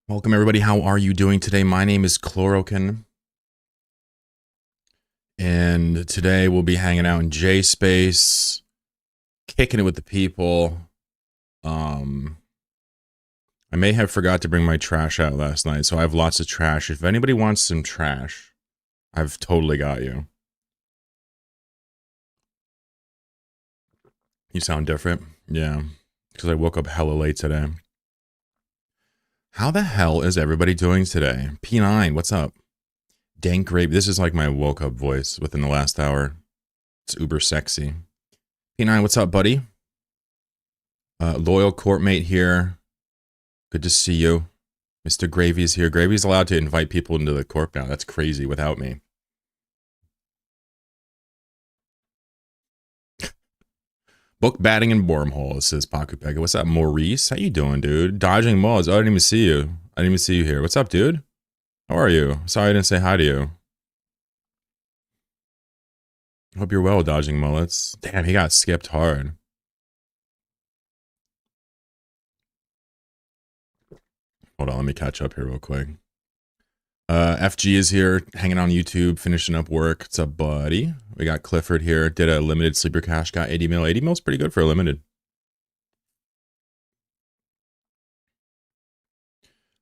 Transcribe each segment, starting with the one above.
Welcome everybody. How are you doing today? My name is Chlorokin, and today we'll be hanging out in J Space, kicking it with the people. I may have forgot to bring my trash out last night, so I have lots of trash. If anybody wants some trash, I've totally got you. You sound different? Yeah, because I woke up hella late today. How the hell is everybody doing today? P9, what's up? Dank Grape. This is like my woke up voice within the last hour. It's uber sexy. P9, what's up, buddy? Loyal courtmate here. Good to see you. Mr. Gravy's here. Gravy's allowed to invite people into the corp now. That's crazy without me. Book batting and wormholes, says Paku Pega. What's up, Maurice? How you doing, dude? Dodging malls. Oh, I didn't even see you. I didn't even see you here. What's up, dude? How are you? Sorry I didn't say hi to you. Hope you're well, dodging mullets. Damn, he got skipped hard. Hold on, let me catch up here real quick. FG is here, hanging on YouTube, finishing up work. What's up, buddy? We got Clifford here. Did a limited sleeper cash, got 80 mil. 80 mil's pretty good for a limited.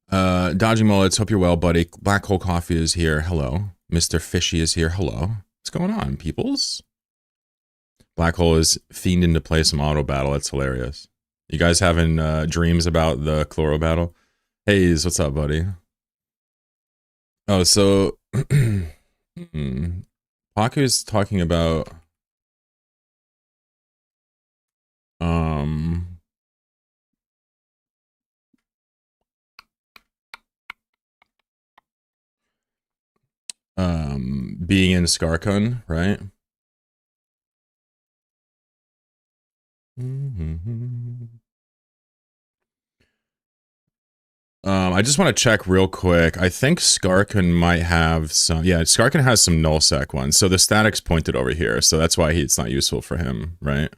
Dodging mullets, hope you're well, buddy. Black Hole Coffee is here. Hello. Mr. Fishy is here. Hello. What's going on, peoples? Black Hole is fiending to play some auto battle. That's hilarious. You guys having dreams about the Chloro battle? Hayes, what's up, buddy? Oh, so Paku's talking about being in Skarkun, right? I just want to check real quick. I think Skarkun might have some. Yeah, Skarkun has some nullsec ones. So the static's pointed over here. So that's why it's not useful for him, right?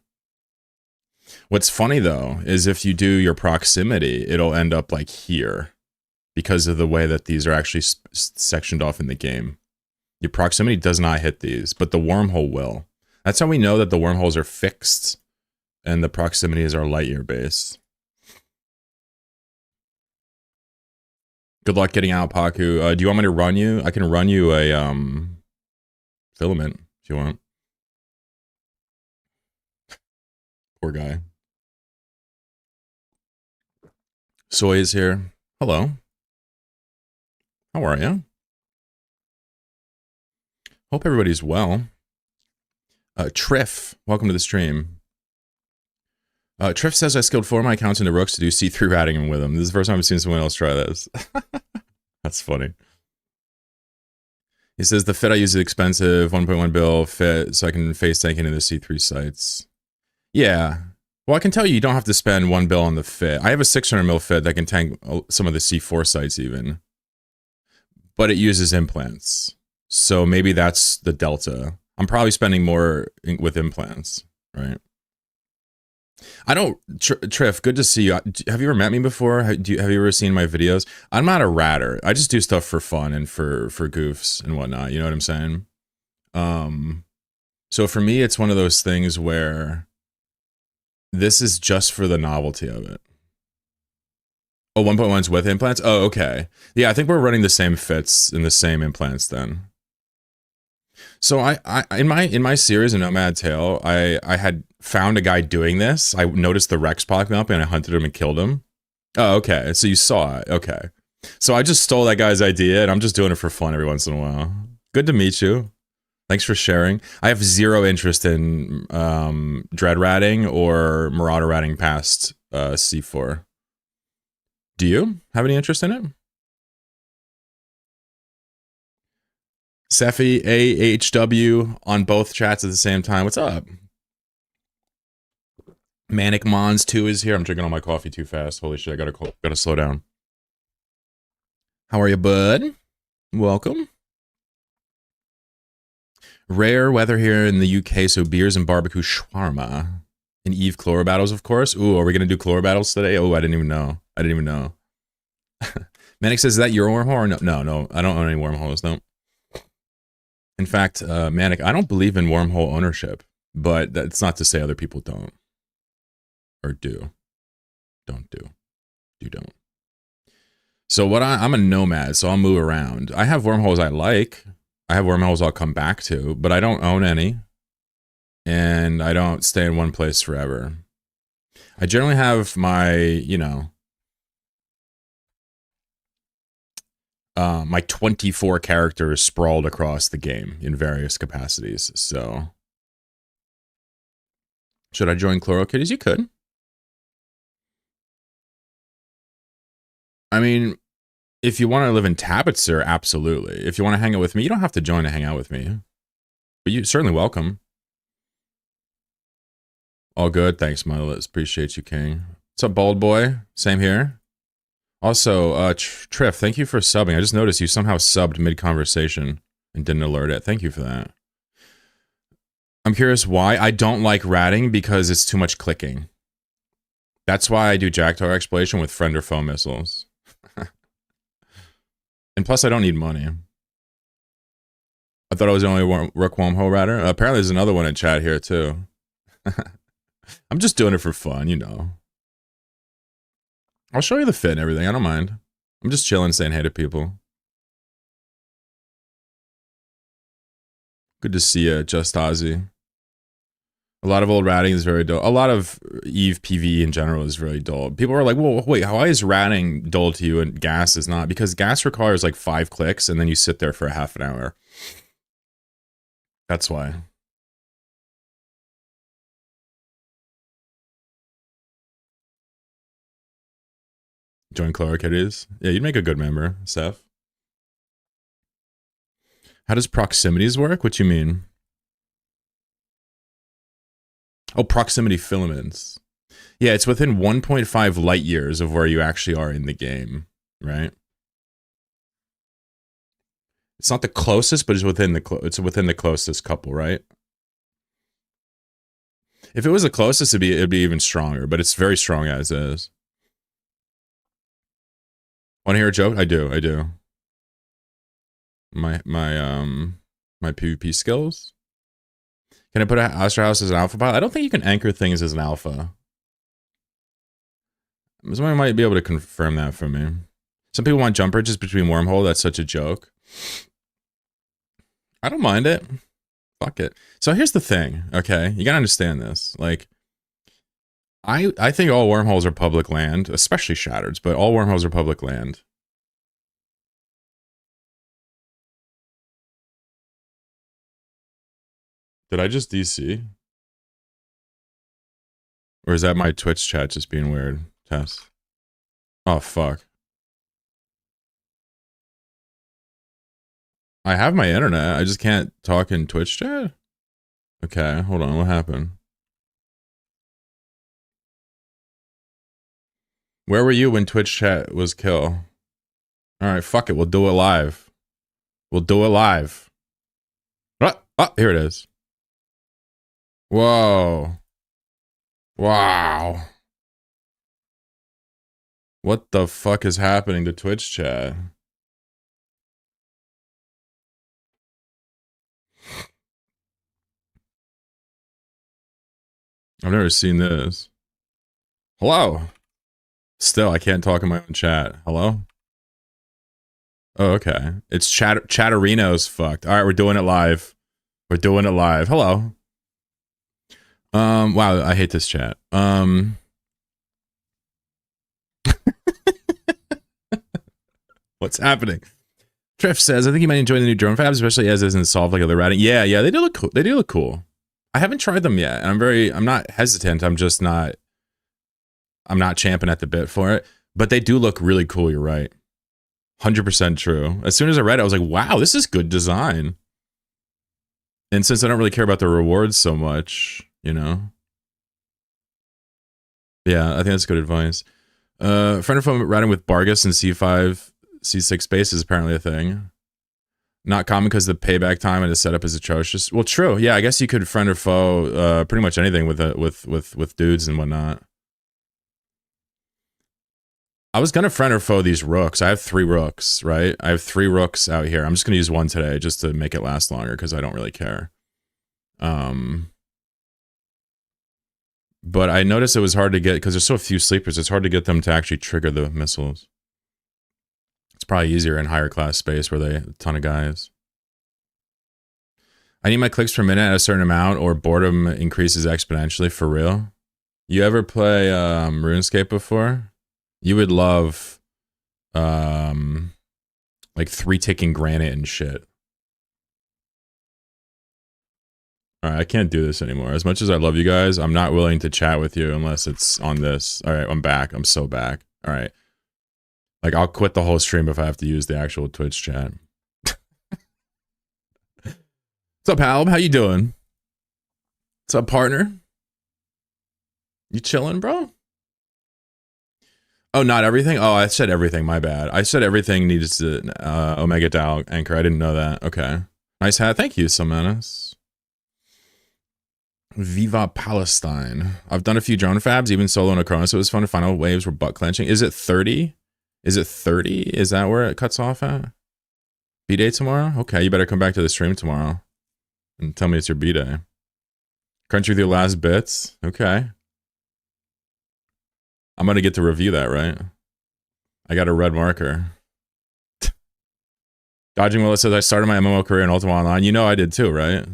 What's funny though is if you do your proximity, it'll end up like here because of the way that these are actually sectioned off in the game. Your proximity does not hit these, but the wormhole will. That's how we know that the wormholes are fixed and the proximities are light year based. Good luck getting out, Paku. Do you want me to run you? I can run you a filament if you want. Poor guy. Soy is here. Hello. How are you? Hope everybody's well. Triff, welcome to the stream. Triff says I skilled 4 of my accounts into Rooks to do C3 ratting with him. This is the first time I've seen someone else try this. That's funny. He says the fit I use is expensive, 1.1 bill fit, so I can face tank into the C3 sites. Yeah. Well, I can tell you, you don't have to spend 1 bill on the fit. I have a 600 mil fit that can tank some of the C4 sites even. But it uses implants. So maybe that's the delta. I'm probably spending more with implants, right? I don't, Triff, good to see you. Have you ever met me before? Have you ever seen my videos? I'm not a ratter. I just do stuff for fun and for goofs and whatnot. You know what I'm saying? So for me, it's one of those things where this is just for the novelty of it. Oh, 1.1's with implants? Oh, okay. Yeah, I think we're running the same fits and the same implants then. So I in my series in Nomad Tale, I had found a guy doing this. I noticed the Rex popping up and I hunted him and killed him. Oh, okay. So you saw it. Okay. So I just stole that guy's idea and I'm just doing it for fun every once in a while. Good to meet you. Thanks for sharing. I have zero interest in dread ratting or marauder ratting past C4. Do you have any interest in it? Sephi, AHW on both chats at the same time. What's up? Manic Mons 2 is here. I'm drinking all my coffee too fast. Holy shit, I gotta slow down. How are you, bud? Welcome. Rare weather here in the UK, so beers and barbecue shawarma. And Eve Chloro battles, of course. Ooh, are we gonna do Chloro battles today? Oh, I didn't even know. Manic says, is that your wormhole or no? No, I don't own any wormholes, no. In fact, Manic, I don't believe in wormhole ownership, but that's not to say other people don't. Or do. Don't do. Don't. So I'm a nomad, so I'll move around. I have wormholes I like. I have wormholes I'll come back to, but I don't own any. And I don't stay in one place forever. I generally have my, you know, my 24 characters sprawled across the game in various capacities. So, should I join ChloroKitties? You could. I mean, if you want to live in Tabitzer, absolutely. If you want to hang out with me, you don't have to join to hang out with me. But you're certainly welcome. All good. Thanks, Motherless. Appreciate you, King. What's up, Bald Boy? Same here. Also, Triff, thank you for subbing. I just noticed you somehow subbed mid-conversation and didn't alert it. Thank you for that. I'm curious why. I don't like ratting because it's too much clicking. That's why I do Jackdaw exploration with friend or foe missiles. And plus, I don't need money. I thought I was the only Rook Wormhole ratter. Apparently, there's another one in chat here, too. I'm just doing it for fun, you know. I'll show you the fit and everything. I don't mind. I'm just chilling, saying hey to people. Good to see you, Just Ozzy. A lot of old ratting is very dull. A lot of EVE PvE in general is really dull. People are like, well, wait, why is ratting dull to you and gas is not? Because gas requires like 5 clicks and then you sit there for a half an hour. That's why. Join ChloroKitties. Yeah, you'd make a good member, Seth. How does proximities work? What you mean? Oh, proximity filaments. Yeah, it's within 1.5 light years of where you actually are in the game, right? It's not the closest, but it's within the closest couple, right? If it was the closest, it'd be even stronger, but it's very strong as is. Want to hear a joke? I do. My PvP skills. Can I put Astra House as an alpha pilot? I don't think you can anchor things as an alpha. Somebody might be able to confirm that for me. Some people want jump bridges between Wormhole. That's such a joke. I don't mind it. Fuck it. So here's the thing, okay? You gotta understand this. Like, I think all wormholes are public land, especially Shattered's, but all wormholes are public land. Did I just DC? Or is that my Twitch chat just being weird? Test. Oh, fuck. I have my internet. I just can't talk in Twitch chat? Okay, hold on. What happened? Where were you when Twitch chat was kill? Alright, fuck it. We'll do it live. We'll do it live. Oh, here it is. Whoa. Wow. What the fuck is happening to Twitch chat? I've never seen this. Hello? Still, I can't talk in my own chat. Hello? Oh, okay. It's Chatterino's fucked. Alright, we're doing it live. We're doing it live. Hello. Wow, I hate this chat. What's happening? Treff says, I think you might enjoy the new drone fabs, especially as it doesn't solve like other routing. Yeah, they do look cool. They do look cool. I haven't tried them yet, and I'm not hesitant. I'm not champing at the bit for it, but they do look really cool. You're right. 100% true. As soon as I read it, I was like, wow, this is good design. And since I don't really care about the rewards so much, you know? Yeah, I think that's good advice. Friend of foe routing with Bargus and C5, C6 base is apparently a thing. Not common because the payback time and the setup is atrocious. Well, true. Yeah, I guess you could friend or foe pretty much anything with dudes and whatnot. I was gonna friend or foe these rooks. I have 3 rooks, right? I have 3 rooks out here. I'm just gonna use one today just to make it last longer because I don't really care. But I noticed it was hard to get because there's so few sleepers. It's hard to get them to actually trigger the missiles. It's probably easier in higher class space where they have a ton of guys. I need my clicks per minute at a certain amount or boredom increases exponentially for real. You ever play RuneScape before? You would love like 3 ticking granite and shit. Alright, I can't do this anymore. As much as I love you guys, I'm not willing to chat with you unless it's on this. Alright, I'm back. I'm so back. Alright. Like, I'll quit the whole stream if I have to use the actual Twitch chat. What's up, Halb? How you doing? What's up, partner? You chilling, bro? Oh, not everything? Oh, I said everything. My bad. I said everything needs to Omega Dow anchor. I didn't know that. Okay. Nice hat. Thank you, Sylmanus. Viva Palestine. I've done a few drone fabs, even solo and Acronis. It was fun. Final waves were butt clenching. Is it 30? Is it 30? Is that where it cuts off at? B-Day tomorrow? Okay, you better come back to the stream tomorrow and tell me it's your B-Day. Crunch with your last bits? Okay. I'm going to get to review that, right? I got a red marker. Dodging Willis says, I started my MMO career in Ultima Online. You know I did too, right?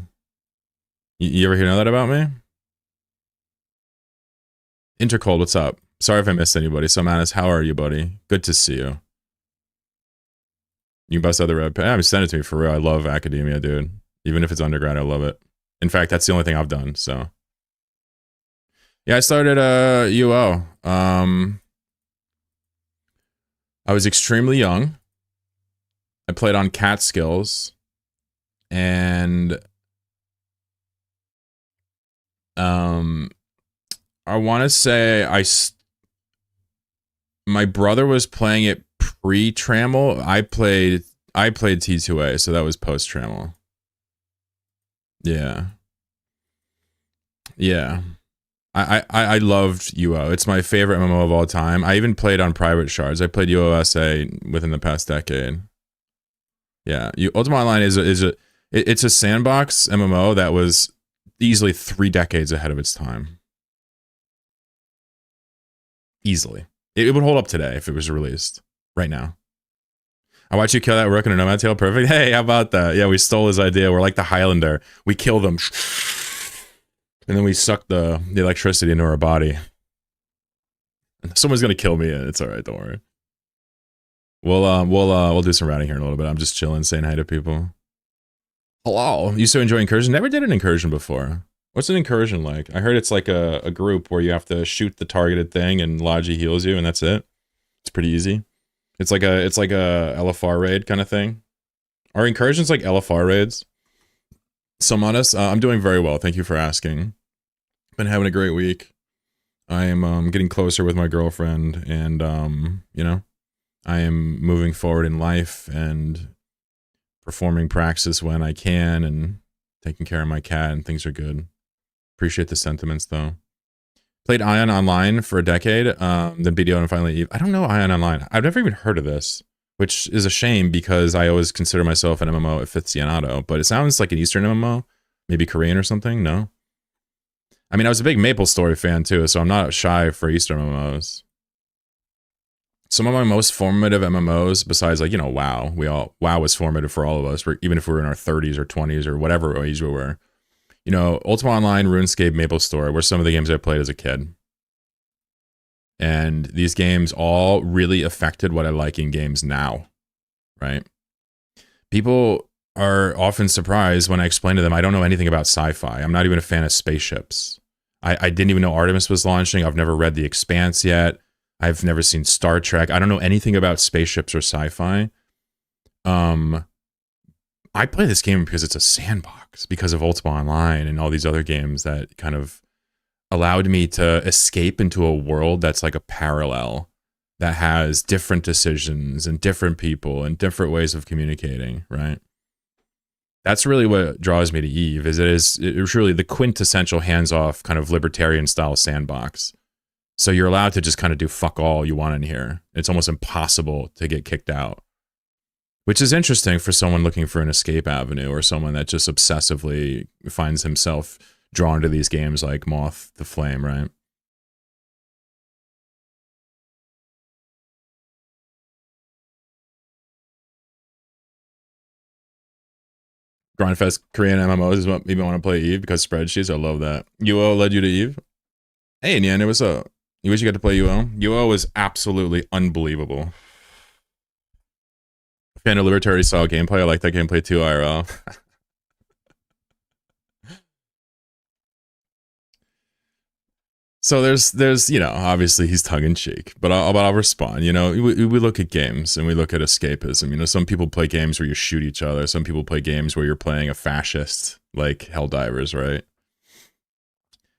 You ever know that about me? Intercold, what's up? Sorry if I missed anybody. So, Manus, how are you, buddy? Good to see you. You bust out the red pen. Yeah, send it to me for real. I love academia, dude. Even if it's undergrad, I love it. In fact, that's the only thing I've done, so. Yeah, I started UO. I was extremely young. I played on cat skills. And I want to say my brother was playing it pre-Trammel. I played T2A, so that was post-Trammel. Yeah. Yeah. I loved UO. It's my favorite MMO of all time. I even played on private shards. I played UOSA within the past decade. Yeah, Ultima Online it's a sandbox MMO that was easily 3 decades ahead of its time. Easily. It would hold up today if it was released right now. I watched you kill that Rook in a Nomad Tail. Perfect. Hey, how about that? Yeah, we stole his idea. We're like the Highlander. We kill them. And then we suck the electricity into our body. Someone's gonna kill me. It's all right. Don't worry. We'll do some ratting here in a little bit. I'm just chilling, saying hi to people. Hello. You so enjoy incursion? Never did an incursion before. What's an incursion like? I heard it's like a group where you have to shoot the targeted thing and Logi heals you, and that's it. It's pretty easy. It's like a LFR raid kind of thing. Are incursions like LFR raids? Some honest. I'm doing very well. Thank you for asking. Been having a great week. I am getting closer with my girlfriend, and you know, I am moving forward in life and performing praxis when I can, and taking care of my cat, and things are good. Appreciate the sentiments though. Played Ion Online for a decade, then BDO and finally Eve. I don't know Ion Online. I've never even heard of this, which is a shame because I always consider myself an MMO aficionado, but it sounds like an Eastern MMO, maybe Korean or something, no? I mean, I was a big MapleStory fan too, so I'm not shy for Eastern MMOs. Some of my most formative MMOs, besides like, you know, WoW, WoW was formative for all of us, even if we were in our 30s or 20s or whatever age we were. You know, Ultima Online, RuneScape, MapleStory were some of the games I played as a kid. And these games all really affected what I like in games now, right? People are often surprised when I explain to them I don't know anything about sci-fi. I'm not even a fan of spaceships. I didn't even know Artemis was launching. I've never read The Expanse yet. I've never seen Star Trek. I don't know anything about spaceships or sci-fi. I play this game because it's a sandbox, because of Ultima Online and all these other games that kind of allowed me to escape into a world that's like a parallel that has different decisions and different people and different ways of communicating, right? That's really what draws me to Eve, is it's really the quintessential hands-off kind of libertarian style sandbox. So you're allowed to just kind of do fuck all you want in here. It's almost impossible to get kicked out, which is interesting for someone looking for an escape avenue or someone that just obsessively finds himself drawn to these games like Moth to Flame, right? Grindfest Korean MMOs is what even want to play Eve because spreadsheets. I love that. UO led you to Eve? Hey, Nyan, what's up? You wish you got to play UO? UO was absolutely unbelievable. Fan of Libertary style gameplay. I like that gameplay too, IRL. So there's you know, obviously he's tongue in cheek, but I'll respond. You know, we look at games and we look at escapism. You know, some people play games where you shoot each other. Some people play games where you're playing a fascist, like Helldivers, right?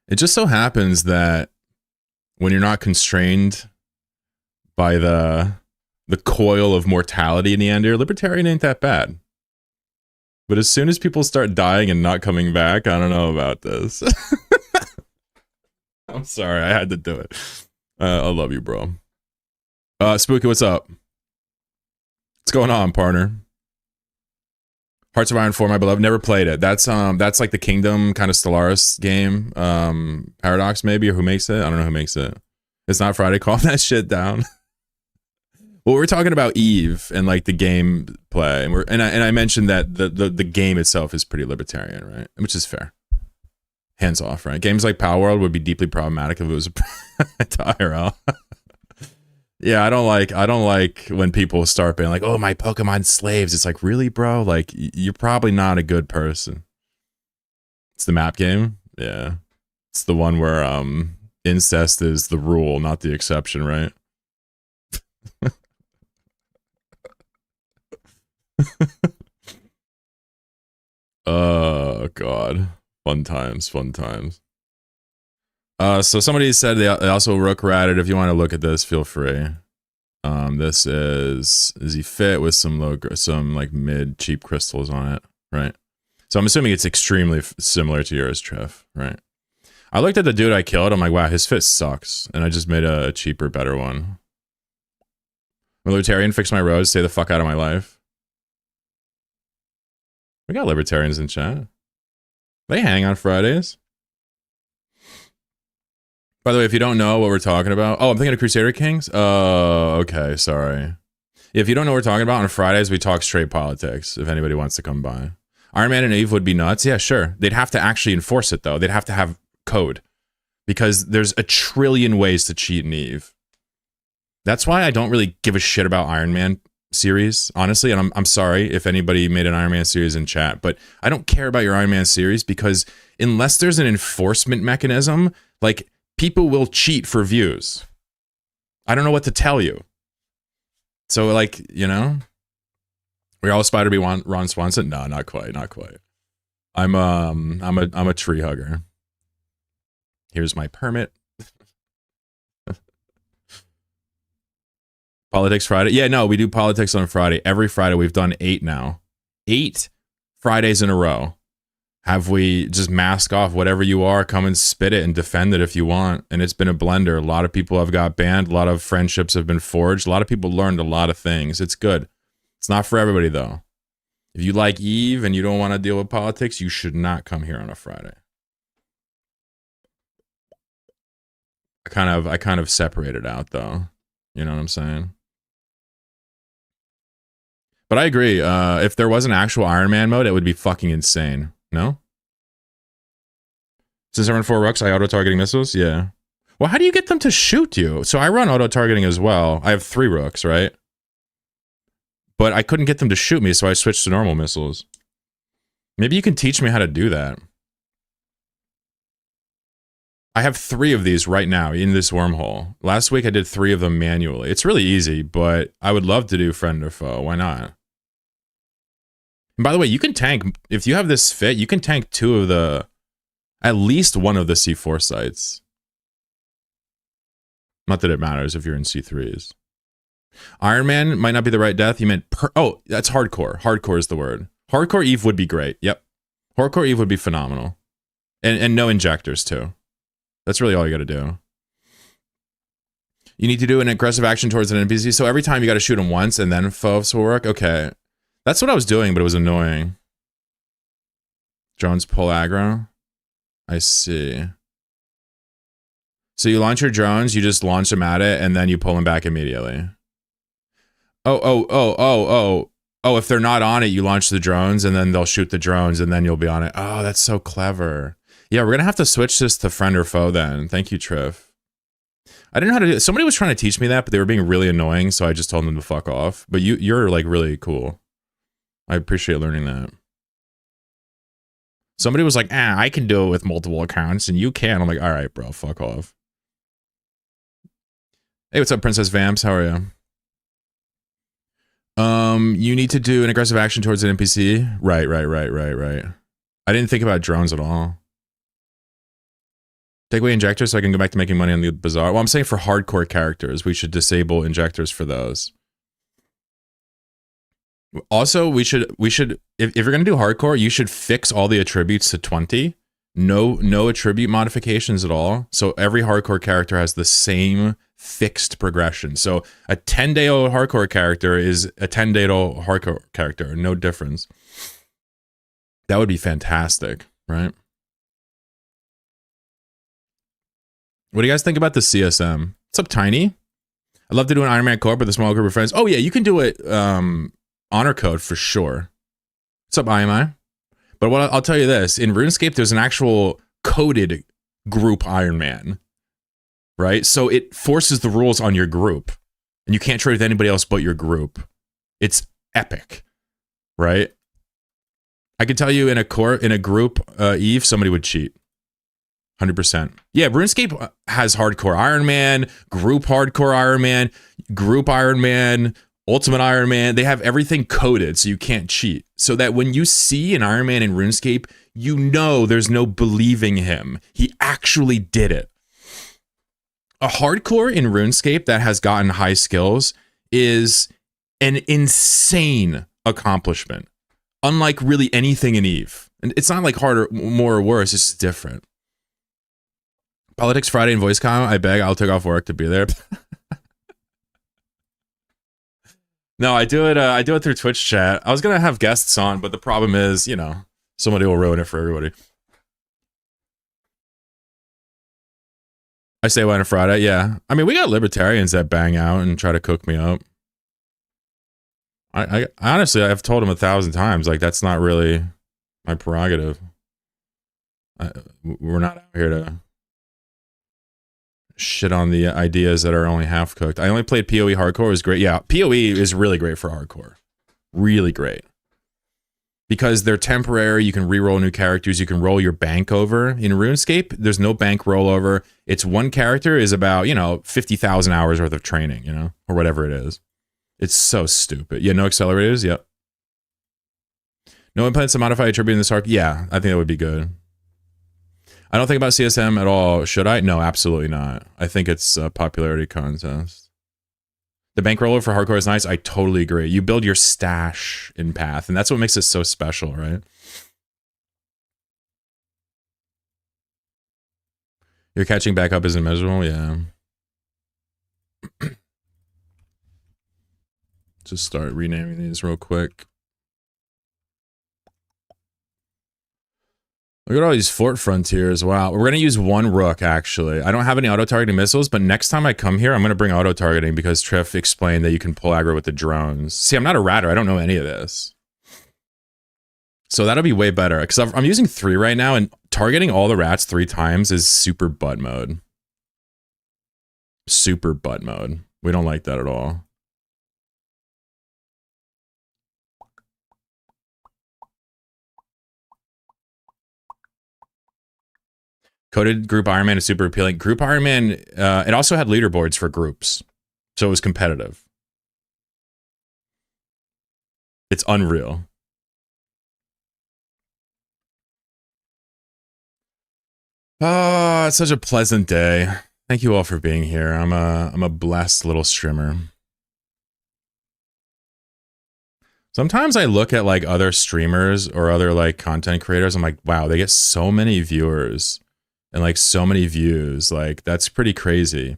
It just so happens that when you're not constrained by the coil of mortality in the end, your libertarian ain't that bad. But as soon as people start dying and not coming back, I don't know about this. I'm sorry, I had to do it. I love you, bro. Spooky, what's up? What's going on, partner? Hearts of Iron 4, my beloved. Never played it. That's like the Kingdom kind of Stellaris game. Paradox, maybe, or who makes it? I don't know who makes it. It's not Friday. Calm that shit down. Well, we're talking about Eve and like the game play, and I mentioned that the game itself is pretty libertarian, right? Which is fair. Hands off, right? Games like Power World would be deeply problematic if it was to IRL. Yeah, I don't like when people start being like, "Oh, my Pokemon slaves." It's like, really, bro? Like, you're probably not a good person. It's the map game. Yeah, it's the one where incest is the rule, not the exception, right? Oh God. Fun times. So somebody said they also Rook ratted. If you want to look at this, feel free. This is he fit with some like mid cheap crystals on it, right? So I'm assuming it's extremely similar to yours, Trev, right? I looked at the dude I killed. I'm like, wow, his fit sucks, and I just made a cheaper, better one. Libertarian, fix my roads. Stay the fuck out of my life. We got libertarians in chat. They hang on Fridays. By the way, if you don't know what we're talking about, oh, I'm thinking of Crusader Kings. Oh, okay, sorry. If you don't know what we're talking about, on Fridays we talk straight politics. If anybody wants to come by, Iron Man and Eve would be nuts. Yeah, sure. They'd have to actually enforce it though. They'd have to have code because there's a trillion ways to cheat in Eve. That's why I don't really give a shit about Iron Man series, honestly. And I'm sorry if anybody made an Iron Man series in chat, but I don't care about your Iron Man series because unless there's an enforcement mechanism, like, people will cheat for views. I don't know what to tell you. So, like, you know, we all aspire to be Ron Swanson. No, not quite. I'm a tree hugger. Here's my permit. Politics Friday. Yeah, no, we do politics on Friday. Every Friday. We've done 8 now. 8 Fridays in a row. Have we just mask off whatever you are, come and spit it and defend it if you want. And it's been a blender. A lot of people have got banned. A lot of friendships have been forged. A lot of people learned a lot of things. It's good. It's not for everybody, though. If you like Eve and you don't want to deal with politics, you should not come here on a Friday. I kind of separated out, though. You know what I'm saying? But I agree. If there was an actual Iron Man mode, it would be fucking insane. No? Since I run 4 Rooks, I auto-targeting missiles? Yeah. Well, how do you get them to shoot you? So I run auto-targeting as well. I have 3 Rooks, right? But I couldn't get them to shoot me, so I switched to normal missiles. Maybe you can teach me how to do that. I have 3 of these right now in this wormhole. Last week I did 3 of them manually. It's really easy, but I would love to do friend or foe. Why not? And by the way, you can tank, if you have this fit, you can tank 2 of the, at least 1 of the C4 sites. Not that it matters if you're in C3s. Iron Man might not be the right death. You meant, oh, that's hardcore. Hardcore is the word. Hardcore Eve would be great. Yep. Hardcore Eve would be phenomenal. And no injectors too. That's really all you gotta do. You need to do an aggressive action towards an NPC. So every time you got to shoot him once and then foes will work. Okay. That's what I was doing, but it was annoying. Drones pull aggro. I see. So you launch your drones, you just launch them at it, and then you pull them back immediately. Oh, if they're not on it, you launch the drones, and then they'll shoot the drones, and then you'll be on it. Oh, that's so clever. Yeah, we're going to have to switch this to friend or foe then. Thank you, Triff. I didn't know how to do it. Somebody was trying to teach me that, but they were being really annoying, so I just told them to fuck off. But you're like really cool. I appreciate learning that. Somebody was like, I can do it with multiple accounts, and you can. I'm like, all right, bro, fuck off. Hey, what's up, Princess Vamps? How are you? You need to do an aggressive action towards an NPC. Right. I didn't think about drones at all. Take away injectors so I can go back to making money on the bazaar. Well, I'm saying for hardcore characters, we should disable injectors for those. Also, we should if you're gonna do hardcore, you should fix all the attributes to 20. No attribute modifications at all. So every hardcore character has the same fixed progression. So a 10-day-old hardcore character is a 10-day-old hardcore character. No difference. That would be fantastic, right? What do you guys think about the CSM? What's up, Tiny? I'd love to do an Iron Man co-op with a small group of friends. Oh yeah, you can do it honor code for sure. What's up, IMI? But what I'll tell you this, in RuneScape, there's an actual coded group Iron Man, right? So it forces the rules on your group, and you can't trade with anybody else but your group. It's epic, right? I can tell you in a group, Eve, somebody would cheat. 100%. Yeah, RuneScape has hardcore Iron Man, group hardcore Iron Man, group Iron Man, Ultimate Iron Man. They have everything coded so you can't cheat. So that when you see an Iron Man in RuneScape, you know there's no believing him. He actually did it. A hardcore in RuneScape that has gotten high skills is an insane accomplishment. Unlike really anything in Eve. And it's not like harder, more or worse, it's just different. Politics Friday and voice com, I beg, I'll take off work to be there. No, I do it through Twitch chat. I was gonna have guests on, but the problem is, you know, somebody will ruin it for everybody. I say on a Friday, yeah. I mean, we got libertarians that bang out and try to cook me up. I honestly, I've told them 1,000 times, like, that's not really my prerogative. We're not out here to shit on the ideas that are only half cooked. I only played PoE hardcore. It was great. Yeah, PoE is really great for hardcore. Really great. Because they're temporary, you can re-roll new characters, you can roll your bank over. In RuneScape, there's no bank rollover. It's one character is about, 50,000 hours worth of training, or whatever it is. It's so stupid. Yeah, no accelerators, yep. No implants to modify attribute in this arc? Yeah, I think that would be good. I don't think about CSM at all. Should I? No, absolutely not. I think it's a popularity contest. The bankroller for hardcore is nice. I totally agree. You build your stash in Path, and that's what makes it so special, right? You're catching back up isn't measurable? Yeah. Just start renaming these real quick. Look at all these fort frontiers. Wow. We're going to use one Rook, actually. I don't have any auto-targeting missiles, but next time I come here, I'm going to bring auto-targeting because Triff explained that you can pull aggro with the drones. See, I'm not a ratter. I don't know any of this. So that'll be way better. Because I'm using 3 right now, and targeting all the rats 3 times is super butt mode. Super butt mode. We don't like that at all. Coded group Iron Man is super appealing. Group Iron Man, it also had leaderboards for groups. So it was competitive. It's unreal. Oh, it's such a pleasant day. Thank you all for being here. I'm a blessed little streamer. Sometimes I look at like other streamers or other like content creators. I'm like, wow, they get so many viewers and like so many views. Like, that's pretty crazy.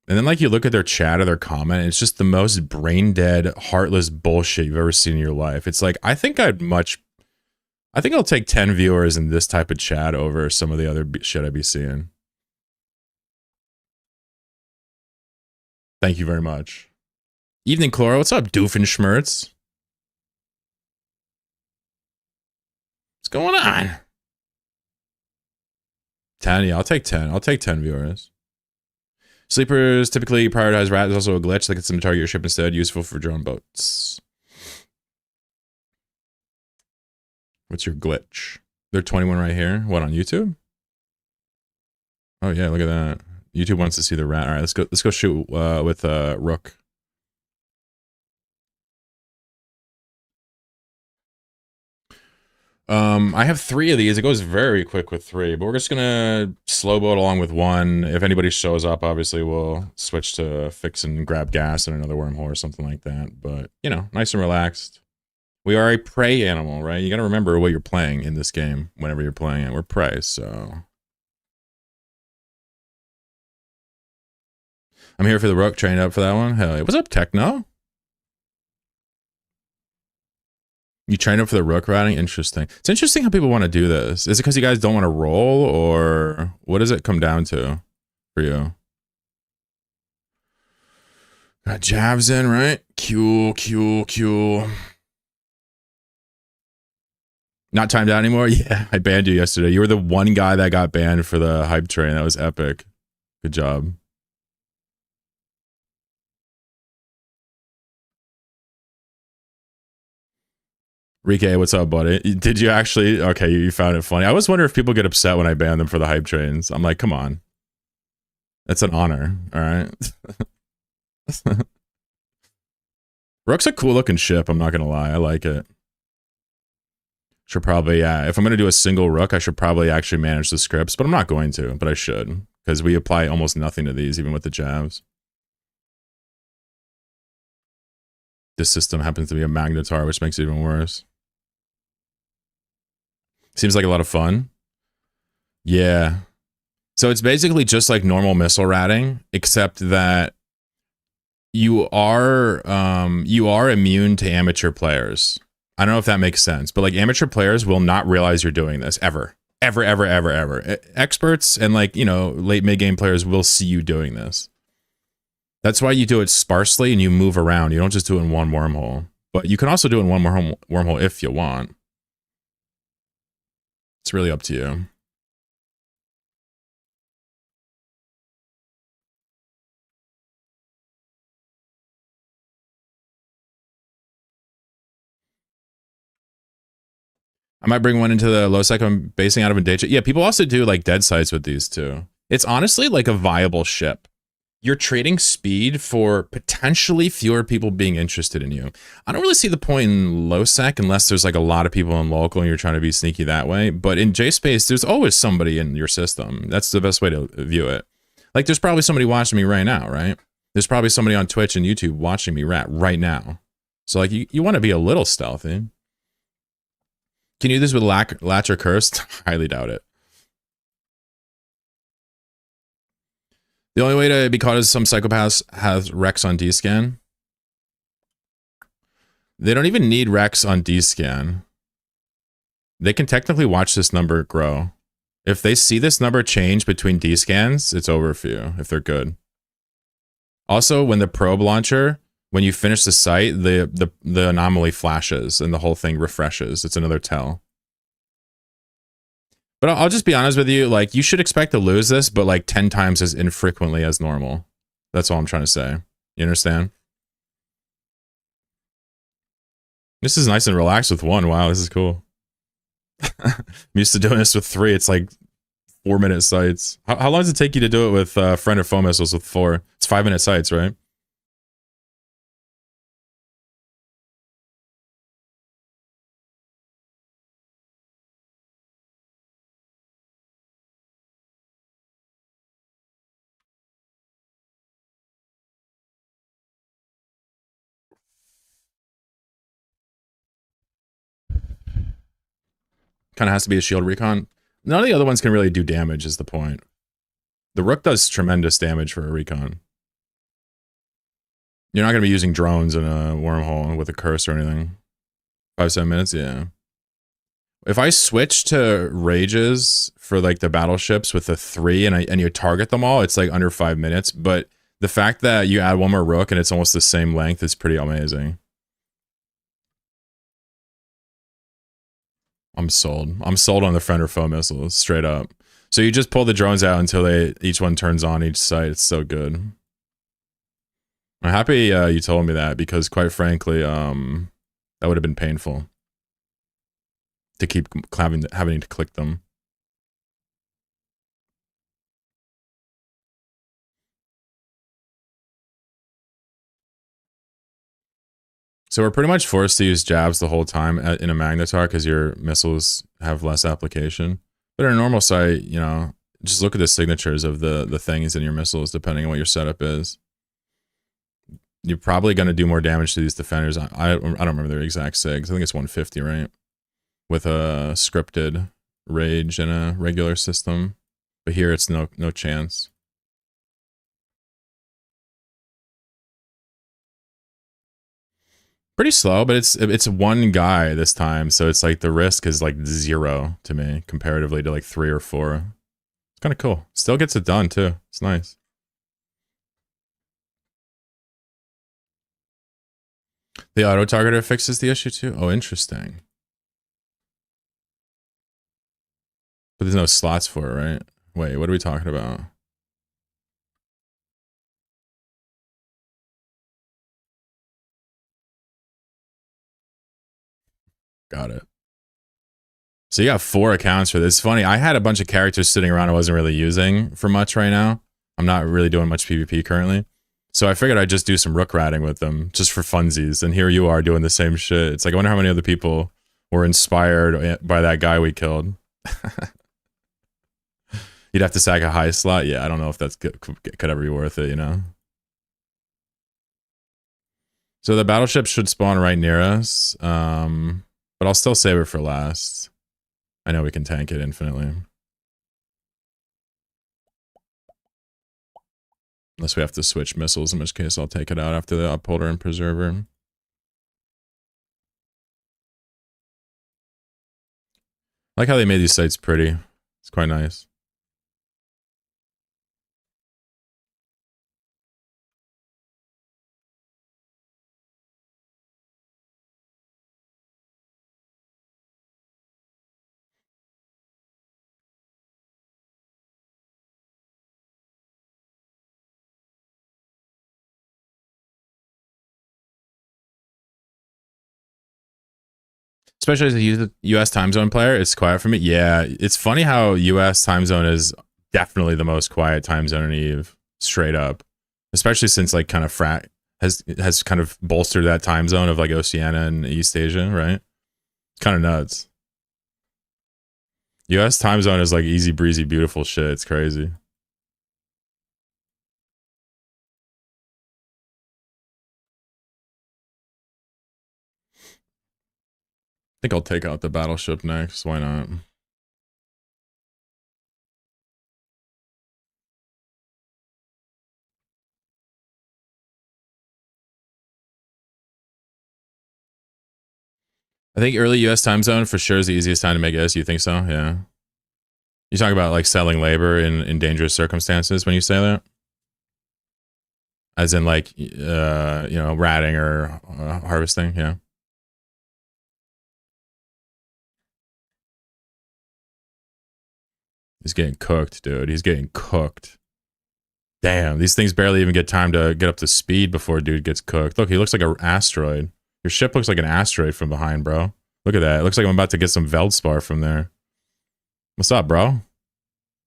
And then like you look at their chat or their comment, it's just the most brain dead, heartless bullshit you've ever seen in your life. It's like I think I'll take 10 viewers in this type of chat over some of the other shit I'd be seeing. Thank you very much. Evening, Chloro. What's up, Doofenshmirtz? What's going on? 10, yeah, I'll take 10. I'll take 10 viewers. Sleepers typically prioritize rat. There's also a glitch that gets them to target your ship instead. Useful for drone boats. What's your glitch? They're 21 right here. What, on YouTube? Oh yeah, look at that. YouTube wants to see the rat. All right, let's go shoot with Rook. I have 3 of these. It goes very quick with 3, but we're just gonna slow boat along with 1. If anybody shows up, obviously we'll switch to fix and grab gas in another wormhole or something like that. But, you know, nice and relaxed. We are a prey animal, right? You gotta remember what you're playing in this game whenever you're playing it. We're prey, so... I'm here for the Rook, trained up for that one. Hell yeah. What's up, Techno? You trained up for the Rook riding? Interesting. It's interesting how people want to do this. Is it because you guys don't want to roll, or what does it come down to for you? Got jabs in, right? Q. Not timed out anymore? Yeah, I banned you yesterday. You were the one guy that got banned for the hype train. That was epic. Good job. Rike, what's up, buddy? Did you actually? Okay, you found it funny. I was wondering if people get upset when I ban them for the hype trains. I'm like, come on. That's an honor, all right? Rook's a cool looking ship, I'm not gonna lie. I like it. Should probably, yeah. If I'm gonna do a single Rook, I should probably actually manage the scripts, but I'm not going to, but I should. Because we apply almost nothing to these, even with the jabs. This system happens to be a Magnetar, which makes it even worse. Seems like a lot of fun. Yeah. So it's basically just like normal missile ratting, except that you are immune to amateur players. I don't know if that makes sense, but like amateur players will not realize you're doing this ever. Ever. Experts and like, you know, late mid-game players will see you doing this. That's why you do it sparsely and you move around. You don't just do it in one wormhole. But you can also do it in one wormhole if you want. It's really up to you. I might bring one into the low sec I'm basing out of Endanger. Yeah, people also do like dead sites with these too. It's honestly like a viable ship. You're trading speed for potentially fewer people being interested in you. I don't really see the point in low sec unless there's like a lot of people in local and you're trying to be sneaky that way. But in J-Space, there's always somebody in your system. That's the best way to view it. Like there's probably somebody watching me right now, right? There's probably somebody on Twitch and YouTube watching me right now. So like you want to be a little stealthy. Can you do this with Latch or Cursed? Highly doubt it. The only way to be caught is some psychopaths have Rex on D-Scan. They don't even need Rex on D-Scan. They can technically watch this number grow. If they see this number change between D-Scans, it's over for you, if they're good. Also, when the probe launcher, when you finish the site, the anomaly flashes and the whole thing refreshes. It's another tell. But I'll just be honest with you, like, you should expect to lose this, but like 10 times as infrequently as normal. That's all I'm trying to say. You understand? This is nice and relaxed with 1. Wow, this is cool. I'm used to doing this with 3. It's like 4-minute sites. How long does it take you to do it with friend or foe missiles with 4? It's 5-minute sites, right? Kind of has to be a shield recon. None of the other ones can really do damage is the point. The Rook does tremendous damage for a recon. You're not gonna be using drones in a wormhole with a curse or anything. 5-7 minutes, yeah. If I switch to rages for like the battleships with a 3 and you target them all, it's like under 5 minutes. But the fact that you add one more rook and it's almost the same length is pretty amazing. I'm sold. I'm sold on the friend or foe missiles, straight up. So you just pull the drones out until each one turns on each site. It's so good. I'm happy you told me that because, quite frankly, that would have been painful to keep having to click them. So we're pretty much forced to use jabs the whole time in a magnetar because your missiles have less application. But in a normal site, you know, just look at the signatures of the things in your missiles depending on what your setup is. You're probably going to do more damage to these defenders. I don't remember their exact sigs. I think it's 150, right? With a scripted rage and a regular system. But here it's no chance. Pretty slow, but it's one guy this time, so it's like the risk is like 0 to me comparatively to like 3 or 4. It's kind of cool. Still gets it done too. It's nice. The auto targeter fixes the issue too. Oh, interesting. But there's no slots for it, right? Wait, what are we talking about? Got it. So you got 4 accounts for this. It's funny. I had a bunch of characters sitting around I wasn't really using for much right now. I'm not really doing much PvP currently. So I figured I'd just do some rook ratting with them just for funsies. And here you are doing the same shit. It's like, I wonder how many other people were inspired by that guy we killed. You'd have to sack a high slot. Yeah, I don't know if that's could ever be worth it, you know? So the battleship should spawn right near us. But I'll still save it for last. I know we can tank it infinitely. Unless we have to switch missiles, in which case I'll take it out after the upholder and preserver. I like how they made these sites pretty. It's quite nice. Especially as a US time zone player, it's quiet for me. Yeah, it's funny how US time zone is definitely the most quiet time zone in Eve, straight up. Especially since like kind of frat has kind of bolstered that time zone of like Oceania and East Asia, right? Kind of nuts. US time zone is like easy breezy, beautiful shit. It's crazy. I think I'll take out the battleship next. Why not? I think early US time zone for sure is the easiest time to make S. You think so? Yeah. You talk about like selling labor in dangerous circumstances when you say that? As in like, you know, ratting or harvesting? Yeah. He's getting cooked, dude. He's getting cooked. Damn, these things barely even get time to get up to speed before dude gets cooked. Look, he looks like an asteroid. Your ship looks like an asteroid from behind, bro. Look at that. It looks like I'm about to get some Veldspar from there. What's up, bro?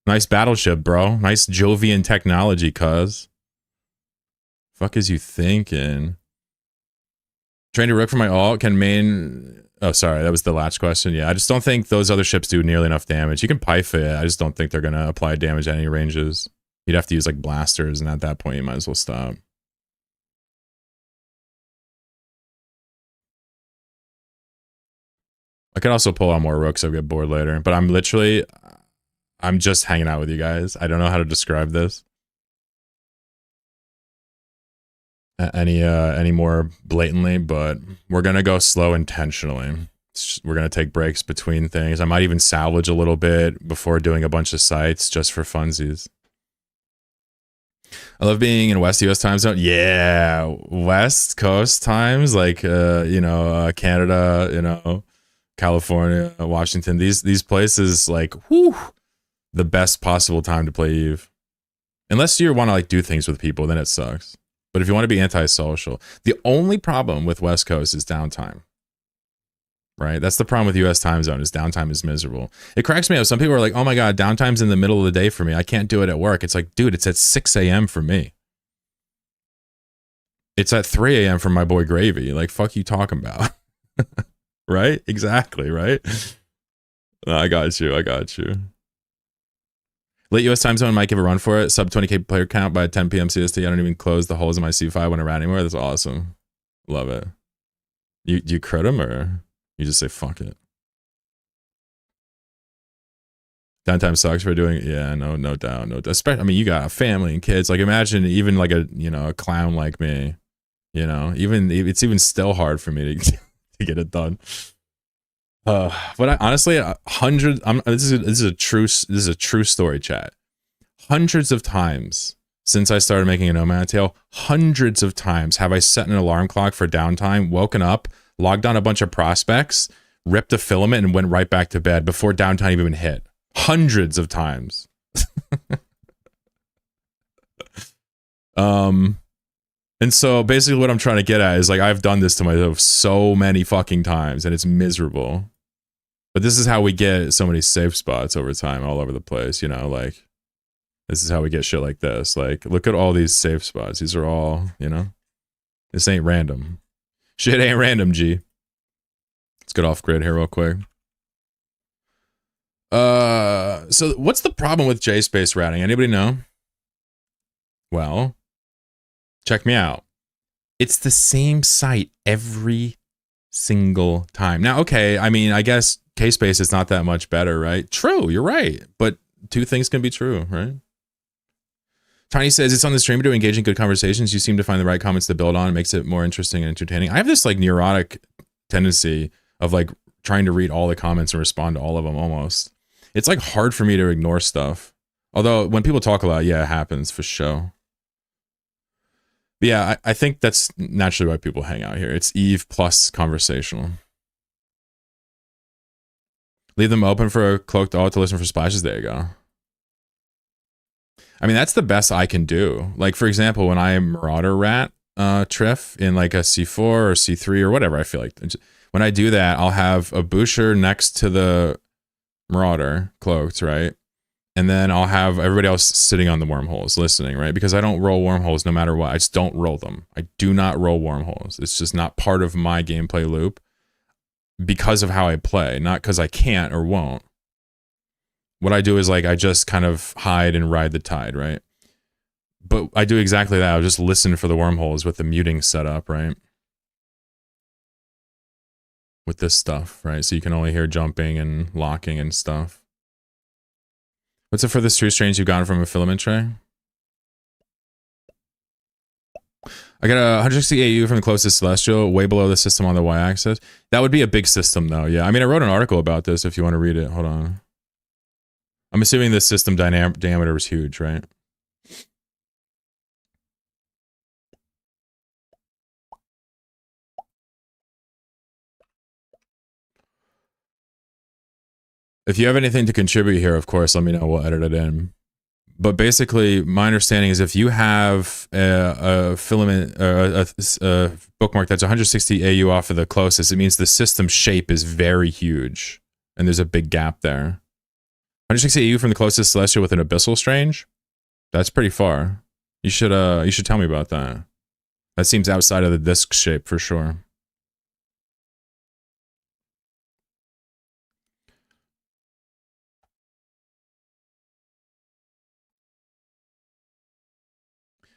Nice battleship, bro. Nice Jovian technology, cuz. Fuck is you thinking? Train to rook for my ult. Can main... Oh, sorry. That was the latch question. Yeah, I just don't think those other ships do nearly enough damage. You can pipe it. I just don't think they're going to apply damage at any ranges. You'd have to use like blasters, and at that point, you might as well stop. I could also pull out more rooks. I'll get bored later. But I'm just hanging out with you guys. I don't know how to describe this. any more blatantly, but we're gonna go slow intentionally. We're gonna take breaks between things. I might even salvage a little bit before doing a bunch of sites just for funsies. I love being in West US time zone. Yeah, West Coast times, like Canada, California, Washington. These places, like, whew, the best possible time to play Eve. Unless you want to like do things with people, then it sucks. But if you want to be antisocial, the only problem with West Coast is downtime. Right? That's the problem with US time zone, is downtime is miserable. It cracks me up. Some people are like, oh my God, downtime's in the middle of the day for me. I can't do it at work. It's like, dude, it's at 6 a.m. for me. It's at 3 a.m. for my boy Gravy. Like, fuck you talking about. Right? Exactly, right? I got you. Late US time zone might give a run for it. Sub 20k player count by 10 p.m. CST. I don't even close the holes in my C5 when around anymore. That's awesome. Love it. You crit him, or you just say fuck it? Downtime sucks for doing. Yeah, no doubt. Especially, I mean, you got a family and kids. Like, imagine even like a clown like me. Even it's even still hard for me to get it done. But I, honestly, this is a true story, chat. Hundreds of times since I started making a Nomad Tale, hundreds of times have I set an alarm clock for downtime, woken up, logged on a bunch of prospects, ripped a filament, and went right back to bed before downtime even hit. Hundreds of times. And so basically what I'm trying to get at is, like, I've done this to myself so many fucking times and it's miserable. But this is how we get so many safe spots over time all over the place, like, this is how we get shit like this. Like, look at all these safe spots. These are all, this ain't random. Shit ain't random, G. Let's get off grid here real quick. So what's the problem with JSpace routing? Anybody know? Well, check me out. It's the same site every single time. Now, okay, I mean, I guess Kspace is not that much better, right? True, you're right. But two things can be true, right? Tiny says, it's on the stream to engage in good conversations. You seem to find the right comments to build on. It makes it more interesting and entertaining. I have this like neurotic tendency of like trying to read all the comments and respond to all of them almost. It's like hard for me to ignore stuff. Although when people talk a lot, yeah, it happens for sure. But yeah, I think that's naturally why people hang out here. It's Eve plus conversational. Leave them open for a cloaked alt to listen for splashes. There you go. I mean, that's the best I can do. Like, for example, when I Marauder Rat Triff in like a C4 or C3 or whatever, I feel like when I do that, I'll have a Boucher next to the Marauder cloaked, right? And then I'll have everybody else sitting on the wormholes listening, right? Because I don't roll wormholes no matter what. I just don't roll them. I do not roll wormholes. It's just not part of my gameplay loop because of how I play, not because I can't or won't. What I do is like I just kind of hide and ride the tide, right? But I do exactly that. I'll just listen for the wormholes with the muting setup, right? With this stuff, right? So you can only hear jumping and locking and stuff. What's the furthest true strange you've gotten from a filament tray? I got a 160 AU from the closest celestial, way below the system on the y-axis. That would be a big system though, yeah. I mean, I wrote an article about this if you want to read it. Hold on. I'm assuming this system diameter is huge, right? If you have anything to contribute here, of course, let me know. We'll edit it in. But basically, my understanding is if you have a filament, a bookmark that's 160 AU off of the closest, it means the system shape is very huge. And there's a big gap there. 160 AU from the closest celestial with an abyssal strange? That's pretty far. You should tell me about that. That seems outside of the disc shape for sure.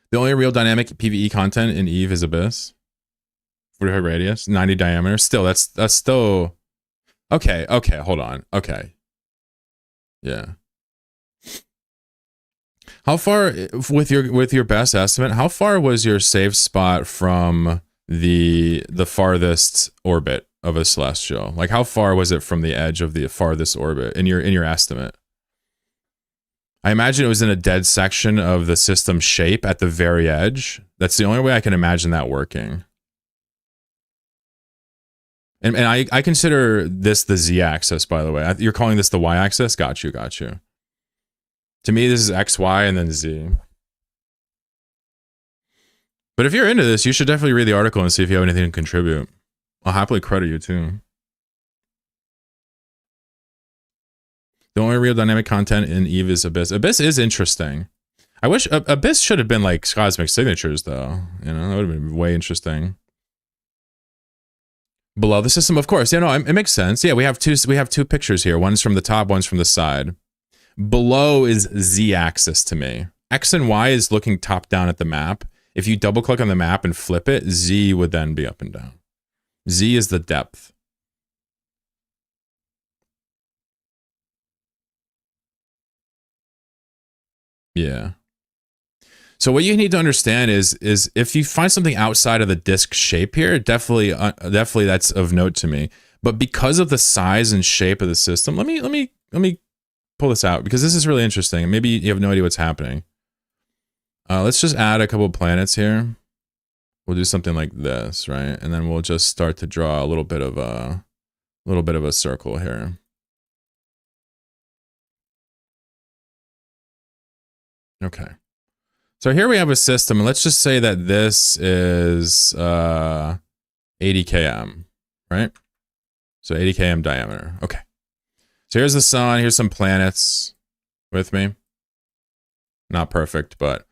The only real dynamic PvE content in Eve is Abyss. 45 radius, 90 diameter. Still, that's still... Okay, hold on. Okay. Yeah. How far, with your best estimate, how far was your safe spot from the farthest orbit of a celestial? Like, how far was it from the edge of the farthest orbit in your estimate? I imagine it was in a dead section of the system shape at the very edge. That's the only way I can imagine that working. And I consider this the z-axis, by the way. You're calling this the y-axis? Got you. To me, this is x, y, and then z. But if you're into this, you should definitely read the article and see if you have anything to contribute. I'll happily credit you, too. The only real dynamic content in Eve is Abyss. Abyss is interesting. I wish Abyss should have been like cosmic signatures, though. You know, that would have been way interesting. Below the system, of course. Yeah, no, it makes sense. Yeah, we have two pictures here. One's from the top, one's from the side. Below is z-axis to me. X and Y is looking top down at the map. If you double click on the map and flip it, Z would then be up and down. Z is the depth. Yeah. So what you need to understand is if you find something outside of the disk shape here, definitely that's of note to me. But because of the size and shape of the system, let me pull this out because this is really interesting. And maybe you have no idea what's happening. Let's just add a couple of planets here. We'll do something like this, right? And then we'll just start to draw a little bit of a circle here. Okay. So here we have a system, and let's just say that this is 80 km, right? So 80 km diameter. Okay. So here's the sun. Here's some planets with me. Not perfect, but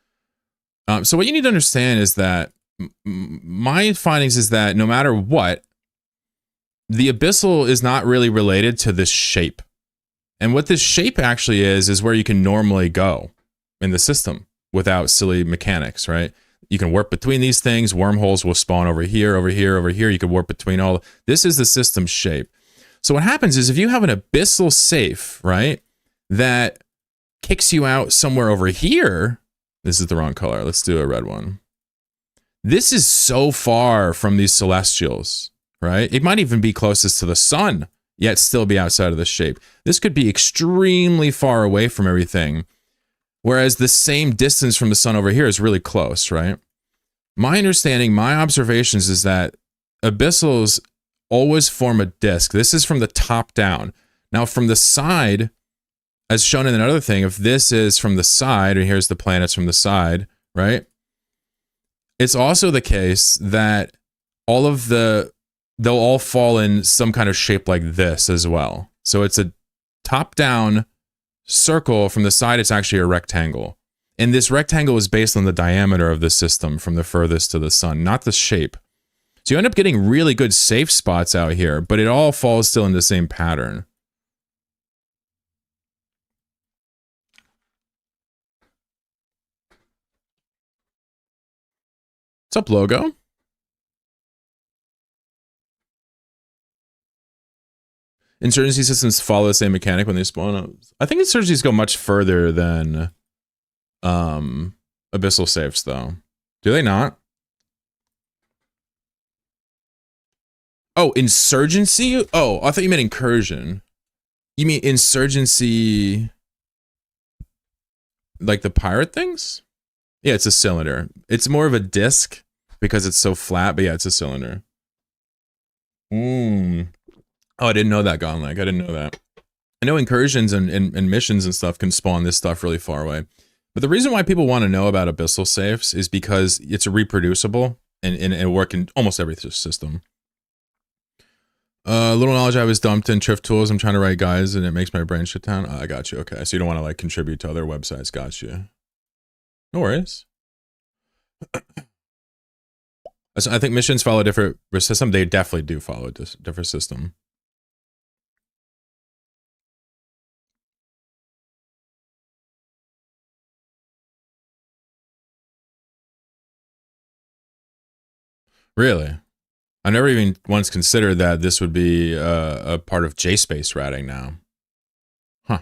so what you need to understand is that my findings is that no matter what, the abyssal is not really related to this shape. And what this shape actually is where you can normally go in the system without silly mechanics, right? You can warp between these things. Wormholes will spawn over here, over here, over here. You can warp between all. This is the system shape. So what happens is if you have an abyssal safe, right, that kicks you out somewhere over here, this is the wrong color. Let's do a red one. This is so far from these celestials, right? It might even be closest to the sun, yet still be outside of the shape. This could be extremely far away from everything. Whereas the same distance from the sun over here is really close, right? My understanding, my observations is that abyssals always form a disk. This is from the top down. Now from the side, as shown in another thing, if this is from the side, and here's the planets from the side, right? It's also the case that they'll all fall in some kind of shape like this as well. So it's a top down circle. From the side, it's actually a rectangle. And this rectangle is based on the diameter of the system from the furthest to the sun, not the shape. So you end up getting really good safe spots out here, but it all falls still in the same pattern. What's up, Logo? Insurgency systems follow the same mechanic when they spawn up. I think insurgencies go much further than abyssal safes, though. Do they not? Oh, insurgency? Oh, I thought you meant incursion. You mean insurgency like the pirate things? Yeah, it's a cylinder. It's more of a disc because it's so flat, but yeah, it's a cylinder. Oh, I didn't know that, Gonlag. I didn't know that. I know incursions and missions and stuff can spawn this stuff really far away. But the reason why people want to know about abyssal safes is because it's reproducible and work in almost every system. Little knowledge I was dumped in Trift Tools. I'm trying to write guides and it makes my brain shut down. I got you. Okay. So you don't want to like contribute to other websites. Got you. No worries. I think missions follow a different system. They definitely do follow a different system. Really? I never even once considered that this would be a part of JSpace routing now. Huh.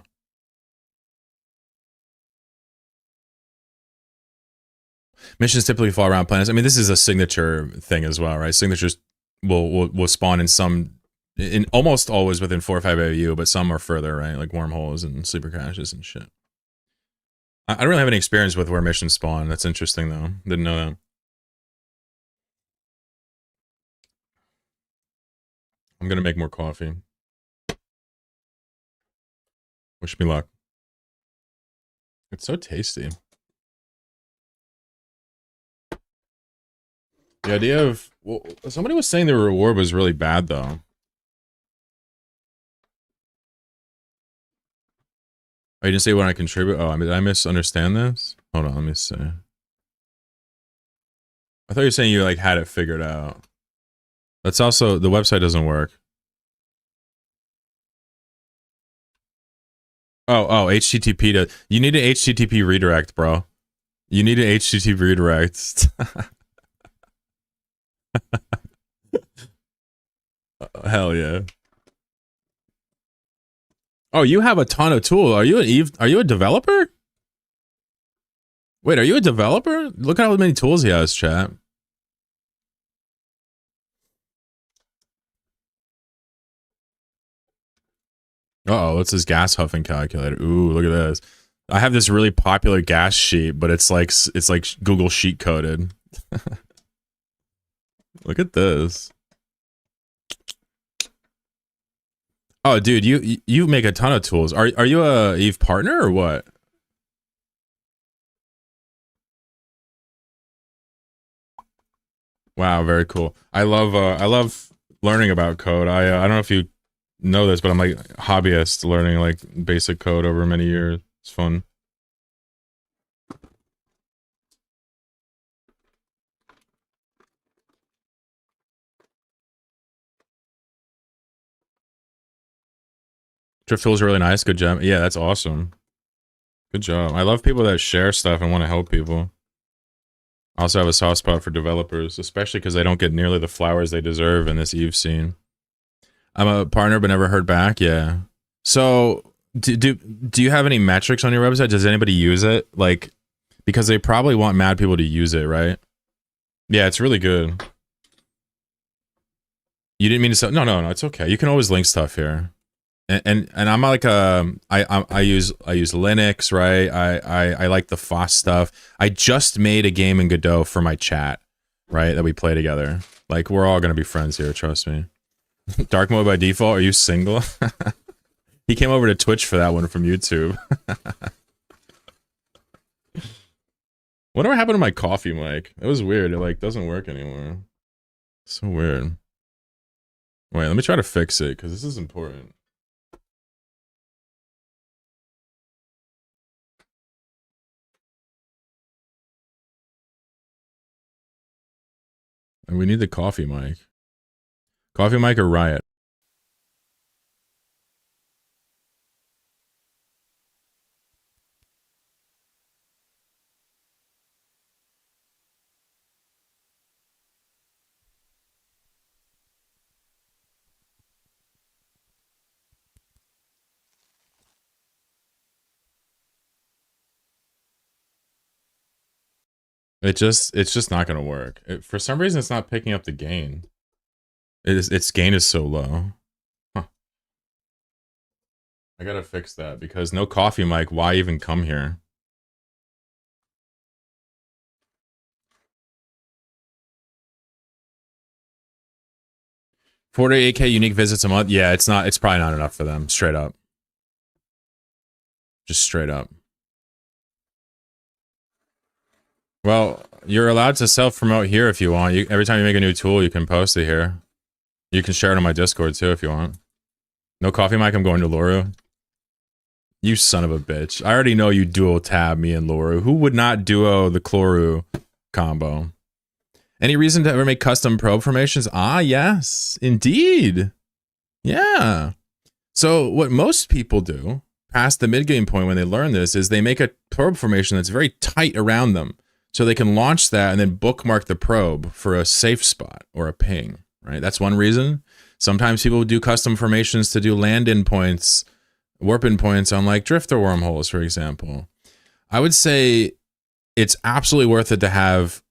Missions typically fall around planets. I mean, this is a signature thing as well, right? Signatures will spawn in almost always within 4 or 5 AU, but some are further, right? Like wormholes and sleeper caches and shit. I don't really have any experience with where missions spawn. That's interesting though. Didn't know that. I'm gonna make more coffee. Wish me luck. It's so tasty. The idea of, well, somebody was saying the reward was really bad though. Oh, you didn't say when I contribute? Oh, I mean, did I misunderstand this? Hold on, let me see. I thought you were saying you like had it figured out. That's also, the website doesn't work. Oh, HTTP to, you need an HTTP redirect, bro. You need an HTTP redirect. Hell yeah. Oh, you have a ton of tools. Are you a developer? Wait, are you a developer? Look at how many tools he has, chat. Uh-oh, what's his gas huffing calculator? Ooh, look at this. I have this really popular gas sheet, but it's like Google Sheet coded. Look at this. Oh, dude, you make a ton of tools. Are you a Eve partner or what? Wow, very cool. I love learning about code. I don't know if you know this, but I'm like hobbyist learning like basic code over many years. It's fun. Drift tools are really nice. Good job. Yeah, that's awesome. Good job. I love people that share stuff and want to help people. I also have a soft spot for developers, especially because they don't get nearly the flowers they deserve in this Eve scene. I'm a partner, but never heard back. Yeah. So, do you have any metrics on your website? Does anybody use it? Like, because they probably want mad people to use it, right? Yeah, it's really good. You didn't mean to say no. It's okay. You can always link stuff here. And I'm like I use Linux, right? I like the FOSS stuff. I just made a game in Godot for my chat, right? That we play together. Like we're all gonna be friends here, trust me. Dark mode by default. Are you single? He came over to Twitch for that one from YouTube. Whatever happened to my coffee mic? It was weird. It like doesn't work anymore. So weird. Wait, let me try to fix it because this is important. And we need the coffee mic. Coffee mic or Riot? It's just not gonna work. For some reason, it's not picking up the gain. Its gain is so low. Huh. I gotta fix that because no coffee mic. Why even come here? $48K unique visits a month. Yeah, it's not. It's probably not enough for them. Straight up. Just straight up. Well, you're allowed to self-promote here if you want. Every time you make a new tool, you can post it here. You can share it on my Discord too if you want. No coffee mic, I'm going to Loru. You son of a bitch. I already know you duo tab me and Loru. Who would not duo the Cloru combo? Any reason to ever make custom probe formations? Ah, yes, indeed. Yeah. So what most people do past the mid-game point when they learn this is they make a probe formation that's very tight around them. So they can launch that and then bookmark the probe for a safe spot or a ping, right? That's one reason. Sometimes people do custom formations to do land-in points, warp-in points on like drifter wormholes, for example. I would say it's absolutely worth it to have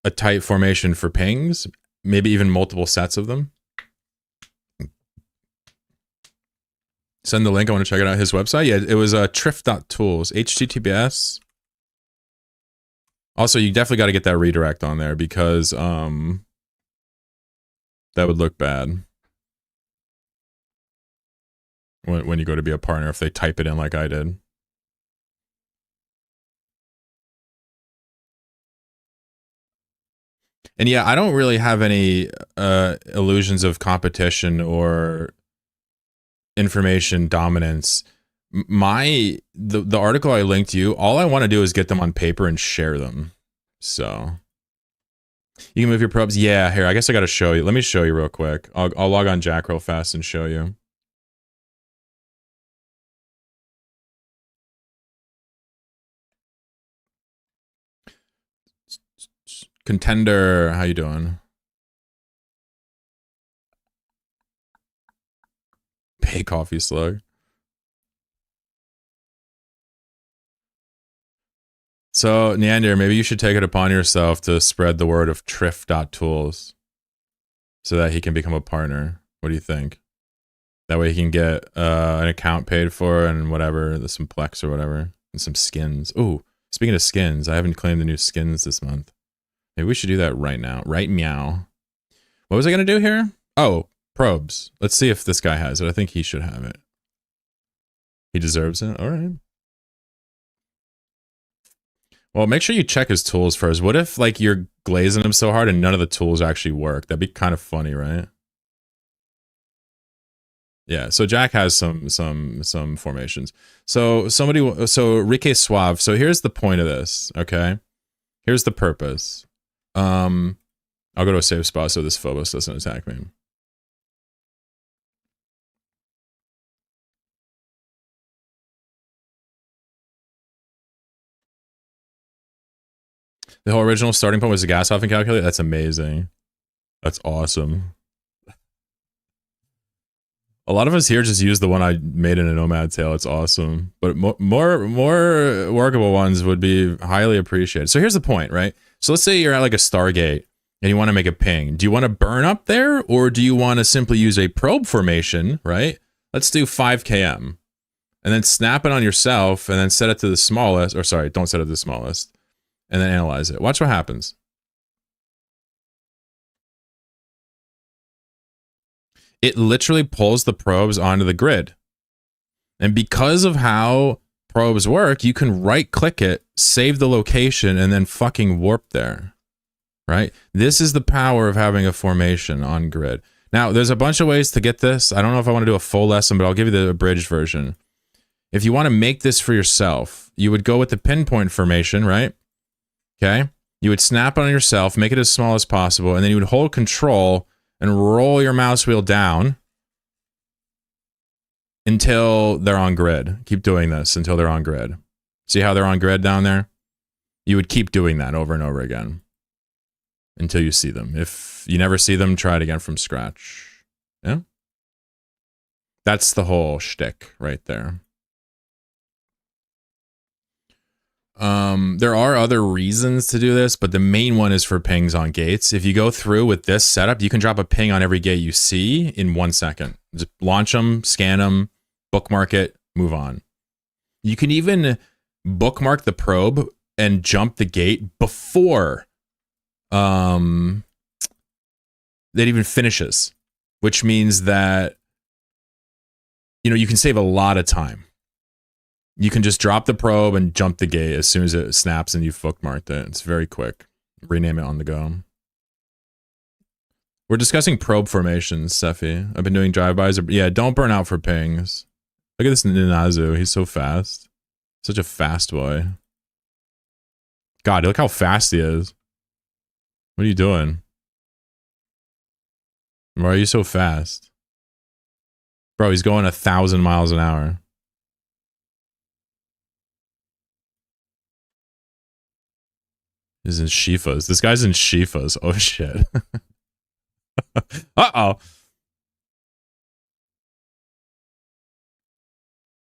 a tight formation for pings, maybe even multiple sets of them. Send the link. I want to check it out. His website. Yeah, it was triff.tools. HTTPS. Also, you definitely got to get that redirect on there because that would look bad when you go to be a partner if they type it in like I did. And yeah, I don't really have any illusions of competition or information dominance. The article I linked you, all I want to do is get them on paper and share them. So you can move your probes. Yeah, here, I guess I got to show you. Let me show you real quick. I'll log on Jack real fast and show you. Contender, how you doing? Pay coffee slug. So, Neander, maybe you should take it upon yourself to spread the word of triff.tools so that he can become a partner. What do you think? That way he can get an account paid for and whatever, the some Plex or whatever, and some skins. Ooh, speaking of skins, I haven't claimed the new skins this month. Maybe we should do that right now. Right meow. What was I going to do here? Oh, probes. Let's see if this guy has it. I think he should have it. He deserves it. All right. Well, make sure you check his tools first. What if, like, you're glazing him so hard and none of the tools actually work? That'd be kind of funny, right? Yeah, so Jack has some formations. So Rike Suave. So here's the point of this, okay? Here's the purpose. I'll go to a safe spot so this Phobos doesn't attack me. The whole original starting point was a gas huffing calculator? That's amazing. That's awesome. A lot of us here just use the one I made in a Nomad Tail. It's awesome. But more workable ones would be highly appreciated. So here's the point, right? So let's say you're at like a Stargate and you want to make a ping. Do you want to burn up there or do you want to simply use a probe formation, right? Let's do 5 km. And then snap it on yourself and then set it to the smallest. Or sorry, don't set it to the smallest. And then analyze it. Watch what happens. It literally pulls the probes onto the grid. And because of how probes work, you can right click it, save the location, and then fucking warp there. Right? This is the power of having a formation on grid. Now, there's a bunch of ways to get this. I don't know if I want to do a full lesson, but I'll give you the abridged version. If you want to make this for yourself, you would go with the pinpoint formation, right? Okay? You would snap on yourself, make it as small as possible, and then you would hold control and roll your mouse wheel down until they're on grid. Keep doing this until they're on grid. See how they're on grid down there? You would keep doing that over and over again until you see them. If you never see them, try it again from scratch. Yeah? That's the whole shtick right there. There are other reasons to do this, but the main one is for pings on gates. If you go through with this setup, you can drop a ping on every gate you see in 1 second. Just launch them, scan them, bookmark it, move on. You can even bookmark the probe and jump the gate before that even finishes, which means that, you know, you can save a lot of time. You can just drop the probe and jump the gate as soon as it snaps and you've bookmarked it. It's very quick. Rename it on the go. We're discussing probe formations, Sephi. I've been doing drive-bys. Yeah, don't burn out for pings. Look at this Ninazu. He's so fast. Such a fast boy. God, look how fast he is. What are you doing? Why are you so fast? Bro, he's going 1,000 miles an hour. He's in Shifas. This guy's in Shifas. Oh, shit. Uh-oh.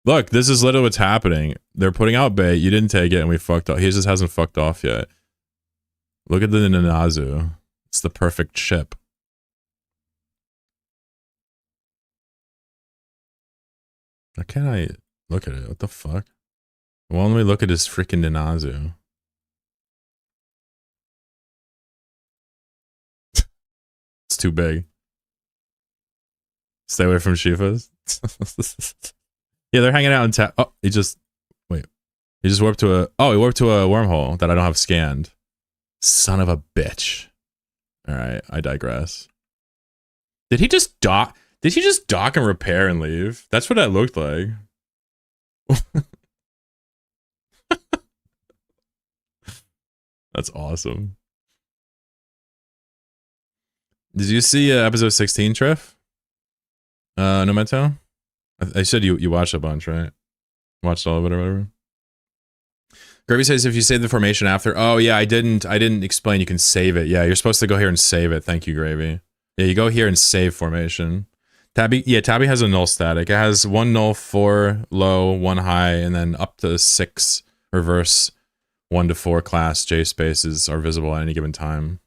Look, this is literally what's happening. They're putting out bait. You didn't take it, and we fucked off. He just hasn't fucked off yet. Look at the Nanazu. It's the perfect chip. Why can't I look at it? What the fuck? Well, let me look at his freaking Nanazu. It's too big. Stay away from Shifas. Yeah, they're hanging out in town. Oh, he just warped to a wormhole that I don't have scanned. Son of a bitch. All right, I digress. Did he just dock? Did he just dock and repair and leave? That's what that looked like. That's awesome. Did you see episode 16, Treff? No Metal? I said you watched a bunch, right? Watched all of it or whatever. Gravy says if you save the formation after. Oh yeah, I didn't explain you can save it. Yeah, you're supposed to go here and save it. Thank you, Gravy. Yeah, you go here and save formation. Tabby has a null static. It has 1 null, 4 low, 1 high, and then up to 6 reverse 1 to 4 class J spaces are visible at any given time.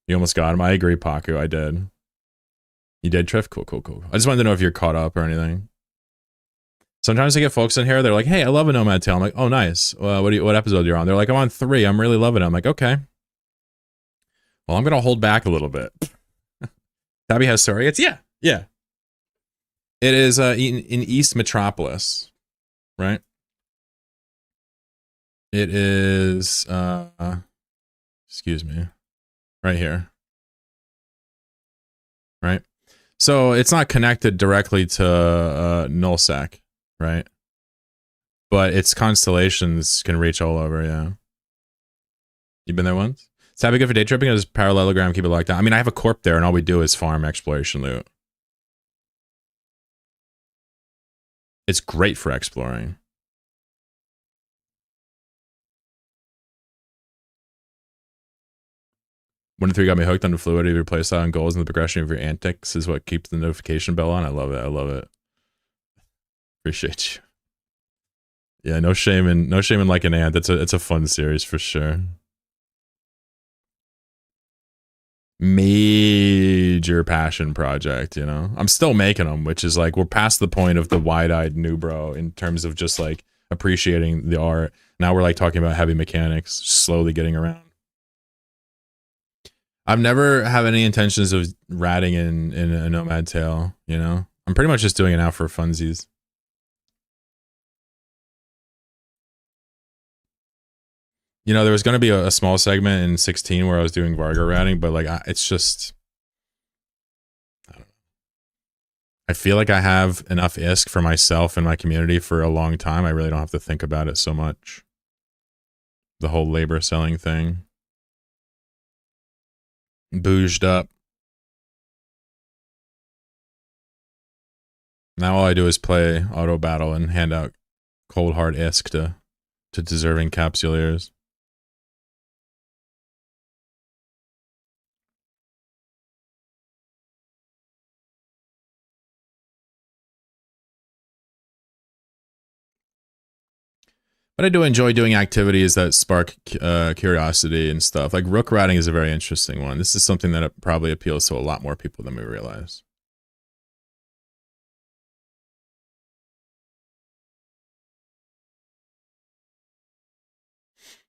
You almost got him. I agree, Paku. I did. You did, Treff? Cool. I just wanted to know if you're caught up or anything. Sometimes I get folks in here, they're like, hey, I love a Nomad Tale. I'm like, oh, nice. What episode you're on? They're like, I'm on 3. I'm really loving it. I'm like, okay. Well, I'm going to hold back a little bit. Tabby has surrogates? Yeah. It is in East Metropolis, right? It is, excuse me, right here. Right? So it's not connected directly to Nullsec. Right? But its constellations can reach all over, yeah. You been there once? It's happy good for day tripping as parallelogram, keep it locked down. I mean, I have a corp there and all we do is farm exploration loot. It's great for exploring. One to 3 got me hooked on the fluidity of your playstyle and goals, and the progression of your antics is what keeps the notification bell on. I love it. Appreciate you. Yeah, no shame in like an ant. It's a fun series for sure. Major passion project, you know. I'm still making them, which is like we're past the point of the wide-eyed new bro in terms of just like appreciating the art. Now we're like talking about heavy mechanics, slowly getting around. I've never have any intentions of ratting in a Nomad Tale, you know. I'm pretty much just doing it now for funsies. You know, there was going to be a small segment in 16 where I was doing Varga ratting, but like it's just, I don't know. I feel like I have enough ISK for myself and my community for a long time. I really don't have to think about it so much. The whole labor selling thing. Bouged up. Now all I do is play auto battle and hand out cold hard ISK to deserving capsuleers. But I do enjoy doing activities that spark curiosity and stuff. Like Rook riding is a very interesting one. This is something that probably appeals to a lot more people than we realize.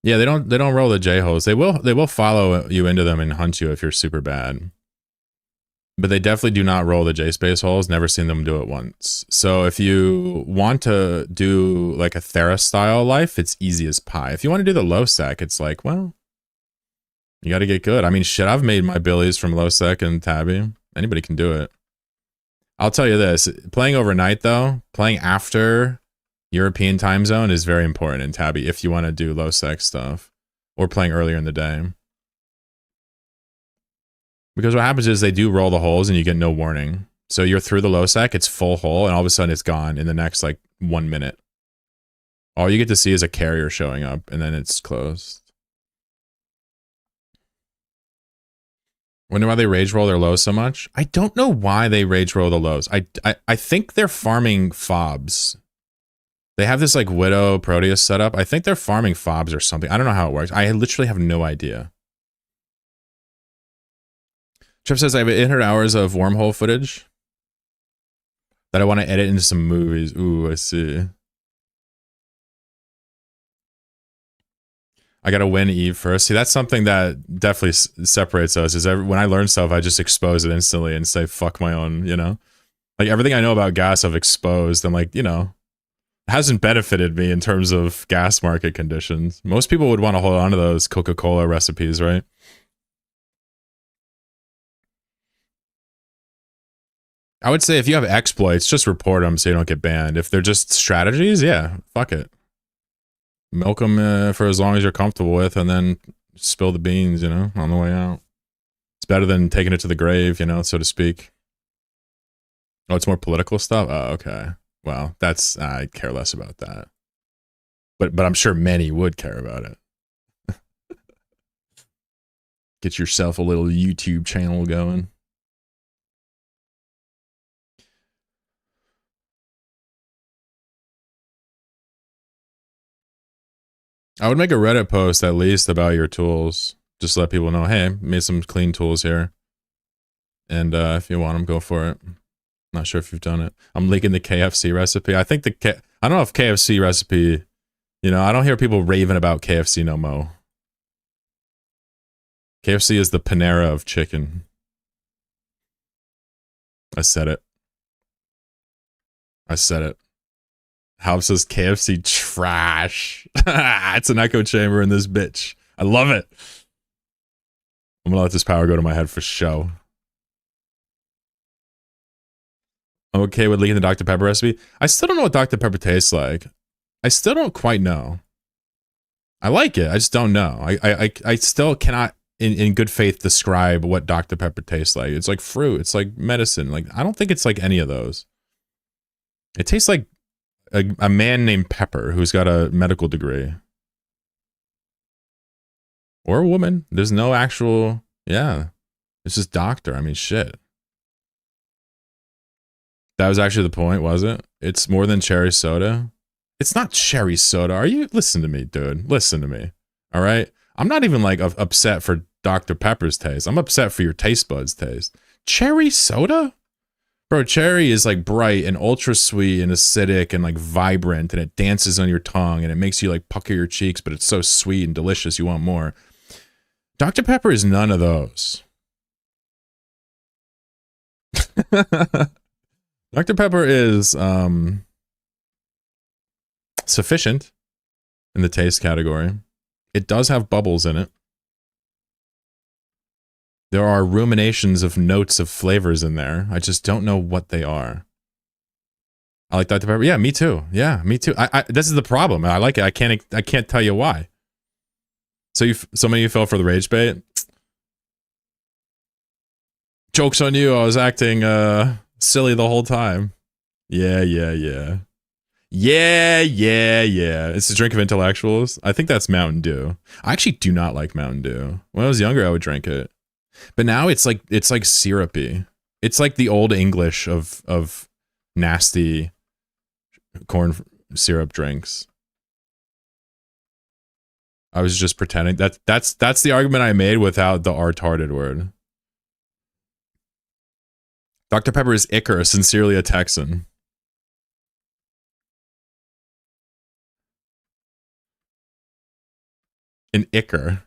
Yeah, they don't roll the J-holes. They will follow you into them and hunt you if you're super bad. But they definitely do not roll the J-space holes. Never seen them do it once. So if you want to do like a Thera style life, it's easy as pie. If you want to do the low sec, it's like, well, you got to get good. I mean, shit, I've made my billies from low sec and tabby. Anybody can do it. I'll tell you this, playing overnight though, playing after European time zone is very important in tabby if you want to do low sec stuff or playing earlier in the day. Because what happens is they do roll the holes and you get no warning. So you're through the low sec, it's full hole, and all of a sudden it's gone in the next like 1 minute. All you get to see is a carrier showing up and then it's closed. Wonder why they rage roll their lows so much? I don't know why they rage roll the lows. I think they're farming fobs. They have this like Widow Proteus setup. I think they're farming fobs or something. I don't know how it works. I literally have no idea. Trip says I have 800 hours of wormhole footage that I want to edit into some movies. Ooh, I see. I gotta win Eve first. See, that's something that definitely separates us. Is when I learn stuff, I just expose it instantly and say fuck my own. You know, like everything I know about gas, I've exposed. And like, you know, hasn't benefited me in terms of gas market conditions. Most people would want to hold on to those Coca-Cola recipes, right? I would say if you have exploits, just report them so you don't get banned. If they're just strategies, yeah, fuck it. Milk them for as long as you're comfortable with, and then spill the beans, you know, on the way out. It's better than taking it to the grave, you know, so to speak. Oh, it's more political stuff? Oh, okay. Well, that's, I care less about that. But I'm sure many would care about it. Get yourself a little YouTube channel going. I would make a Reddit post at least about your tools. Just to let people know, hey, made some clean tools here. And if you want them, go for it. Not sure if you've done it. I'm leaking the KFC recipe. I think I don't know if KFC recipe, you know, I don't hear people raving about KFC no mo. KFC is the Panera of chicken. I said it. I said it. House says KFC trash. It's an echo chamber in this bitch. I love it. I'm gonna let this power go to my head for show. I'm okay with leaking the Dr. Pepper recipe. I still don't know what Dr. Pepper tastes like. I still don't quite know. I like it. I just don't know. I still cannot, in good faith, describe what Dr. Pepper tastes like. It's like fruit. It's like medicine. Like, I don't think it's like any of those. It tastes like a man named Pepper who's got a medical degree. Or a woman. There's no actual, yeah. It's just doctor. I mean, shit. That was actually the point, was it? It's more than cherry soda. It's not cherry soda. Are you? Listen to me, dude. Listen to me. All right? I'm not even like upset for Dr. Pepper's taste. I'm upset for your taste buds taste. Cherry soda? Bro, cherry is like bright and ultra sweet and acidic and like vibrant, and it dances on your tongue and it makes you like pucker your cheeks, but it's so sweet and delicious you want more. Dr. Pepper is none of those. Dr. Pepper is sufficient in the taste category. It does have bubbles in it. There are ruminations of notes of flavors in there. I just don't know what they are. I like Dr. Pepper. Yeah, me too. Yeah, me too. This is the problem. I like it. I can't tell you why. So so many of you fell for the rage bait. Joke's on you. I was acting silly the whole time. Yeah. It's a drink of intellectuals. I think that's Mountain Dew. I actually do not like Mountain Dew. When I was younger, I would drink it. But now it's like syrupy. It's like the old English of nasty corn syrup drinks. I was just pretending that's the argument I made without the retarded word. Dr. Pepper is Icar, sincerely a Texan. An Icar.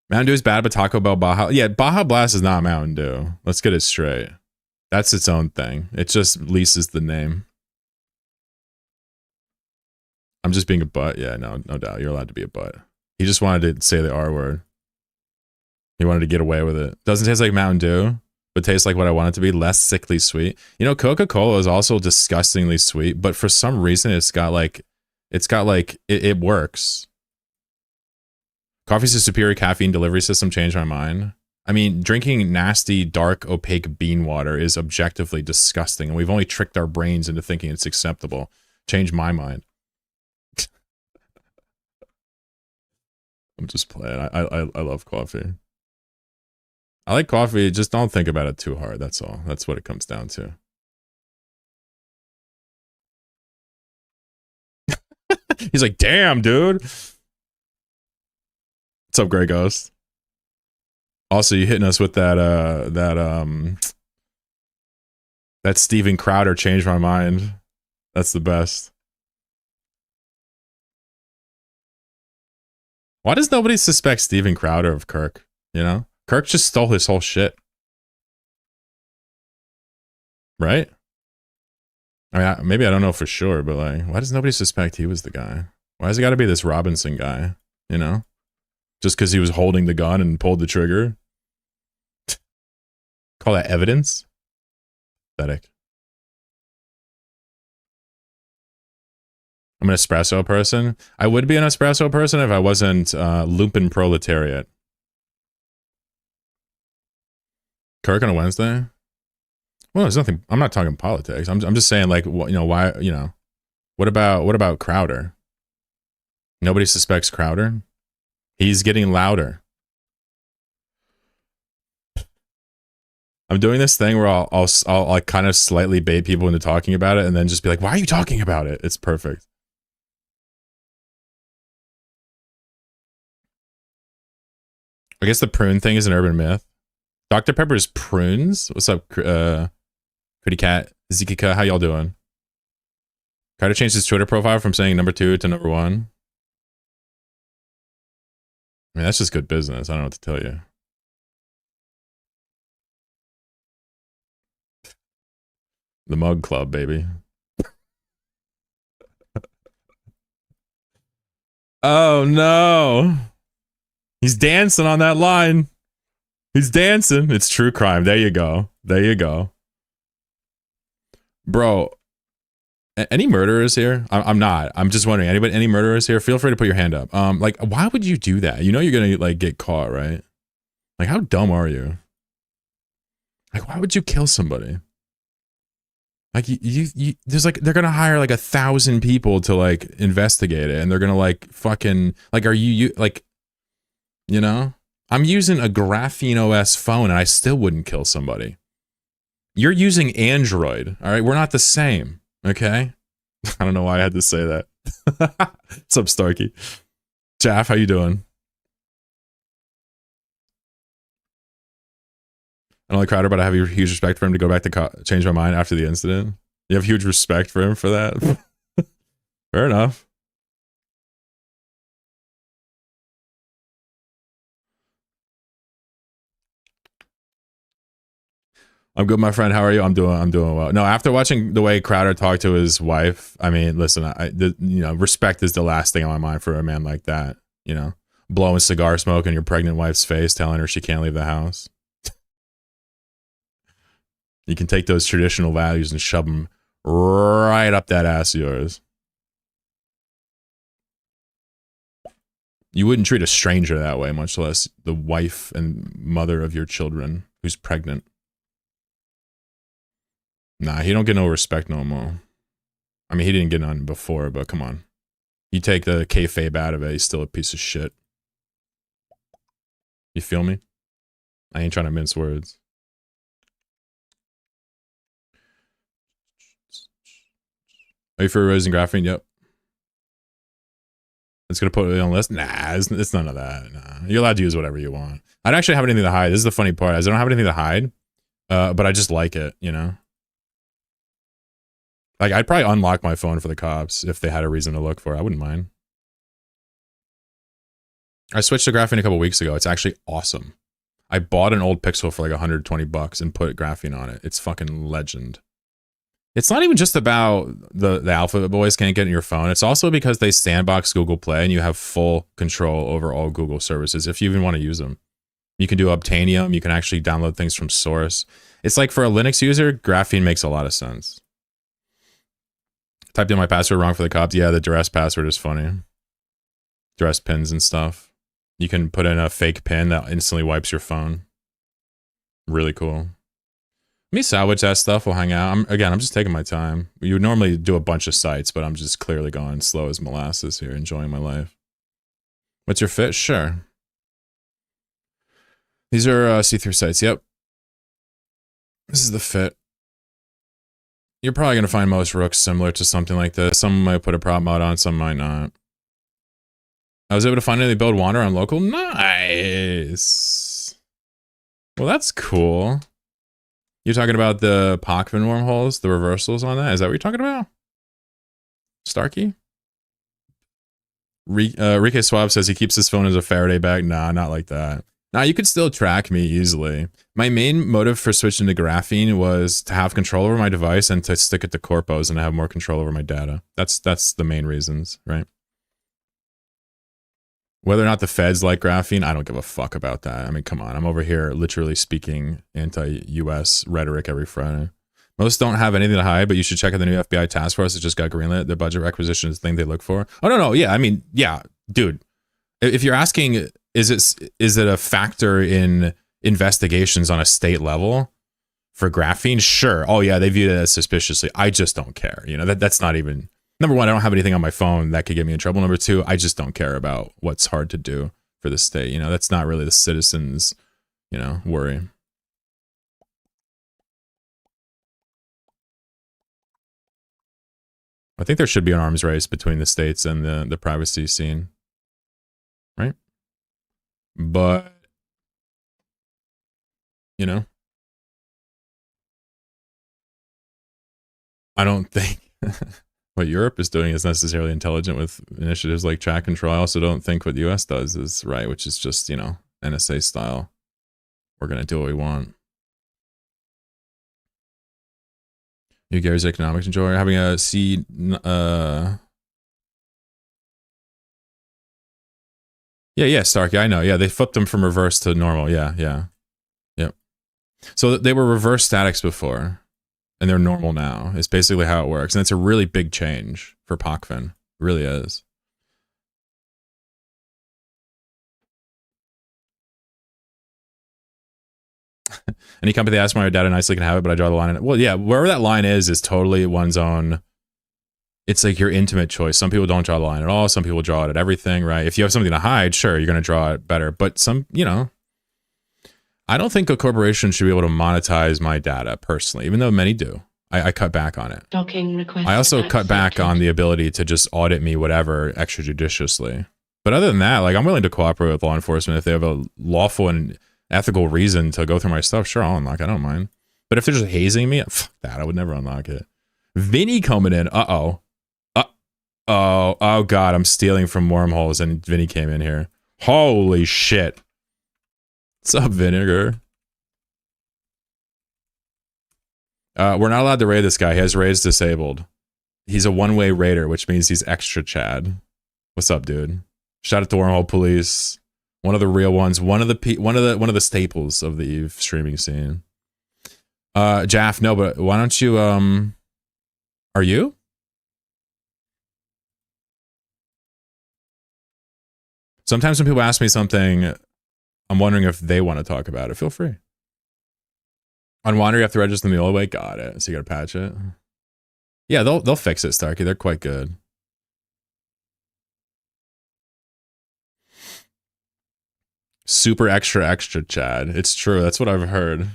Mountain Dew is bad, but Taco Bell Baja. Yeah, Baja Blast is not Mountain Dew. Let's get it straight. That's its own thing. It just leases the name. I'm just being a butt. Yeah, no doubt. You're allowed to be a butt. He just wanted to say the R word. He wanted to get away with it. Doesn't taste like Mountain Dew, but tastes like what I want it to be. Less sickly sweet. You know, Coca-Cola is also disgustingly sweet, but for some reason it works. Coffee's a superior caffeine delivery system. Changed my mind. I mean, drinking nasty, dark, opaque bean water is objectively disgusting, and we've only tricked our brains into thinking it's acceptable. Changed my mind. I'm just playing. I love coffee. I like coffee. Just don't think about it too hard. That's all. That's what it comes down to. He's like, damn, dude. What's up, Grey Ghost? Also, you hitting us with that Steven Crowder changed my mind. That's the best. Why does nobody suspect Steven Crowder of Kirk? You know? Kirk just stole his whole shit. Right? I mean, maybe I don't know for sure, but like, why does nobody suspect he was the guy? Why has it got to be this Robinson guy? You know? Just because he was holding the gun and pulled the trigger? Call that evidence? Pathetic. I'm an espresso person. I would be an espresso person if I wasn't lumpen proletariat. Kirk on a Wednesday? Well, there's nothing. I'm not talking politics. I'm just saying, like, you know, why? You know, what about Crowder? Nobody suspects Crowder. He's getting louder. I'm doing this thing where I'll like kind of slightly bait people into talking about it, and then just be like, "Why are you talking about it?" It's perfect. I guess the prune thing is an urban myth. Dr. Pepper's prunes. What's up, Pretty Cat, Zikika? How y'all doing? Try to change his Twitter profile from saying number 2 to number 1. I mean, that's just good business. I don't know what to tell you. The Mug Club, baby. Oh no. He's dancing on that line. He's dancing. It's true crime. There you go. There you go. Bro, any murderers here? I'm not. I'm just wondering. Any murderers here? Feel free to put your hand up. Like, why would you do that? You know you're gonna like get caught, right? Like, how dumb are you? Like, why would you kill somebody? Like, you there's like, they're gonna hire like 1,000 people to like investigate it, and they're gonna like fucking like, are you like, you know? I'm using a Graphene OS phone, and I still wouldn't kill somebody. You're using Android, all right? We're not the same, okay? I don't know why I had to say that. What's up, Starkey? Jaff, how you doing? I don't like Crowder, but I have huge respect for him to go back to change my mind after the incident. You have huge respect for him for that? Fair enough. I'm good, my friend. How are you? I'm doing well. No, after watching the way Crowder talked to his wife, I mean, listen, you know, respect is the last thing on my mind for a man like that. You know, blowing cigar smoke in your pregnant wife's face, telling her she can't leave the house. You can take those traditional values and shove them right up that ass of yours. You wouldn't treat a stranger that way, much less the wife and mother of your children who's pregnant. Nah, he don't get no respect no more. I mean, he didn't get none before, but come on. You take the kayfabe out of it, he's still a piece of shit. You feel me? I ain't trying to mince words. Are you for erasing graphene? Yep. It's gonna put it on the list? Nah, it's none of that. Nah. You're allowed to use whatever you want. I don't actually have anything to hide. This is the funny part. I don't have anything to hide, but I just like it, you know? Like, I'd probably unlock my phone for the cops if they had a reason to look for it. I wouldn't mind. I switched to graphene a couple weeks ago. It's actually awesome. I bought an old Pixel for like 120 bucks and put graphene on it. It's fucking legend. It's not even just about the alphabet boys can't get in your phone. It's also because they sandbox Google Play and you have full control over all Google services if you even want to use them. You can do Obtainium. You can actually download things from source. It's like, for a Linux user, graphene makes a lot of sense. Typed in my password wrong for the cops. Yeah, the duress password is funny. Duress pins and stuff. You can put in a fake pin that instantly wipes your phone. Really cool. Let me salvage that stuff. We'll hang out. I'm just taking my time. You would normally do a bunch of sites, but I'm just clearly going slow as molasses here, enjoying my life. What's your fit? Sure. These are see-through sites. Yep. This is the fit. You're probably going to find most rooks similar to something like this. Some might put a prop mod on, some might not. I was able to finally build Wander on local. Nice. Well, that's cool. You're talking about the Pockman wormholes, the reversals on that? Is that what you're talking about? Starkey? Rike Swab says he keeps his phone as a Faraday bag. Nah, not like that. Nah, you could still track me easily. My main motive for switching to graphene was to have control over my device and to stick it to corpos and have more control over my data. That's the main reasons, right? Whether or not the feds like graphene, I don't give a fuck about that. I mean, come on. I'm over here literally speaking anti-US rhetoric every Friday. Most don't have anything to hide, but you should check out the new FBI task force that just got greenlit. The budget requisition is the thing they look for. Oh, no. Yeah, I mean, yeah, dude. If you're asking, is it a factor in investigations on a state level for graphene? Sure. Oh, yeah, they viewed it as suspiciously. I just don't care. You know, that's not even... Number one, I don't have anything on my phone that could get me in trouble. Number two, I just don't care about what's hard to do for the state. You know, that's not really the citizens', you know, worry. I think there should be an arms race between the states and the privacy scene. Right? But, you know, I don't think what Europe is doing is necessarily intelligent with initiatives like chat control. I also don't think what the US does is right, which is just, you know, NSA style. We're going to do what we want. You Gary's economics enjoyer having a C Yeah, Starkey, I know. Yeah, they flipped them from reverse to normal. Yeah. Yep. So they were reverse statics before, and they're normal now. It's basically how it works. And it's a really big change for Pockfin. It really is. Any company asks my data nicely can have it, but I draw the line in it. Well, yeah, wherever that line is totally one's own. It's like your intimate choice. Some people don't draw the line at all. Some people draw it at everything, right? If you have something to hide, sure, you're going to draw it better. But some, you know, I don't think a corporation should be able to monetize my data personally, even though many do. I cut back on it. I also cut back on the ability to just audit me, whatever, extrajudiciously. But other than that, like, I'm willing to cooperate with law enforcement if they have a lawful and ethical reason to go through my stuff. Sure, I'll unlock it. I don't mind. But if they're just hazing me, fuck that. I would never unlock it. Vinny coming in. Oh God, I'm stealing from Wormholes and Vinny came in here. Holy shit. What's up, Vinegar? We're not allowed to raid this guy. He has raids disabled. He's a one-way raider, which means he's extra Chad. What's up, dude? Shout out to Wormhole Police. One of the real ones. One of the staples of the Eve streaming scene. Jaff, no, but why don't you are you? Sometimes when people ask me something, I'm wondering if they want to talk about it. Feel free. On Wander, you have to register the old way. Got it. So you got to patch it. Yeah, they'll fix it, Starkey. They're quite good. Super extra Chad. It's true. That's what I've heard.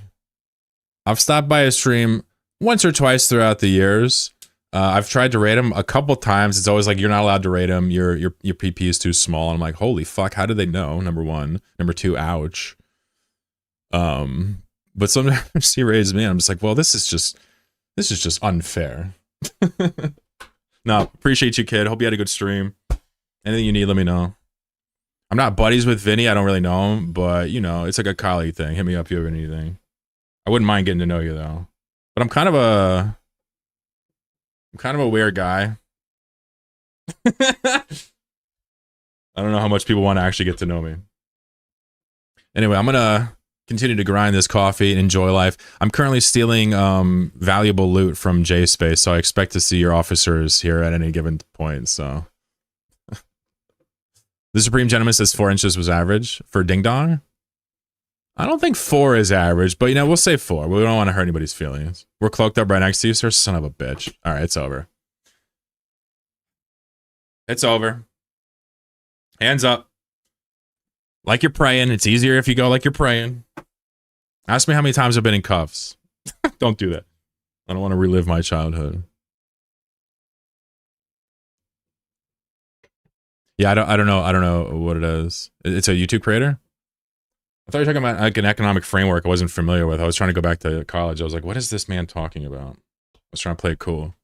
I've stopped by a stream once or twice throughout the years. I've tried to rate him a couple times. It's always like, you're not allowed to rate him. Your PP is too small. And I'm like, holy fuck, how did they know? Number one. Number two, ouch. But sometimes he rates me. I'm just like, well, this is just unfair. No, appreciate you, kid. Hope you had a good stream. Anything you need, let me know. I'm not buddies with Vinny. I don't really know him, but you know, it's like a colleague thing. Hit me up if you have anything. I wouldn't mind getting to know you though. But I'm kind of a weird guy. I don't know how much people want to actually get to know me. Anyway, I'm gonna continue to grind this coffee and enjoy life. I'm currently stealing valuable loot from JSpace, so I expect to see your officers here at any given point. So the Supreme Gentleman says 4 inches was average for Ding Dong. I don't think 4 is average, but you know, we'll say 4. We don't want to hurt anybody's feelings. We're cloaked up right next to you, sir. Son of a bitch. All right, it's over. It's over. Hands up. Like you're praying. It's easier if you go like you're praying. Ask me how many times I've been in cuffs. Don't do that. I don't want to relive my childhood. Yeah, I don't know what it is. It's a YouTube creator? I thought you were talking about like an economic framework I wasn't familiar with. I was trying to go back to college. I was like, what is this man talking about? I was trying to play it cool.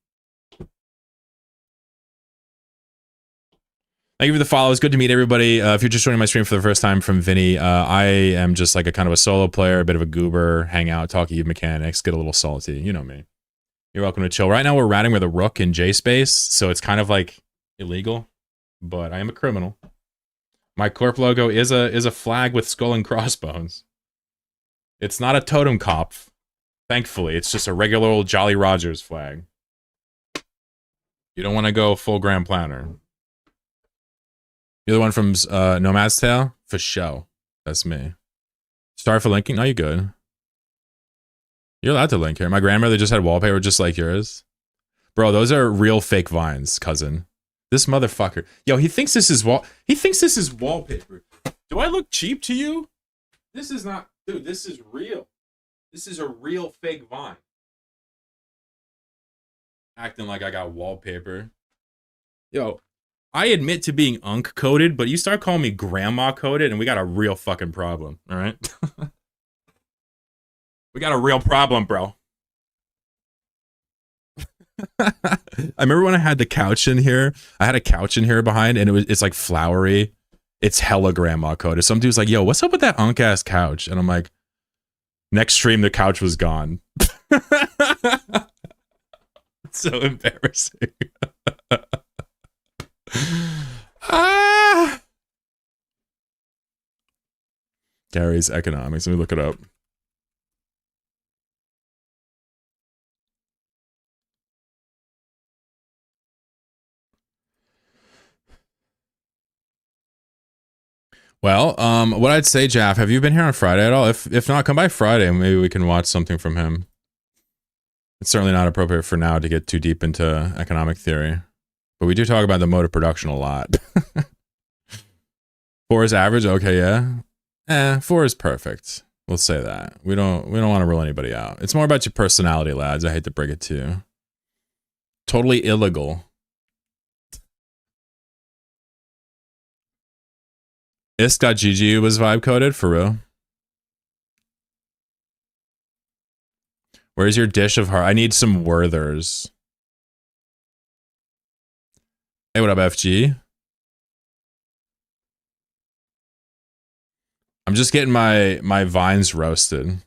Thank you for the follow. It's good to meet everybody. If you're just joining my stream for the first time from Vinny, I am just like a kind of a solo player, a bit of a goober, hang out, talk Eve mechanics, get a little salty. You know me. You're welcome to chill. Right now we're ratting with a Rook in J space, so it's kind of like illegal, but I am a criminal. My corp logo is a flag with skull and crossbones. It's not a totem Kopf. Thankfully, it's just a regular old Jolly Rogers flag. You don't want to go full Grand Planner. You're the one from Nomad's Tale? For show. That's me. Sorry for linking. No, you're good. You're allowed to link here. My grandmother just had wallpaper just like yours. Bro, those are real fake vines, cousin. This motherfucker. Yo, he thinks this is wallpaper. Do I look cheap to you? This is not... Dude, this is real. This is a real fake vine. Acting like I got wallpaper. Yo, I admit to being unk-coded, but you start calling me grandma-coded, and we got a real fucking problem, all right? We got a real problem, bro. I remember when I had the couch in here. I had a couch in here behind, and it's like flowery. It's hella grandma-coded. Some dude's like, yo, what's up with that unk-ass couch? And I'm like, next stream, the couch was gone. So embarrassing. Ah! Gary's economics. Let me look it up. Well, what I'd say, Jaff, have you been here on Friday at all? If not, come by Friday and maybe we can watch something from him. It's certainly not appropriate for now to get too deep into economic theory. But we do talk about the mode of production a lot. 4 is average, okay, yeah. 4 is perfect. We'll say that. We don't want to rule anybody out. It's more about your personality, lads. I hate to break it to you. Totally illegal. Isk.gg was vibe coded for real. Where's your dish of heart? I need some Werthers. Hey, what up, FG? I'm just getting my vines roasted.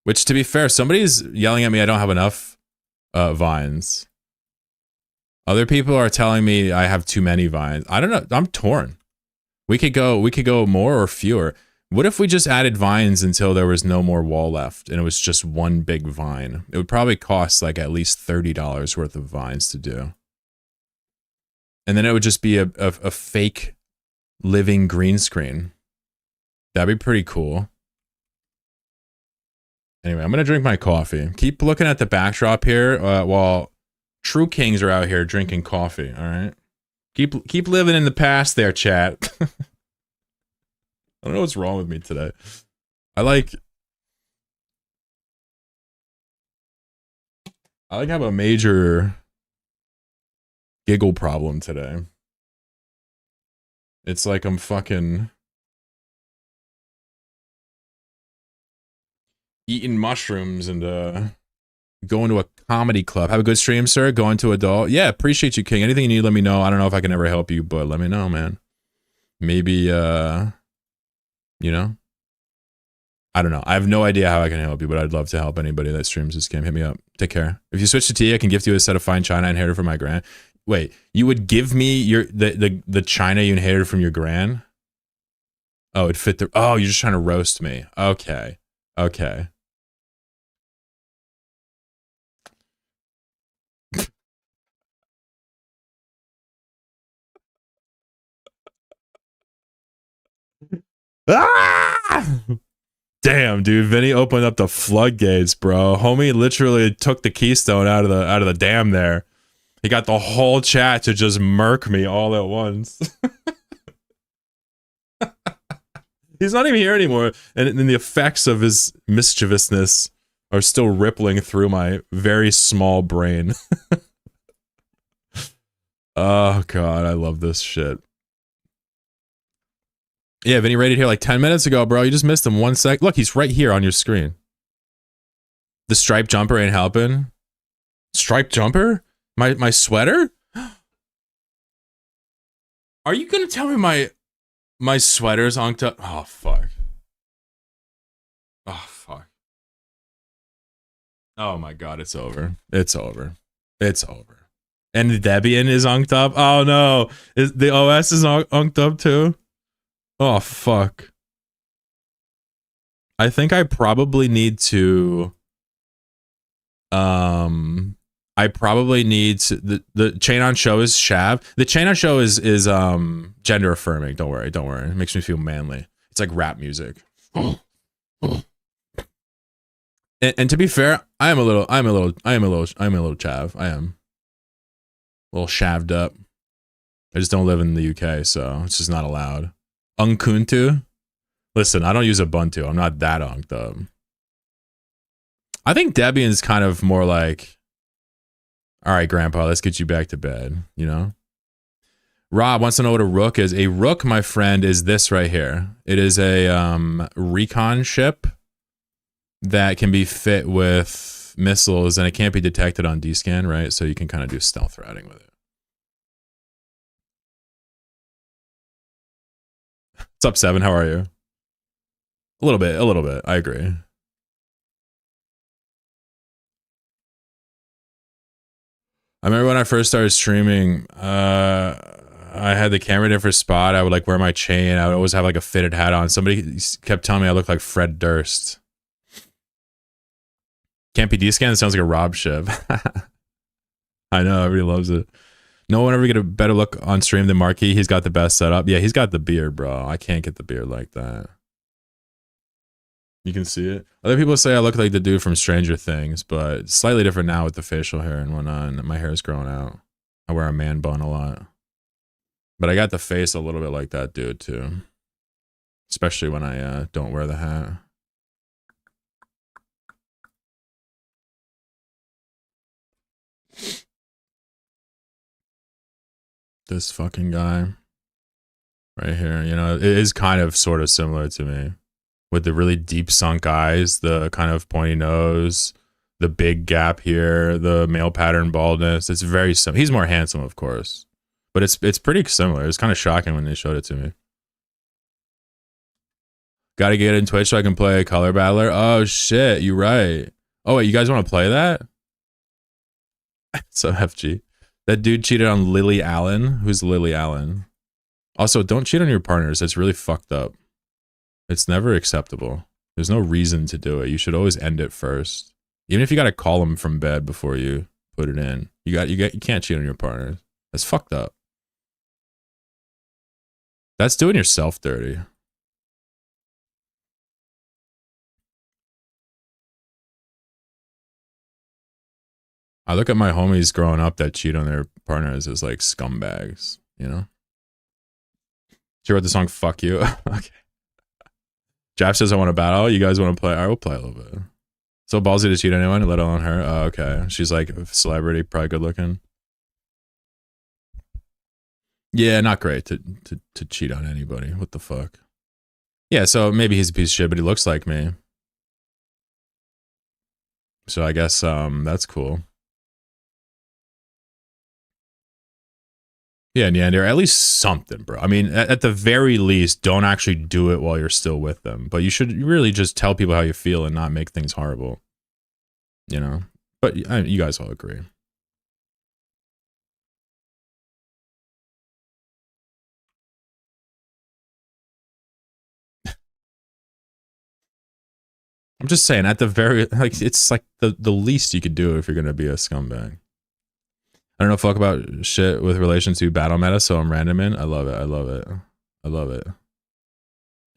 Which, to be fair, somebody's yelling at me I don't have enough vines. Other people are telling me I have too many vines. I don't know. I'm torn. We could go more or fewer. What if we just added vines until there was no more wall left and it was just one big vine? It would probably cost like at least $30 worth of vines to do. And then it would just be a fake living green screen. That'd be pretty cool. Anyway, I'm going to drink my coffee. Keep looking at the backdrop here while true kings are out here drinking coffee, all right? Keep living in the past there, chat. I don't know what's wrong with me today. I have a major giggle problem today. It's like I'm fucking eating mushrooms and going to a comedy club. Have a good stream, sir. Going to adult. Yeah, appreciate you, King. Anything you need, let me know. I don't know if I can ever help you, but let me know, man. Maybe, you know? I don't know. I have no idea how I can help you, but I'd love to help anybody that streams this game. Hit me up. Take care. If you switch to tea, I can gift you a set of fine china I inherited from my gran. Wait, you would give me the china you inherited from your gran? Oh, it fit the... Oh, you're just trying to roast me. Okay. Okay. Ah! Damn, dude, Vinny opened up the floodgates, bro. Homie literally took the keystone out of the dam there. He got the whole chat to just murk me all at once. He's not even here anymore, and the effects of his mischievousness are still rippling through my very small brain. Oh god, I love this shit. Yeah, Vinny raided here like 10 minutes ago, bro. You just missed him 1 sec. Look, he's right here on your screen. The striped jumper ain't helping. Striped jumper? My sweater? Are you gonna tell me my sweater's onked up? Oh fuck. Oh fuck. Oh my god, it's over. It's over. It's over. And the Debian is onked up? Oh no. The OS is onked up too? Oh fuck. I think I probably need to I probably need to, the chain on show is Shav. The chain on show is gender affirming. Don't worry. It makes me feel manly. It's like rap music. And to be fair, I am a little chav. I am a little shaved up. I just don't live in the UK, so it's just not allowed. Unkuntu. Listen, I don't use Ubuntu. I'm not that unked up. I think Debian's kind of more like, all right, Grandpa, let's get you back to bed, you know? Rob wants to know what a Rook is. A Rook, my friend, is this right here. It is a recon ship that can be fit with missiles, and it can't be detected on D-scan, right? So you can kind of do stealth routing with it. What's up, Seven? How are you? A little bit. I agree. I remember when I first started streaming, I had the camera in a different spot. I would like wear my chain. I would always have like a fitted hat on. Somebody kept telling me I looked like Fred Durst. Can't be D-scan. It sounds like a Rob ship. I know, everybody loves it. No one ever get a better look on stream than Marquis. He's got the best setup. Yeah, he's got the beard, bro. I can't get the beard like that. You can see it. Other people say I look like the dude from Stranger Things, but it's slightly different now with the facial hair and whatnot. And my hair is growing out. I wear a man bun a lot. But I got the face a little bit like that dude too. Especially when I don't wear the hat. This fucking guy. Right here. You know, it is kind of sort of similar to me. With the really deep sunk eyes, the kind of pointy nose, the big gap here, the male pattern baldness. It's very similar. He's more handsome, of course. But it's pretty similar. It's kind of shocking when they showed it to me. Gotta get in Twitch so I can play Color Battler. Oh shit, you're right. Oh wait, you guys want to play that? So FG. That dude cheated on Lily Allen. Who's Lily Allen? Also, don't cheat on your partners. That's really fucked up. It's never acceptable. There's no reason to do it. You should always end it first. Even if you gotta call them from bed before you put it in. You can't cheat on your partner. That's fucked up. That's doing yourself dirty. I look at my homies growing up that cheat on their partners as like scumbags, you know? She wrote the song Fuck You. Okay. Jap says I want to battle. You guys want to play? I will play a little bit. So ballsy to cheat on anyone, let alone her. Oh, okay. She's like a celebrity, probably good looking. Yeah, not great to cheat on anybody. What the fuck? Yeah, so maybe he's a piece of shit, but he looks like me. So I guess that's cool. Yeah, Neander, at least something, bro. I mean, at the very least, don't actually do it while you're still with them. But you should really just tell people how you feel and not make things horrible. You know? But you guys all agree. I'm just saying, at the very, like, it's like the least you could do if you're going to be a scumbag. I don't know fuck about shit with relation to battle meta, so I'm random in. I love it. I love it. I love it.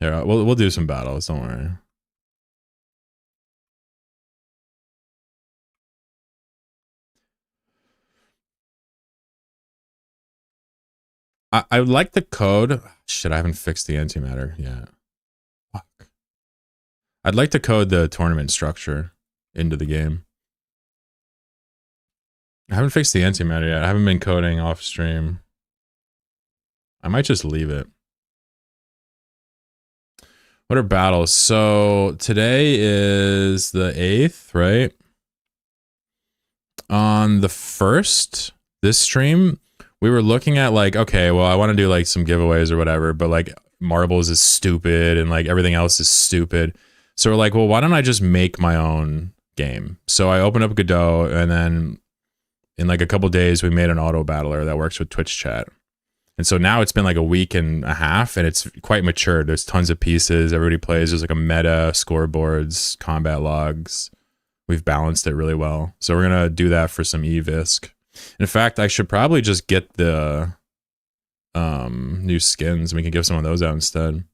Here, we'll do some battles. Don't worry. I like the code. Shit, I haven't fixed the antimatter yet. Fuck. I'd like to code the tournament structure. into the game. I haven't fixed the antimatter yet. I haven't been coding off stream. I might just leave it. What are battles? So today is the 8th, right? On the 1st, this stream, we were looking at like, okay, well, I want to do like some giveaways or whatever, but like marbles is stupid and like everything else is stupid. So we're like, well, why don't I just make my own game? So I opened up Godot, and then in like a couple days, we made an auto battler that works with Twitch chat. And so now it's been like a week and a half, and it's quite mature. There's tons of pieces. Everybody plays. There's like a meta, scoreboards, combat logs. We've balanced it really well. So we're going to do that for some eVisc. In fact, I should probably just get the new skins, and we can give some of those out instead.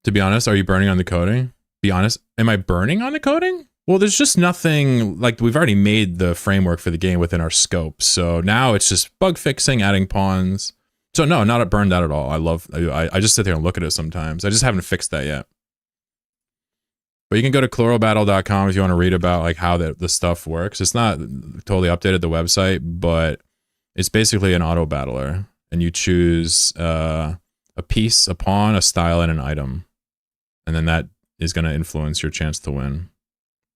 To be honest, are you burning on the coding? Be honest, am I burning on the coding? Well, there's just nothing, like we've already made the framework for the game within our scope. So now it's just bug fixing, adding pawns. So no, not burned out at all. I just sit there and look at it sometimes. I just haven't fixed that yet. But you can go to chlorobattle.com if you want to read about like how the stuff works. It's not totally updated the website, but it's basically an auto battler, and you choose a piece, a pawn, a style, and an item. And then that is going to influence your chance to win.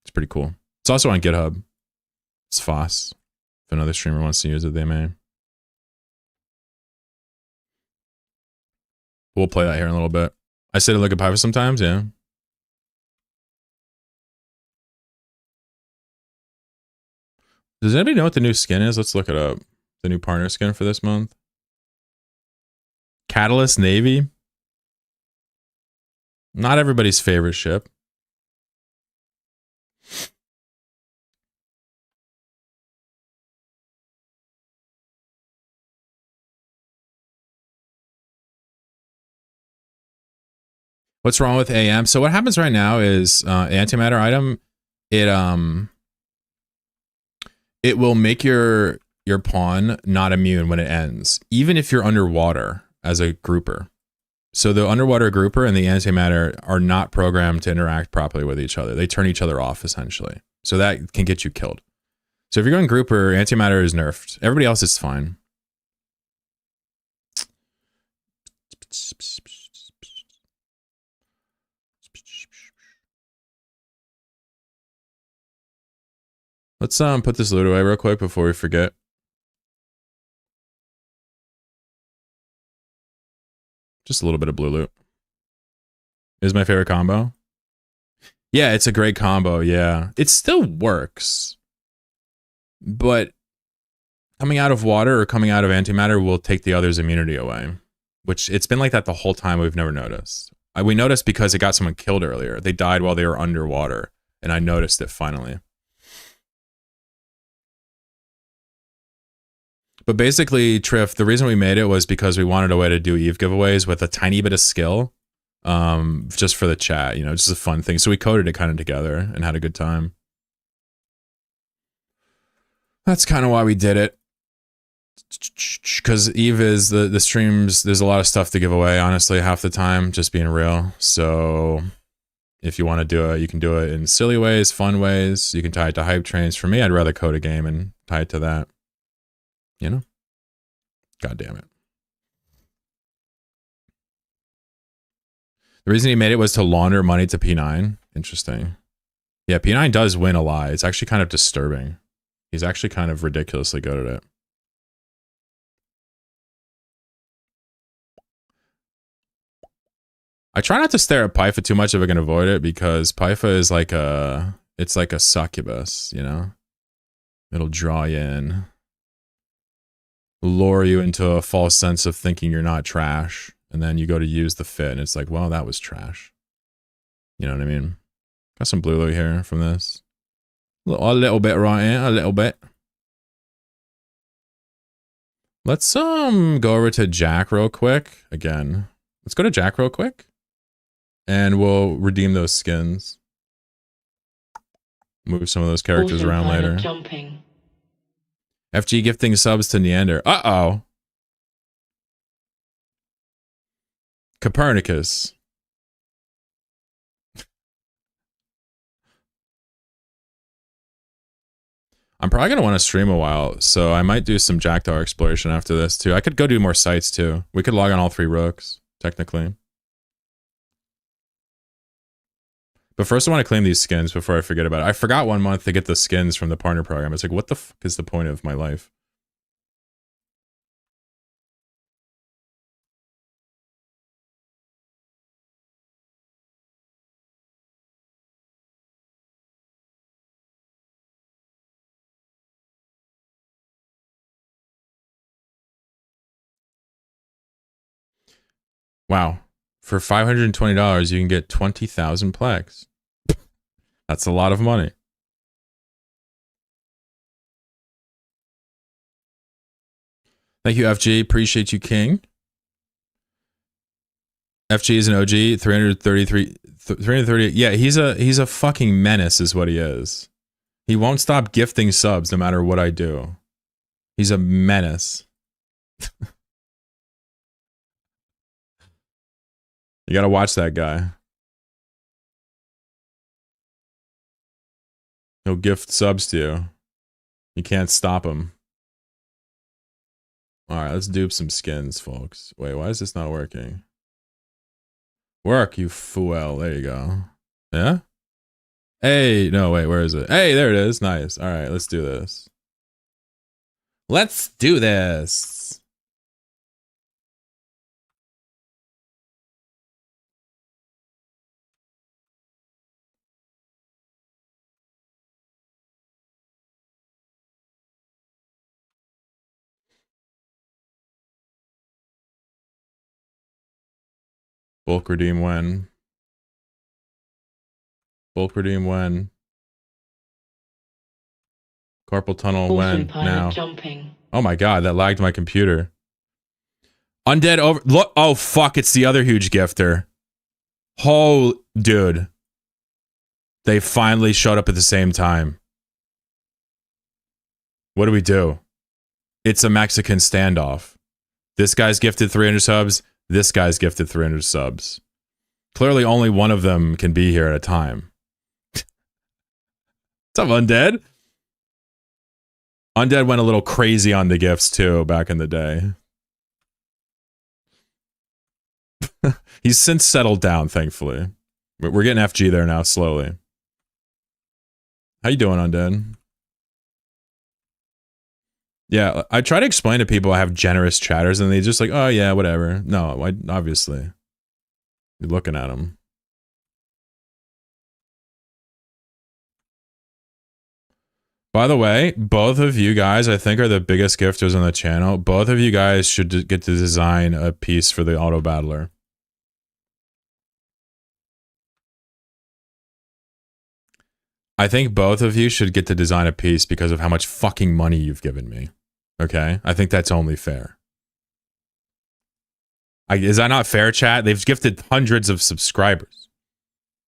It's pretty cool. It's also on GitHub. It's FOSS. If another streamer wants to use it, they may. We'll play that here in a little bit. I say to look at Piper sometimes, yeah. Does anybody know what the new skin is? Let's look it up. The new partner skin for this month. Catalyst Navy. Not everybody's favorite ship. What's wrong with AM? So what happens right now is antimatter item, it will make your pawn not immune when it ends, even if you're underwater as a grouper. So the underwater grouper and the antimatter are not programmed to interact properly with each other. They turn each other off essentially. So that can get you killed. So if you're going grouper, antimatter is nerfed. Everybody else is fine. Let's put this loot away real quick before we forget. Just a little bit of blue loot. Is my favorite combo. Yeah, it's a great combo, yeah. It still works. But coming out of water or coming out of antimatter will take the other's immunity away. Which, it's been like that the whole time, we've never noticed. We noticed because it got someone killed earlier. They died while they were underwater. And I noticed it finally. But basically, Triff, the reason we made it was because we wanted a way to do Eve giveaways with a tiny bit of skill. Just for the chat, you know, just a fun thing. So we coded it kind of together and had a good time. That's kind of why we did it. Because Eve is the streams, there's a lot of stuff to give away, honestly, half the time, just being real. So if you want to do it, you can do it in silly ways, fun ways. You can tie it to hype trains. For me, I'd rather code a game and tie it to that. You know? God damn it. The reason he made it was to launder money to P9. Interesting. Yeah, P9 does win a lot. It's actually kind of disturbing. He's actually kind of ridiculously good at it. I try not to stare at Pyfa too much if I can avoid it, because Pyfa is like it's like a succubus, you know? It'll draw you in. Lure you into a false sense of thinking you're not trash, and then you go to use the fit, and it's like, well, that was trash. You know what I mean? Got some blue loot here from this. A little bit right here, a little bit. Let's go over to Jack real quick. Again, let's go to Jack real quick, and we'll redeem those skins. Move some of those characters around later. Jumping. FG gifting subs to Neander. Uh-oh. Copernicus. I'm probably going to want to stream a while, so I might do some Jackdaw exploration after this, too. I could go do more sites, too. We could log on all 3 rooks, technically. But first I want to claim these skins before I forget about it. I forgot 1 month to get the skins from the partner program. It's like, what the fuck is the point of my life? Wow. For $520, you can get 20,000 plex. That's a lot of money. Thank you, FG. Appreciate you, King. FG is an OG. 330. Yeah, he's a fucking menace is what he is. He won't stop gifting subs no matter what I do. He's a menace. You gotta watch that guy. He'll gift subs to you. You can't stop him. Alright, let's dupe some skins, folks. Wait, why is this not working? Work, you fool. There you go. Yeah? Hey, no, wait, where is it? Hey, there it is. Nice. Alright, let's do this. Let's do this. Bulk redeem when? Bulk redeem when? Carpal tunnel when? Now. Jumping. Oh my god, that lagged my computer. Undead over... Look, oh fuck, it's the other huge gifter. Oh, dude. They finally showed up at the same time. What do we do? It's a Mexican standoff. This guy's gifted 300 subs. This guy's gifted 300 subs. Clearly only one of them can be here at a time. What's up, Undead? Undead went a little crazy on the gifts too back in the day. He's since settled down, thankfully. We're getting FG there now, slowly. How you doing, Undead? Yeah, I try to explain to people I have generous chatters, and they just like, oh yeah, whatever. No, obviously. You're looking at them. By the way, both of you guys, I think, are the biggest gifters on the channel. Both of you guys should get to design a piece for the auto battler. I think both of you should get to design a piece because of how much fucking money you've given me. Okay? I think that's only fair. Is that not fair, chat? They've gifted hundreds of subscribers.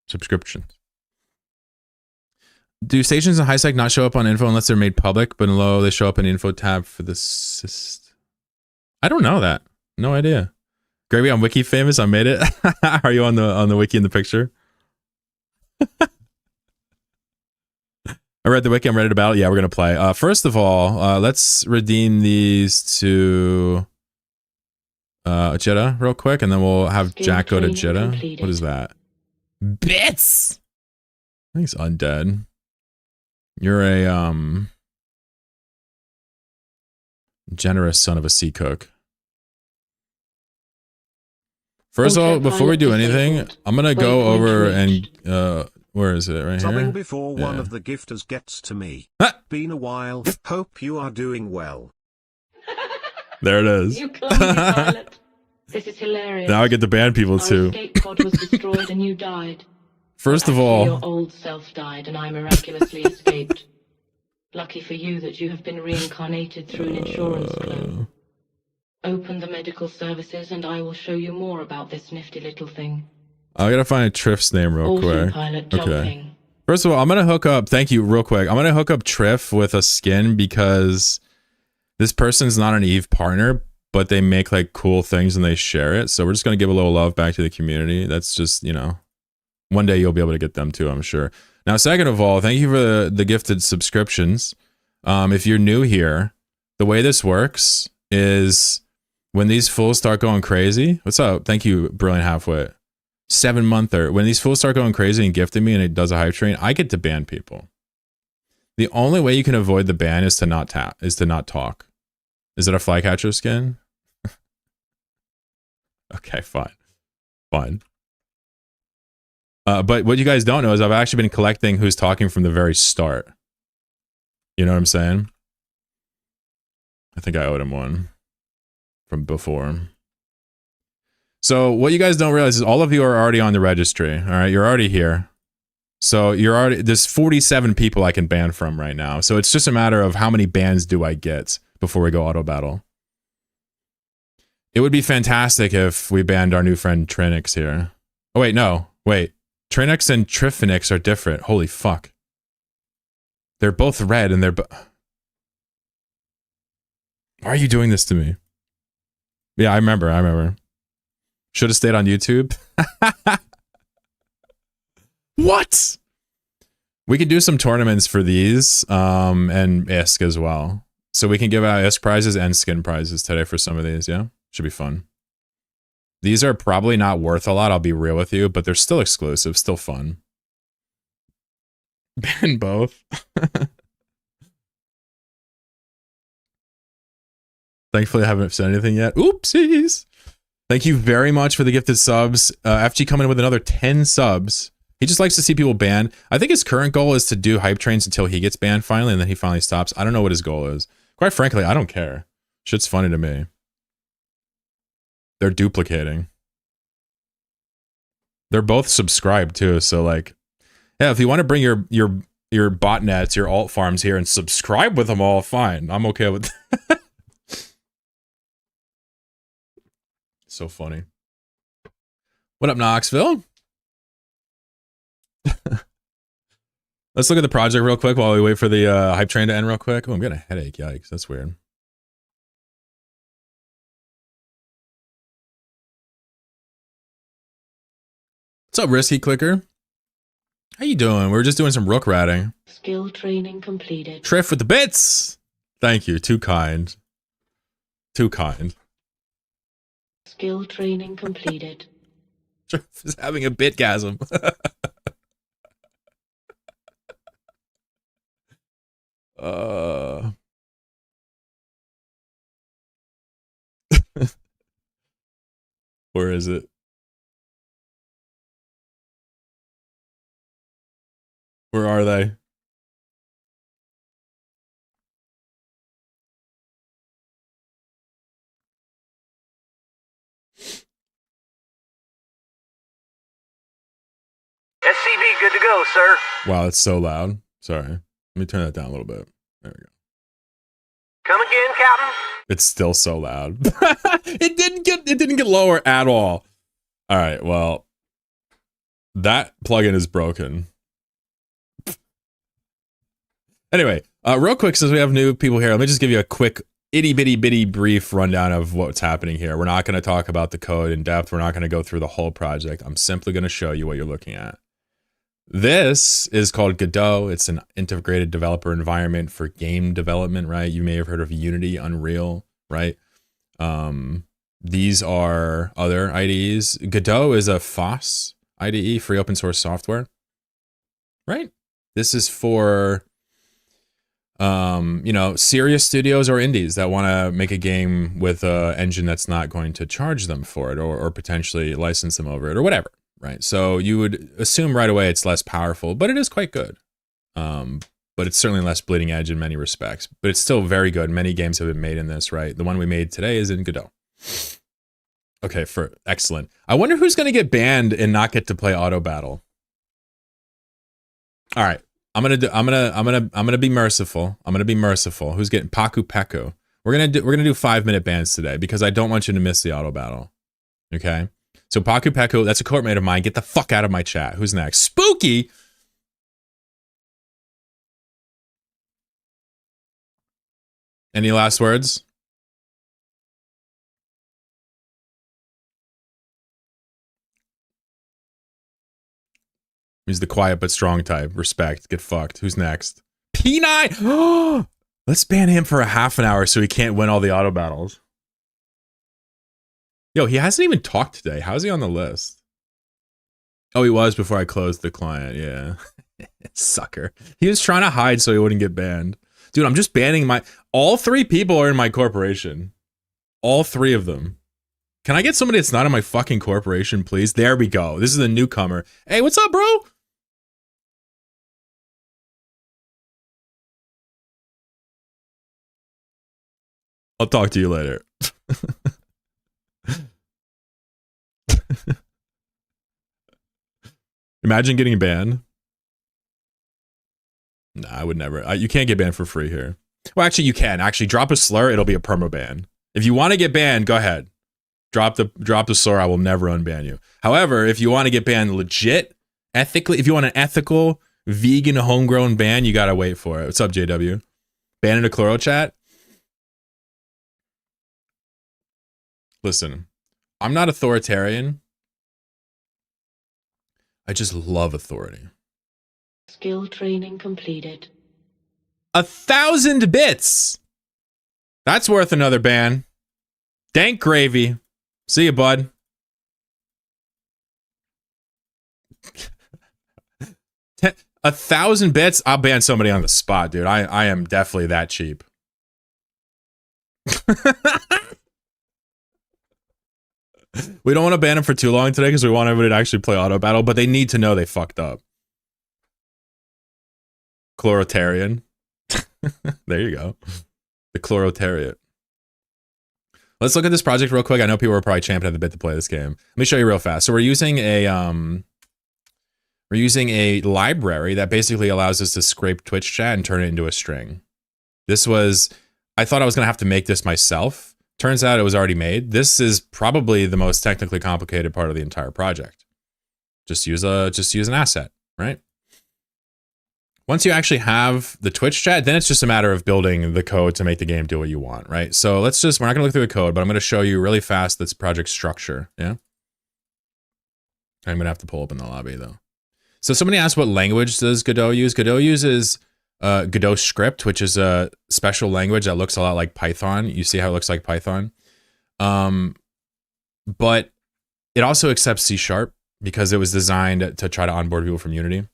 Subscriptions. Do stations in high sec not show up on info unless they're made public, but below they show up in the info tab for the syst? I don't know that. No idea. Gravy, I'm wiki famous. I made it. Are you on the wiki in the picture? I read the wiki. I'm ready to battle. Yeah, we're gonna play. First of all, let's redeem these to Jeddah real quick, and then we'll have Jack go to Jeddah. Completed. What is that? Bits. I think it's Undead. You're a generous son of a sea cook. First of all, before we do anything, I'm gonna go over and where is it? Right here? Before one of the gifters gets to me. Been a while. Hope you are doing well. There it is. You clumsy pilot. This is hilarious. Now I get to ban people too. Our escape pod was destroyed and you died. First of all, your old self died and I miraculously escaped. Lucky for you that you have been reincarnated through an insurance claim. Open the medical services and I will show you more about this nifty little thing. I gotta find Triff's name real quick. Okay. First of all, I'm gonna hook up. Thank you, real quick. I'm gonna hook up Triff with a skin because this person's not an Eve partner, but they make like cool things and they share it. So we're just gonna give a little love back to the community. That's just, you know, one day you'll be able to get them too, I'm sure. Now, second of all, thank you for the gifted subscriptions. If you're new here, the way this works is when these fools start going crazy. What's up? Thank you, Brilliant Halfwit. 7-monther. When these fools start going crazy and gifting me and it does a hype train, I get to ban people. The only way you can avoid the ban is to not talk. Is it a flycatcher skin? Okay, fine. Fine. But what you guys don't know is I've actually been collecting who's talking from the very start. You know what I'm saying? I think I owed him one from before. So what you guys don't realize is all of you are already on the registry. All right, you're already here. So there's 47 people I can ban from right now. So it's just a matter of how many bans do I get before we go auto battle. It would be fantastic if we banned our new friend Trinix here. Oh wait, no. Wait. Trinix and Trifinix are different. Holy fuck. They're both red and they're Why are you doing this to me? Yeah, I remember. Should have stayed on YouTube. What? We could do some tournaments for these, and ISK as well. So we can give out ISK prizes and skin prizes today for some of these, yeah? Should be fun. These are probably not worth a lot, I'll be real with you, but they're still exclusive, still fun. Ban both. Thankfully, I haven't said anything yet. Oopsies. Thank you very much for the gifted subs. FG coming in with another 10 subs. He just likes to see people banned. I think his current goal is to do hype trains until he gets banned finally, and then he finally stops. I don't know what his goal is. Quite frankly, I don't care. Shit's funny to me. They're duplicating. They're both subscribed too, so like, yeah, if you want to bring your botnets, your alt farms here and subscribe with them all, fine. I'm okay with that. So funny. What up, Knoxville? Let's look at the project real quick while we wait for the hype train to end real quick. Oh, I'm getting a headache. Yikes, that's weird. What's up, Risky Clicker? How you doing? We're just doing some rook ratting. Skill training completed. Triff with the bits! Thank you, too kind. Too kind. Skill training completed. Triff is having a bitgasm. Where is it? Where are they? SCV good to go, sir. Wow, it's so loud. Sorry. Let me turn that down a little bit. There we go. Come again, Captain? It's still so loud. It didn't get lower at all. All right, well, that plugin is broken. Anyway, real quick, since we have new people here, let me just give you a quick itty bitty brief rundown of what's happening here. We're not going to talk about the code in depth. We're not going to go through the whole project. I'm simply going to show you what you're looking at. This is called Godot. It's an integrated developer environment for game development, right? You may have heard of Unity, Unreal, right? These are other IDEs. Godot is a FOSS IDE, free open source software, right? This is for, you know, serious studios or indies that want to make a game with an engine that's not going to charge them for it or potentially license them over it or whatever. Right, so you would assume right away it's less powerful, but it is quite good. But it's certainly less bleeding edge in many respects. But it's still very good. Many games have been made in this, right? The one we made today is in Godot. Okay, excellent. I wonder who's going to get banned and not get to play auto battle. All right, I'm gonna be merciful. I'm gonna be merciful. Who's getting Paku Peku? We're gonna do 5-minute bans today because I don't want you to miss the auto battle. Okay. So Paku Peku, that's a courtmate of mine. Get the fuck out of my chat. Who's next? Spooky! Any last words? He's the quiet but strong type. Respect. Get fucked. Who's next? P9! Let's ban him for a half an hour so he can't win all the auto battles. Yo, he hasn't even talked today. How is he on the list? Oh, he was before I closed the client. Yeah. Sucker. He was trying to hide so he wouldn't get banned. Dude, I'm just banning my... All 3 people are in my corporation. All 3 of them. Can I get somebody that's not in my fucking corporation, please? There we go. This is a newcomer. Hey, what's up, bro? I'll talk to you later. Imagine getting banned. Nah, I would never. You can't get banned for free here. Well, actually, you can. Actually, drop a slur. It'll be a perma ban. If you want to get banned, go ahead. Drop the slur. I will never unban you. However, if you want to get banned legit, ethically, if you want an ethical, vegan, homegrown ban, you gotta wait for it. What's up, JW? Ban in a Chloro chat. Listen, I'm not authoritarian. I just love authority. Skill training completed. 1,000 bits. That's worth another ban. Dank gravy. See you, bud. Ten, 1,000 bits. I'll ban somebody on the spot, dude. I am definitely that cheap. We don't want to ban them for too long today because we want everybody to actually play auto battle, but they need to know they fucked up. Chlorotarian. There you go. The Chlorotariat. Let's look at this project real quick. I know people are probably champing at the bit to play this game. Let me show you real fast. So we're using a library that basically allows us to scrape Twitch chat and turn it into a string. This was, I thought I was gonna have to make this myself. Turns out it was already made. This is probably the most technically complicated part of the entire project. Just use an asset, right? Once you actually have the Twitch chat, then it's just a matter of building the code to make the game do what you want, right? So we're not gonna look through the code, but I'm gonna show you really fast this project structure, yeah? I'm gonna have to pull up in the lobby though. So somebody asked what language does Godot use? Godot uses Godot script, which is a special language that looks a lot like Python. You see how it looks like Python? But it also accepts C# because it was designed to try to onboard people from Unity.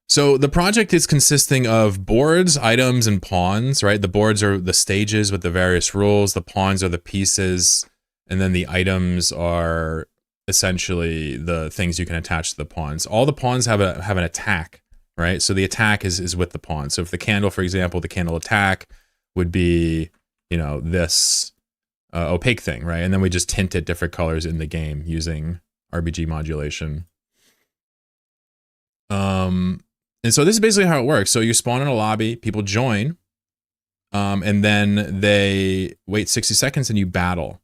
So the project is consisting of boards, items, and pawns, right? The boards are the stages with the various rules. The pawns are the pieces. And then the items are essentially the things you can attach to the pawns. All the pawns have an attack, right? So the attack is with the pawn. So if the candle, for example, the candle attack would be, you know, this opaque thing, right? And then we just tint it different colors in the game using RBG modulation. And so this is basically how it works. So you spawn in a lobby, people join, and then they wait 60 seconds and you battle.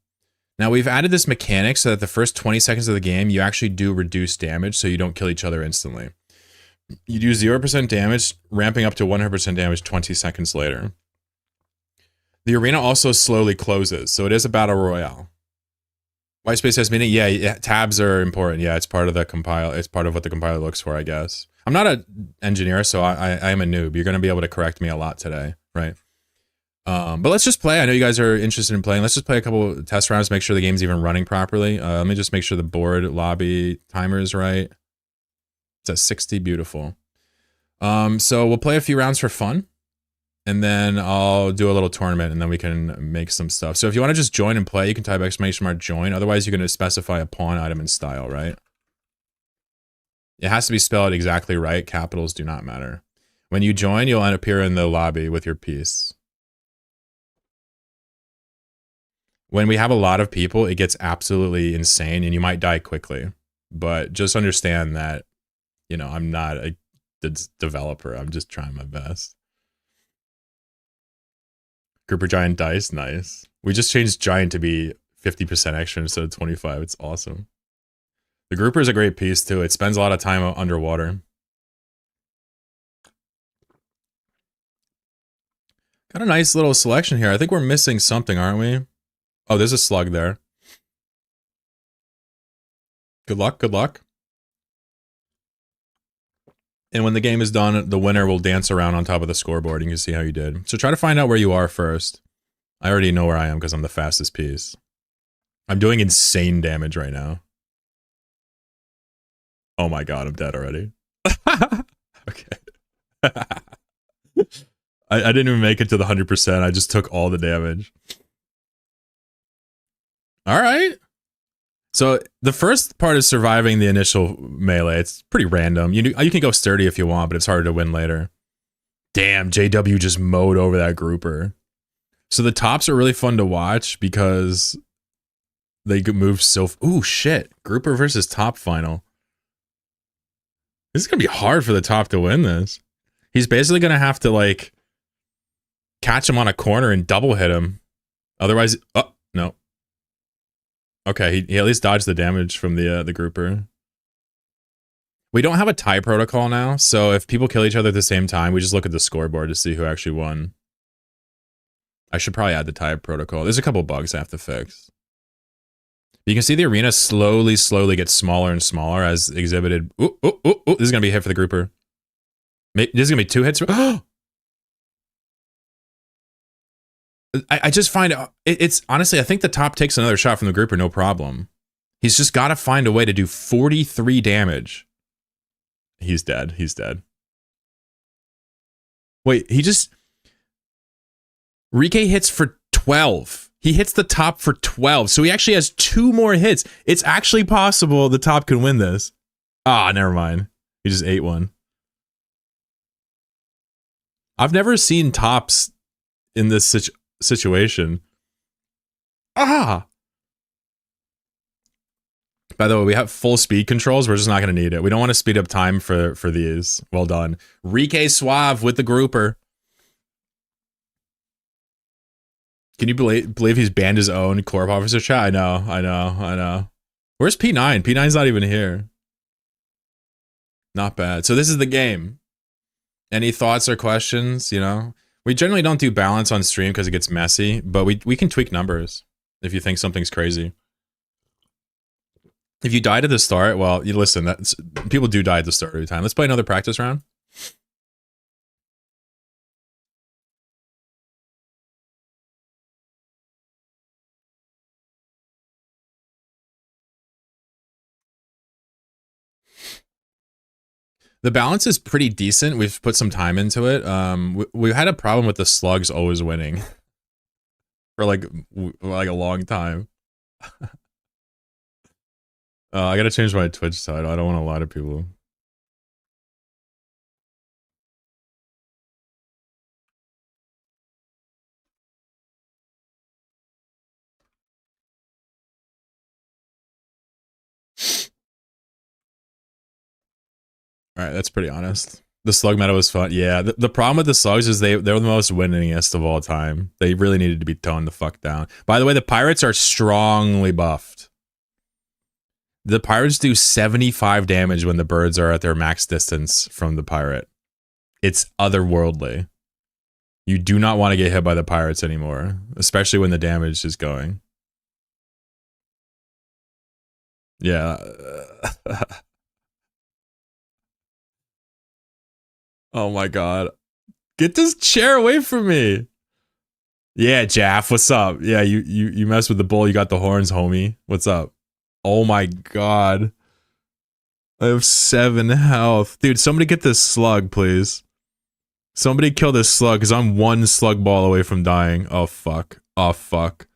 Now we've added this mechanic so that the first 20 seconds of the game, you actually do reduce damage so you don't kill each other instantly. You do 0% damage, ramping up to 100% damage 20 seconds later. The arena also slowly closes, so it is a battle royale. White space has meaning? Yeah, tabs are important. Yeah, it's part of the compile. It's part of what the compiler looks for, I guess. I'm not an engineer, so I am a noob. You're going to be able to correct me a lot today, right? But let's just play. I know you guys are interested in playing. Let's just play a couple test rounds, make sure the game's even running properly. Let me just make sure the board lobby timer is right. It's at 60, beautiful. So we'll play a few rounds for fun, and then I'll do a little tournament, and then we can make some stuff. So if you want to just join and play, you can type !join. Otherwise, you're going to specify a pawn, item, and style, right? It has to be spelled exactly right. Capitals do not matter. When you join, you'll appear in the lobby with your piece. When we have a lot of people, it gets absolutely insane and you might die quickly. But just understand that, you know, I'm not a developer. I'm just trying my best. Grouper Giant Dice, nice. We just changed Giant to be 50% extra instead of 25. It's awesome. The grouper is a great piece too. It spends a lot of time underwater. Got a nice little selection here. I think we're missing something, aren't we? Oh, there's a slug there. Good luck, good luck. And when the game is done, the winner will dance around on top of the scoreboard. You can see how you did. So try to find out where you are first. I already know where I am because I'm the fastest piece. I'm doing insane damage right now. Oh my god, I'm dead already. Okay. I didn't even make it to the 100%. I just took all the damage. All right. So the first part is surviving the initial melee. It's pretty random. You can go sturdy if you want, but it's harder to win later. Damn, JW just mowed over that grouper. So the tops are really fun to watch because they could move so... Ooh, shit. Grouper versus top final. This is going to be hard for the top to win this. He's basically going to have to, like, catch him on a corner and double hit him. Otherwise... Oh, no. Okay, he at least dodged the damage from the grouper. We don't have a tie protocol now, so if people kill each other at the same time, we just look at the scoreboard to see who actually won. I should probably add the tie protocol. There's a couple bugs I have to fix. You can see the arena slowly get smaller and smaller as exhibited. Ooh, ooh, ooh, ooh. This is going to be a hit for the grouper. This is going to be 2 hits. I just find it's honestly, I think the top takes another shot from the grouper, no problem. He's just got to find a way to do 43 damage. He's dead. He's dead. Wait, Rike hits for 12. He hits the top for 12. So he actually has 2 more hits. It's actually possible the top can win this. Ah, never mind. He just ate one. I've never seen tops in this situation. Ah! By the way, we have full speed controls. We're just not going to need it. We don't want to speed up time for these. Well done. Rike Suave with the grouper. Can you believe he's banned his own Corp officer chat? I know. Where's P9? P9's not even here. Not bad. So this is the game. Any thoughts or questions, you know? We generally don't do balance on stream because it gets messy, but we can tweak numbers if you think something's crazy. If you died at the start, well, you listen, people do die at the start every time. Let's play another practice round. The balance is pretty decent. We've put some time into it. We had a problem with the slugs always winning for like a long time. I gotta change my Twitch title. I don't want to lie to people. All right, that's pretty honest. The slug meta was fun. Yeah, the problem with the slugs is they're the most winningest of all time. They really needed to be toned the fuck down. By the way, the pirates are strongly buffed. The pirates do 75 damage when the birds are at their max distance from the pirate. It's otherworldly. You do not want to get hit by the pirates anymore, especially when the damage is going. Yeah. Oh my god. Get this chair away from me. Yeah, Jaff, what's up? Yeah, you mess with the bull, you got the horns, homie. What's up? Oh my god. I have 7 health. Dude, somebody get this slug, please. Somebody kill this slug, because I'm 1 slug ball away from dying. Oh fuck. Oh fuck.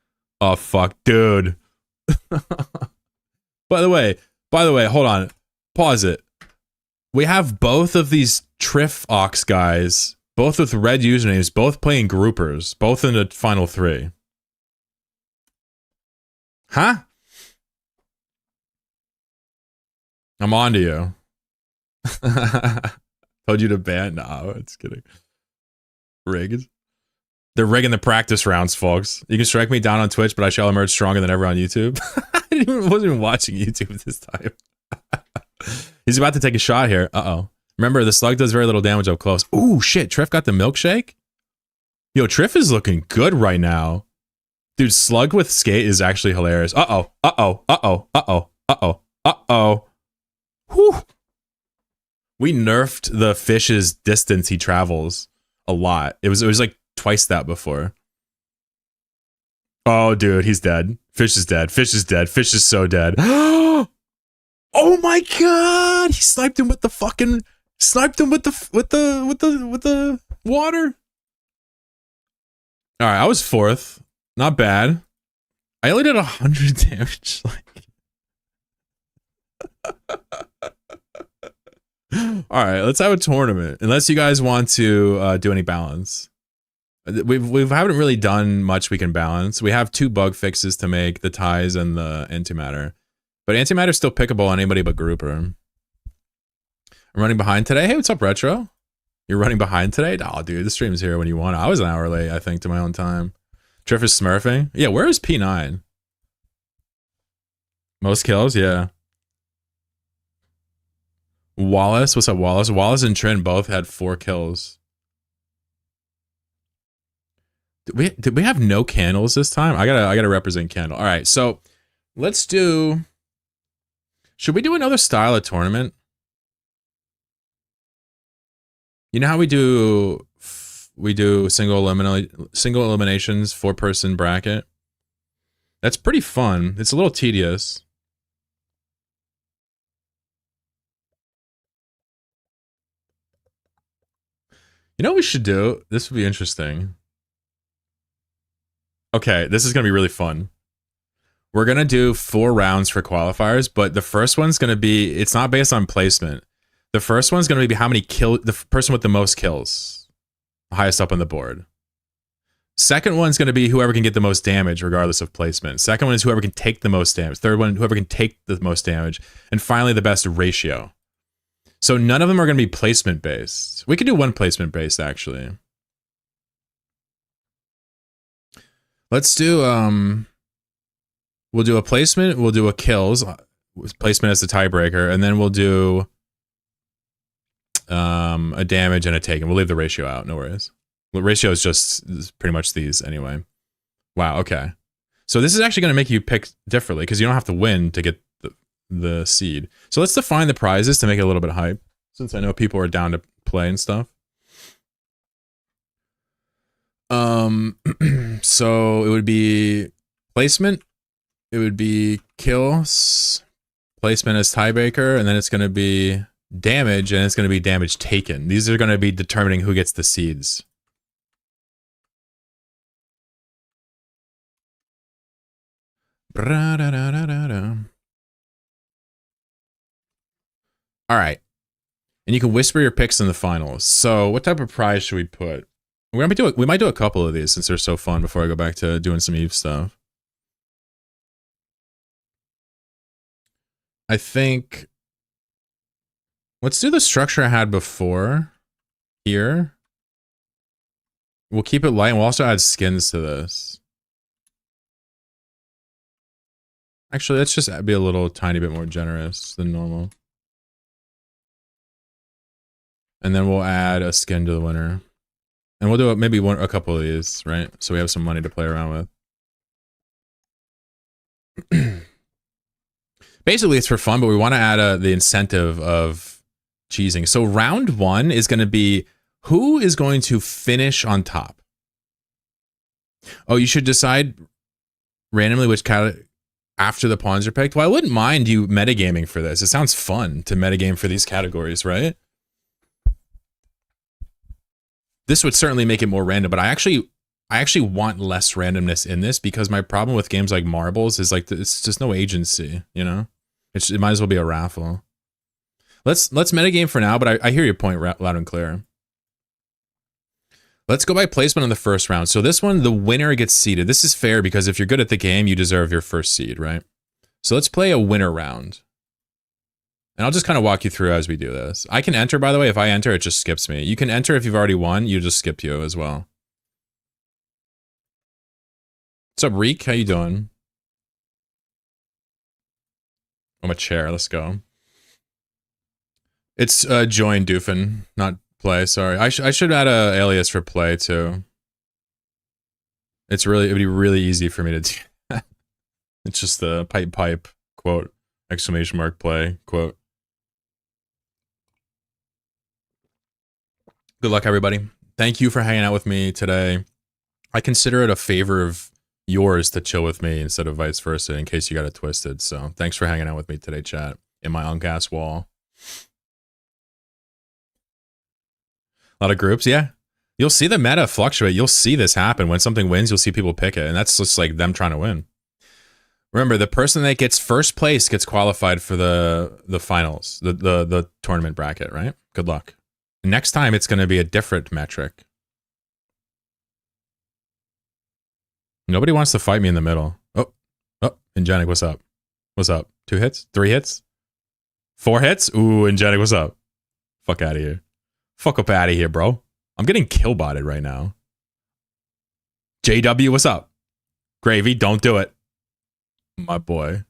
Oh fuck. Dude. By the way, hold on. Pause it. We have both of these Triff Ox guys, both with red usernames, both playing groupers, both in the final 3. Huh? I'm on to you. Told you to ban? No, it's kidding. Rigged. They're rigging the practice rounds, folks. You can strike me down on Twitch, but I shall emerge stronger than ever on YouTube. I wasn't even watching YouTube this time. He's about to take a shot here. Uh-oh. Remember, the slug does very little damage up close. Ooh, shit. Triff got the milkshake? Yo, Triff is looking good right now. Dude, slug with skate is actually hilarious. Uh-oh. Uh-oh. Uh-oh. Uh-oh. Uh-oh. Uh-oh. Whew. We nerfed the fish's distance he travels a lot. It was like twice that before. Oh, dude, he's dead. Fish is dead. Fish is dead. Fish is so dead. Oh my god! He sniped him with the fucking water. All right, I was 4th. Not bad. I only did 100 damage. All right, let's have a tournament. Unless you guys want to do any balance. We haven't really done much we can balance. We have 2 bug fixes to make, the ties and the antimatter. But antimatter's still pickable on anybody but grouper. I'm running behind today. Hey, what's up, Retro? You're running behind today? Oh, dude, the stream's here when you want. I was an hour late, I think, to my own time. Triff is smurfing. Yeah, where is P9? Most kills? Yeah. Wallace, what's up, Wallace? Wallace and Trin both had 4 kills. Did we have no candles this time? I gotta represent candle. All right, so let's do. Should we do another style of tournament? You know how we do single eliminations, 4-person bracket. That's pretty fun. It's a little tedious. You know what we should do? This would be interesting. Okay, this is going to be really fun. We're going to do 4 rounds for qualifiers, but the first one's going to be, it's not based on placement. The first one's going to be how many the person with the most kills, highest up on the board. Second one's going to be whoever can get the most damage regardless of placement. Second one is whoever can take the most damage. Third one, whoever can take the most damage. And finally, the best ratio. So none of them are going to be placement based. We could do 1 placement based, actually. Let's do, we'll do a placement, we'll do a kills, placement as the tiebreaker, and then we'll do a damage and a take, and we'll leave the ratio out, no worries. The ratio is pretty much these anyway. Wow, okay. So this is actually going to make you pick differently, because you don't have to win to get the seed. So let's define the prizes to make it a little bit hype, since I know people are down to play and stuff. So it would be placement, it would be kills, placement as tiebreaker, and then it's going to be damage, and it's going to be damage taken. These are going to be determining who gets the seeds. All right. And you can whisper your picks in the finals. So what type of prize should we put? We might do a couple of these since they're so fun before I go back to doing some Eve stuff. I think let's do the structure I had before here. We'll keep it light, and we'll also add skins to this. Actually, let's just be a little tiny bit more generous than normal. And then we'll add a skin to the winner. And we'll do maybe a couple of these, right? So we have some money to play around with. Basically, it's for fun, but we want to add the incentive of cheesing. So round 1 is going to be who is going to finish on top. Oh, you should decide randomly which category after the pawns are picked. Well, I wouldn't mind you metagaming for this. It sounds fun to metagame for these categories, right? This would certainly make it more random, but I actually want less randomness in this, because my problem with games like Marbles is like it's just no agency, you know? It might as well be a raffle. Let's metagame for now, but I hear your point loud and clear. Let's go by placement on the first round. So this one, the winner gets seeded. This is fair because if you're good at the game, you deserve your first seed, right? So let's play a winner round. And I'll just kind of walk you through as we do this. I can enter, by the way. If I enter, it just skips me. You can enter if you've already won. You just skip you as well. What's up, Reek? How you doing? I'm a chair. Let's go. It's join Doofin, not play. Sorry. I should add a alias for play too. It would be really easy for me to do that. It's just the pipe, , quote, exclamation mark, play, quote. Good luck, everybody. Thank you for hanging out with me today. I consider it a favor of yours to chill with me instead of vice versa, in case you got it twisted. So thanks for hanging out with me today, chat, in my uncast wall. A lot of groups, yeah. You'll see the meta fluctuate. You'll see this happen. When something wins, you'll see people pick it, and that's just like them trying to win. Remember, the person that gets first place gets qualified for the finals, the tournament bracket, right? Good luck. Next time, it's going to be a different metric. Nobody wants to fight me in the middle. Oh, Ingenic, what's up? What's up? 2 hits? 3 hits? 4 hits? Ooh, Ingenic, what's up? Fuck out of here. Fuck up out of here, bro. I'm getting killbotted right now. JW, what's up? Gravy, don't do it. My boy.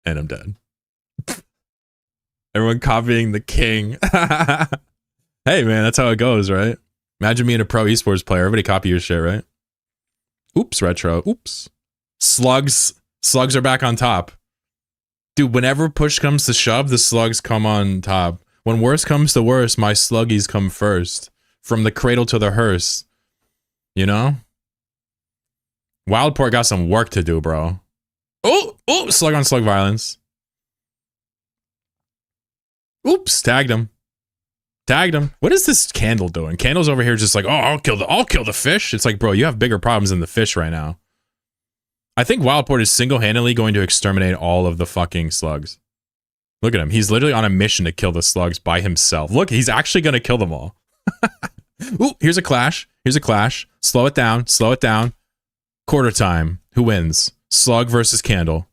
And I'm dead. Everyone copying the king. Hey, man, that's how it goes, right? Imagine being a pro esports player. Everybody copy your shit, right? Oops, retro. Oops. Slugs are back on top. Dude, whenever push comes to shove, the slugs come on top. When worse comes to worse, my sluggies come first. From the cradle to the hearse. You know? Wildport got some work to do, bro. Oh, slug on slug violence. Oops, tagged him. What is this candle doing? Candle's over here just like, oh, I'll kill the fish. It's like, bro, you have bigger problems than the fish right now. I think Wildport is single-handedly going to exterminate all of the fucking slugs. Look at him. He's literally on a mission to kill the slugs by himself. Look, he's actually going to kill them all. Ooh, here's a clash. Slow it down. Quarter time. Who wins? Slug versus candle.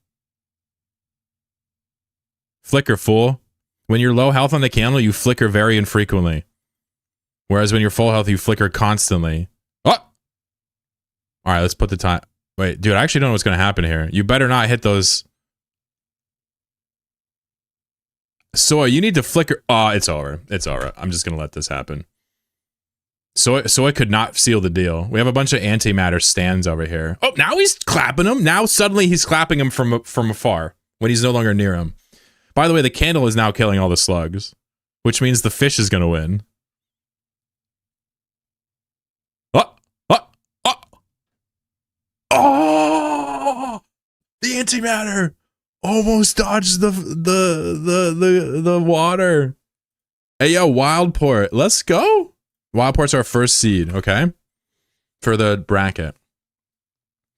Flicker, fool. When you're low health on the candle, you flicker very infrequently. Whereas when you're full health, you flicker constantly. Oh! Alright, let's put the time. Wait, dude, I actually don't know what's going to happen here. You better not hit those. Soy, you need to flicker. Oh, it's over. I'm just going to let this happen. Soy could not seal the deal. We have a bunch of antimatter stands over here. Oh, now he's clapping him. Now suddenly he's clapping him from afar when he's no longer near him. By the way, the candle is now killing all the slugs, which means the fish is going to win. Oh! The antimatter almost dodged the water. Hey, yo, Wildport. Let's go. Wildport's our first seed, okay? For the bracket.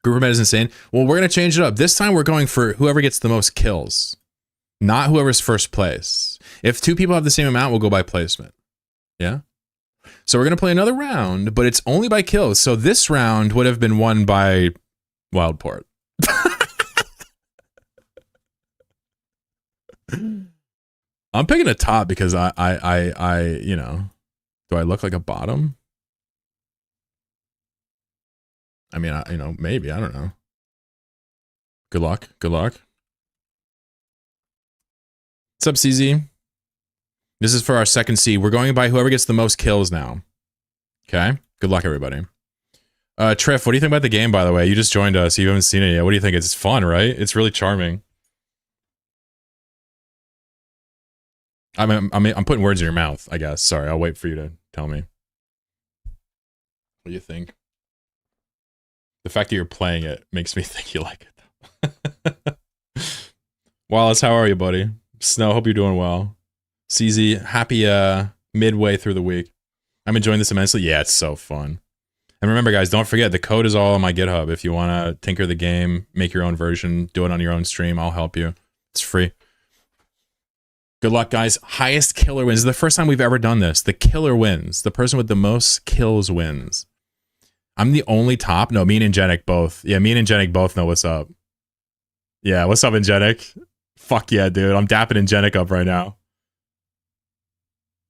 Group med is insane. Well, we're going to change it up. This time we're going for whoever gets the most kills. Not whoever's first place. If 2 people have the same amount, we'll go by placement. Yeah? So we're going to play another round, but it's only by kills. So this round would have been won by Wildport. I'm picking a top because I, you know, do I look like a bottom? I mean, you know, maybe, I don't know. Good luck. What's up, CZ? This is for our second seed. We're going by whoever gets the most kills now. Okay? Good luck, everybody. Triff, what do you think about the game, by the way? You just joined us. You haven't seen it yet. What do you think? It's fun, right? It's really charming. I'm putting words in your mouth, I guess. Sorry, I'll wait for you to tell me. What do you think? The fact that you're playing it makes me think you like it. Wallace, how are you, buddy? Snow, hope you're doing well. CZ, happy midway through the week. I'm enjoying this immensely. Yeah, it's so fun. And remember, guys, don't forget, the code is all on my GitHub. If you want to tinker the game, make your own version, do it on your own stream, I'll help you. It's free. Good luck, guys. Highest killer wins. This is the first time we've ever done this. The killer wins. The person with the most kills wins. I'm the only top. No, me and Ingenic both. Yeah, me and Ingenic both know what's up. Yeah, what's up, Ingenic? Fuck yeah, dude. I'm dapping Ingenic up right now.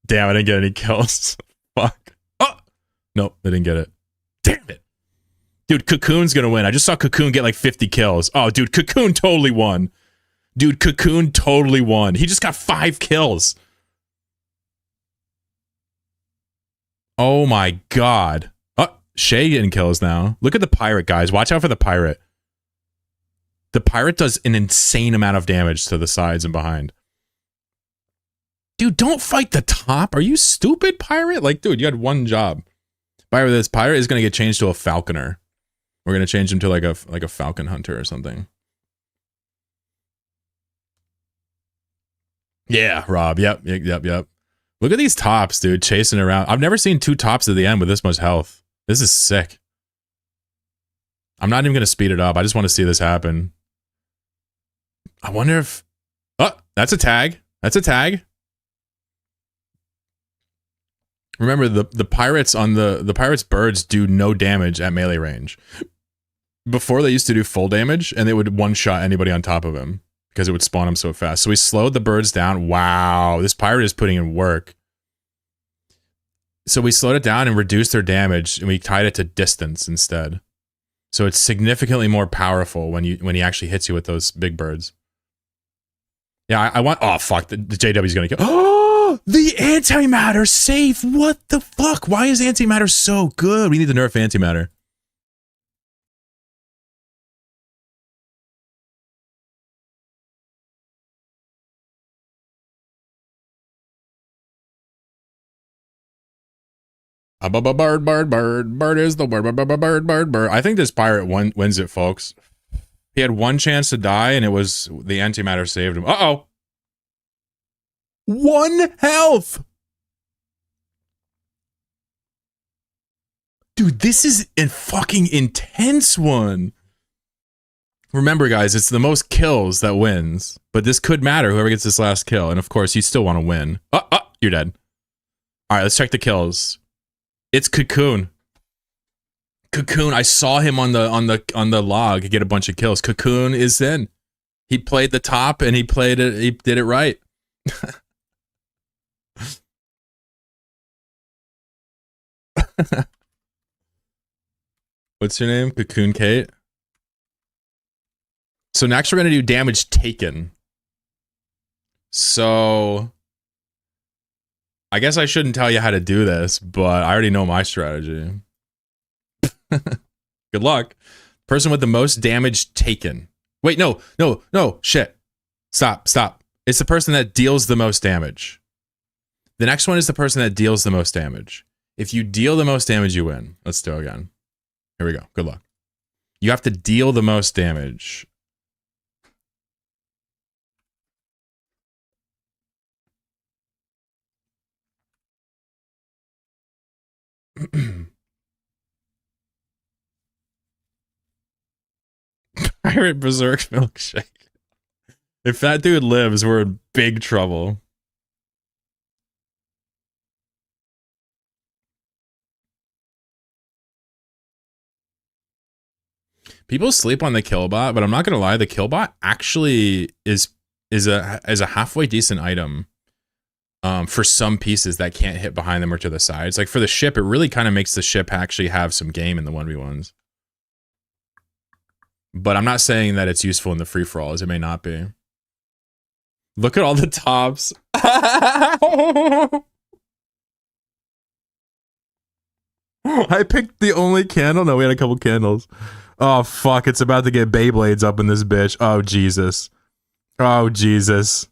Damn, I didn't get any kills. Fuck. Oh! Nope, I didn't get it. Damn it. Dude, Cocoon's gonna win. I just saw Cocoon get like 50 kills. Oh, dude, Cocoon totally won. Dude, Cocoon totally won. He just got 5 kills. Oh my god. Oh, Shay getting kills now. Look at the pirate, guys. Watch out for the pirate. The pirate does an insane amount of damage to the sides and behind. Dude, don't fight the top. Are you stupid, pirate? Like, dude, you had one job. By the way, this pirate is gonna get changed to a falconer. We're gonna change him to like a falcon hunter or something. Yeah, Rob. Yep. Look at these tops, dude, chasing around. I've never seen 2 tops at the end with this much health. This is sick. I'm not even gonna speed it up. I just want to see this happen. I wonder if... Oh, that's a tag. That's a tag. Remember, the pirates on the pirates' birds do no damage at melee range. Before, they used to do full damage, and they would one-shot anybody on top of him because it would spawn them so fast. So we slowed the birds down. Wow, this pirate is putting in work. So we slowed it down and reduced their damage, and we tied it to distance instead. So it's significantly more powerful when he actually hits you with those big birds. Yeah, I want... Oh, fuck. The JW's gonna kill... Oh! The antimatter safe! What the fuck? Why is antimatter so good? We need to nerf antimatter. Bird is the word. Bird. I think this pirate wins it, folks. He had one chance to die, and it was the antimatter saved him. Uh-oh. 1 health. Dude, this is a fucking intense one. Remember, guys, it's the most kills that wins. But this could matter, whoever gets this last kill. And of course, you still want to win. Oh, you're dead. All right, let's check the kills. It's Cocoon. Cocoon, I saw him on the log get a bunch of kills. Cocoon is in. He played the top and he did it right. What's your name? Cocoon Kate. So next we're gonna do damage taken. So I guess I shouldn't tell you how to do this, but I already know my strategy. Good luck. Person with the most damage taken. Wait, no, shit. Stop. It's the person that deals the most damage. The next one is the person that deals the most damage. If you deal the most damage, you win. Let's do it again. Here we go. Good luck. You have to deal the most damage. Pirate Berserk milkshake. If that dude lives, we're in big trouble. People sleep on the killbot, but I'm not gonna lie, the killbot actually is a halfway decent item. For some pieces that can't hit behind them or to the sides. Like for the ship, it really kind of makes the ship actually have some game in the 1v1s. But I'm not saying that it's useful in the free-for-alls. It may not be. Look at all the tops. I picked the only candle. No, we had a couple candles. Oh, fuck. It's about to get Beyblades up in this bitch. Oh, Jesus. Oh, Jesus.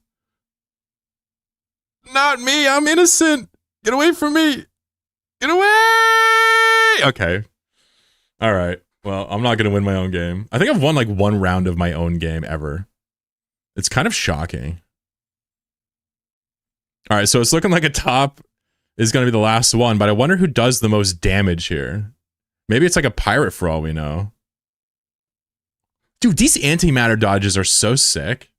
Not me. I'm innocent. Get away from me. Get away. Okay. All right. Well, I'm not going to win my own game. I think I've won like 1 round of my own game ever. It's kind of shocking. All right. So it's looking like a top is going to be the last one, but I wonder who does the most damage here. Maybe it's like a pirate for all we know. Dude, these antimatter dodges are so sick.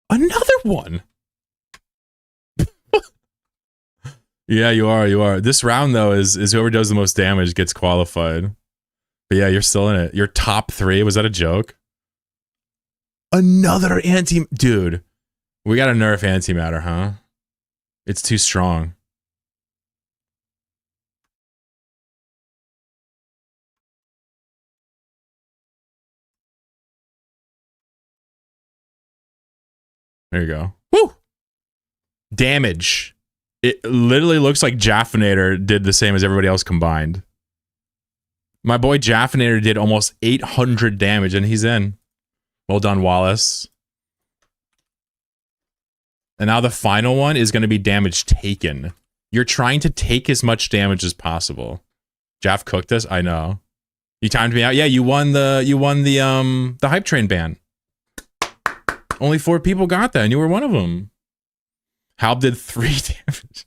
Another one. Yeah, you are. This round though is whoever does the most damage gets qualified. But yeah, you're still in it. You're top 3. Was that a joke? Another dude. We got to nerf antimatter, huh? It's too strong. There you go. Woo! Damage. It literally looks like Jaffinator did the same as everybody else combined. My boy Jaffinator did almost 800 damage, and he's in. Well done, Wallace. And now the final one is going to be damage taken. You're trying to take as much damage as possible. Jaff cooked us. I know. You timed me out. Yeah, you won the hype train ban. Only 4 people got that, and you were one of them. Halb did 3 damage.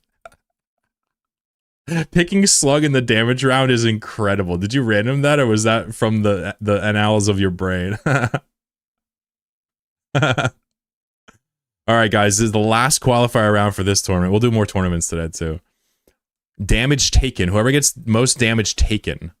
Picking Slug in the damage round is incredible. Did you random that, or was that from the annals of your brain? All right, guys, this is the last qualifier round for this tournament. We'll do more tournaments today, too. Damage taken. Whoever gets most damage taken.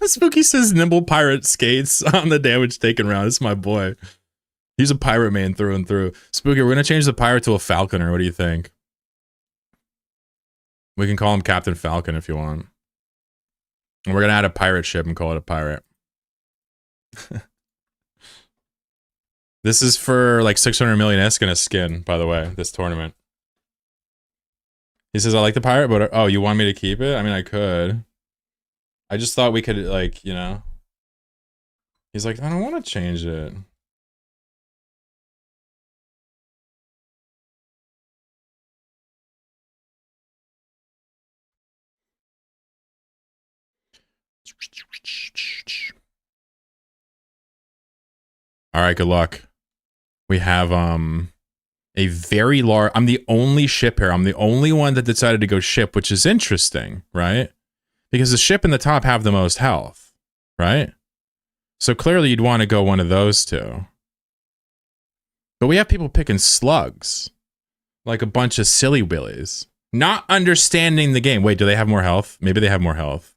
Spooky says Nimble Pirate skates on the damage taken round. It's my boy. He's a pirate man through and through. Spooky, we're going to change the pirate to a falconer. What do you think? We can call him Captain Falcon if you want. And we're going to add a pirate ship and call it a pirate. This is for like 600 million Isk and a skin, by the way, this tournament. He says, I like the pirate, but oh, you want me to keep it? I mean, I could. I just thought we could, like, you know. He's like, I don't want to change it. All right, good luck. We have a very large. I'm the only ship here. I'm the only one that decided to go ship, which is interesting, right? Because the ship in the top have the most health, right? So clearly you'd want to go one of those two. But we have people picking slugs, like a bunch of silly willies, not understanding the game. Wait, do they have more health? Maybe they have more health.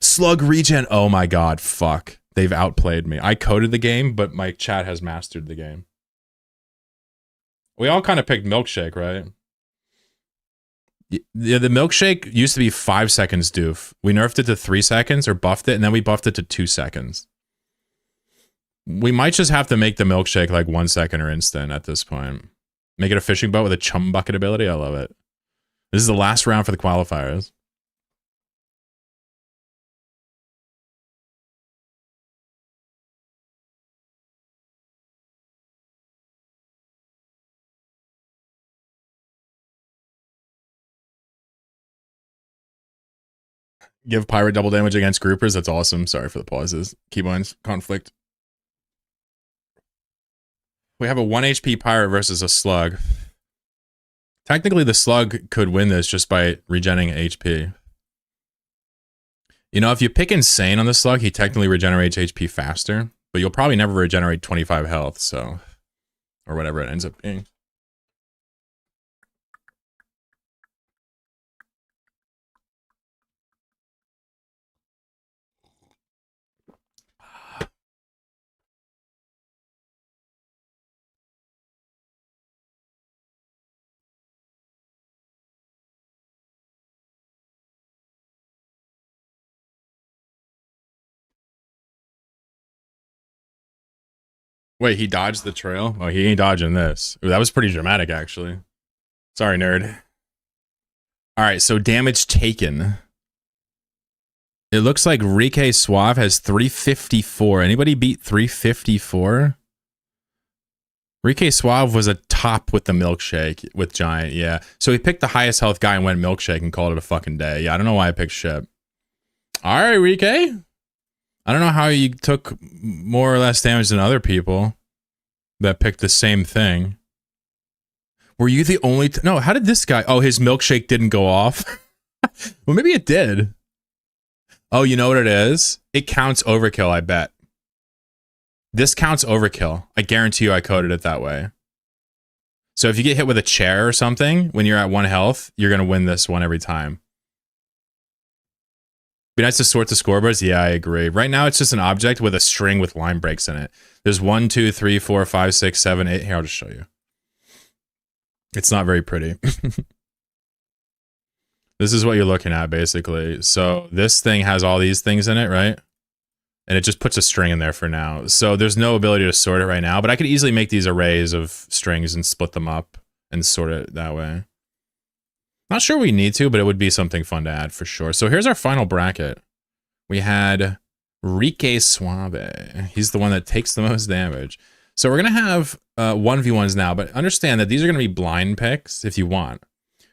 Slug regen. Oh my god, fuck. They've outplayed me. I coded the game, but my chat has mastered the game. We all kind of picked Milkshake, right? Yeah, the Milkshake used to be 5 seconds doof. We nerfed it to 3 seconds or buffed it, and then we buffed it to 2 seconds. We might just have to make the Milkshake like 1 second or instant at this point. Make it a fishing boat with a chum bucket ability. I love it. This is the last round for the qualifiers. Give pirate double damage against groupers. That's awesome. Sorry for the pauses. Keybinds conflict. We have a 1 HP pirate versus a slug. Technically, the slug could win this just by regenerating HP. You know, if you pick insane on the slug, he technically regenerates HP faster, but you'll probably never regenerate 25 health, so, or whatever it ends up being. Wait, he dodged the trail? Oh, he ain't dodging this. Ooh, that was pretty dramatic, actually. Sorry, nerd. All right, so damage taken. It looks like Rike Suave has 354. Anybody beat 354? Rike Suave was a top with the Milkshake with Giant, yeah. So he picked the highest health guy and went Milkshake and called it a fucking day. Yeah, I don't know why I picked Ship. All right, Rike. I don't know how you took more or less damage than other people that picked the same thing. Were you the only... No, how did this guy... Oh, his Milkshake didn't go off? Well, maybe it did. Oh, you know what it is? It counts overkill, I bet. This counts overkill. I guarantee you I coded it that way. So if you get hit with a chair or something, when you're at 1 health, you're going to win this one every time. Be nice to sort the scoreboards. Yeah, I agree. Right now, it's just an object with a string with line breaks in it. There's 1, 2, 3, 4, 5, 6, 7, 8. Here, I'll just show you. It's not very pretty. This is what you're looking at, basically. So this thing has all these things in it, right? And it just puts a string in there for now. So there's no ability to sort it right now, but I could easily make these arrays of strings and split them up and sort it that way. Not sure we need to, but it would be something fun to add for sure. So here's our final bracket. We had Rike Suave. He's the one that takes the most damage. So we're going to have 1v1s now, but understand that these are going to be blind picks if you want.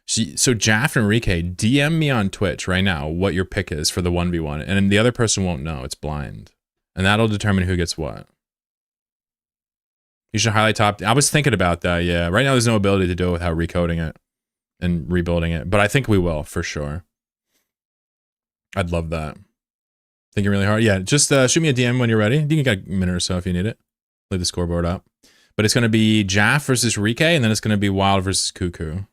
So Jaff and Rike, DM me on Twitch right now what your pick is for the 1v1, and the other person won't know. It's blind. And that'll determine who gets what. You should highlight top. I was thinking about that, yeah. Right now there's no ability to do it without recoding it and rebuilding it, but I think we will, for sure. I'd love that. Thinking really hard? Yeah, just shoot me a DM when you're ready. You can get a minute or so if you need it. Leave the scoreboard up. But it's going to be Jaff versus Rike, and then it's going to be Wild versus Cuckoo.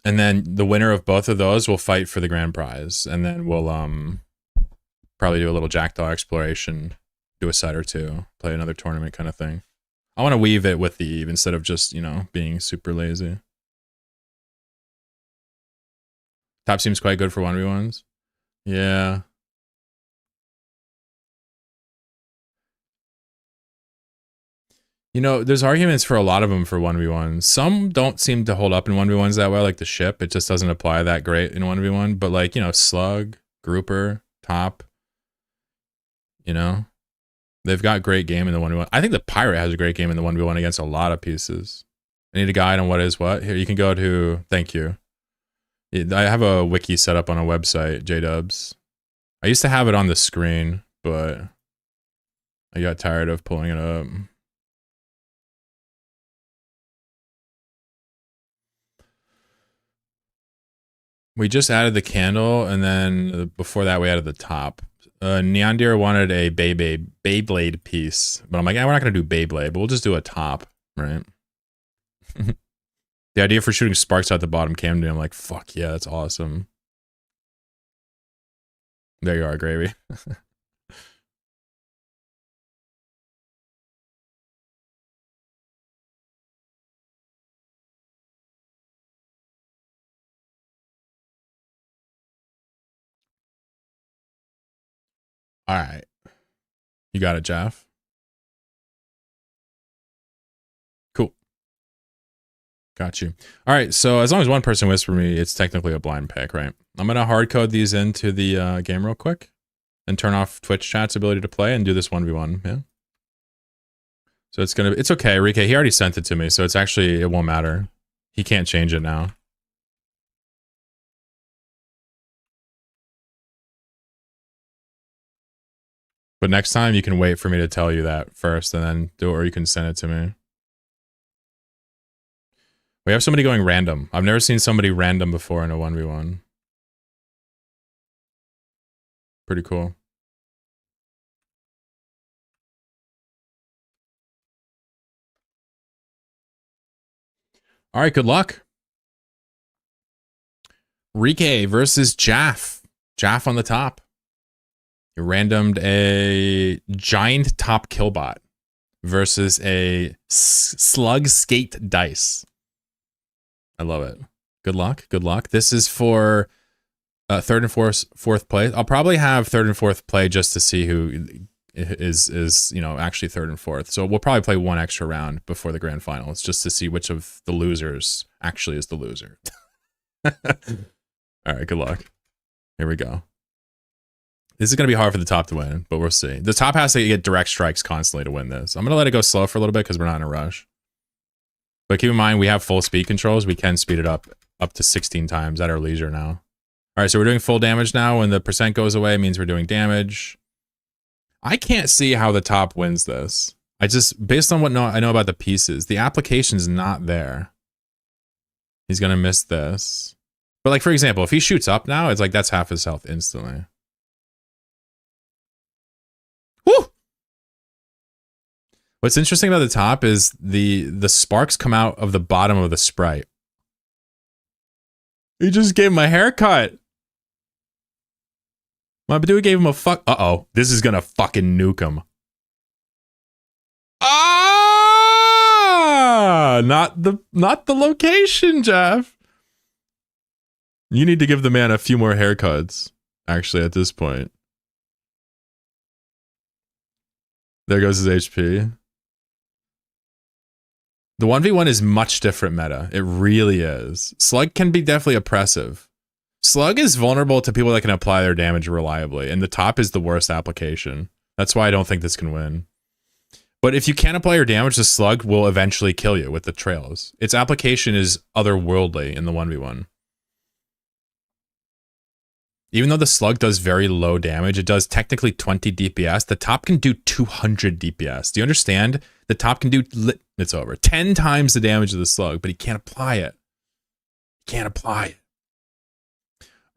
And then the winner of both of those will fight for the grand prize. And then we'll probably do a little Jackdaw exploration, do a side or two, play another tournament kind of thing. I want to weave it with the Eve instead of just, you know, being super lazy. Top seems quite good for 1v1s. Yeah. You know, there's arguments for a lot of them for 1v1s. Some don't seem to hold up in 1v1s that well, like the ship. It just doesn't apply that great in 1v1. But like, you know, Slug, Grouper, Top, you know, they've got great game in the 1v1. I think the Pirate has a great game in the 1v1 against a lot of pieces. I need a guide on what is what. Here, you can go to, thank you. I have a wiki set up on a website, JDubs. I used to have it on the screen, but I got tired of pulling it up. We just added the candle, and then before that we added the top. Neon Deer wanted a Beyblade piece, but I'm like, we're not going to do Beyblade, but we'll just do a top, right? The idea for shooting sparks out the bottom came to me. I'm like, fuck yeah, that's awesome. There you are, Gravy. All right. You got it, Jeff. Cool. Got you. All right, so as long as one person whisper me, it's technically a blind pick, right? I'm going to hard code these into the game real quick and turn off Twitch chat's ability to play and do this 1v1, yeah? So it's okay, Rike, he already sent it to me, so it's actually, it won't matter. He can't change it now. But next time you can wait for me to tell you that first and then do it, or you can send it to me. We have somebody going random. I've never seen somebody random before in a 1v1. Pretty cool. All right, good luck. Rike versus Jaff. Jaff on the top. You randomed a giant top killbot versus a slug skate dice. I love it. Good luck. Good luck. This is for third and fourth place. I'll probably have third and fourth play just to see who is you know, actually third and fourth. So we'll probably play one extra round before the grand finals just to see which of the losers actually is the loser. All right, good luck. Here we go. This is going to be hard for the top to win, but we'll see. The top has to get direct strikes constantly to win this. I'm going to let it go slow for a little bit because we're not in a rush. But keep in mind, we have full speed controls. We can speed it up to 16 times at our leisure now. All right, so we're doing full damage now. When the percent goes away, it means we're doing damage. I can't see how the top wins this. I just, based on what I know about the pieces, the application's not there. He's going to miss this. But like, for example, if he shoots up now, it's like that's half his health instantly. Woo! What's interesting about the top is the sparks come out of the bottom of the sprite. He just gave him a haircut. My dude gave him a fuck. Uh-oh. This is gonna fucking nuke him. Ah! Not the location, Jeff. You need to give the man a few more haircuts, actually, at this point. There goes his HP. The 1v1 is much different meta. It really is. Slug can be definitely oppressive. Slug is vulnerable to people that can apply their damage reliably, and the top is the worst application. That's why I don't think this can win. But if you can't apply your damage, the Slug will eventually kill you with the trails. Its application is otherworldly in the 1v1. Even though the Slug does very low damage, it does technically 20 DPS. The top can do 200 DPS. Do you understand? The top can do, it's over, 10 times the damage of the Slug, but he can't apply it. He can't apply it.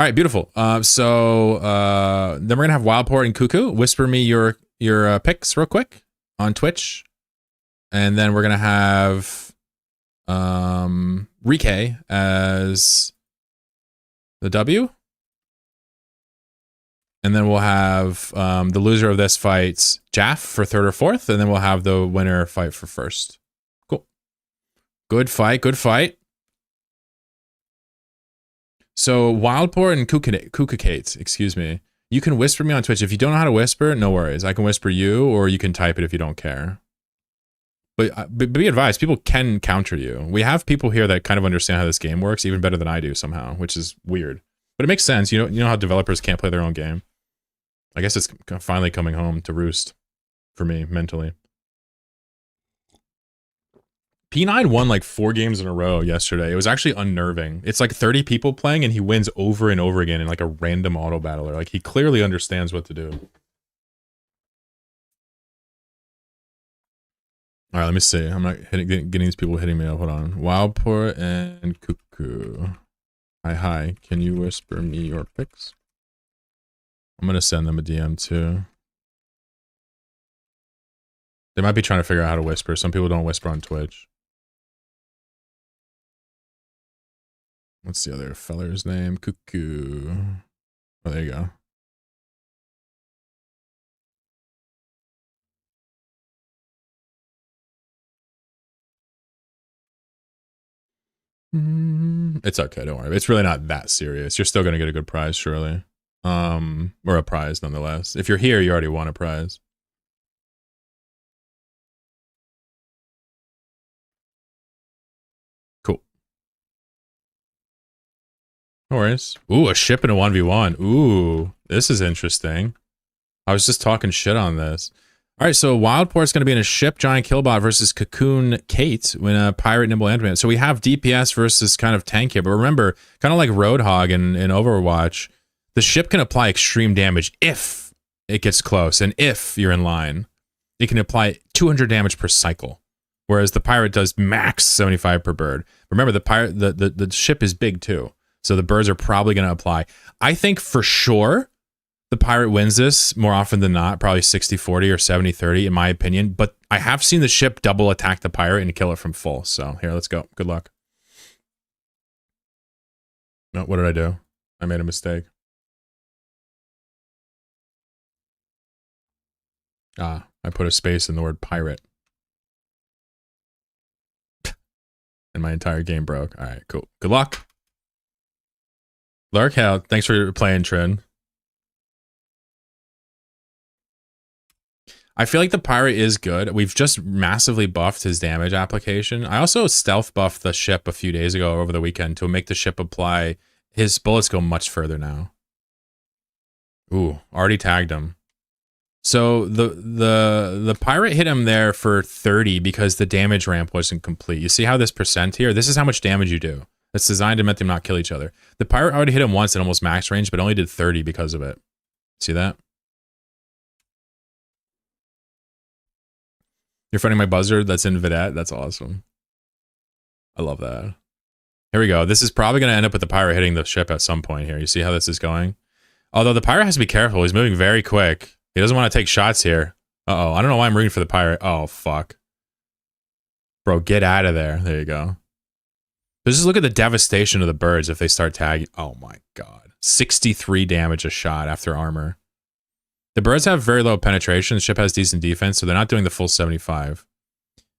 All right, beautiful. So then we're going to have Wildport and Cuckoo. Whisper me your picks real quick on Twitch. And then we're going to have Rike as the W. And then we'll have the loser of this fight, Jaff, for third or fourth. And then we'll have the winner fight for first. Cool. Good fight. Good fight. So Wildport and Kukakate, excuse me. You can whisper me on Twitch. If you don't know how to whisper, no worries. I can whisper you, or you can type it if you don't care. But be advised, people can counter you. We have people here that kind of understand how this game works, even better than I do somehow, which is weird. But it makes sense. You know how developers can't play their own game. I guess it's finally coming home to roost for me mentally. P9 won like 4 games in a row yesterday. It was actually unnerving. It's like 30 people playing and he wins over and over again in like a random auto battler. Like he clearly understands what to do. All right, let me see. I'm not getting these people hitting me up. Hold on. Wildport and Cuckoo. Hi. Can you whisper me your picks? I'm going to send them a DM too. They might be trying to figure out how to whisper. Some people don't whisper on Twitch. What's the other feller's name? Cuckoo. Oh, there you go. It's okay, don't worry. It's really not that serious. You're still going to get a good prize, surely. Or a prize, nonetheless. If you're here, you already won a prize. Cool. No worries. Ooh, a ship in a 1v1. Ooh, this is interesting. I was just talking shit on this. All right, so Wildport's going to be in a ship, Giant Killbot versus Cocoon Kate when a Pirate Nimble Ant-Man. So we have DPS versus kind of tank here. But remember, kind of like Roadhog in Overwatch, the ship can apply extreme damage if it gets close and if you're in line. It can apply 200 damage per cycle, whereas the Pirate does max 75 per bird. Remember, the ship is big too, so the birds are probably going to apply. I think for sure the Pirate wins this more often than not, probably 60-40 or 70-30 in my opinion, but I have seen the ship double attack the Pirate and kill it from full. So here, let's go. Good luck. No, what did I do? I made a mistake. Ah, I put a space in the word pirate. And my entire game broke. All right, cool. Good luck. Lark, thanks for playing, Trin. I feel like the Pirate is good. We've just massively buffed his damage application. I also stealth buffed the ship a few days ago over the weekend to make the ship apply. His bullets go much further now. Ooh, already tagged him. So the Pirate hit him there for 30 because the damage ramp wasn't complete. You see how this percent here? This is how much damage you do. It's designed to make them not kill each other. The Pirate already hit him once at almost max range, but only did 30 because of it. See that? You're fighting my buzzard that's in Vidette? That's awesome. I love that. Here we go. This is probably going to end up with the Pirate hitting the ship at some point here. You see how this is going? Although the Pirate has to be careful. He's moving very quick. He doesn't want to take shots here. Uh-oh. I don't know why I'm rooting for the Pirate. Oh, fuck. Bro, get out of there. There you go. But just look at the devastation of the birds if they start tagging. Oh, my God. 63 damage a shot after armor. The birds have very low penetration. The ship has decent defense, so they're not doing the full 75.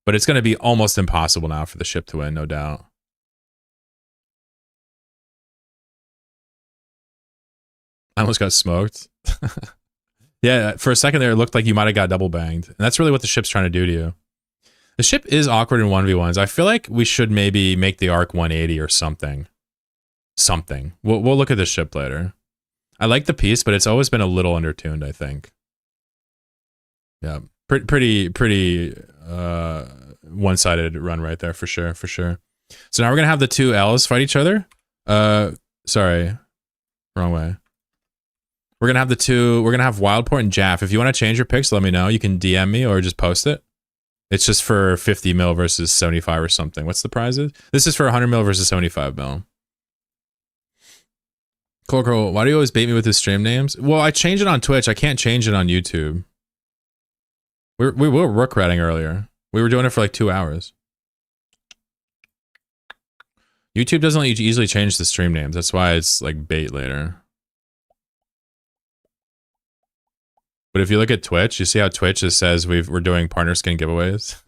But it's going to be almost impossible now for the ship to win, no doubt. I almost got smoked. Yeah, for a second there, it looked like you might have got double banged. And that's really what the ship's trying to do to you. The ship is awkward in 1v1s. I feel like we should maybe make the arc 180 or something. Something. We'll look at the ship later. I like the piece, but it's always been a little undertuned, I think. Yeah, pretty one-sided run right there, for sure, for sure. So now we're going to have the two L's fight each other. Sorry. Wrong way. We're going to have the two, we're going to have Wildport and Jaff. If you want to change your picks, let me know. You can DM me or just post it. It's just for 50 mil versus 75 or something. What's the prizes? This is for 100 mil versus 75 mil. Cool. Why do you always bait me with the stream names? Well, I changed it on Twitch. I can't change it on YouTube. We were Rook ratting earlier. We were doing it for like 2 hours. YouTube doesn't let you easily change the stream names. That's why it's like bait later. But if you look at Twitch, you see how Twitch just says we're doing partner skin giveaways.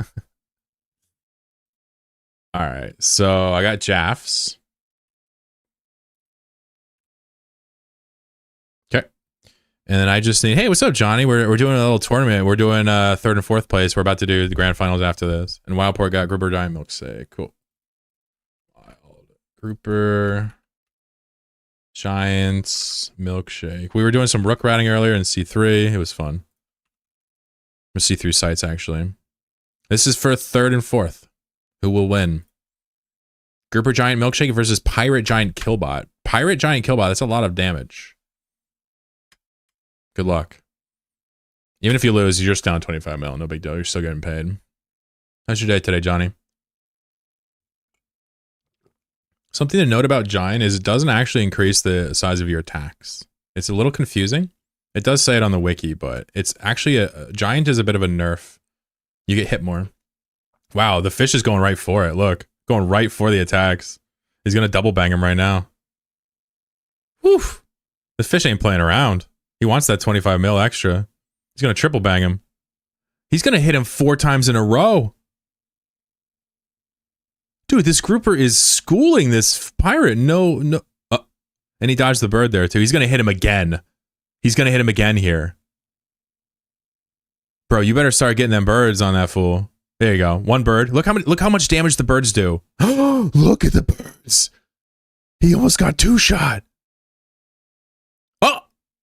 All right, so I got Jaff's. Okay, and then I just need. Hey, what's up, Johnny? We're doing a little tournament. We're doing 3rd and 4th place. We're about to do the grand finals after this. And Wildport got Grouper Giant Milkshake. Cool. Wild Grouper Giants Milkshake. We were doing some Rook ratting earlier in C3. It was fun. Or C3 sites, actually. This is for 3rd and 4th. Who will win? Grouper Giant Milkshake versus Pirate Giant Killbot. Pirate Giant Killbot, that's a lot of damage. Good luck. Even if you lose, you're just down 25 mil. No big deal. You're still getting paid. How's your day today, Johnny? Something to note about Giant is it doesn't actually increase the size of your attacks. It's a little confusing. It does say it on the wiki, but it's actually a Giant is a bit of a nerf. You get hit more. Wow, the fish is going right for it. Look, going right for the attacks. He's going to double bang him right now. Whew. The fish ain't playing around. He wants that 25 mil extra. He's going to triple bang him. He's going to hit him 4 times in a row. Dude, this grouper is schooling this pirate. No. And he dodged the bird there, too. He's going to hit him again. He's going to hit him again here. Bro, you better start getting them birds on that fool. There you go. One bird. Look how much damage the birds do. Look at the birds. He almost got 2-shot. Oh!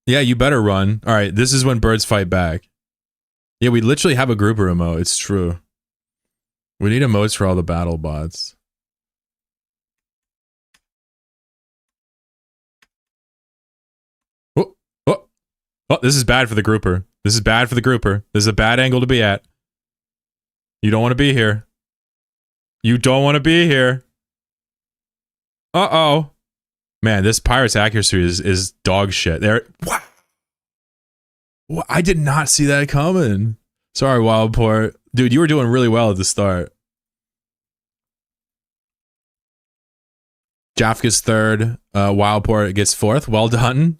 Yeah, you better run. All right, this is when birds fight back. Yeah, we literally have a grouper emote. It's true. We need emotes for all the battle bots. Oh, this is bad for the grouper. This is bad for the grouper. This is a bad angle to be at. You don't want to be here. You don't want to be here. Uh-oh. Man, this pirate's accuracy is dog shit. There. What? I did not see that coming. Sorry, Wildport. Dude, you were doing really well at the start. Jaff gets 3rd. Wildport gets 4th. Well done.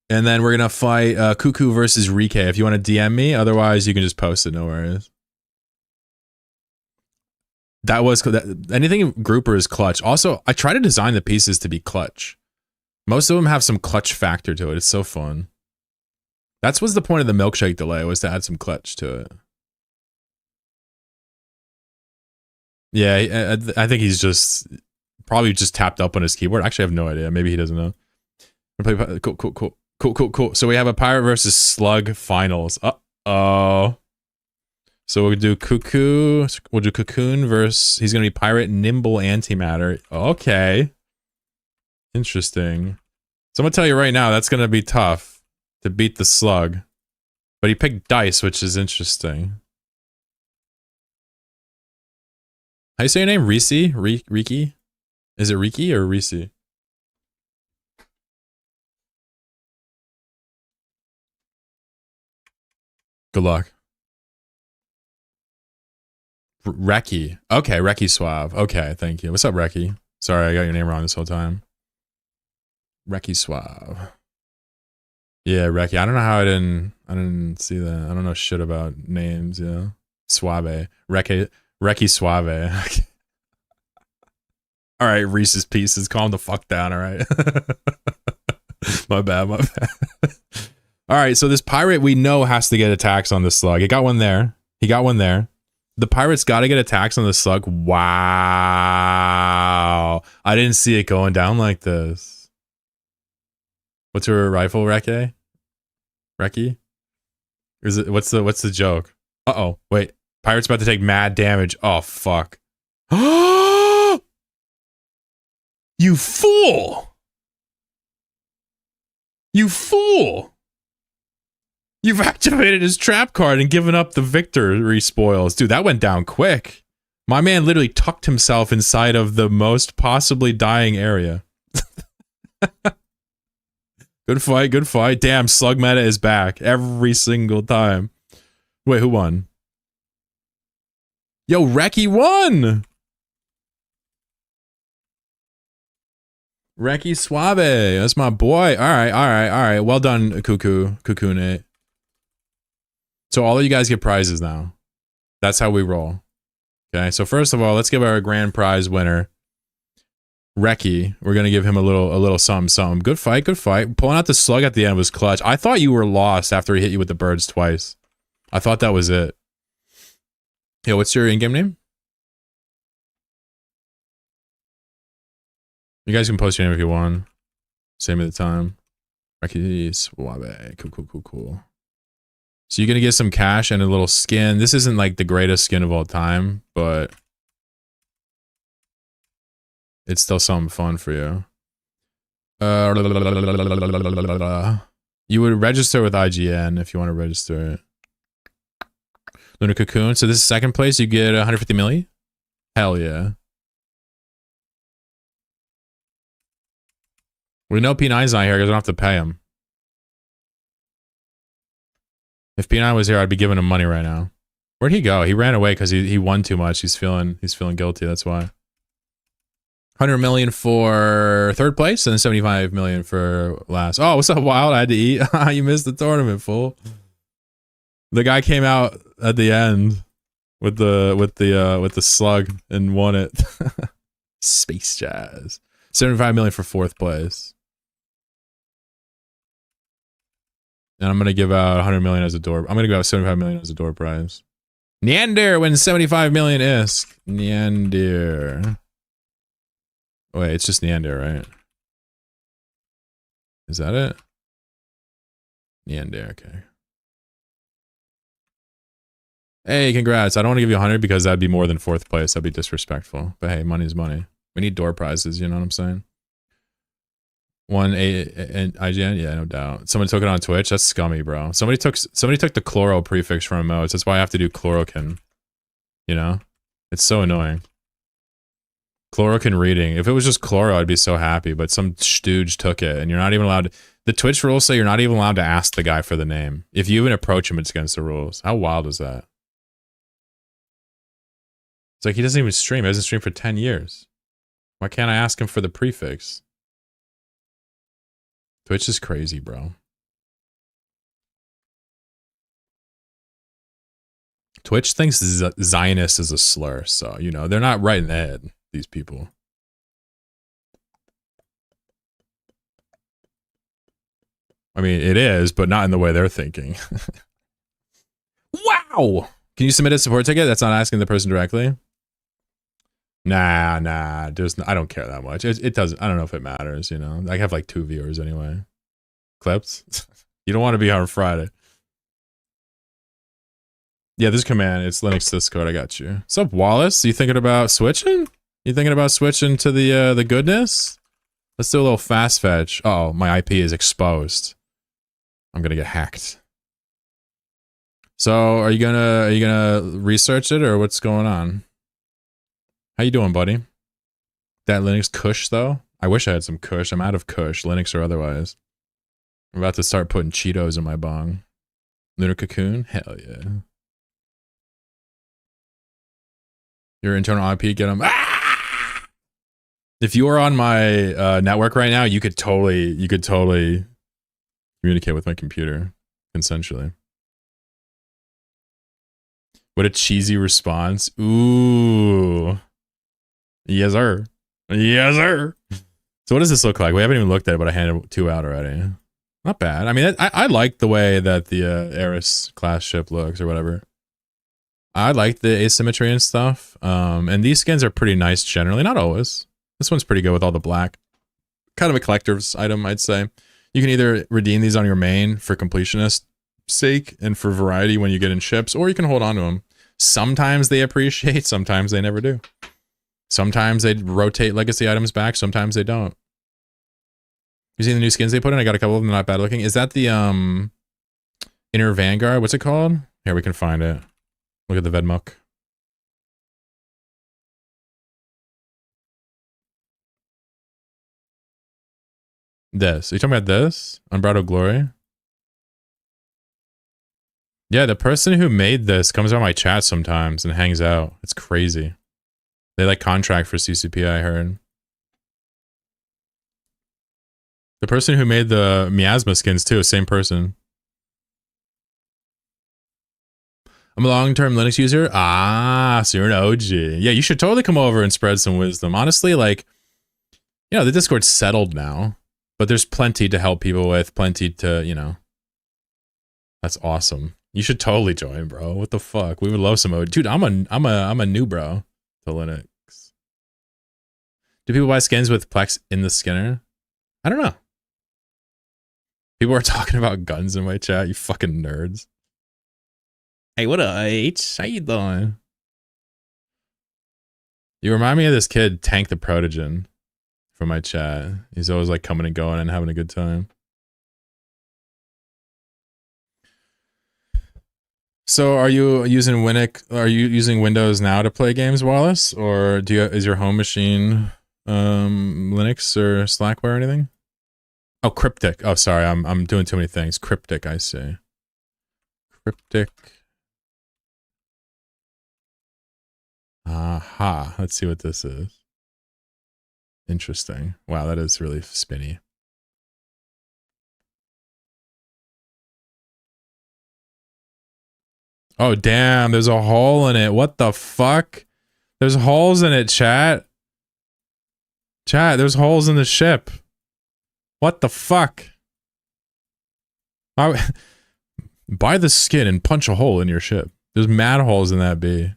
And then we're going to fight Cuckoo versus Rike. If you want to DM me, otherwise you can just post it. No worries. That was... anything grouper is clutch. Also, I try to design the pieces to be clutch. Most of them have some clutch factor to it. It's so fun. That's what's the point of the milkshake delay, was to add some clutch to it. Yeah, I think he's just... probably just tapped up on his keyboard. Actually, I have no idea. Maybe he doesn't know. Cool. So we have a pirate versus slug finals. Uh-oh. So we'll do Cuckoo. We'll do Cocoon versus... he's going to be pirate nimble antimatter. Okay. Interesting. So I'm going to tell you right now, that's going to be tough to beat the slug. But he picked dice, which is interesting. How you say your name? Reese? Riki? Is it Riki or Reese? Good luck. Reki. Okay, Reki Suave. Okay, thank you. What's up, Reki? Sorry, I got your name wrong this whole time. Reki Suave. Yeah, Reki. I don't know how I didn't see that. I don't know shit about names, yeah. Suave. Reki Suave. All right, Reese's Pieces. Calm the fuck down, all right? My bad. All right, so this pirate we know has to get attacks on the slug. He got one there. He got one there. The pirate's got to get attacks on the slug. Wow. I didn't see it going down like this. What's her rifle, Reki? Reki? Is it what's the joke? Uh-oh. Wait. Pirate's about to take mad damage. Oh fuck. You fool! You fool! You've activated his trap card and given up the victory spoils. Dude, that went down quick. My man literally tucked himself inside of the most possibly dying area. Good fight, good fight. Damn, slug meta is back every single time. Wait, who won? Yo, Reki won! Reki Suave. That's my boy. Alright. Well done, Cuckoo Nate. So all of you guys get prizes now. That's how we roll. Okay, so first of all, let's give our grand prize winner, Reki. We're gonna give him a little something. Good fight. Pulling out the slug at the end was clutch. I thought you were lost after he hit you with the birds twice. I thought that was it. Yo, what's your in-game name? You guys can post your name if you want. Same at the time. Reki Suave. Cool. So you're gonna get some cash and a little skin. This isn't like the greatest skin of all time, but it's still something fun for you. You would register with IGN if you want to register it. Lunar Cocoon. So this is second place. You get 150 milli. Hell yeah. We know P9's not here because I don't have to pay him. If P9 was here, I'd be giving him money right now. Where'd he go? He ran away because he won too much. He's feeling guilty. That's why. 100 million for third place and 75 million for last. Oh, what's up, Wild? I had to eat. You missed the tournament, fool. The guy came out at the end with the slug and won it. Space Jazz. 75 million for fourth place. And I'm gonna give out 100 million as a door. I'm gonna give out 75 million as a door prize. Neander wins 75 million ISK. Neander. Wait, it's just Neander, right? Is that it? Neander, okay. Hey, congrats. I don't want to give you 100 because that'd be more than fourth place. That'd be disrespectful. But hey, money's money. We need door prizes, you know what I'm saying? 1-8 and IGN, yeah, no doubt. Someone took it on Twitch. That's scummy, bro. Somebody took the chloro prefix from emotes. That's why I have to do chlorokin. You know, it's so annoying. Chlorokin reading. If it was just chloro, I'd be so happy. But some stooge took it, and you're not even allowed to. The Twitch rules say you're not even allowed to ask the guy for the name. If you even approach him, it's against the rules. How wild is that? It's like he doesn't even stream. He hasn't streamed for 10 years. Why can't I ask him for the prefix? Twitch is crazy, bro. Twitch thinks Zionist is a slur, so, you know, they're not right in the head, these people. I mean, it is, but not in the way they're thinking. Wow! Can you submit a support ticket? That's not asking the person directly? Nah. I don't care that much. It doesn't. I don't know if it matters, you know. I have like 2 viewers anyway. Clips? You don't want to be here on Friday. Yeah, this command. It's Linux Discord. I got you. What's up, Wallace? You thinking about switching? You thinking about switching to the goodness? Let's do a little fast fetch. Uh oh, my IP is exposed. I'm gonna get hacked. So, are you gonna research it or what's going on? How you doing, buddy? That Linux Kush, though? I wish I had some Kush. I'm out of Kush, Linux or otherwise. I'm about to start putting Cheetos in my bong. Lunar Cocoon? Hell yeah. Your internal IP, get them. Ah! If you were on my network right now, you could totally communicate with my computer consensually. What a cheesy response. Ooh. Yes, sir. Yes, sir. So what does this look like? We haven't even looked at it, but I handed 2 out already. Not bad. I mean, I like the way that the Eris class ship looks or whatever. I like the asymmetry and stuff. And these skins are pretty nice generally. Not always. This one's pretty good with all the black. Kind of a collector's item, I'd say. You can either redeem these on your main for completionist sake and for variety when you get in ships, or you can hold on to them. Sometimes they appreciate, sometimes they never do. Sometimes they rotate legacy items back, sometimes they don't. You see the new skins they put in? I got a couple of them, not bad looking. Is that the Inner Vanguard? What's it called? Here, we can find it. Look at the Vedmuk. This. Are you talking about this? Unbridled Glory? Yeah, the person who made this comes on my chat sometimes and hangs out. It's crazy. They like contract for CCP, I heard. The person who made the Miasma skins too, same person. I'm a long-term Linux user. Ah, so you're an OG. Yeah, you should totally come over and spread some wisdom. Honestly, like, you know, the Discord's settled now, but there's plenty to help people with, plenty to, you know. That's awesome. You should totally join, bro. What the fuck? We would love some OG. Dude, I'm a new bro to Linux. Do people buy skins with Plex in the skinner? I don't know. People are talking about guns in my chat, you fucking nerds. Hey, what up, H? How you doing? You remind me of this kid, Tank the Protogen, from my chat. He's always like coming and going and having a good time. So are you using Windows now to play games, Wallace? Or is your home machine Linux or Slackware or anything? Oh, Cryptic. Oh, sorry, I'm doing too many things. Cryptic, I say. Cryptic. Aha. Let's see what this is. Interesting. Wow, that is really spinny. Oh, damn, there's a hole in it. What the fuck? There's holes in it, chat. Chat, there's holes in the ship. What the fuck? Buy the skin and punch a hole in your ship. There's mad holes in that B.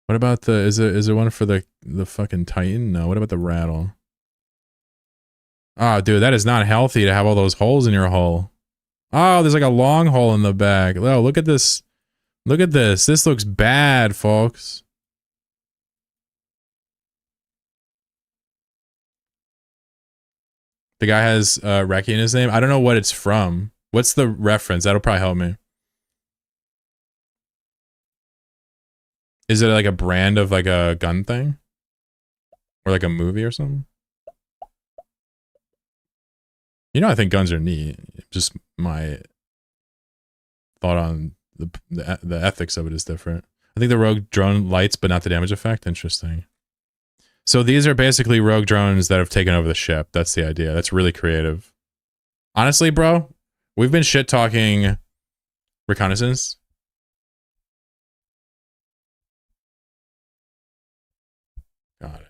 What about the, is there one for the fucking Titan? No, what about the Rattle? Oh, dude, that is not healthy to have all those holes in your hull. Oh, there's like a long hole in the back. Oh, look at this. Look at this. This looks bad, folks. The guy has Reki in his name. I don't know what it's from. What's the reference? That'll probably help me. Is it like a brand of like a gun thing? Or like a movie or something? You know, I think guns are neat. Just my thought on the ethics of it is different. I think the rogue drone lights, but not the damage effect. Interesting. So these are basically rogue drones that have taken over the ship. That's the idea. That's really creative. Honestly, bro, we've been shit talking reconnaissance. Got it.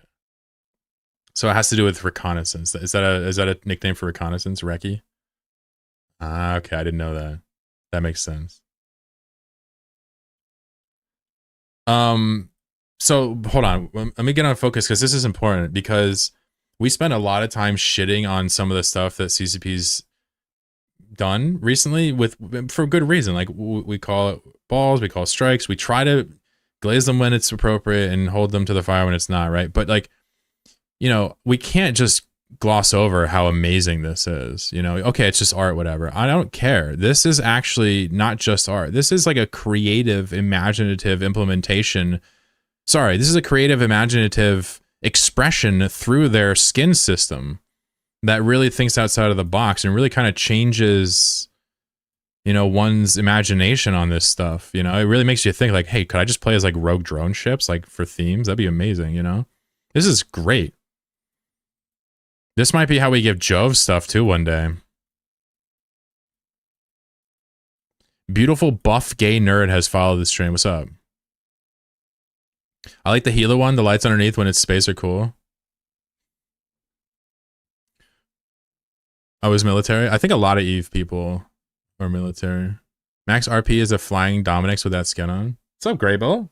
So it has to do with reconnaissance. Is that a nickname for reconnaissance, Reki? Ah, okay, I didn't know that. That makes sense. So hold on. Let me get on focus because this is important, because we spent a lot of time shitting on some of the stuff that CCP's done recently for good reason. Like we call it balls, we call it strikes. We try to glaze them when it's appropriate and hold them to the fire when it's not, right? But like, you know, we can't just gloss over how amazing this is. You know, okay, it's just art, whatever. I don't care. This is actually not just art. This is like a creative, imaginative implementation. Sorry, this is a creative, imaginative expression through their skin system that really thinks outside of the box and really kind of changes, you know, one's imagination on this stuff. You know, it really makes you think like, hey, could I just play as like rogue drone ships, like for themes? That'd be amazing, you know? This is great. This might be how we give Jove stuff too one day. Beautiful buff gay nerd has followed the stream. What's up? I like the Gila one. The lights underneath when it's space are cool. I was military. I think a lot of Eve people are military. Max RP is a flying Dominix with that skin on. What's up, Graybill?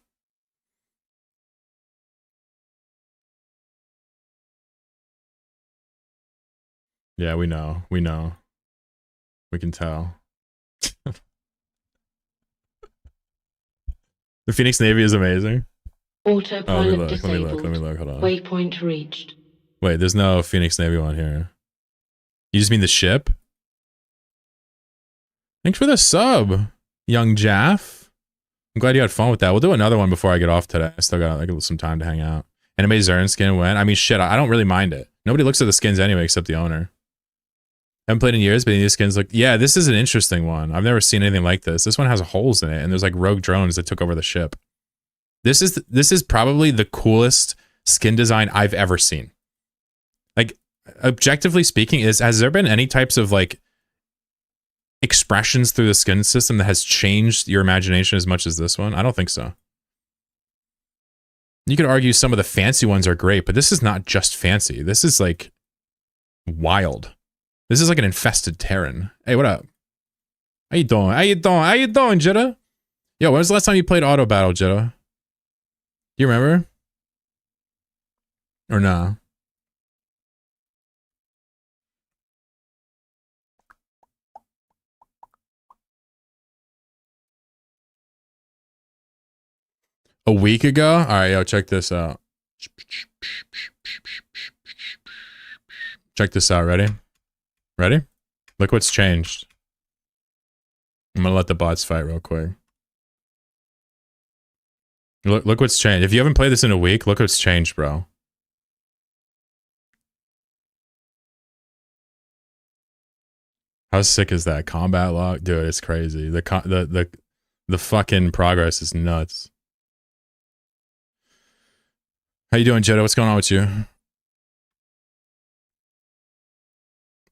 Yeah, we know. We know. We can tell. The Phoenix Navy is amazing. Autopilot disabled. Let me look. Hold on. Waypoint reached. Wait, there's no Phoenix Navy one here. You just mean the ship? Thanks for the sub, young Jaff. I'm glad you had fun with that. We'll do another one before I get off today. I still got like some time to hang out. Anime Zern skin went. I mean, shit, I don't really mind it. Nobody looks at the skins anyway except the owner. Haven't played in years, but these skins look... Yeah, this is an interesting one. I've never seen anything like this. This one has holes in it, and there's like rogue drones that took over the ship. This is probably the coolest skin design I've ever seen. Like, objectively speaking, has there been any types of like expressions through the skin system that has changed your imagination as much as this one? I don't think so. You could argue some of the fancy ones are great, but this is not just fancy. This is like wild. This is like an infested Terran. Hey, what up? How you doing? How you doing, Jitta? Yo, when was the last time you played Auto Battle, Jitta? Do you remember? Or nah? A week ago? All right, yo, check this out. Check this out. Ready? Ready? Look what's changed. I'm gonna let the bots fight real quick. Look what's changed. If you haven't played this in a week, look what's changed, bro. How sick is that combat log, dude? It's crazy. The fucking progress is nuts. How you doing, Jetto? What's going on with you?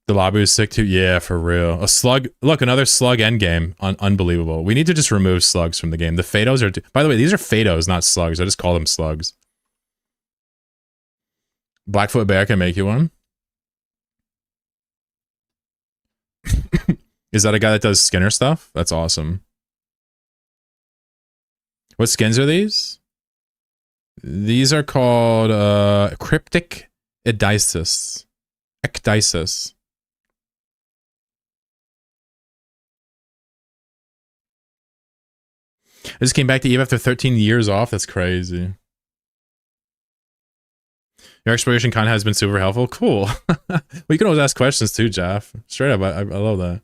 The lobby is sick too. Yeah, for real. A slug. Look, another slug endgame. Unbelievable. We need to just remove slugs from the game. The Fados are... By the way, these are Fados, not slugs. I just call them slugs. Blackfoot Bear can make you one. Is that a guy that does Skinner stuff? That's awesome. What skins are these? These are called Cryptic Ecdysis. Ecdysis. I just came back to Eve after 13 years off. That's crazy. Your exploration content has been super helpful. Cool. Well, you can always ask questions too, Jeff. Straight up, I love that.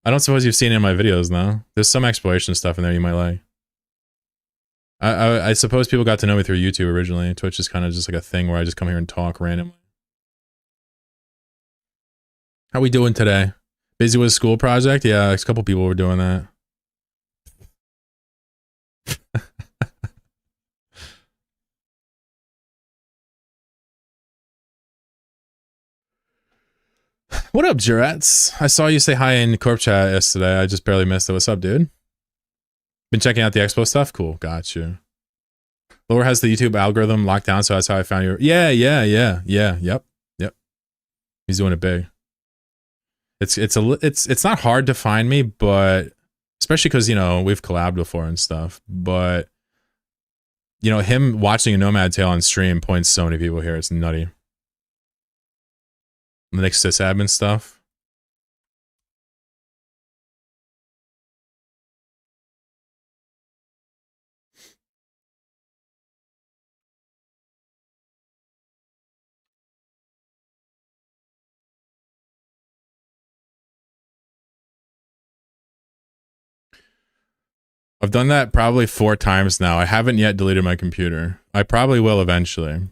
I don't suppose you've seen it in my videos, though. There's some exploration stuff in there you might like. I suppose people got to know me through YouTube originally. Twitch is kind of just like a thing where I just come here and talk randomly. How we doing today? Busy with a school project? Yeah, a couple people were doing that. What up, Jurats? I saw you say hi in Corp chat yesterday. I just barely missed it. What's up, dude? Been checking out the expo stuff? Cool, got you. Lower has the YouTube algorithm locked down, so that's how I found you. Yeah, yep. He's doing it big. It's not hard to find me, but especially because, you know, we've collabed before and stuff, but you know, him watching a Nomad Tale on stream points so many people here. It's nutty. The next sysadmin stuff. I've done that probably 4 times now. I haven't yet deleted my computer. I probably will eventually.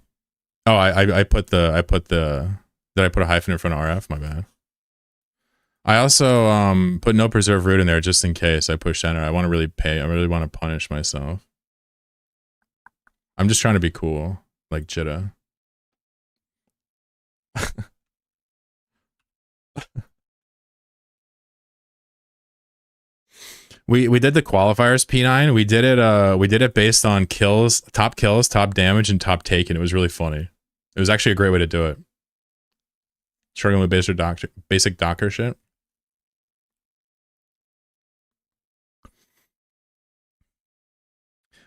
Oh, I put did I put a hyphen in front of RF? My bad. I also put no preserve root in there just in case I push enter. I really want to punish myself. I'm just trying to be cool, like Jitta. We did the qualifiers P9. We did it based on kills, top damage, and top taken. It was really funny. It was actually a great way to do it. Struggling with basic Docker shit.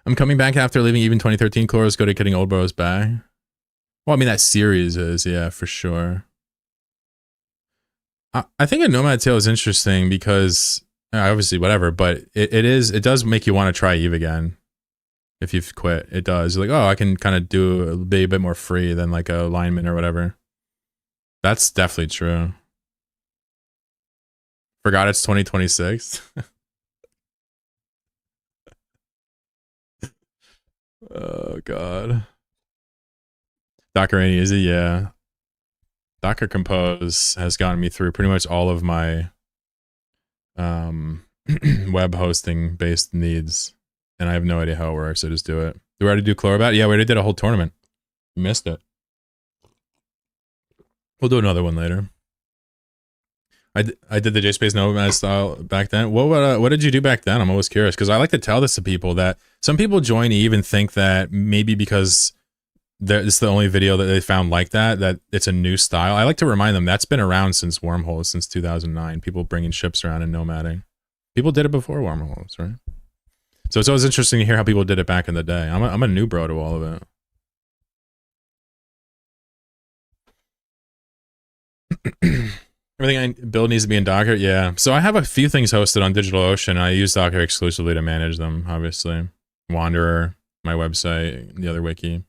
I'm coming back after leaving even 2013. Chloros go to getting old bros back. Well, I mean, that series is, yeah, for sure. I think a Nomad Tale is interesting because, obviously, whatever, but it does make you want to try Eve again. If you've quit, it does. You're like, oh, I can kind of be a bit more free than like a lineman or whatever. That's definitely true. Forgot it's 2026. Oh, God. Docker ain't easy, yeah. Docker Compose has gotten me through pretty much all of my web hosting based needs, and I have no idea how it works. I just do it. Do we already do Chlorobat? Yeah, we already did a whole tournament. You missed it. We'll do another one later. I did the JSpace Nomad style back then. What did you do back then? I'm always curious because I like to tell this to people that some people join Eve and think that maybe because it's the only video that they found like that it's a new style. I like to remind them that's been around since Wormholes, since 2009. People bringing ships around and nomading. People did it before Wormholes, right? So it's always interesting to hear how people did it back in the day. I'm a new bro to all of it. Everything I build needs to be in Docker. Yeah. So I have a few things hosted on DigitalOcean. I use Docker exclusively to manage them, obviously. Wanderer, my website, the other wiki.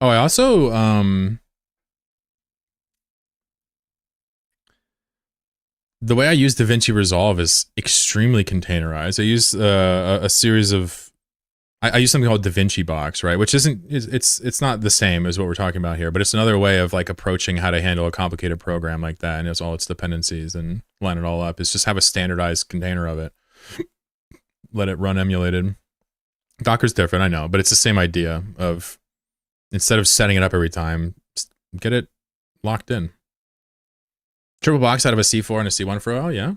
Oh, I also the way I use DaVinci Resolve is extremely containerized. I use a series of I use something called DaVinci Box, right? Which it's not the same as what we're talking about here, but it's another way of like approaching how to handle a complicated program like that, and it's all its dependencies and line it all up. It's just have a standardized container of it. Let it run emulated. Docker's different, I know, but it's the same idea of instead of setting it up every time, get it locked in. Triple box out of a C4 and a C1 for all, yeah.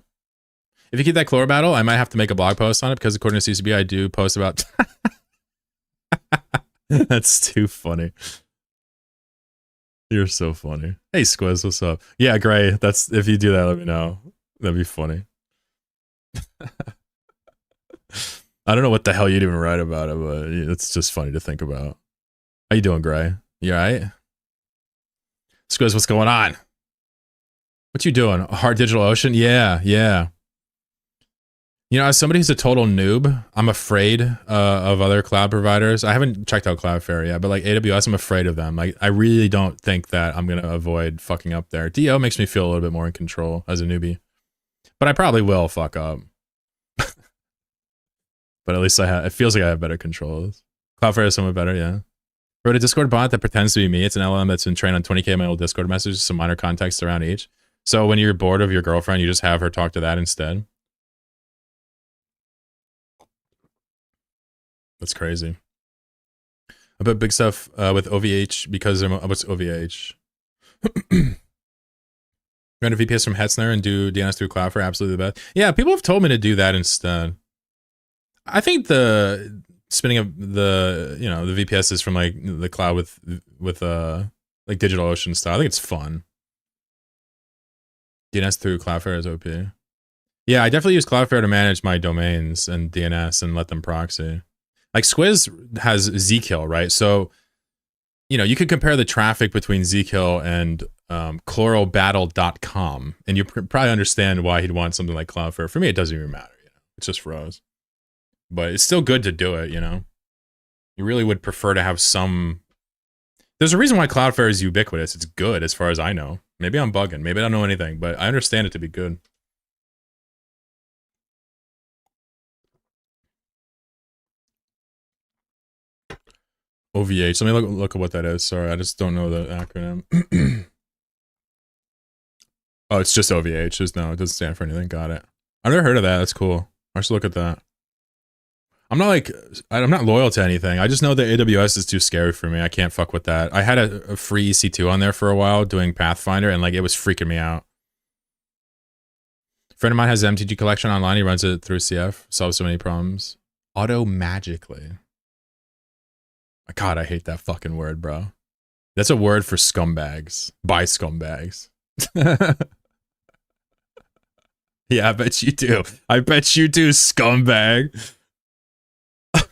If you keep that Chlor battle, I might have to make a blog post on it because according to CCB, I do post about... That's too funny. You're so funny. Hey, Squiz, what's up? Yeah, Gray, that's if you do that, let me know. That'd be funny. I don't know what the hell you'd even write about it, but it's just funny to think about. How you doing, Gray? You alright? Squiz, what's going on? What you doing? Hard DigitalOcean? Yeah. You know, as somebody who's a total noob, I'm afraid of other cloud providers. I haven't checked out Cloudflare yet, but like AWS, I'm afraid of them. Like, I really don't think that I'm going to avoid fucking up there. DO makes me feel a little bit more in control as a newbie. But I probably will fuck up. But at least it feels like I have better controls. Cloudflare is somewhat better, yeah. Wrote a Discord bot that pretends to be me. It's an LLM that's been trained on 20K of my old Discord messages, some minor context around each. So when you're bored of your girlfriend, you just have her talk to that instead. That's crazy. I bet big stuff with OVH because what's OVH? Run a VPS from Hetzner and do DNS through Cloudflare, absolutely the best. Yeah, people have told me to do that instead. I think the spinning up the the VPS is from like the cloud with like DigitalOcean style. I think it's fun. DNS through Cloudflare is OP. Yeah, I definitely use Cloudflare to manage my domains and DNS and let them proxy. Like Squiz has Zkill, right? So, you could compare the traffic between Zkill and chlorobattle.com, and you probably understand why he'd want something like Cloudflare. For me, it doesn't even matter. It's just froze. But it's still good to do it, You really would prefer to have some... There's a reason why Cloudflare is ubiquitous. It's good, as far as I know. Maybe I'm bugging. Maybe I don't know anything, but I understand it to be good. OVH. Let me look at what that is. Sorry, I just don't know the acronym. Oh, it's just OVH. It doesn't stand for anything. Got it. I've never heard of that. That's cool. I should look at that. I'm not loyal to anything. I just know that AWS is too scary for me. I can't fuck with that. I had a free EC2 on there for a while doing Pathfinder, and like it was freaking me out. Friend of mine has the MTG collection online. He runs it through CF. Solves so many problems. Auto magically. God, I hate that fucking word, bro. That's a word for scumbags. By scumbags. Yeah, I bet you do. I bet you do, scumbag. So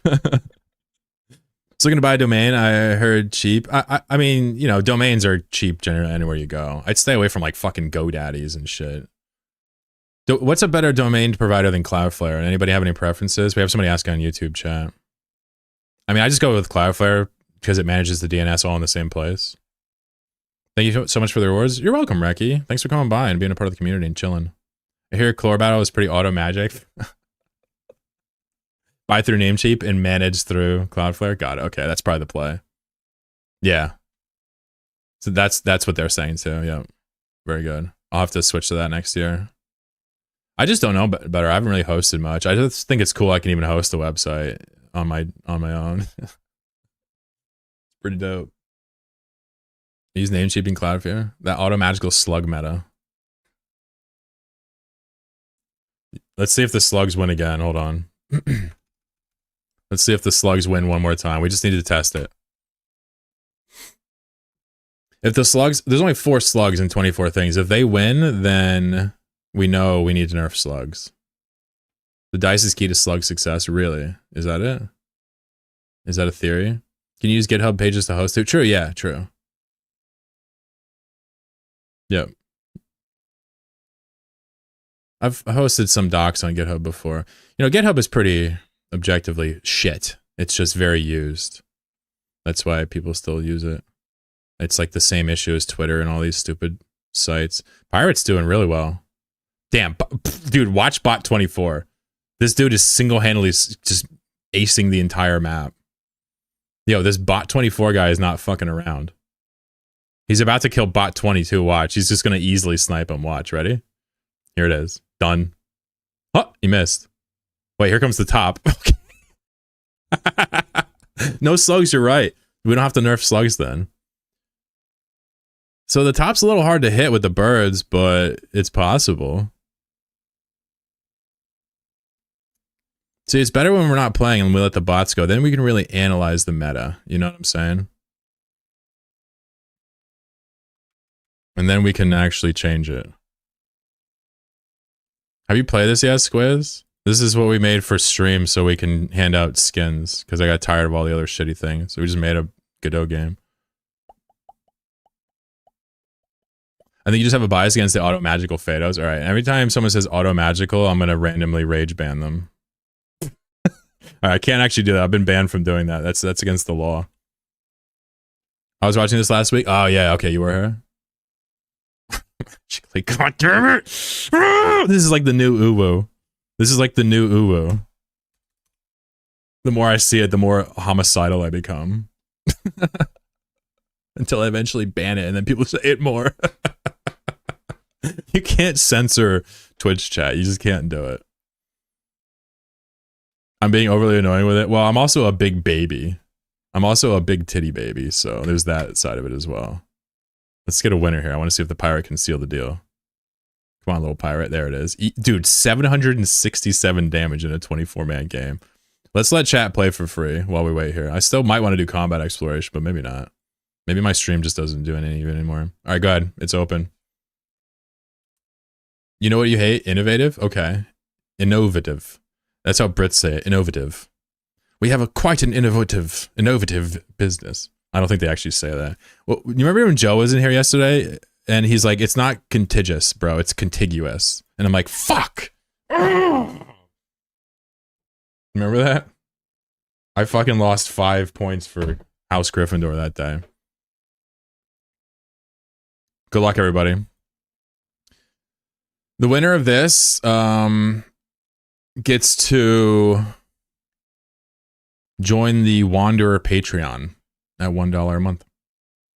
looking to buy a domain, I heard cheap. I mean, you know, domains are cheap generally anywhere you go. I'd stay away from like fucking GoDaddies and shit. What's a better domain provider than Cloudflare? Anybody have any preferences? We have somebody asking on YouTube chat. I mean, I just go with Cloudflare because it manages the DNS all in the same place. Thank you so much for the rewards. You're welcome, Reki. Thanks for coming by and being a part of the community and chilling. I hear Chlor Battle is pretty auto magic. Buy through Namecheap and manage through Cloudflare. Got it. Okay, that's probably the play. Yeah. So that's what they're saying too. Yeah. Very good. I'll have to switch to that next year. I just don't know better. I haven't really hosted much. I just think it's cool I can even host a website on my own. It's pretty dope. Use Namecheap and Cloudflare. That auto magical slug meta. Let's see if the slugs win again. Hold on. Let's see if the slugs win one more time. We just need to test it. If the slugs, there's only 4 slugs and 24 things. If they win, then we know we need to nerf slugs. The dice is key to slug success. Really? Is that it? Is that a theory? Can you use GitHub pages to host it? True, yeah, true. Yep. I've hosted some docs on GitHub before. You know, GitHub is pretty objectively shit. It's just very used. That's why people still use it. It's like the same issue as Twitter and all these stupid sites. Pirate's doing really well. Damn, dude, watch Bot 24. This dude is single-handedly just acing the entire map. Yo, this Bot 24 guy is not fucking around. He's about to kill Bot 22, watch. He's just going to easily snipe him, watch. Ready? Here it is. Done. Oh, he missed. Wait, here comes the top. No slugs, you're right. We don't have to nerf slugs then. So the top's a little hard to hit with the birds, but it's possible. See, it's better when we're not playing and we let the bots go. Then we can really analyze the meta. You know what I'm saying? And then we can actually change it. Have you played this yet, Squiz? This is what we made for stream so we can hand out skins, because I got tired of all the other shitty things. So we just made a Godot game. I think you just have a bias against the auto magical Fados. All right, every time someone says auto magical, I'm going to randomly rage ban them. All right, I can't actually do that. I've been banned from doing that. That's against the law. I was watching this last week. Oh, yeah, okay, you were here. God damn it! This is like the new uwu. This is like the new uwu. The more I see it, the more homicidal I become. Until I eventually ban it, and then people say it more. You can't censor Twitch chat. You just can't do it. I'm being overly annoying with it. Well, I'm also a big baby. I'm also a big titty baby, so there's that side of it as well. Let's get a winner here. I want to see if the pirate can seal the deal. Come on, little pirate. There it is. Dude, 767 damage in a 24-man game. Let's let chat play for free while we wait here. I still might want to do combat exploration, but maybe not. Maybe my stream just doesn't do any anymore. All right, go ahead. It's open. You know what you hate? Innovative? Okay. Innovative. That's how Brits say it. Innovative. We have quite an innovative business. I don't think they actually say that. Well, you remember when Joe was in here yesterday? And he's like, it's not contiguous, bro. It's contiguous. And I'm like, fuck. Remember that? I fucking lost 5 points for House Gryffindor that day. Good luck, everybody. The winner of this gets to join the Wanderer Patreon at $1 a month.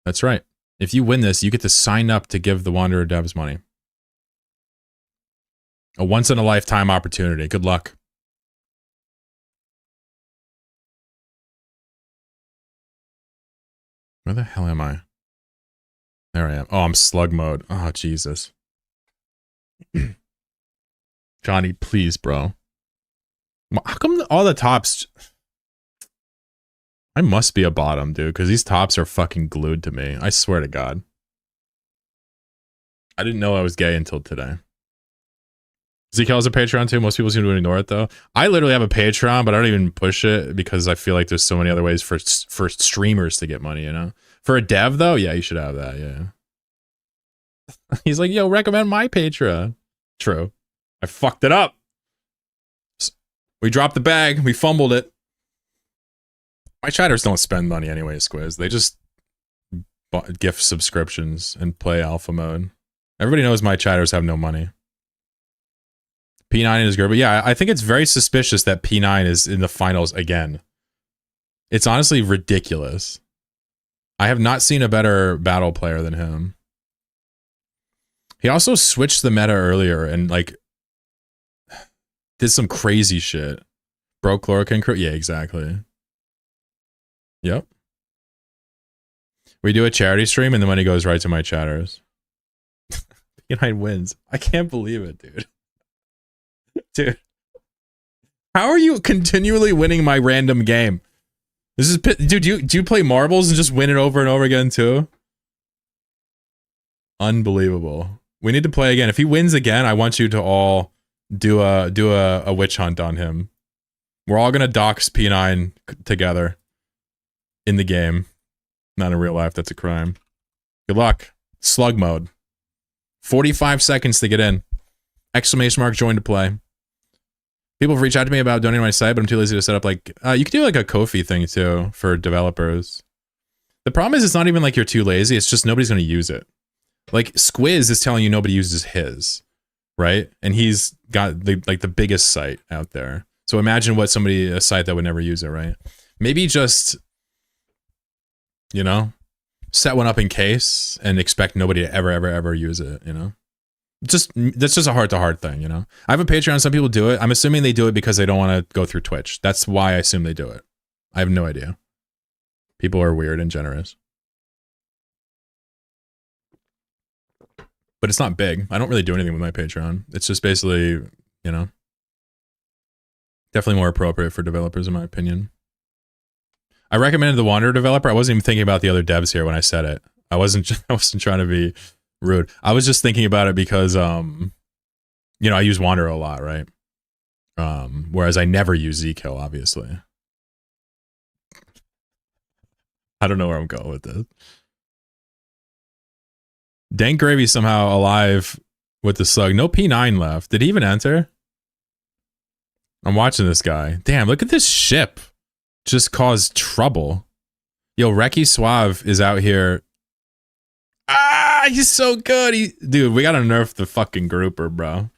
That's right. If you win this, you get to sign up to give the Wanderer devs money. A once-in-a-lifetime opportunity. Good luck. Where the hell am I? There I am. Oh, I'm slug mode. Oh, Jesus. Johnny, please, bro. How come all the tops... I must be a bottom, dude, because these tops are fucking glued to me. I swear to God. I didn't know I was gay until today. ZK has a Patreon too. Most people seem to ignore it though. I literally have a Patreon, but I don't even push it because I feel like there's so many other ways for streamers to get money, you know? For a dev though, yeah, you should have that, yeah. He's like, yo, recommend my Patreon. True. I fucked it up. We dropped the bag. We fumbled it. My chatters don't spend money anyway, Squiz. They just gift subscriptions and play alpha mode. Everybody knows my chatters have no money. P9 is good, but yeah, I think it's very suspicious that P9 is in the finals again. It's honestly ridiculous. I have not seen a better battle player than him. He also switched the meta earlier and like did some crazy shit. Broke chloroquine. Yeah, exactly. Yep. We do a charity stream and the money goes right to my chatters. P9 wins. I can't believe it, dude. Dude. How are you continually winning my random game? This is dude, do you play marbles and just win it over and over again too? Unbelievable. We need to play again. If he wins again, I want you to all do a witch hunt on him. We're all gonna dox P9 together in the game. Not in real life, that's a crime. Good luck. Slug mode. 45 seconds to get in. Exclamation mark join to play. People have reached out to me about donating my site, but I'm too lazy to set up like you can do like a Ko-fi thing too for developers. The problem is it's not even like you're too lazy, it's just nobody's gonna use it. Like Squiz is telling you nobody uses his, right? And he's got the biggest site out there. So imagine what a site that would never use it, right? Maybe just, you know, set one up in case and expect nobody to ever use it, you know? That's just a heart-to-heart thing, you know? I have a Patreon, some people do it. I'm assuming they do it because they don't want to go through Twitch. That's why I assume they do it. I have no idea. People are weird and generous. But it's not big. I don't really do anything with my Patreon. It's just basically, you know, definitely more appropriate for developers in my opinion. I recommended the Wanderer developer. I wasn't even thinking about the other devs here when I said it. I wasn't trying to be rude. I was just thinking about it because, you know, I use Wanderer a lot, right? Whereas I never use Zkill, obviously. I don't know where I'm going with this. Dank Gravy somehow alive with the slug. No P9 left. Did he even enter? I'm watching this guy. Damn, look at this ship. Just caused trouble. Yo, Reki Suave is out here. Ah, he's so good. Dude, we gotta nerf the fucking grouper, bro.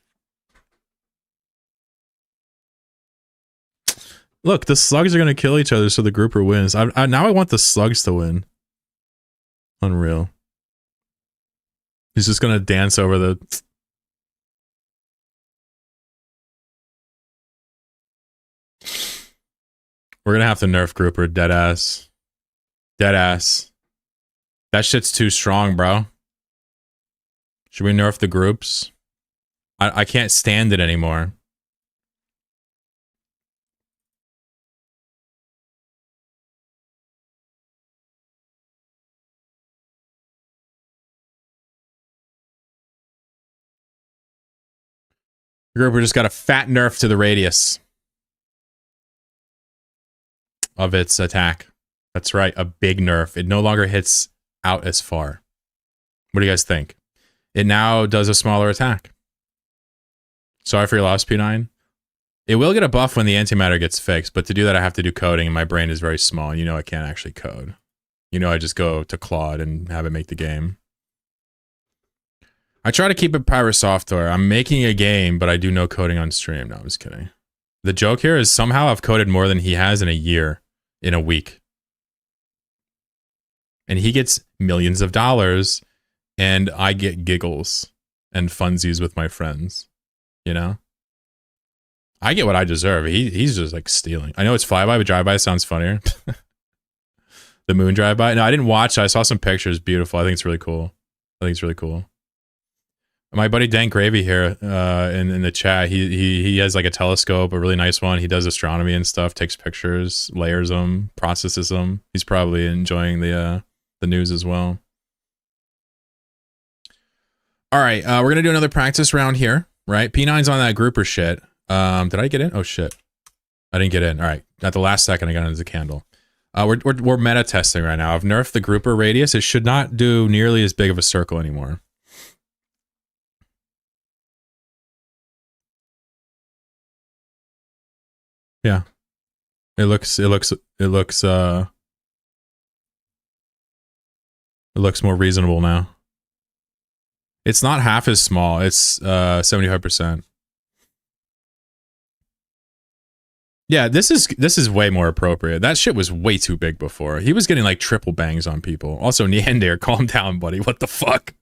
Look, the slugs are gonna kill each other so the grouper wins. Now I want the slugs to win. Unreal. He's just gonna dance over the... We're gonna have to nerf grouper, deadass. Deadass. That shit's too strong, bro. Should we nerf the groups? I can't stand it anymore. Grouper just got a fat nerf to the radius of its attack. That's right, a big nerf. It no longer hits out as far. What do you guys think? It now does a smaller attack. Sorry for your loss, P9. It will get a buff when the antimatter gets fixed, but to do that I have to do coding, and my brain is very small. You know I can't actually code. You know I just go to Claude and have it make the game. I try to keep it pirate software. I'm making a game, but I do no coding on stream. No, I'm just kidding. The joke here is somehow I've coded more than he has in a year, in a week. And he gets millions of dollars, and I get giggles and funsies with my friends. You know? I get what I deserve. He's just like stealing. I know it's flyby, but drive-by sounds funnier. The moon drive-by? No, I didn't watch it. I saw some pictures. Beautiful. I think it's really cool. My buddy Dan Gravy here in the chat, he has like a telescope, a really nice one. He does astronomy and stuff, takes pictures, layers them, processes them. He's probably enjoying the news as well. All right, we're gonna do another practice round here, right? P9's on that grouper shit. Did I get in? Oh shit, I didn't get in. All right, at the last second, I got into the candle. We're meta testing right now. I've nerfed the grouper radius. It should not do nearly as big of a circle anymore. Yeah, it looks more reasonable now. It's not half as small. It's 75%. Yeah, this is way more appropriate. That shit was way too big before. He was getting like triple bangs on people. Also, Neander, calm down, buddy. What the fuck?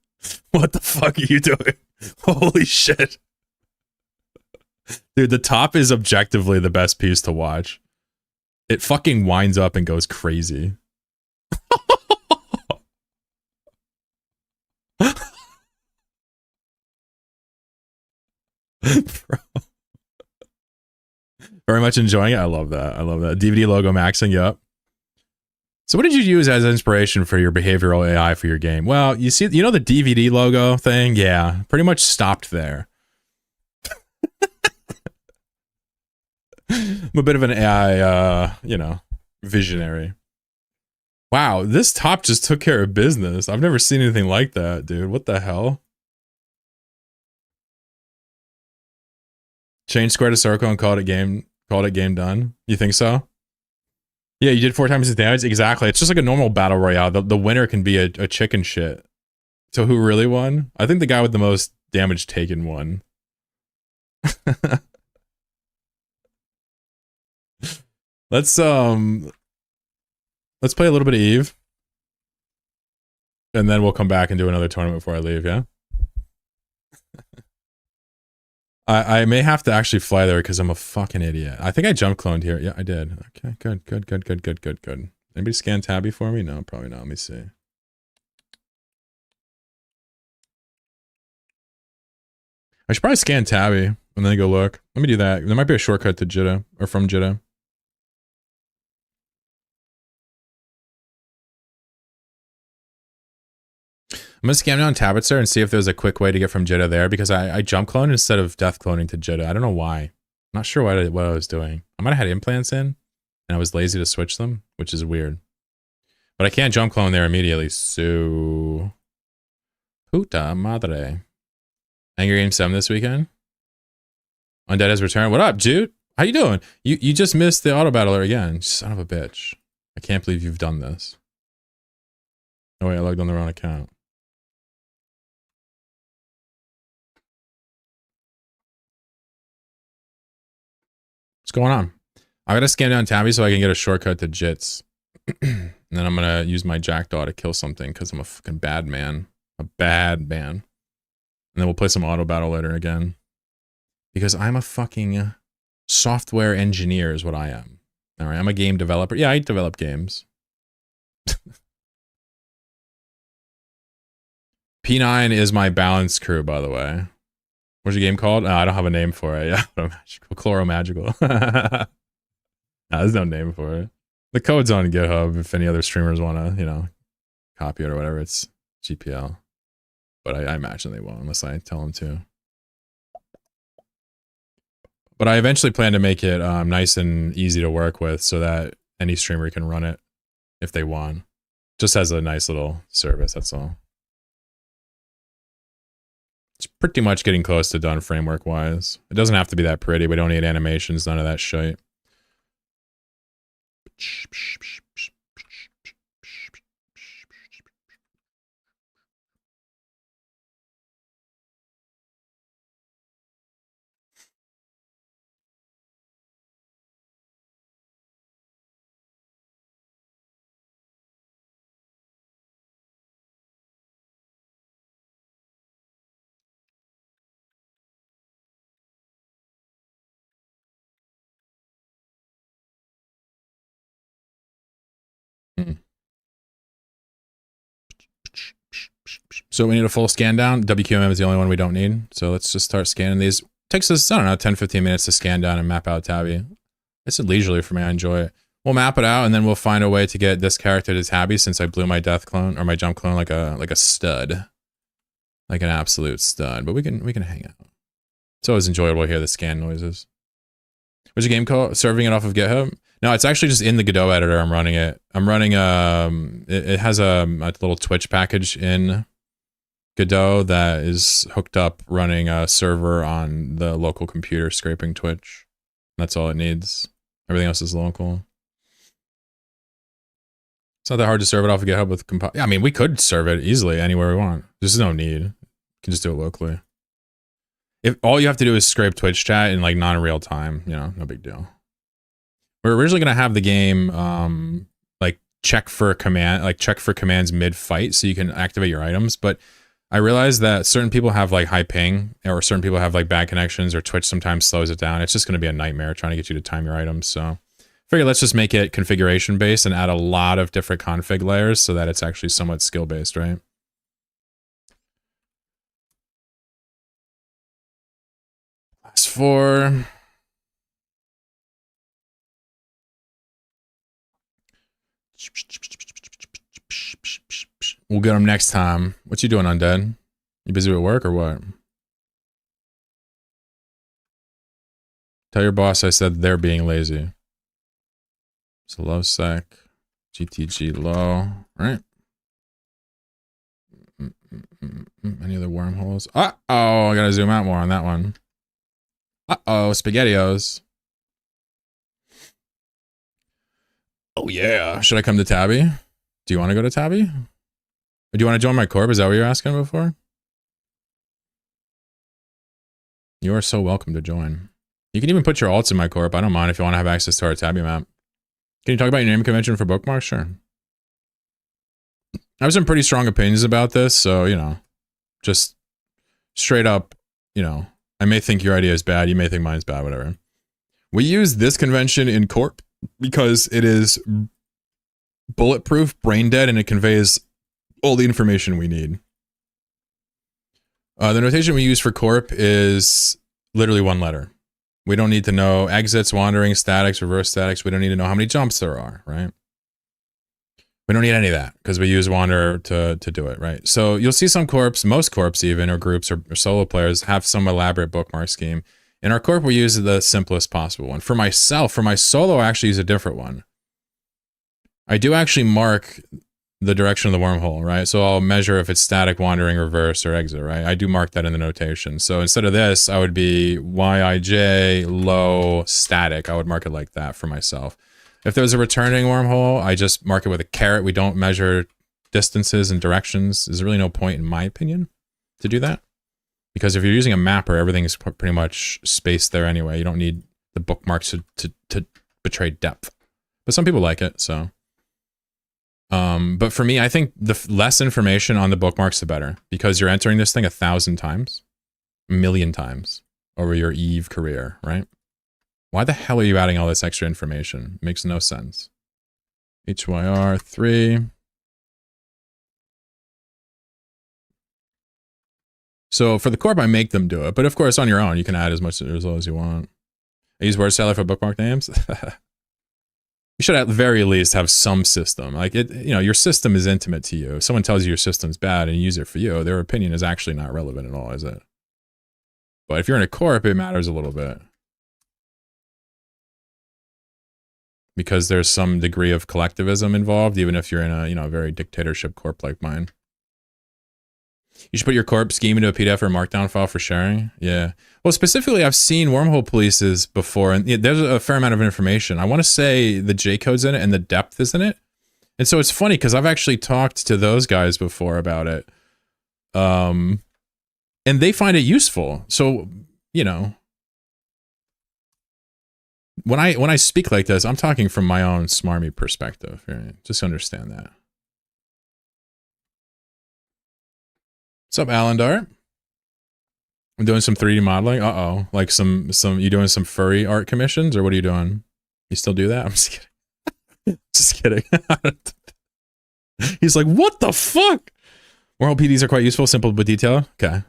What the fuck are you doing? Holy shit. Dude, the top is objectively the best piece to watch. It fucking winds up and goes crazy. Bro. Very much enjoying it. I love that. I love that. DVD logo maxing, yep. So what did you use as inspiration for your behavioral AI for your game? Well, you know the DVD logo thing? Yeah, pretty much stopped there. I'm a bit of an AI, visionary. Wow, this top just took care of business. I've never seen anything like that, dude. What the hell? Change square to circle and called it game done. You think so? Yeah, you did 4 times the damage. Exactly. It's just like a normal battle royale. The winner can be a chicken shit. So who really won? I think the guy with the most damage taken won. Let's play a little bit of Eve. And then we'll come back and do another tournament before I leave, yeah? I may have to actually fly there because I'm a fucking idiot. I think I jump cloned here. Yeah, I did. Okay, good. Anybody scan Tabby for me? No, probably not. Let me see. I should probably scan Tabby and then go look. Let me do that. There might be a shortcut to Jitta or from Jitta. I'm gonna scan down Tabitzer and see if there's a quick way to get from Jitta there because I jump cloned instead of death cloning to Jitta. I don't know why. I'm not sure what I was doing. I might have had implants in and I was lazy to switch them, which is weird. But I can't jump clone there immediately, so... Puta madre. Angry Game 7 this weekend? Undead has returned. What up, dude? How you doing? You just missed the auto battler again. Son of a bitch. I can't believe you've done this. Oh wait, I logged on the wrong account. What's going on? I gotta scan down Tabby so I can get a shortcut to Jits. And then I'm gonna use my Jackdaw to kill something because I'm a fucking bad man. A bad man. And then we'll play some auto battle later again. Because I'm a fucking software engineer is what I am. Alright, I'm a game developer. Yeah, I develop games. P9 is my balance crew, by the way. What's your game called? Oh, I don't have a name for it. Yeah, Chloromagical. There's no name for it. The code's on GitHub if any other streamers want to, copy it or whatever. It's GPL. But I imagine they won't unless I tell them to. But I eventually plan to make it nice and easy to work with so that any streamer can run it if they want. Just as a nice little service, that's all. It's pretty much getting close to done framework-wise. It doesn't have to be that pretty. We don't need animations, none of that shit. So we need a full scan down. WQMM is the only one we don't need. So let's just start scanning these. Takes us, I don't know, 10, 15 minutes to scan down and map out Tabby. It's leisurely for me. I enjoy it. We'll map it out and then we'll find a way to get this character to Tabby since I blew my death clone or my jump clone like a stud. Like an absolute stud. But we can hang out. It's always enjoyable to hear the scan noises. What's your game called? Serving it off of GitHub? No, it's actually just in the Godot editor. I'm running it. I'm running it has a little Twitch package in Godot that is hooked up running a server on the local computer scraping Twitch. That's all it needs. Everything else is local. It's not that hard to serve it off of GitHub with compile. Yeah, I mean, we could serve it easily anywhere we want. There's no need. You can just do it locally. If all you have to do is scrape Twitch chat in like non-real time, you know, no big deal. We're originally gonna have the game like check for commands mid-fight so you can activate your items, but I realized that certain people have like high ping or certain people have like bad connections or Twitch sometimes slows it down. It's just going to be a nightmare trying to get you to time your items. So figure let's just make it configuration based and add a lot of different config layers so that it's actually somewhat skill based, right? Class 4. We'll get them next time. What you doing, Undead? You busy with work or what? Tell your boss I said they're being lazy. It's a low sec. GTG low. Right? Any other wormholes? Uh-oh, I gotta zoom out more on that one. Uh-oh, SpaghettiOs. Oh yeah. Should I come to Tabby? Do you want to go to Tabby? Or do you want to join my corp? Is that what you're asking before? You are so welcome to join. You can even put your alts in my corp. I don't mind if you want to have access to our Tabby map. Can you talk about your name convention for bookmarks? Sure. I have some pretty strong opinions about this, so, you know, just straight up, you know, I may think your idea is bad. You may think mine's bad, whatever. We use this convention in corp because it is bulletproof, brain dead, and it conveys all the information we need. The notation we use for corp is literally one letter. We don't need to know exits, wandering, statics, reverse statics. We don't need to know how many jumps there are, right? We don't need any of that because we use wander to do it, right? So you'll see some corps, most corps even, or groups or solo players have some elaborate bookmark scheme. In our corp, we use the simplest possible one. For myself, for my solo, I actually use a different one. I do actually mark the direction of the wormhole, right? So I'll measure if it's static, wandering, reverse, or exit, right? I do mark that in the notation. So instead of this, I would be YIJ, low, static. I would mark it like that for myself. If there's a returning wormhole, I just mark it with a caret. We don't measure distances and directions. There's really no point, in my opinion, to do that. Because if you're using a mapper, everything is pretty much spaced there anyway. You don't need the bookmarks to betray depth. But some people like it, so... but for me, I think the less information on the bookmarks, the better, because you're entering this thing 1,000 times, 1,000,000 times over your Eve career, right? Why the hell are you adding all this extra information? It makes no sense. HYR 3. So for the corp, I make them do it, but of course on your own, you can add as much as low as you want. I use word salad for bookmark names. You should at the very least have some system. Like it, you know, your system is intimate to you. If someone tells you your system's bad and you use it for you, their opinion is actually not relevant at all, is it? But if you're in a corp, it matters a little bit. Because there's some degree of collectivism involved, even if you're in a, you know, very dictatorship corp like mine. You should put your corp scheme into a PDF or a markdown file for sharing. Yeah. Well, specifically, I've seen wormhole polices before, and there's a fair amount of information. I want to say the J-code's in it and the depth is in it. And so it's funny because I've actually talked to those guys before about it. And they find it useful. So, you know, when I speak like this, I'm talking from my own smarmy perspective. Right? Just understand that. What's up, Alan Dart? I'm doing some 3D modeling. Uh-oh. Like you doing some furry art commissions, or what are you doing? You still do that? I'm just kidding. Just kidding. He's like, what the fuck? Wormhole PDs are quite useful, simple but detailed. Okay.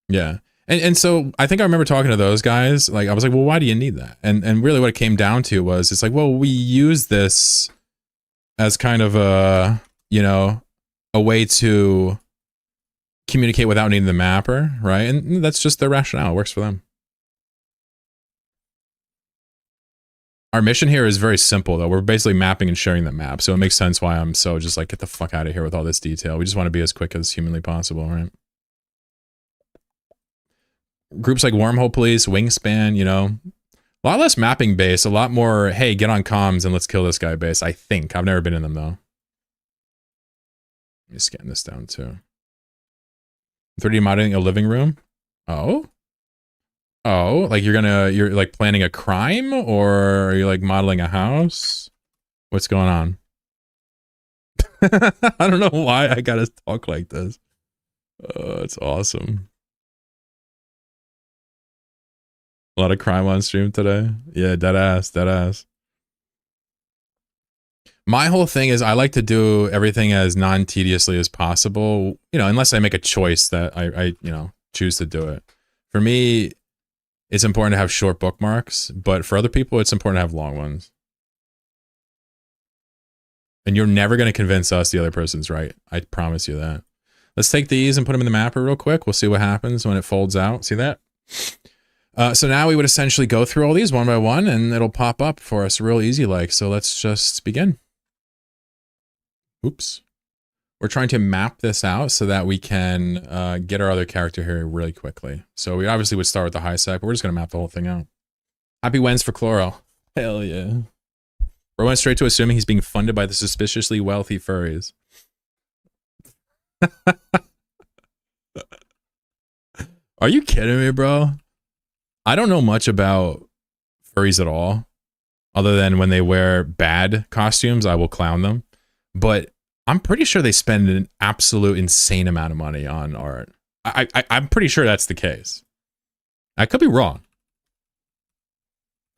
Yeah. And so I think I remember talking to those guys. Like I was like, well, why do you need that? And really what it came down to was it's like, well, we use this as kind of a, you know, a way to communicate without needing the mapper, right? And that's just their rationale. It works for them. Our mission here is very simple, though. We're basically mapping and sharing the map, so it makes sense why I'm so just like, get the fuck out of here with all this detail. We just want to be as quick as humanly possible, right? Groups like Wormhole Police, Wingspan, you know, a lot less mapping base, a lot more, hey, get on comms and let's kill this guy base, I think. I've never been in them, though. Let me scan this down, too. 3D modeling a living room? Oh? Oh, like you're like planning a crime, or are you like modeling a house? What's going on? I don't know why I gotta talk like this. It's awesome. A lot of crime on stream today. Yeah, dead ass. My whole thing is I like to do everything as non-tediously as possible, you know, unless I make a choice that I you know, choose to do it. For me, it's important to have short bookmarks, but for other people, it's important to have long ones. And you're never going to convince us the other person's right. I promise you that. Let's take these and put them in the mapper real quick. We'll see what happens when it folds out. See that? So now we would essentially go through all these one by one, and it'll pop up for us real easy like. So let's just begin. Oops. We're trying to map this out so that we can get our other character here really quickly. So we obviously would start with the high sec, but we're just going to map the whole thing out. Happy Wednesday for Chloro. Hell yeah. We went straight to assuming he's being funded by the suspiciously wealthy furries. Are you kidding me, bro? I don't know much about furries at all. Other than when they wear bad costumes, I will clown them. But I'm pretty sure they spend an absolute insane amount of money on art. I'm pretty sure that's the case. I could be wrong.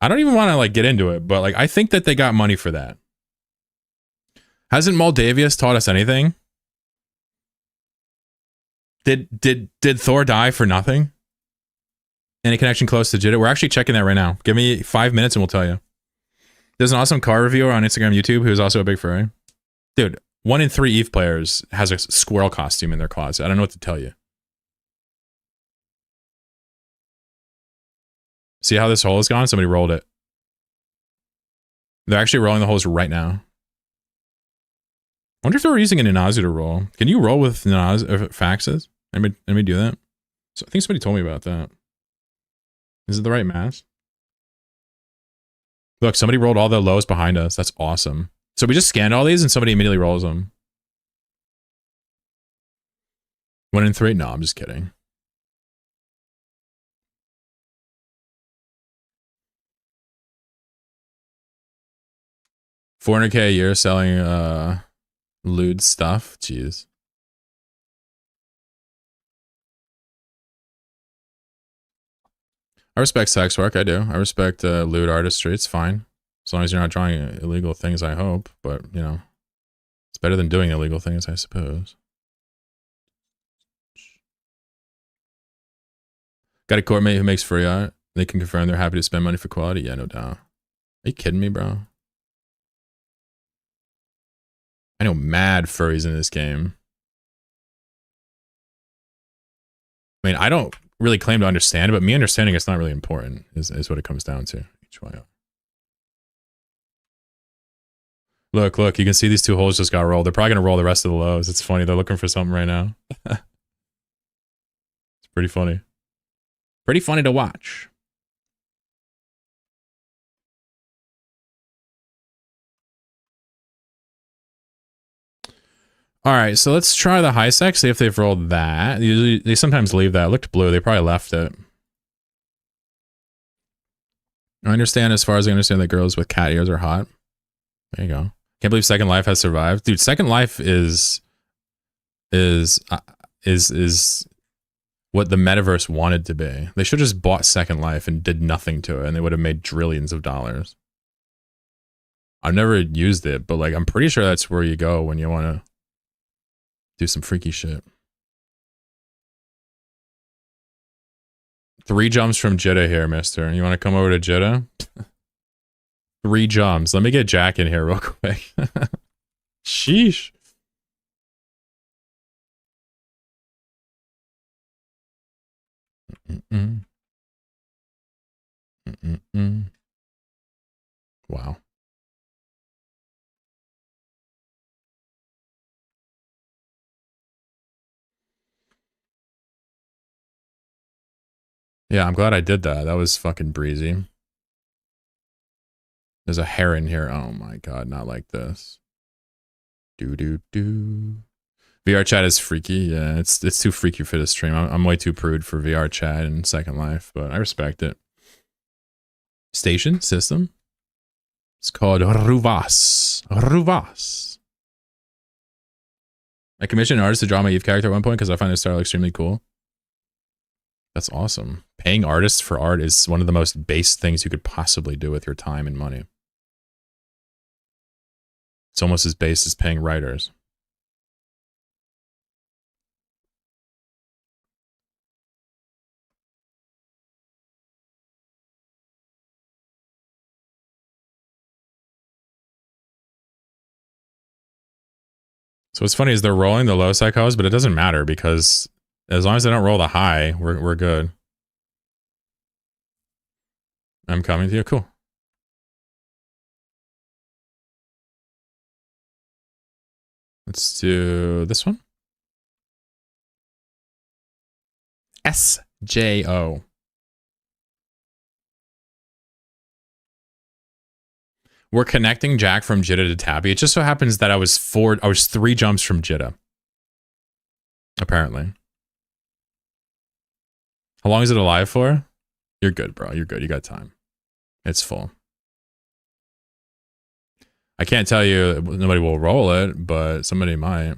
I don't even want to like get into it, but like I think that they got money for that. Hasn't Moldavius taught us anything? Did Thor die for nothing? Any connection close to Jidit? We're actually checking that right now. Give me 5 minutes and we'll tell you. There's an awesome car reviewer on Instagram, YouTube, who's also a big furry. Dude, 1 in 3 EVE players has a squirrel costume in their closet. I don't know what to tell you. See how this hole is gone? Somebody rolled it. They're actually rolling the holes right now. I wonder if they were using an Inazu to roll. Can you roll with faxes? Anybody do that? So I think somebody told me about that. Is it the right math? Look, somebody rolled all the lows behind us. That's awesome. So we just scanned all these and somebody immediately rolls them. 1 in 3? No, I'm just kidding. $400K a year selling lewd stuff. Jeez. I respect sex work. I do. I respect lewd artistry. It's fine. As long as you're not drawing illegal things, I hope. But, you know, it's better than doing illegal things, I suppose. Got a courtmate who makes free art. They can confirm they're happy to spend money for quality. Yeah, no doubt. Are you kidding me, bro? I know mad furries in this game. I mean, I don't really claim to understand it, but me understanding it's not really important is what it comes down to. HYO. Look, you can see these 2 holes just got rolled. They're probably going to roll the rest of the lows. It's funny. They're looking for something right now. It's pretty funny. Pretty funny to watch. All right, so let's try the high sec, see if they've rolled that. Usually, they sometimes leave that. It looked blue. They probably left it. I understand as far as I understand that girls with cat ears are hot. There you go. Can't believe Second Life has survived. Dude, Second Life is what the metaverse wanted to be. They should have just bought Second Life and did nothing to it, and they would have made trillions of dollars. I've never used it, but like I'm pretty sure that's where you go when you want to Do some freaky shit. 3 jumps from Jitta here, mister. You want to come over to Jitta? 3 jumps. Let me get Jack in here real quick. Sheesh. Mm-mm. Mm-mm. Wow. Yeah, I'm glad I did that. That was fucking breezy. There's a heron here. Oh my god, not like this. Do. VR chat is freaky. Yeah, it's too freaky for this stream. I'm way too prude for VR chat in Second Life, but I respect it. Station system. It's called Ruvas. Ruvas. I commissioned an artist to draw my Eve character at one point because I find this style extremely cool. That's awesome. Paying artists for art is one of the most base things you could possibly do with your time and money. It's almost as base as paying writers. So what's funny is they're rolling the low psychos, but it doesn't matter because as long as they don't roll the high, we're good. I'm coming to you. Cool. Let's do this one. SJO. We're connecting Jack from Jitta to Tabby. It just so happens that I was 3 jumps from Jitta. Apparently. How long is it alive for? You're good, bro. You're good. You got time. It's full. I can't tell you nobody will roll it, but somebody might.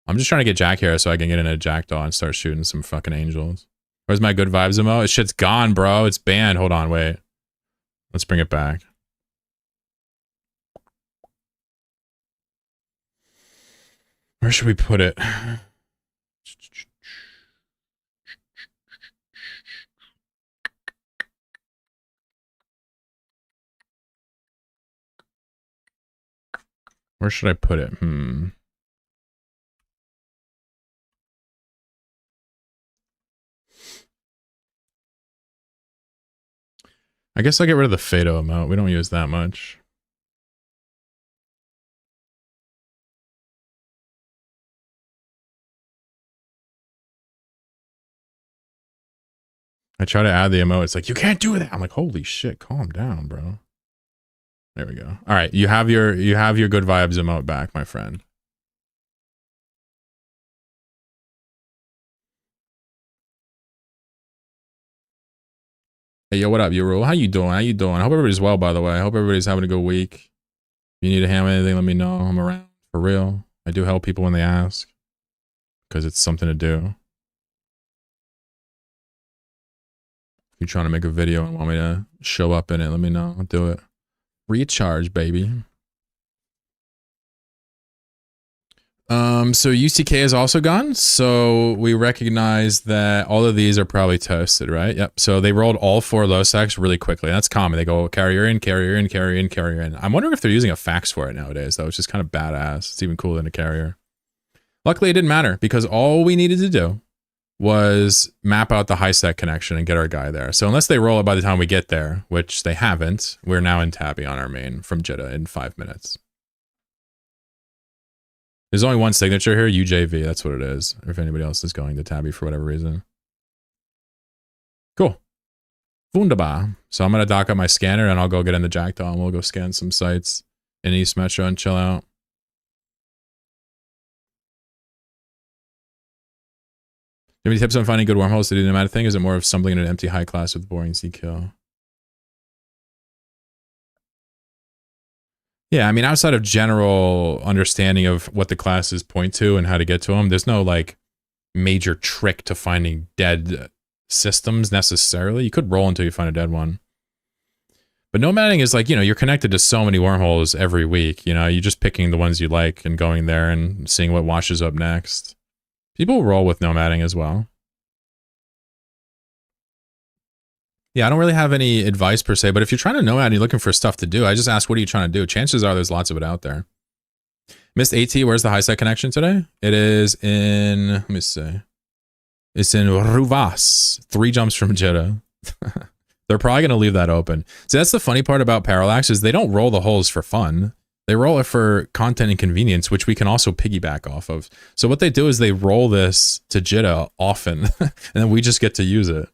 I'm just trying to get Jack here so I can get in a Jackdaw and start shooting some fucking angels. Where's my good vibes emo? This shit's gone, bro. It's banned. Hold on, wait. Let's bring it back. Where should we put it? Where should I put it? I guess I'll get rid of the Fado emote. We don't use that much. I try to add the emote. It's like, you can't do that. I'm like, holy shit, calm down, bro. There we go. All right, you have your good vibes emote back, my friend. Hey, yo, what up, Eurol? How you doing? How you doing? I hope everybody's well, by the way. I hope everybody's having a good week. If you need a hand with anything, let me know. I'm around, for real. I do help people when they ask. Because it's something to do. If you're trying to make a video and want me to show up in it, let me know. I'll do it. Recharge, baby. So UCK is also gone. So we recognize that all of these are probably toasted, right? Yep. So they rolled all 4 low sacks really quickly. That's common. They go carrier in, carrier in, carrier in, carrier in. I'm wondering if they're using a fax for it nowadays, though, which is kind of badass. It's even cooler than a carrier. Luckily, it didn't matter because all we needed to do was map out the high stack connection and get our guy there. So unless they roll it by the time we get there, which they haven't, we're now in Tabby on our main from Jitta in 5 minutes. There's only one signature here, UJV. That's what it is. Or if anybody else is going to Tabby for whatever reason. Cool. Wunderbar. So I'm going to dock up my scanner and I'll go get in the Jackdaw and we'll go scan some sites in East Metro and chill out. Do you have any tips on finding good wormholes to do no matter thing? Is it more of stumbling in an empty high class with boring C kill? Yeah, I mean, outside of general understanding of what the classes point to and how to get to them, there's no like major trick to finding dead systems necessarily. You could roll until you find a dead one. But nomading is like, you know, you're connected to so many wormholes every week. You know, you're just picking the ones you like and going there and seeing what washes up next. People roll with nomading as well. Yeah, I don't really have any advice per se, but if you're trying to nomad and you're looking for stuff to do, I just ask, what are you trying to do? Chances are there's lots of it out there. Missed AT, where's the high side connection today? It is in, let me see. It's in Ruvas, 3 jumps from Jeddah. They're probably going to leave that open. See, that's the funny part about Parallax is they don't roll the holes for fun. They roll it for content and convenience, which we can also piggyback off of. So what they do is they roll this to Jeddah often, and then we just get to use it.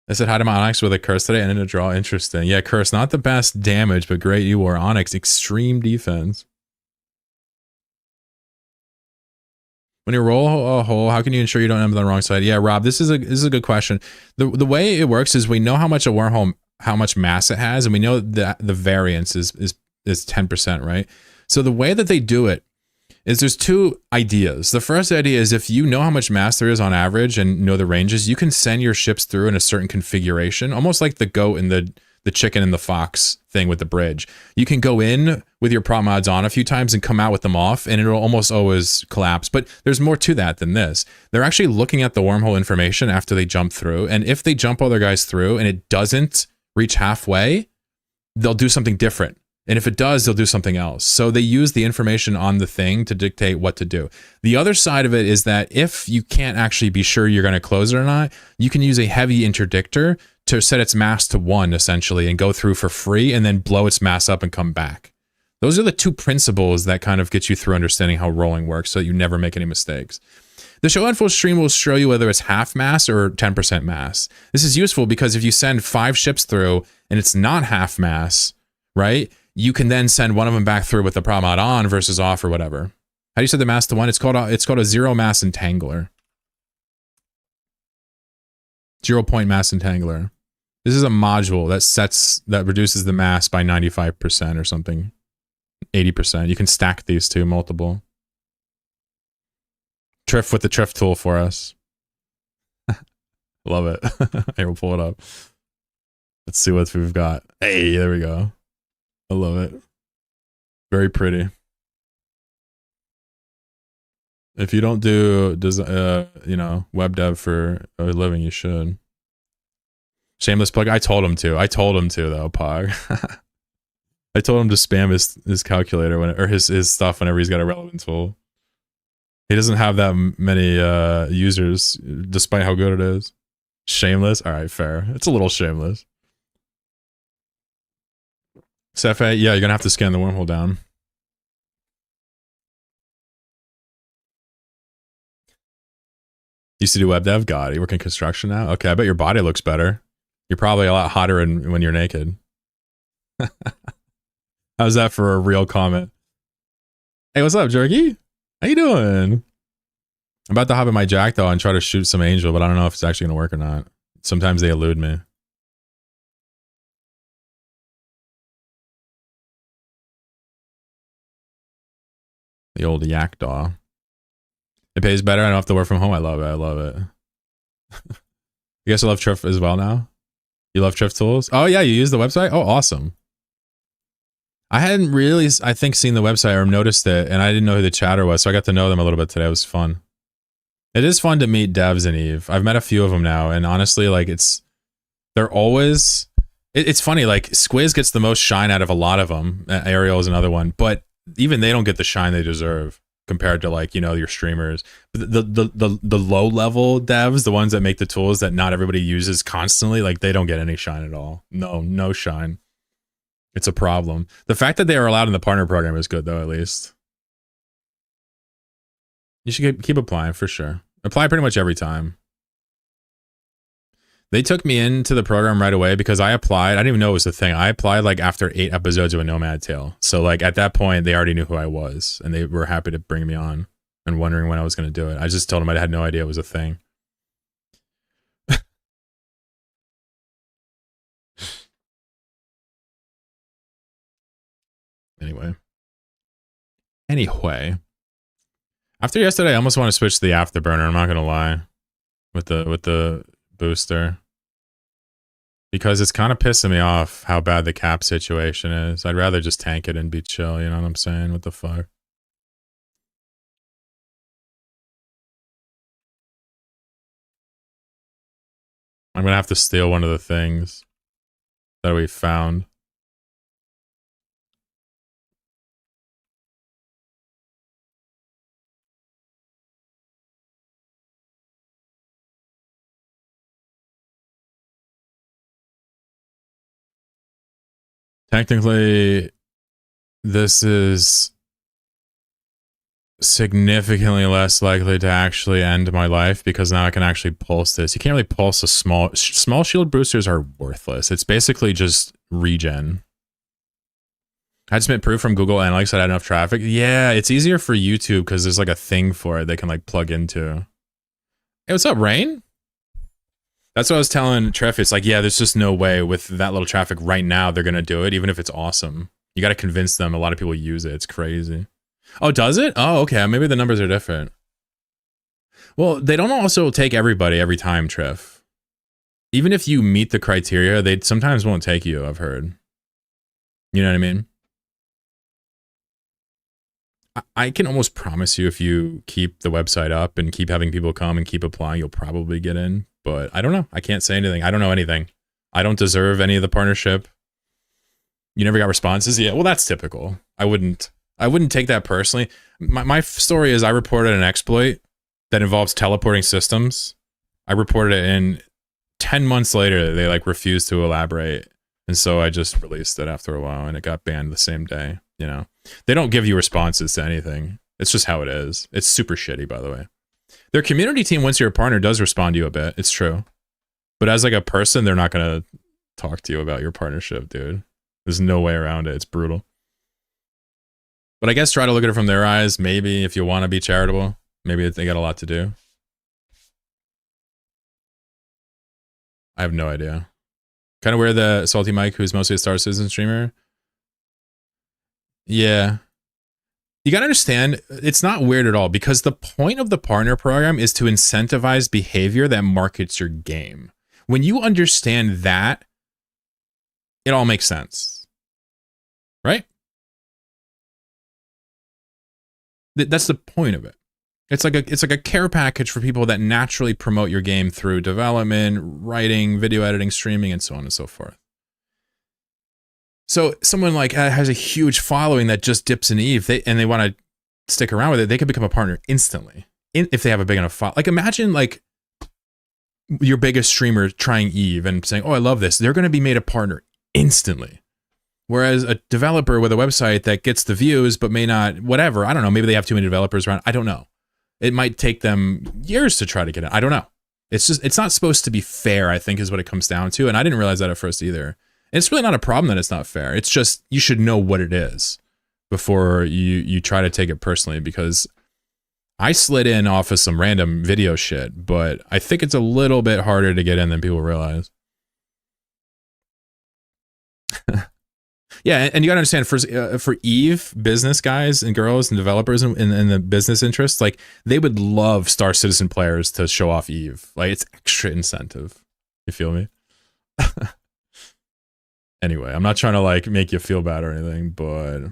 I said hi to my Onyx with a curse today and in a draw. Interesting. Yeah, curse, not the best damage, but great you were. Onyx, extreme defense. When you roll a hole, how can you ensure you don't end up on the wrong side? Yeah, Rob, this is a good question. The way it works is we know how much a wormhole, how much mass it has, and we know that the variance is 10%, right? So the way that they do it is there's 2 ideas. The first idea is if you know how much mass there is on average and know the ranges, you can send your ships through in a certain configuration, almost like the goat and the chicken and the fox thing with the bridge. You can go in with your prop mods on a few times and come out with them off, and it'll almost always collapse. But there's more to that than this. They're actually looking at the wormhole information after they jump through, and if they jump all their guys through and it doesn't reach halfway, they'll do something different. And if it does, they'll do something else. So they use the information on the thing to dictate what to do. The other side of it is that if you can't actually be sure you're going to close it or not, you can use a heavy interdictor to set its mass to 1, essentially, and go through for free and then blow its mass up and come back. Those are the 2 principles that kind of get you through understanding how rolling works so that you never make any mistakes. The show info stream will show you whether it's half mass or 10% mass. This is useful because if you send 5 ships through and it's not half mass, right, you can then send one of them back through with the prop mod on versus off or whatever. How do you set the mass to 1? It's called a 0 mass entangler. 0 point mass entangler. This is a module that reduces the mass by 95% or something. 80%. You can stack these 2 multiple. Triff with the Triff tool for us. Love it. Here, we'll pull it up. Let's see what we've got. Hey, there we go. I love it. Very pretty. If you don't do you know, web dev for a living, you should. Shameless plug. I told him to though, Pog. I told him to spam his calculator or his stuff whenever he's got a relevant tool. He doesn't have that many users, despite how good it is. Shameless. All right, fair. It's a little shameless. Cefe, yeah, you're gonna have to scan the wormhole down. Used to do web dev. God, you work in construction now. Okay, I bet your body looks better. You're probably a lot hotter when you're naked. How's that for a real comment? Hey, what's up, Jerky? How you doing? I'm about to hop in my Jackdaw and try to shoot some angel, but I don't know if it's actually gonna work or not. Sometimes they elude me. The old Jackdaw. It pays better. I don't have to work from home. I love it. I love it. You guys love Triff as well now? You love Triff tools? Oh yeah, you use the website? Oh, awesome. I hadn't really, I think, seen the website or noticed it, and I didn't know who the chatter was, so I got to know them a little bit today. It was fun. It is fun to meet devs in Eve. I've met a few of them now, and honestly, like, they're always, it's funny, like, Squiz gets the most shine out of a lot of them. Ariel is another one, but even they don't get the shine they deserve compared to, like, you know, your streamers. The low level devs, the ones that make the tools that not everybody uses constantly, like, they don't get any shine at all. No shine. It's a problem. The fact that they are allowed in the partner program is good, though, at least. You should keep applying for sure. Apply pretty much every time. They took me into the program right away because I applied. I didn't even know it was a thing. I applied like after 8 episodes of A Nomad Tale. So like at that point, they already knew who I was and they were happy to bring me on and wondering when I was going to do it. I just told them I had no idea it was a thing. Anyway. After yesterday, I almost want to switch to the Afterburner. I'm not going to lie. With the booster. Because it's kind of pissing me off how bad the cap situation is. I'd rather just tank it and be chill, you know what I'm saying? What the fuck? I'm gonna have to steal one of the things that we found. Technically, this is significantly less likely to actually end my life because now I can actually pulse this. You can't really pulse a small shield boosters are worthless. It's basically just regen. I just meant proof from Google Analytics that I had enough traffic. Yeah, it's easier for YouTube because there's like a thing for it they can like plug into. Hey, what's up, Rain? That's what I was telling Treff. It's like, yeah, there's just no way with that little traffic right now they're gonna do it, even if it's awesome. You got to convince them. A lot of people use it. It's crazy. Oh, does it? Oh, okay. Maybe the numbers are different. Well, they don't also take everybody every time, Treff. Even if you meet the criteria, they sometimes won't take you, I've heard. You know what I mean? I can almost promise you if you keep the website up and keep having people come and keep applying, you'll probably get in. But I don't know. I can't say anything. I don't know anything. I don't deserve any of the partnership. You never got responses? Yeah, well, that's typical. I wouldn't take that personally. My story is I reported an exploit that involves teleporting systems. I reported it, and 10 months later, they like refused to elaborate. And so I just released it after a while, and it got banned the same day. You know, they don't give you responses to anything. It's just how it is. It's super shitty, by the way. Their community team, once you're a partner, does respond to you a bit. It's true. But as like a person, they're not going to talk to you about your partnership, dude. There's no way around it. It's brutal. But I guess try to look at it from their eyes. Maybe if you want to be charitable, maybe they got a lot to do. I have no idea. Kind of weird the Salty Mike, who's mostly a Star Citizen streamer. Yeah. You got to understand, it's not weird at all because the point of the partner program is to incentivize behavior that markets your game. When you understand that, it all makes sense. Right? That's the point of it. It's like a care package for people that naturally promote your game through development, writing, video editing, streaming, and so on and so forth. So someone like has a huge following that just dips in Eve, and they want to stick around with it, they could become a partner instantly if they have a big enough following. Like imagine like your biggest streamer trying Eve and saying, "Oh, I love this." They're going to be made a partner instantly. Whereas a developer with a website that gets the views but may not, whatever, I don't know, maybe they have too many developers around. I don't know. It might take them years to try to get it. I don't know. It's not supposed to be fair, I think, is what it comes down to. And I didn't realize that at first either. It's really not a problem that it's not fair. It's just you should know what it is before you try to take it personally, because I slid in off of some random video shit, but I think it's a little bit harder to get in than people realize. Yeah, and you gotta understand, for Eve business guys and girls and developers and the business interests, like they would love Star Citizen players to show off Eve. Like it's extra incentive. You feel me? Anyway, I'm not trying to like make you feel bad or anything, but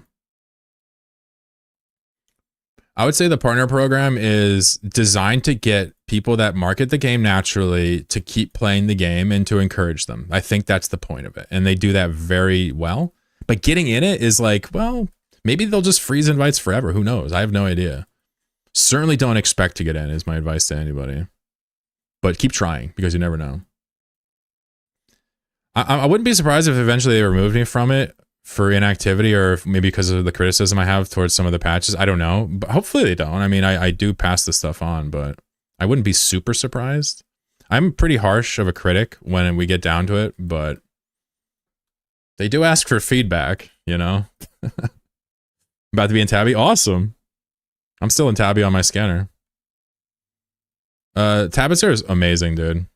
I would say the partner program is designed to get people that market the game naturally to keep playing the game and to encourage them. I think that's the point of it. And they do that very well. But getting in it is like, well, maybe they'll just freeze invites forever. Who knows? I have no idea. Certainly don't expect to get in is my advice to anybody. But keep trying because you never know. I wouldn't be surprised if eventually they removed me from it for inactivity, or maybe because of the criticism I have towards some of the patches. I don't know. But hopefully they don't. I mean, I do pass the stuff on, but I wouldn't be super surprised. I'm pretty harsh of a critic when we get down to it, but they do ask for feedback, you know? About to be in Tabby? Awesome. I'm still in Tabby on my scanner. Tabitzer is amazing, dude.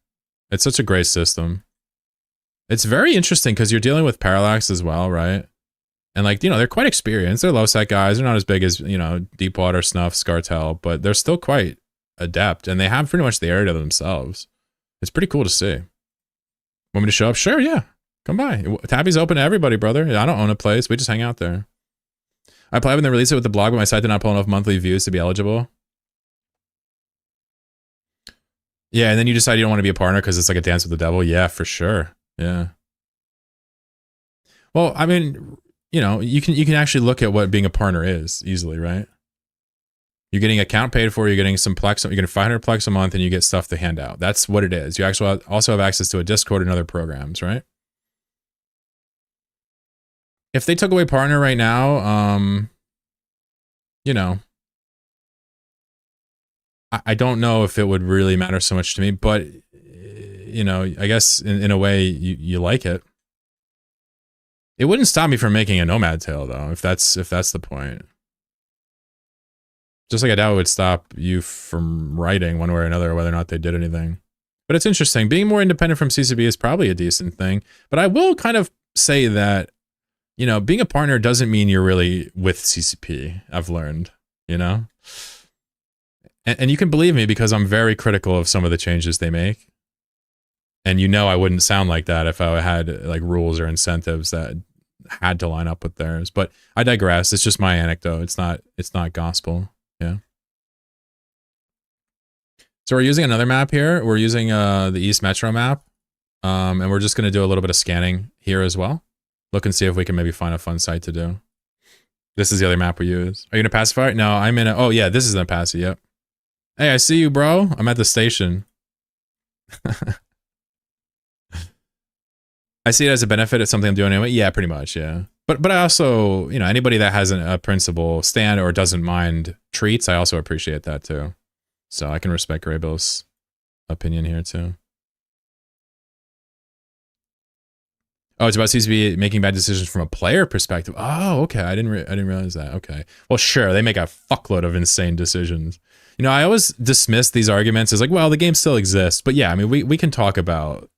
It's such a great system. It's very interesting because you're dealing with Parallax as well, right? And like, you know, they're quite experienced. They're low sec guys. They're not as big as, you know, Deepwater, Snuff, Scartel, but they're still quite adept, and they have pretty much the area to themselves. It's pretty cool to see. Want me to show up? Sure, yeah. Come by. Tabby's open to everybody, brother. I don't own a place. We just hang out there. I applied when they released it with the blog, but my site did not pull enough monthly views to be eligible. Yeah, and then you decide you don't want to be a partner because it's like a dance with the devil. Yeah, for sure. Yeah. Well, I mean, you know, you can actually look at what being a partner is easily, right? You're getting account paid for, you're getting some Plex, you're getting 500 Plex a month, and you get stuff to hand out. That's what it is. You actually also have access to a Discord and other programs, right? If they took away partner right now, you know, I don't know if it would really matter so much to me, but you know, I guess in a way you like it. It wouldn't stop me from making a Nomad Tale though, if that's the point. Just like I doubt it would stop you from writing one way or another, whether or not they did anything. But it's interesting. Being more independent from CCP is probably a decent thing. But I will kind of say that, you know, being a partner doesn't mean you're really with CCP, I've learned, you know? And you can believe me because I'm very critical of some of the changes they make. And you know I wouldn't sound like that if I had like rules or incentives that had to line up with theirs. But I digress. It's just my anecdote. It's not gospel. Yeah. So we're using another map here. We're using the East Metro map. And we're just going to do a little bit of scanning here as well. Look and see if we can maybe find a fun site to do. This is the other map we use. Are you going to pacify it? No, I'm in a... Oh, yeah, this is in a passive. Yep. Hey, I see you, bro. I'm at the station. I see it as a benefit. It's something I'm doing anyway. Yeah, pretty much, yeah. But I also, you know, anybody that has a principle stand or doesn't mind treats, I also appreciate that too. So I can respect Graybill's opinion here too. Oh, it's about CCP making bad decisions from a player perspective. Oh, okay. I didn't realize that. Okay. Well, sure, they make a fuckload of insane decisions. You know, I always dismiss these arguments as like, well, the game still exists. But yeah, I mean, we can talk about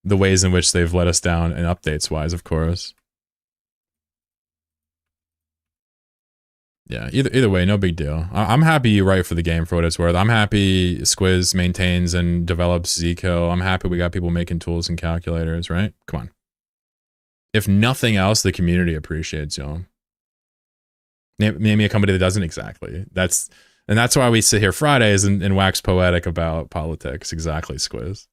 the ways in which they've let us down and updates wise, of course. Yeah, either way, no big deal. I'm happy you write for the game for what it's worth. I'm happy Squiz maintains and develops Zico. I'm happy we got people making tools and calculators, right? Come on. If nothing else, the community appreciates you. Name me a company that doesn't exactly. That's why we sit here Fridays and wax poetic about politics. Exactly, Squiz.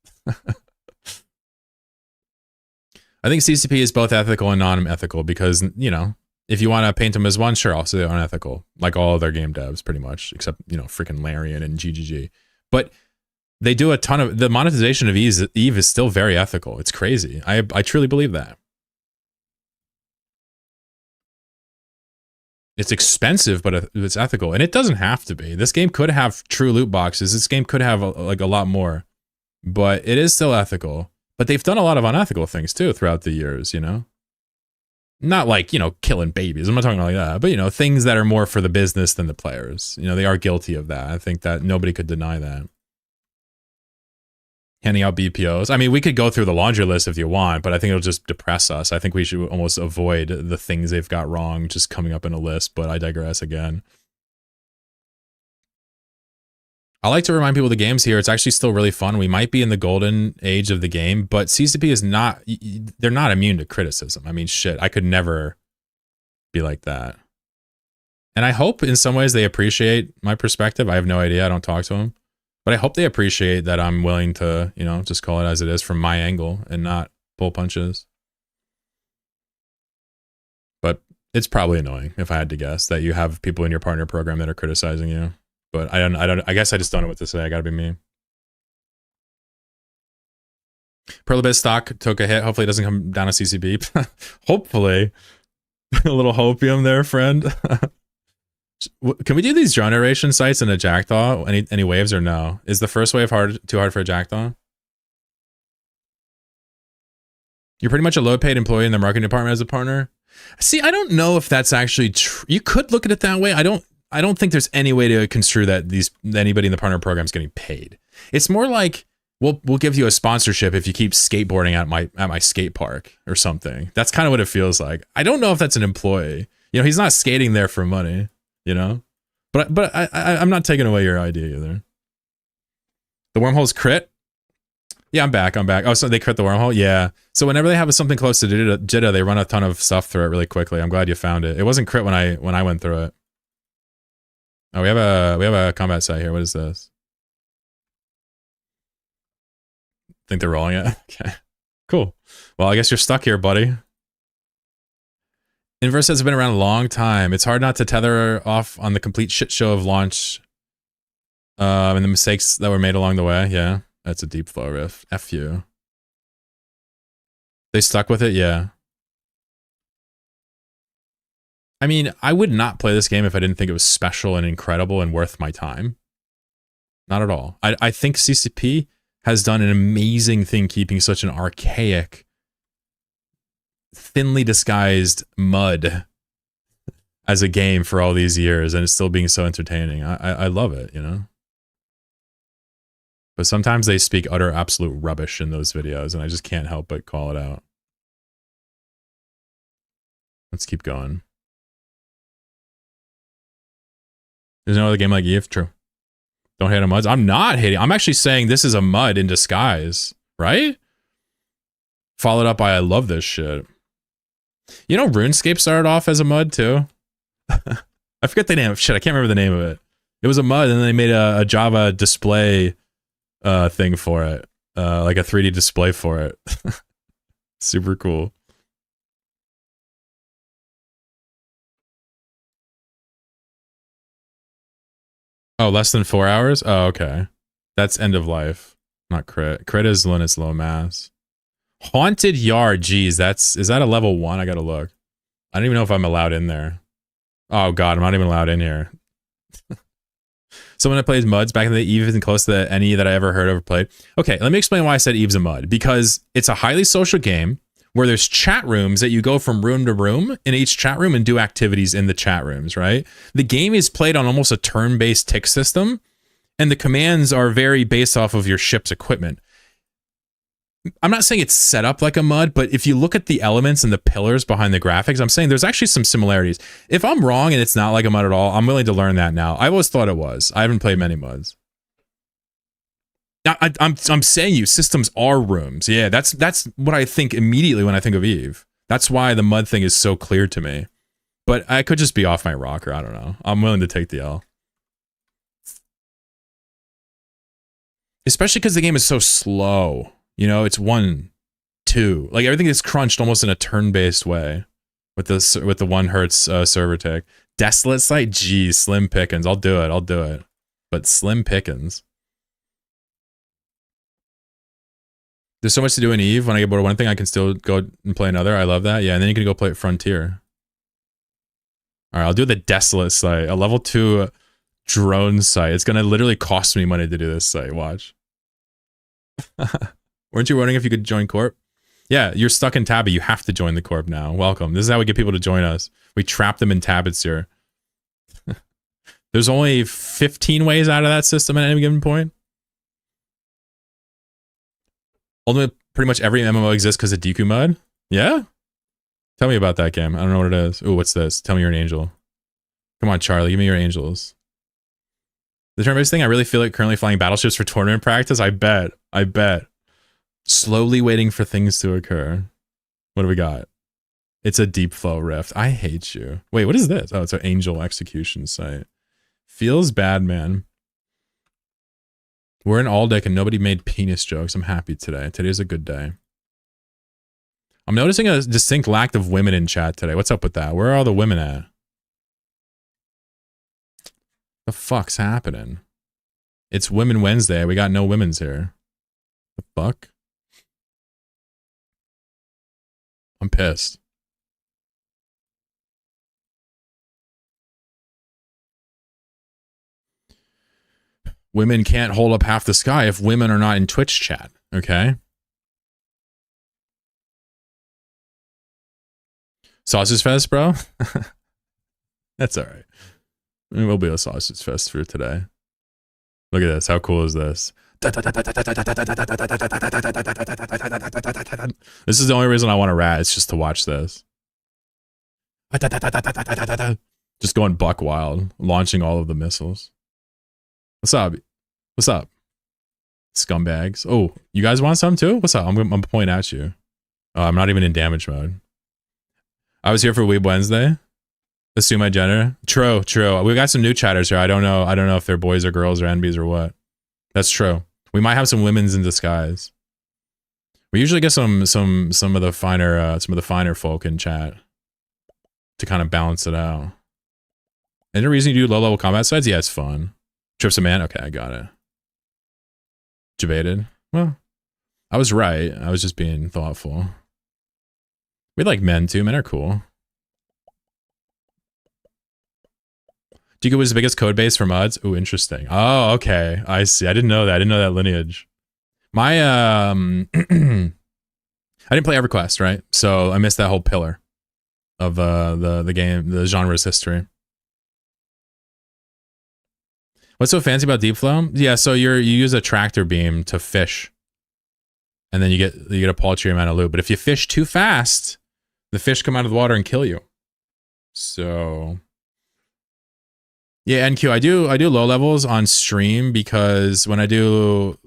I think CCP is both ethical and non-ethical because, you know, if you want to paint them as one, sure, also they're unethical, like all of their game devs, pretty much, except, you know, freaking Larian and GGG. But they do a ton of the monetization of Eve is still very ethical. It's crazy. I truly believe that. It's expensive, but it's ethical, and it doesn't have to be. This game could have true loot boxes. This game could have like a lot more, but it is still ethical. But they've done a lot of unethical things too throughout the years, you know. Not like, you know, killing babies. I'm not talking like that. But, you know, things that are more for the business than the players. You know, they are guilty of that. I think that nobody could deny that. Handing out BPOs. I mean, we could go through the laundry list if you want, but I think it'll just depress us. I think we should almost avoid the things they've got wrong just coming up in a list, but I digress again. I like to remind people the game's here. It's actually still really fun. We might be in the golden age of the game, but CCP is not, they're not immune to criticism. I mean, shit, I could never be like that. And I hope in some ways they appreciate my perspective. I have no idea. I don't talk to them. But I hope they appreciate that I'm willing to, you know, just call it as it is from my angle and not pull punches. But it's probably annoying, if I had to guess, that you have people in your partner program that are criticizing you. But I guess I just don't know what to say. I gotta be me. Perlabit stock took a hit. Hopefully it doesn't come down to CCB. Hopefully. A little hopium there, friend. Can we do these generation sites in a Jackdaw? Any waves or no? Is the first wave too hard for a Jackdaw? You're pretty much a low-paid employee in the marketing department as a partner. See, I don't know if that's actually true. You could look at it that way. I don't think there's any way to construe that anybody in the partner program is getting paid. It's more like we'll give you a sponsorship if you keep skateboarding at my skate park or something. That's kind of what it feels like. I don't know if that's an employee. You know, he's not skating there for money. You know, but I'm not taking away your idea either. The Wormholes crit. Yeah, I'm back. Oh, so they crit the wormhole? Yeah. So whenever they have something close to Jitta, they run a ton of stuff through it really quickly. I'm glad you found it. It wasn't crit when I went through it. Oh, we have a combat site here. What is this? Think they're rolling it? Okay. Cool. Well, I guess you're stuck here, buddy. Inverse has been around a long time. It's hard not to tether off on the complete shit show of launch and the mistakes that were made along the way. Yeah, that's a deep flow riff. F you. They stuck with it? Yeah. I mean, I would not play this game if I didn't think it was special and incredible and worth my time. Not at all. I think CCP has done an amazing thing keeping such an archaic, thinly disguised mud as a game for all these years, and it's still being so entertaining. I love it, you know? But sometimes they speak utter absolute rubbish in those videos, and I just can't help but call it out. Let's keep going. There's no other game like Eve? True. Don't hate on muds. I'm not hating. I'm actually saying this is a mud in disguise, right? Followed up by I love this shit. You know, RuneScape started off as a mud too. I forget the name. Shit, I can't remember the name of it. It was a mud, and then they made a Java display thing for it, like a 3D display for it. Super cool. Oh, less than 4 hours? Oh, okay. That's end of life, not crit. Crit is when it's low mass. Haunted Yard, geez, is that a level 1? I gotta look. I don't even know if I'm allowed in there. Oh god, I'm not even allowed in here. Someone that plays muds back in the day, Eve isn't close to any that I ever heard of or played. Okay, let me explain why I said Eve's a mud. Because it's a highly social game where there's chat rooms that you go from room to room in each chat room and do activities in the chat rooms, right? The game is played on almost a turn-based tick system, and the commands are very based off of your ship's equipment. I'm not saying it's set up like a mud, but if you look at the elements and the pillars behind the graphics, I'm saying there's actually some similarities. If I'm wrong and it's not like a mud at all, I'm willing to learn that now. I always thought it was. I haven't played many muds. I'm saying you, systems are rooms. Yeah, that's what I think immediately when I think of Eve. That's why the mud thing is so clear to me. But I could just be off my rocker. I don't know. I'm willing to take the L. Especially because the game is so slow. You know, it's 1, 2. Like everything is crunched almost in a turn-based way with the 1 hertz server tick. Desolate site? Geez, slim pickings. I'll do it. But slim pickings. There's so much to do in Eve. When I get bored of one thing, I can still go and play another. I love that. Yeah, and then you can go play Frontier. All right, I'll do the Desolate site. A level 2 drone site. It's going to literally cost me money to do this site. Watch. Weren't you wondering if you could join Corp? Yeah, you're stuck in Tabby. You have to join the Corp now. Welcome. This is how we get people to join us. We trap them in Tabbits here. There's only 15 ways out of that system at any given point. Ultimately, pretty much every MMO exists because of Deku Mud. Yeah? Tell me about that game. I don't know what it is. Ooh, what's this? Tell me you're an angel. Come on, Charlie. Give me your angels. The turn-based thing, I really feel like currently flying battleships for tournament practice. I bet. Slowly waiting for things to occur. What do we got? It's a deep flow rift. I hate you. Wait, what is this? Oh, it's an angel execution site. Feels bad, man. We're in all deck and nobody made penis jokes. I'm happy today. Today's a good day. I'm noticing a distinct lack of women in chat today. What's up with that? Where are all the women at? The fuck's happening? It's Women Wednesday. We got no women's here. The fuck? I'm pissed. Women can't hold up half the sky if women are not in Twitch chat, okay? Sausage Fest, bro? That's all right. It will be a Sausage Fest for today. Look at this. How cool is this? This is the only reason I want to rat. It's just to watch this. Just going buck wild, launching all of the missiles. What's up? What's up? Scumbags. Oh, you guys want some too? What's up? I'm pointing at you. Oh, I'm not even in damage mode. I was here for Weeb Wednesday. Assume my gender. True. We got some new chatters here. I don't know if they're boys or girls or NBs or what. That's true. We might have some women's in disguise. We usually get some of the finer folk in chat to kind of balance it out. Any reason you do low level combat sites? Yeah, it's fun. Trips a man. Okay, I got it. Debated. Well, I was right. I was just being thoughtful. We like men too. Men are cool. Duke was the biggest code base for mods. Ooh, interesting. Oh, okay. I see. I didn't know that. I didn't know that lineage. My I didn't play EverQuest, right? So I missed that whole pillar of the game, the genre's history. What's so fancy about deep flow? Yeah, so you use a tractor beam to fish, and then you get a paltry amount of loot. But if you fish too fast, the fish come out of the water and kill you. So yeah, NQ, I do low levels on stream because when I do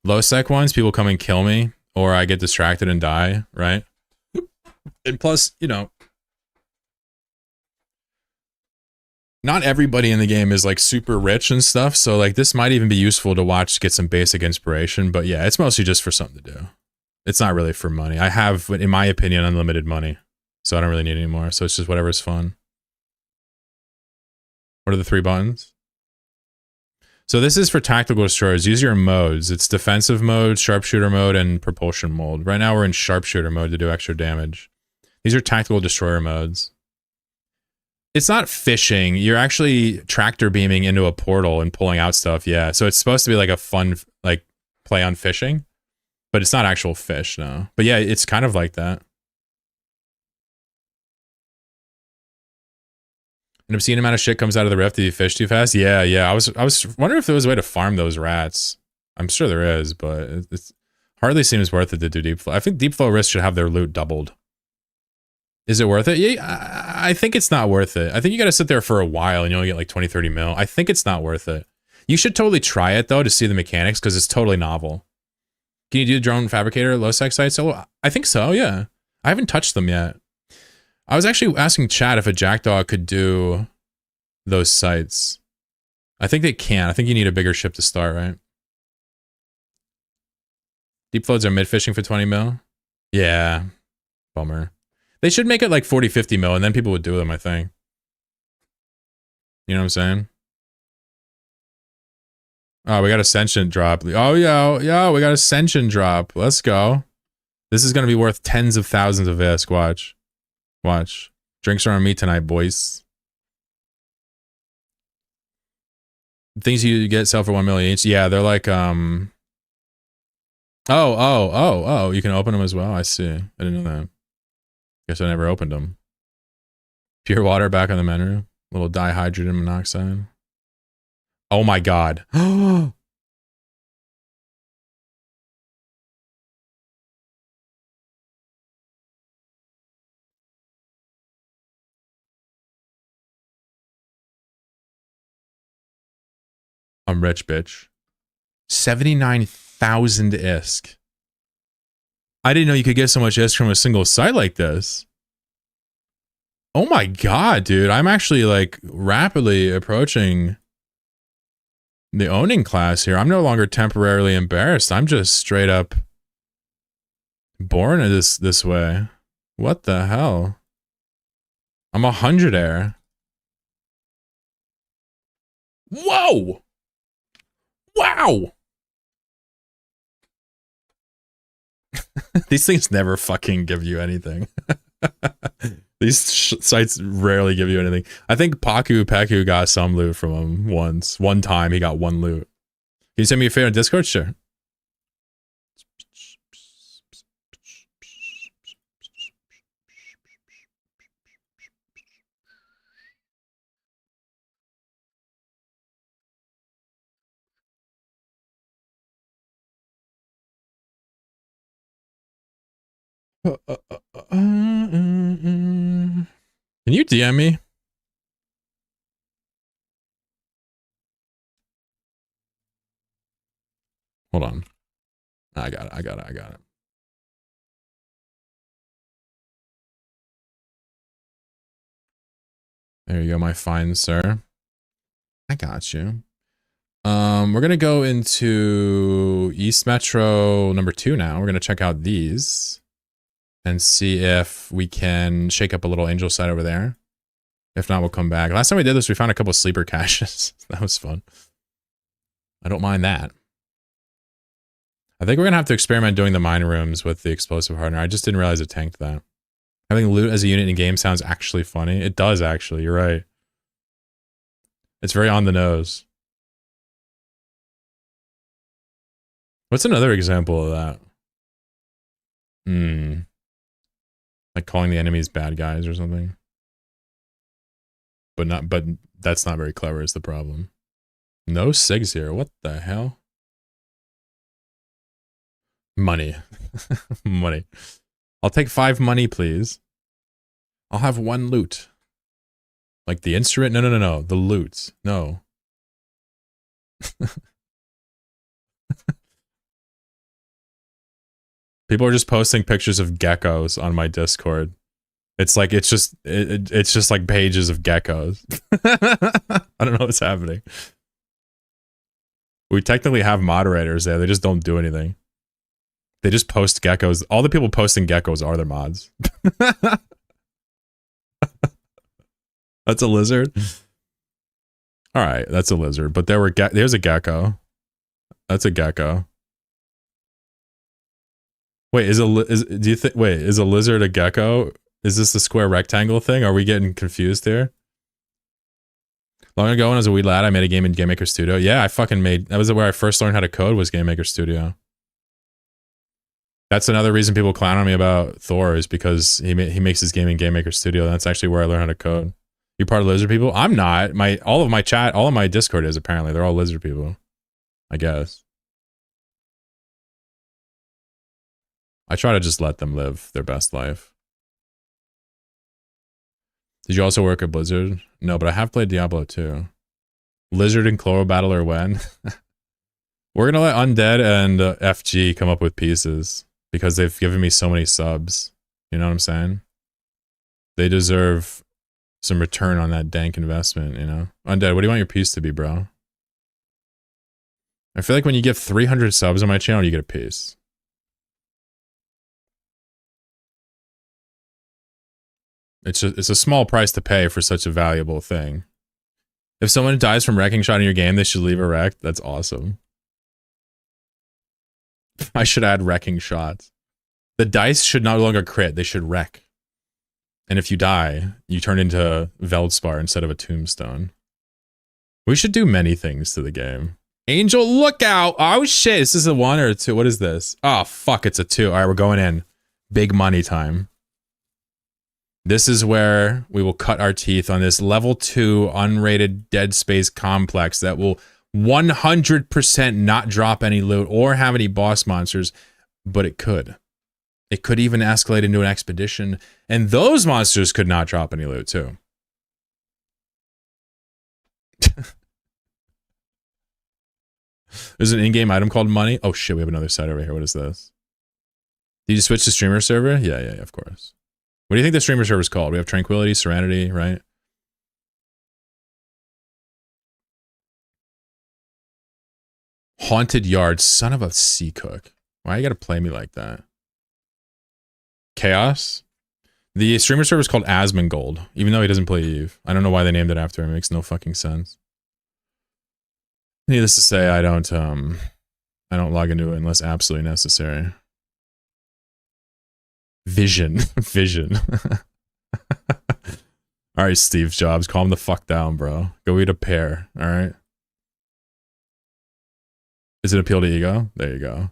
low sec ones, people come and kill me, or I get distracted and die, right? And plus, you know, not everybody in the game is like super rich and stuff, so like this might even be useful to watch to get some basic inspiration, but yeah, it's mostly just for something to do. It's not really for money. I have, in my opinion, unlimited money, so I don't really need any more, so it's just whatever's fun. What are the 3 buttons? So this is for tactical destroyers. Use your modes. It's defensive mode, sharpshooter mode, and propulsion mode. Right now we're in sharpshooter mode to do extra damage. These are tactical destroyer modes. It's not fishing. You're actually tractor beaming into a portal and pulling out stuff. Yeah. So it's supposed to be like a fun like play on fishing, but it's not actual fish, no. But yeah, it's kind of like that. An obscene amount of shit comes out of the rift if you fish too fast. Yeah. I was wondering if there was a way to farm those rats. I'm sure there is, but it hardly seems worth it to do deep flow. I think deep flow risks should have their loot doubled. Is it worth it? Yeah, I think it's not worth it. I think you got to sit there for a while and you only get like 20, 30 mil. I think it's not worth it. You should totally try it though to see the mechanics because it's totally novel. Can you do drone fabricator low sec sites solo? I think so, yeah. I haven't touched them yet. I was actually asking chat if a jackdaw could do those sites. I think they can. I think you need a bigger ship to start, right? Deep floats are mid fishing for 20 mil. Yeah. Bummer. They should make it like 40, 50 mil and then people would do them, I think. You know what I'm saying? Oh, we got a sentient drop. Oh, yeah, we got a sentient drop. Let's go. This is going to be worth tens of thousands of ISK. Watch. Watch. Drinks are on me tonight, boys. Things you get sell for 1 million each. Yeah, they're like, Oh, you can open them as well. I see. I didn't know that. Guess I never opened them. Pure water back on the menu. Little dihydrogen monoxide. Oh my god. I'm rich, bitch. 79,000 ISK. I didn't know you could get so much ISK from a single site like this. Oh my god, dude. I'm actually like rapidly approaching the owning class here. I'm no longer temporarily embarrassed. I'm just straight up born this way. What the hell? I'm 100-air. Whoa! Wow! These things never fucking give you anything. These sites rarely give you anything. I think Peku got some loot from him once. One time he got 1 loot. Can you send me a favor on Discord? Sure. Can you DM me? Hold on. I got it. There you go, my fine sir. I got you. We're gonna go into East Metro number 2 now. We're gonna check out these and see if we can shake up a little angel side over there. If not, we'll come back. Last time we did this, we found a couple sleeper caches. That was fun. I don't mind that. I think we're gonna have to experiment doing the mine rooms with the explosive hardener. I just didn't realize it tanked that. Having loot as a unit in game sounds actually funny. It does actually, you're right. It's very on the nose. What's another example of that? Like calling the enemies bad guys or something. But that's not very clever is the problem. No SIGs here. What the hell? Money. Money. I'll take 5 money, please. I'll have 1 loot. Like the instrument? No. The loot. No. People are just posting pictures of geckos on my Discord. It's like it's just like pages of geckos. I don't know what's happening. We technically have moderators there. They just don't do anything. They just post geckos. All the people posting geckos are their mods. That's a lizard. All right, that's a lizard. But there's a gecko. That's a gecko. Wait, is a lizard a gecko? Is this the square rectangle thing? Are we getting confused here? Long ago, when I was a wee lad, I made a game in Game Maker Studio. Yeah, I fucking made. That was where I first learned how to code. Was Game Maker Studio. That's another reason people clown on me about Thor is because he makes his game in Game Maker Studio. That's actually where I learned how to code. You part of lizard people? I'm not. All of my Discord is apparently. They're all lizard people. I guess. I try to just let them live their best life. Did you also work at Blizzard? No, but I have played Diablo 2. Lizard and Chloro Battler when? We're gonna let Undead and FG come up with pieces because they've given me so many subs. You know what I'm saying? They deserve some return on that dank investment, you know? Undead, what do you want your piece to be, bro? I feel like when you get 300 subs on my channel, you get a piece. It's a small price to pay for such a valuable thing. If someone dies from wrecking shot in your game, they should leave a wreck. That's awesome. I should add wrecking shots. The dice should no longer crit. They should wreck. And if you die, you turn into Veldspar instead of a tombstone. We should do many things to the game. Angel, look out! Oh shit, is this a 1 or a 2? What is this? Oh fuck, it's a 2. Alright, we're going in. Big money time. This is where we will cut our teeth on this level 2 unrated Dead Space complex that will 100% not drop any loot or have any boss monsters, but it could. It could even escalate into an expedition, and those monsters could not drop any loot too. There's an in-game item called money. Oh shit, we have another site over here. What is this? Did you switch to streamer server? Yeah, of course. What do you think the streamer server is called? We have Tranquility, Serenity, right? Haunted Yard, son of a sea cook. Why you gotta play me like that? Chaos? The streamer server is called Asmongold, even though he doesn't play Eve. I don't know why they named it after him. It makes no fucking sense. Needless to say, I don't log into it unless absolutely necessary. Vision. Alright, Steve Jobs, calm the fuck down, bro. Go eat a pear, alright? Is it appeal to ego? There you go.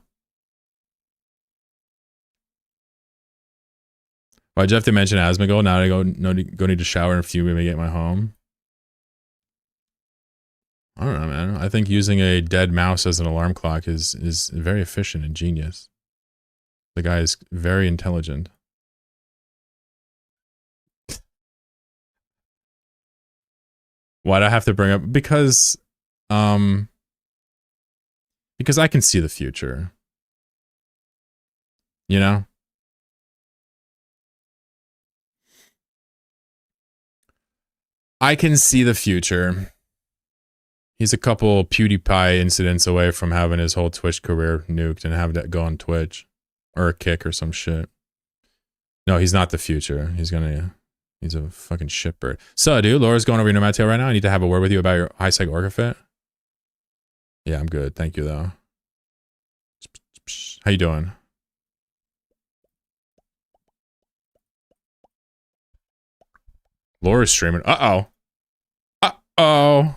Why'd you have to mention Asmongold? Now I go need to shower and fume when I get my home. I don't know, man. I think using a dead mouse as an alarm clock is very efficient and genius. The guy is very intelligent. Why'd I have to bring up? Because Because I can see the future. You know? I can see the future. He's a couple PewDiePie incidents away from having his whole Twitch career nuked and have that go on Twitch. Or a kick or some shit. No, he's not the future. He's a fucking shitbird. So, dude, Laura's going over your nomad tail right now. I need to have a word with you about your high psych orca fit. Yeah, I'm good. Thank you, though. How you doing? Laura's streaming. Uh-oh. Uh-oh.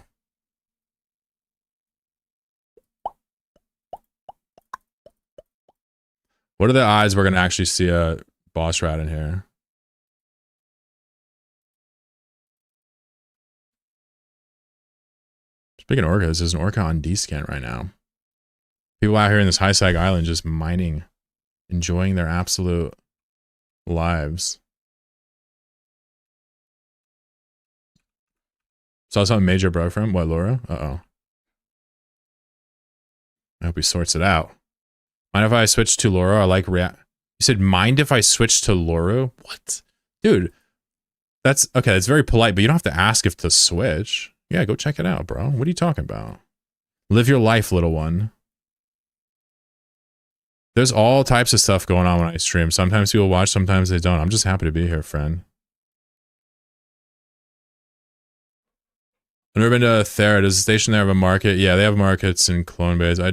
What are the odds we're going to actually see a boss rat in here? Speaking of orcas, there's an orca on D-scan right now. People out here in this high sag island just mining, enjoying their absolute lives. Saw something major broke from him. What, Laura? Uh-oh. I hope he sorts it out. Mind if I switch to Laura? I like react. You said, mind if I switch to Laura? What? Dude, that's, okay, that's very polite, but you don't have to ask if to switch. Yeah, go check it out, bro. What are you talking about? Live your life, little one. There's all types of stuff going on when I stream. Sometimes people watch, sometimes they don't. I'm just happy to be here, friend. I've never been to Thera. Does the station there have a market? Yeah, they have markets in clone bays. I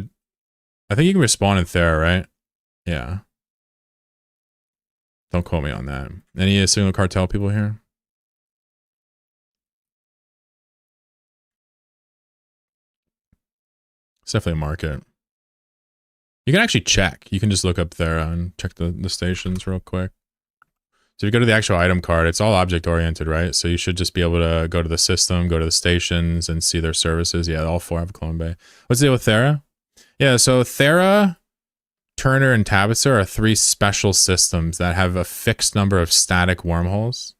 think you can respawn in Thera, right? Yeah. Don't quote me on that. Any Signal Cartel people here? It's definitely a market. You can actually check. You can just look up Thera and check the stations real quick. So if you go to the actual item card, it's all object oriented, right? So you should just be able to go to the system, go to the stations, and see their services. Yeah, all 4 have a clone bay. What's the deal with Thera? Yeah, so Thera, Turner, and Tabitha are 3 special systems that have a fixed number of static wormholes.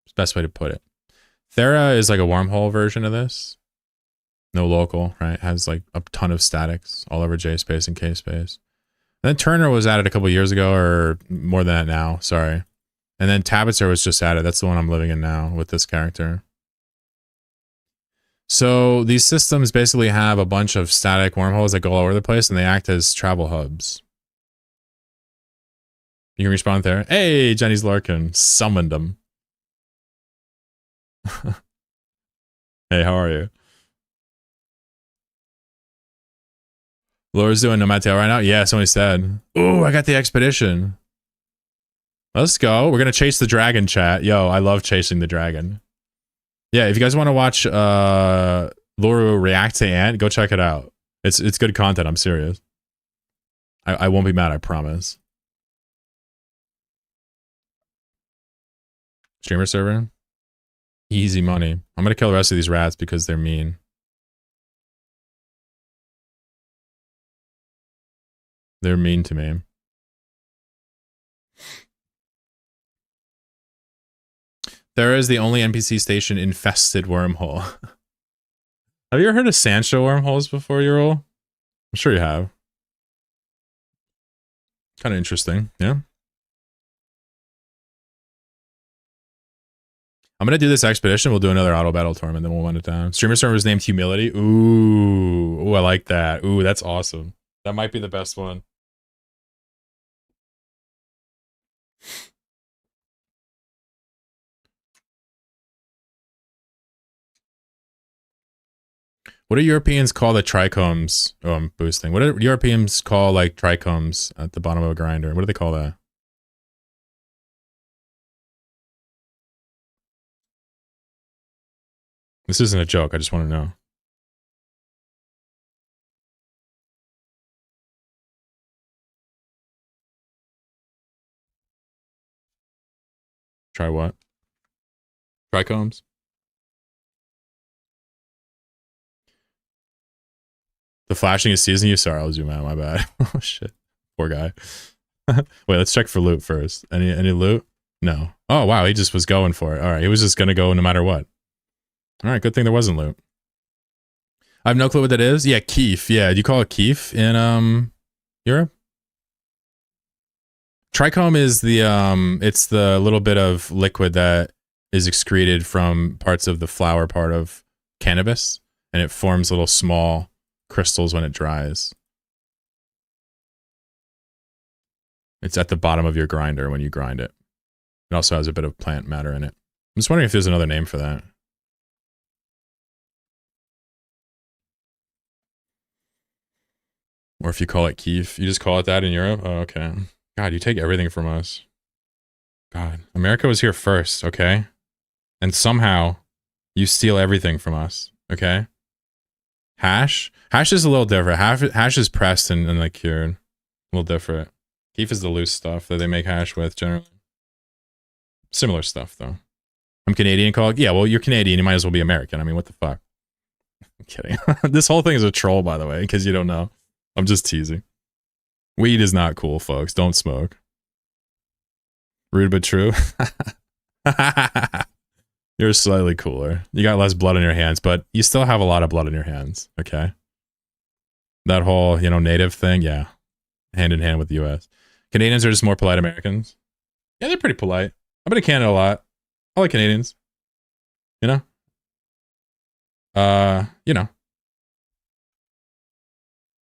It's the best way to put it. Thera is like a wormhole version of this. No local, right? Has like a ton of statics all over J space and K space. And then Turner was added a couple years ago, or more than that now, sorry. And then Tabitha was just added. That's the one I'm living in now with this character. So these systems basically have a bunch of static wormholes that go all over the place, and they act as travel hubs. You can respawn there. Hey, Jenny's Larkin. Summoned them. Hey, how are you? Laura's doing Nomad Tail right now? Yeah, somebody said. Ooh, I got the expedition. Let's go. We're going to chase the dragon, chat. Yo, I love chasing the dragon. Yeah, if you guys want to watch Laura react to Ant, go check it out. It's good content, I'm serious. I won't be mad, I promise. Streamer server? Easy money. I'm going to kill the rest of these rats because they're mean. They're mean to me. There is the only NPC station infested wormhole. Have you ever heard of Sancho wormholes before, Ural? I'm sure you have. Kind of interesting, yeah? I'm going to do this expedition. We'll do another auto battle tournament, then we'll wind it down. Streamer server is named Humility. Ooh, I like that. Ooh, that's awesome. That might be the best one. What do Europeans call the trichomes? Oh, I'm boosting. What do Europeans call like trichomes at the bottom of a grinder? What do they call that? This isn't a joke. I just want to know. Try what? Trichomes? The flashing is seasoning you? Sorry, I'll zoom out. My bad. Oh, shit. Poor guy. Wait, let's check for loot first. Any loot? No. Oh, wow. He just was going for it. All right. He was just going to go no matter what. All right. Good thing there wasn't loot. I have no clue what that is. Yeah, keef. Yeah, do you call it keef in Europe? Trichome is the it's the little bit of liquid that is excreted from parts of the flower part of cannabis, and it forms little small crystals when it dries. It's at the bottom of your grinder when you grind it. It also has a bit of plant matter in it. I'm just wondering if there's another name for that. Or if you call it keef. You just call it that in Europe? Oh, okay. God, you take everything from us. God, America was here first, okay? And somehow you steal everything from us, okay? Hash? Hash is a little different. Hash is pressed and like cured. A little different. Keef is the loose stuff that they make hash with generally. Similar stuff though. I'm Canadian, called. Yeah, well, you're Canadian. You might as well be American. I mean, what the fuck? I'm kidding. This whole thing is a troll, by the way, because you don't know. I'm just teasing. Weed is not cool, folks. Don't smoke. Rude but true. You're slightly cooler. You got less blood on your hands, but you still have a lot of blood on your hands, okay? That whole, native thing, yeah. Hand in hand with the US. Canadians are just more polite Americans. Yeah, they're pretty polite. I've been to Canada a lot. I like Canadians.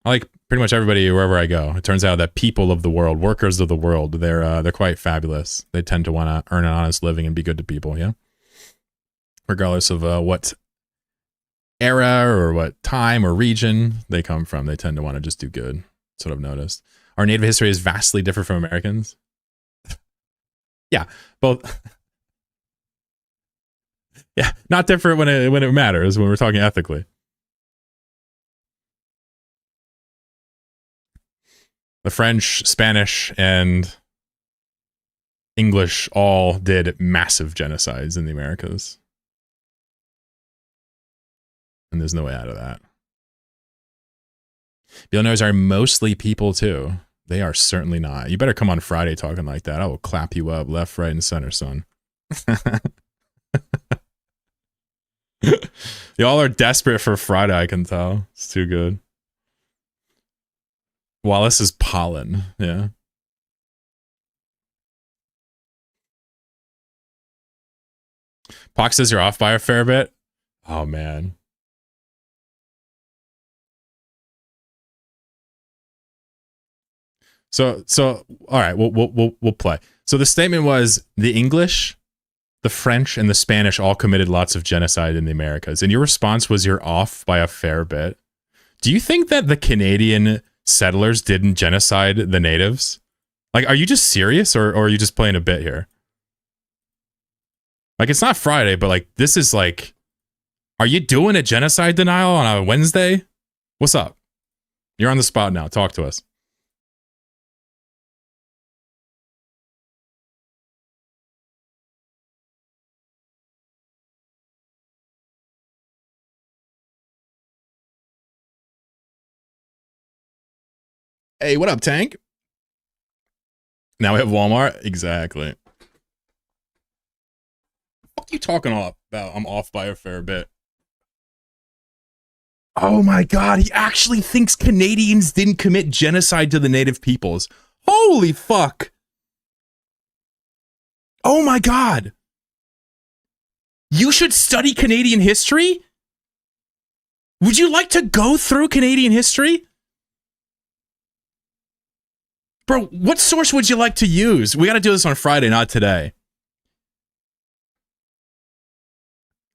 I like pretty much everybody wherever I go. It turns out that people of the world, workers of the world, they're quite fabulous. They tend to want to earn an honest living and be good to people, yeah? Regardless of what era or what time or region they come from, they tend to want to just do good. That's what I've noticed. Our native history is vastly different from Americans. Yeah, both. Yeah, not different when it matters, when we're talking ethically. The French, Spanish, and English all did massive genocides in the Americas. And there's no way out of that. Illinois are mostly people, too. They are certainly not. You better come on Friday talking like that. I will clap you up left, right, and center, son. Y'all are desperate for Friday, I can tell. It's too good. Wallace is pollen, yeah. Pox says you're off by a fair bit. Oh, man. So all right, we'll play. So the statement was the English, the French, and the Spanish all committed lots of genocide in the Americas, and your response was you're off by a fair bit. Do you think that the Canadian settlers didn't genocide the natives? Like, are you just serious, or are you just playing a bit here? Like, it's not Friday, but like, this is like, are you doing a genocide denial on a Wednesday? What's up? You're on the spot now. Talk to us. Hey, what up, Tank? Now we have Walmart. Exactly. What are you talking all about? I'm off by a fair bit. Oh my god, he actually thinks Canadians didn't commit genocide to the native peoples. Holy fuck. Oh my god. You should study Canadian history? Would you like to go through Canadian history? Bro, what source would you like to use? We got to do this on Friday, not today.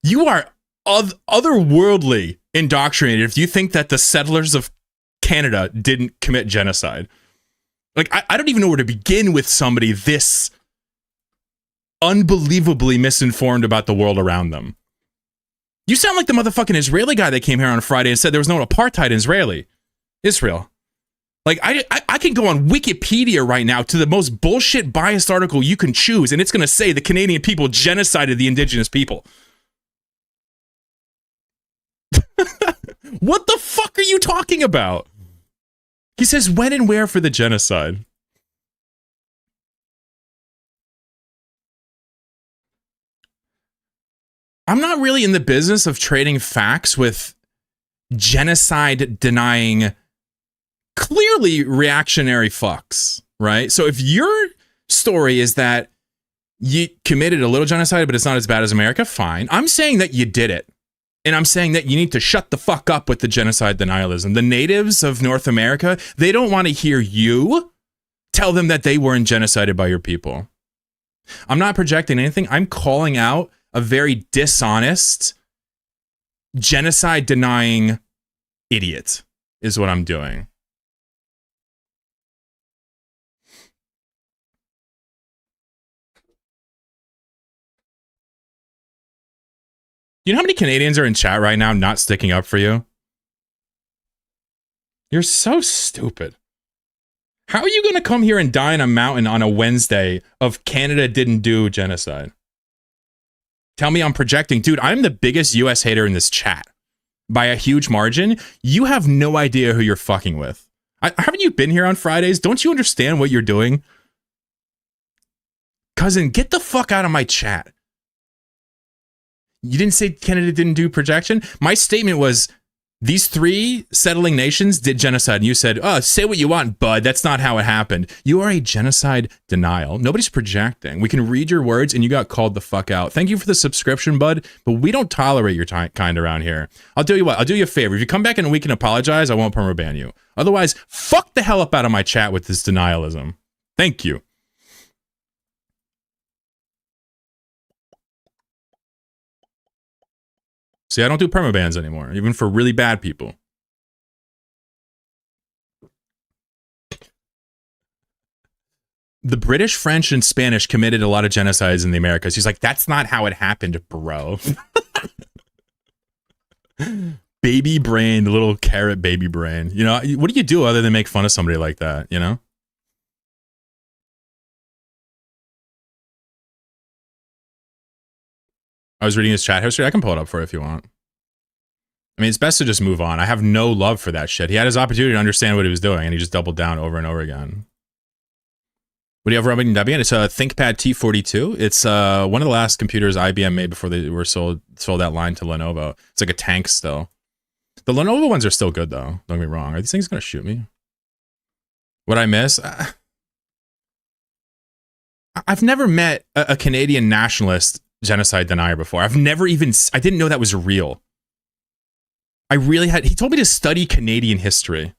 You are otherworldly indoctrinated if you think that the settlers of Canada didn't commit genocide. Like, I don't even know where to begin with somebody this unbelievably misinformed about the world around them. You sound like the motherfucking Israeli guy that came here on Friday and said there was no apartheid in Israel. Like, I can go on Wikipedia right now to the most bullshit biased article you can choose, and it's going to say the Canadian people genocided the indigenous people. What the fuck are you talking about? He says when and where for the genocide. I'm not really in the business of trading facts with genocide denying, clearly reactionary fucks, right? So if your story is that you committed a little genocide, but it's not as bad as America, fine. I'm saying that you did it. And I'm saying that you need to shut the fuck up with the genocide denialism. The natives of North America, they don't want to hear you tell them that they weren't genocided by your people. I'm not projecting anything. I'm calling out a very dishonest, genocide denying idiot is what I'm doing. You know how many Canadians are in chat right now not sticking up for you? You're so stupid. How are you going to come here and die in a mountain on a Wednesday of Canada didn't do genocide? Tell me I'm projecting. Dude, I'm the biggest US hater in this chat. By a huge margin. You have no idea who you're fucking with. Haven't you been here on Fridays? Don't you understand what you're doing? Cousin, get the fuck out of my chat. You didn't say Canada didn't do projection? My statement was, these 3 settling nations did genocide. And you said, oh, say what you want, bud. That's not how it happened. You are a genocide denial. Nobody's projecting. We can read your words and you got called the fuck out. Thank you for the subscription, bud. But we don't tolerate your kind around here. I'll tell you what. I'll do you a favor. If you come back in a week and apologize, I won't permaban you. Otherwise, fuck the hell up out of my chat with this denialism. Thank you. See, I don't do permabans anymore, even for really bad people. The British, French, and Spanish committed a lot of genocides in the Americas. He's like, that's not how it happened, bro. Baby brain, little carrot baby brain. You know, what do you do other than make fun of somebody like that, you know? I was reading his chat history. I can pull it up for you if you want. I mean, it's best to just move on. I have no love for that shit. He had his opportunity to understand what he was doing, and he just doubled down over and over again. What do you have rubbing Debian? It's a ThinkPad T42. It's one of the last computers IBM made before they were sold that line to Lenovo. It's like a tank still. The Lenovo ones are still good, though. Don't get me wrong. Are these things going to shoot me? What I miss? I've never met a Canadian nationalist genocide denier before. I didn't know that was real. He told me to study Canadian history.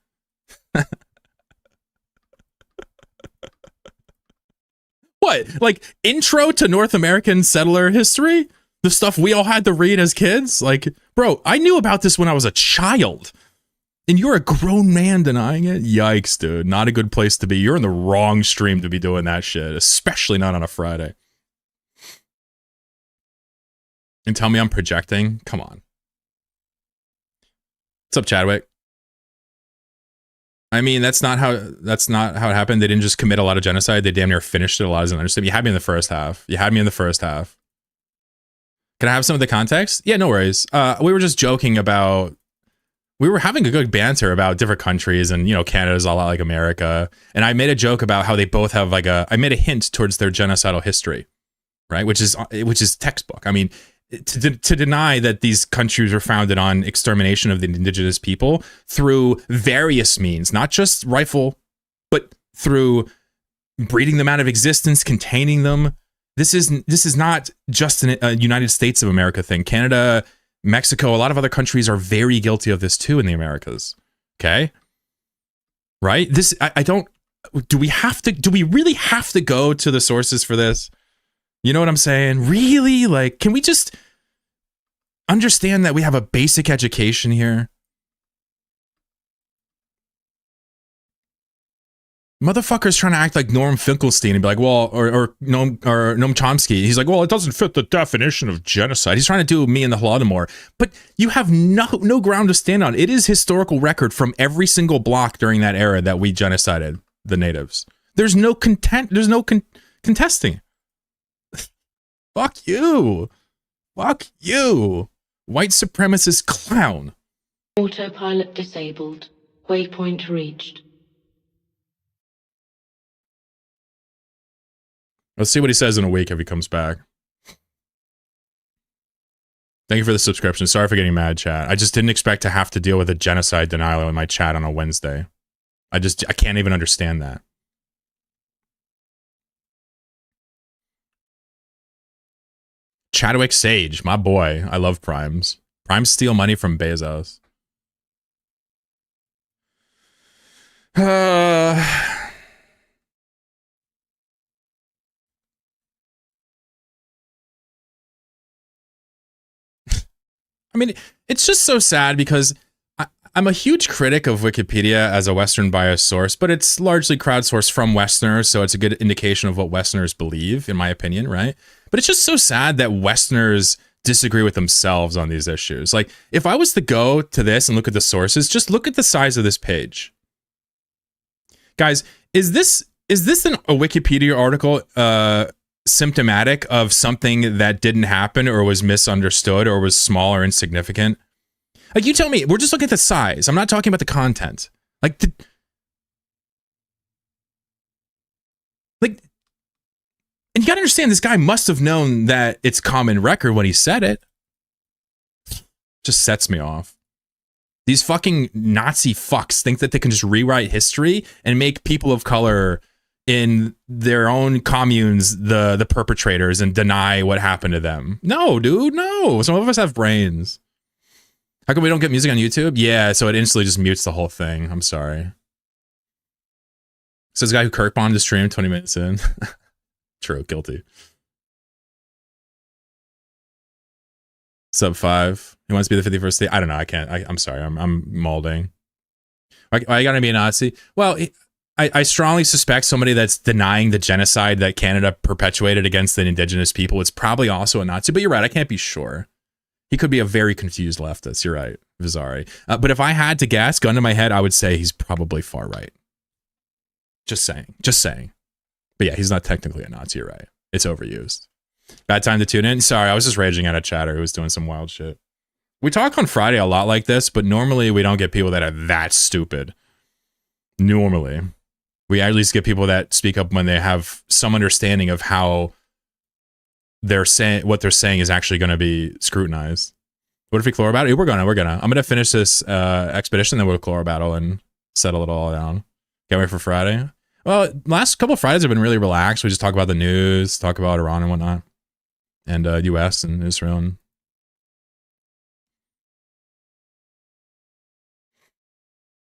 What? Like, intro to North American settler history? The stuff we all had to read as kids? Like, bro, I knew about this when I was a child. And you're a grown man denying it? Yikes, dude. Not a good place to be. You're in the wrong stream to be doing that shit. Especially not on a Friday. And tell me I'm projecting? Come on. What's up, Chadwick? I mean, that's not how it happened. They didn't just commit a lot of genocide. They damn near finished it. A lot of understand. You had me in the first half. Can I have some of the context? Yeah, no worries. We were just joking about. We were having a good banter about different countries, and you know, Canada's a lot like America. And I made a joke about how they both have I made a hint towards their genocidal history, right? Which is textbook. I mean, to deny that these countries were founded on extermination of the indigenous people through various means, not just rifle, but through breeding them out of existence, containing them. This is not just a United States of America thing. Canada, Mexico, a lot of other countries are very guilty of this too in the Americas. Okay? Right? Do we really have to go to the sources for this? You know what I'm saying? Really? Like, can we just understand that we have a basic education here? Motherfucker's trying to act like Norm Finkelstein and be like, well, or Noam Chomsky. He's like, well, it doesn't fit the definition of genocide. He's trying to do me and the Holodomor. But you have no ground to stand on. It is historical record from every single block during that era that we genocided the natives. There's no contesting. Fuck you. Fuck you. White supremacist clown. Autopilot disabled. Waypoint reached. Let's see what he says in a week if he comes back. Thank you for the subscription. Sorry for getting mad, chat. I just didn't expect to have to deal with a genocide denial in my chat on a Wednesday. I can't even understand that. Chadwick Sage, my boy. I love primes. Primes steal money from Bezos. I mean, it's just so sad because I'm a huge critic of Wikipedia as a Western bias source, but it's largely crowdsourced from Westerners, so it's a good indication of what Westerners believe, in my opinion, right? But it's just so sad that Westerners disagree with themselves on these issues. Like, if I was to go to this and look at the sources, just look at the size of this page. Guys, is this a Wikipedia article symptomatic of something that didn't happen or was misunderstood or was small or insignificant? Like, you tell me. We're just looking at the size. I'm not talking about the content. Like, and you gotta understand, this guy must have known that it's common record when he said it. Just sets me off. These fucking Nazi fucks think that they can just rewrite history and make people of color in their own communes the perpetrators and deny what happened to them. No, dude, no. Some of us have brains. How come we don't get music on YouTube? Yeah, so it instantly just mutes the whole thing. I'm sorry. Says the guy who Kirk bombed the stream 20 minutes in. True, guilty. Sub 5. He wants to be the 51st state. I don't know. I can't. I'm sorry. I'm molding. Why you gotta be a Nazi? Well, I strongly suspect somebody that's denying the genocide that Canada perpetuated against the indigenous people. It's probably also a Nazi. But you're right. I can't be sure. He could be a very confused leftist. You're right, Vizari. But if I had to guess, gun to my head, I would say he's probably far right. Just saying. Just saying. But yeah, he's not technically a Nazi, you're right. It's overused. Bad time to tune in. Sorry, I was just raging at a chatter who was doing some wild shit. We talk on Friday a lot like this, but normally we don't get people that are that stupid. Normally. We at least get people that speak up when they have some understanding of how they're saying what they're saying is actually going to be scrutinized. What if we chloro battle? We're gonna. I'm gonna finish this expedition, then we'll chloro battle and settle it all down. Can't wait for Friday. Well, last couple of Fridays have been really relaxed. We just talk about the news, talk about Iran and whatnot, and U.S. and Israel. And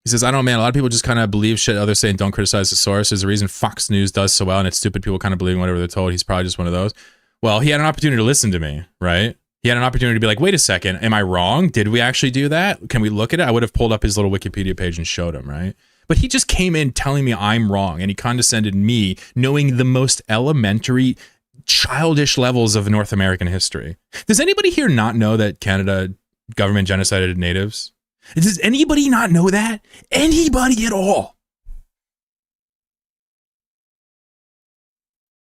he says, I don't know, man. A lot of people just kind of believe shit others say and don't criticize the source. There's a reason Fox News does so well, and it's stupid people kind of believing whatever they're told. He's probably just one of those. Well, he had an opportunity to listen to me, right? He had an opportunity to be like, wait a second, am I wrong? Did we actually do that? Can we look at it? I would have pulled up his little Wikipedia page and showed him, right? But he just came in telling me I'm wrong, and he condescended me, knowing the most elementary, childish levels of North American history. Does anybody here not know that Canada government genocided natives? Does anybody not know that? Anybody at all?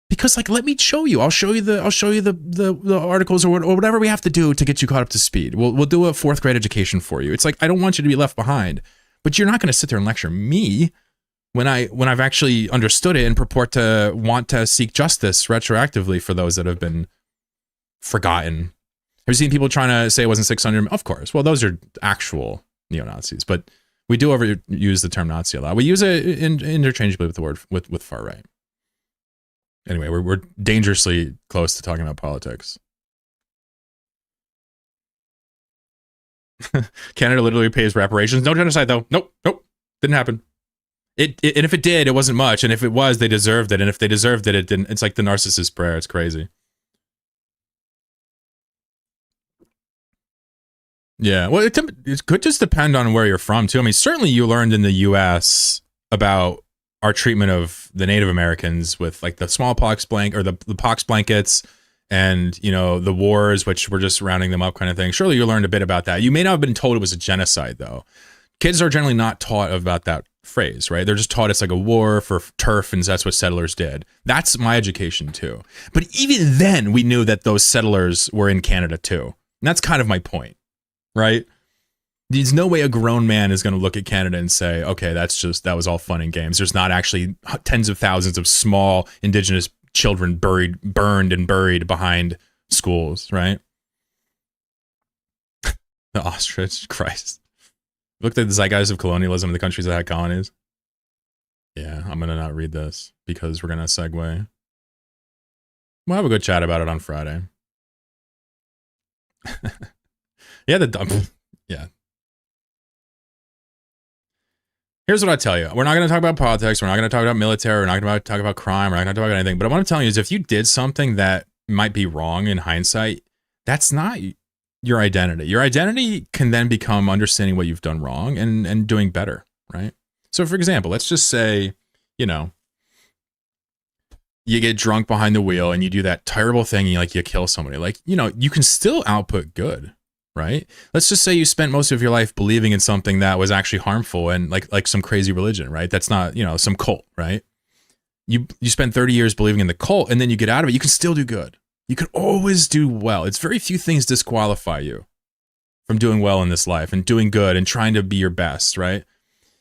Because, like, let me show you. I'll show you the articles or whatever we have to do to get you caught up to speed. We'll do a 4th grade education for you. It's like, I don't want you to be left behind, but you're not going to sit there and lecture me when I've actually understood it and purport to want to seek justice retroactively for those that have been forgotten. Have you seen people trying to say it wasn't 600? Of course. Well, those are actual neo-Nazis, but we do overuse the term Nazi a lot. We use it interchangeably with the word with far right. Anyway, we're dangerously close to talking about politics. Canada literally pays reparations. No genocide, though. Nope. Didn't happen. And if it did, it wasn't much. And if it was, they deserved it. And if they deserved it, it didn't. It's like the narcissist prayer. It's crazy. Yeah. Well, it could just depend on where you're from, too. I mean, certainly you learned in the U.S. about our treatment of the Native Americans with like the smallpox or the pox blankets and, you know, the wars, which we're just rounding them up kind of thing. Surely you learned a bit about that. You may not have been told it was a genocide, though. Kids are generally not taught about that phrase, right? They're just taught it's like a war for turf and that's what settlers did. That's my education, too. But even then, we knew that those settlers were in Canada, too. And that's kind of my point, right? There's no way a grown man is going to look at Canada and say, okay, that was all fun and games. There's not actually tens of thousands of small indigenous children burned and buried behind schools, right? The ostrich, Christ. Looked at the zeitgeist of colonialism in the countries that had colonies. Yeah, I'm gonna not read this because we're gonna segue. We'll have a good chat about it on Friday. Yeah, the dump. Yeah. Here's what I tell you. We're not going to talk about politics. We're not going to talk about military. We're not going to talk about crime. We're not going to talk about anything. But what I'm telling you is if you did something that might be wrong in hindsight, that's not your identity. Your identity can then become understanding what you've done wrong and doing better, right? So, for example, let's just say, you know, you get drunk behind the wheel and you do that terrible thing and you kill somebody. Like, you know, you can still output good. Right? Let's just say you spent most of your life believing in something that was actually harmful and like some crazy religion, right? That's not, you know, some cult, right? You spend 30 years believing in the cult and then you get out of it, you can still do good. You can always do well. It's very few things disqualify you from doing well in this life and doing good and trying to be your best, right?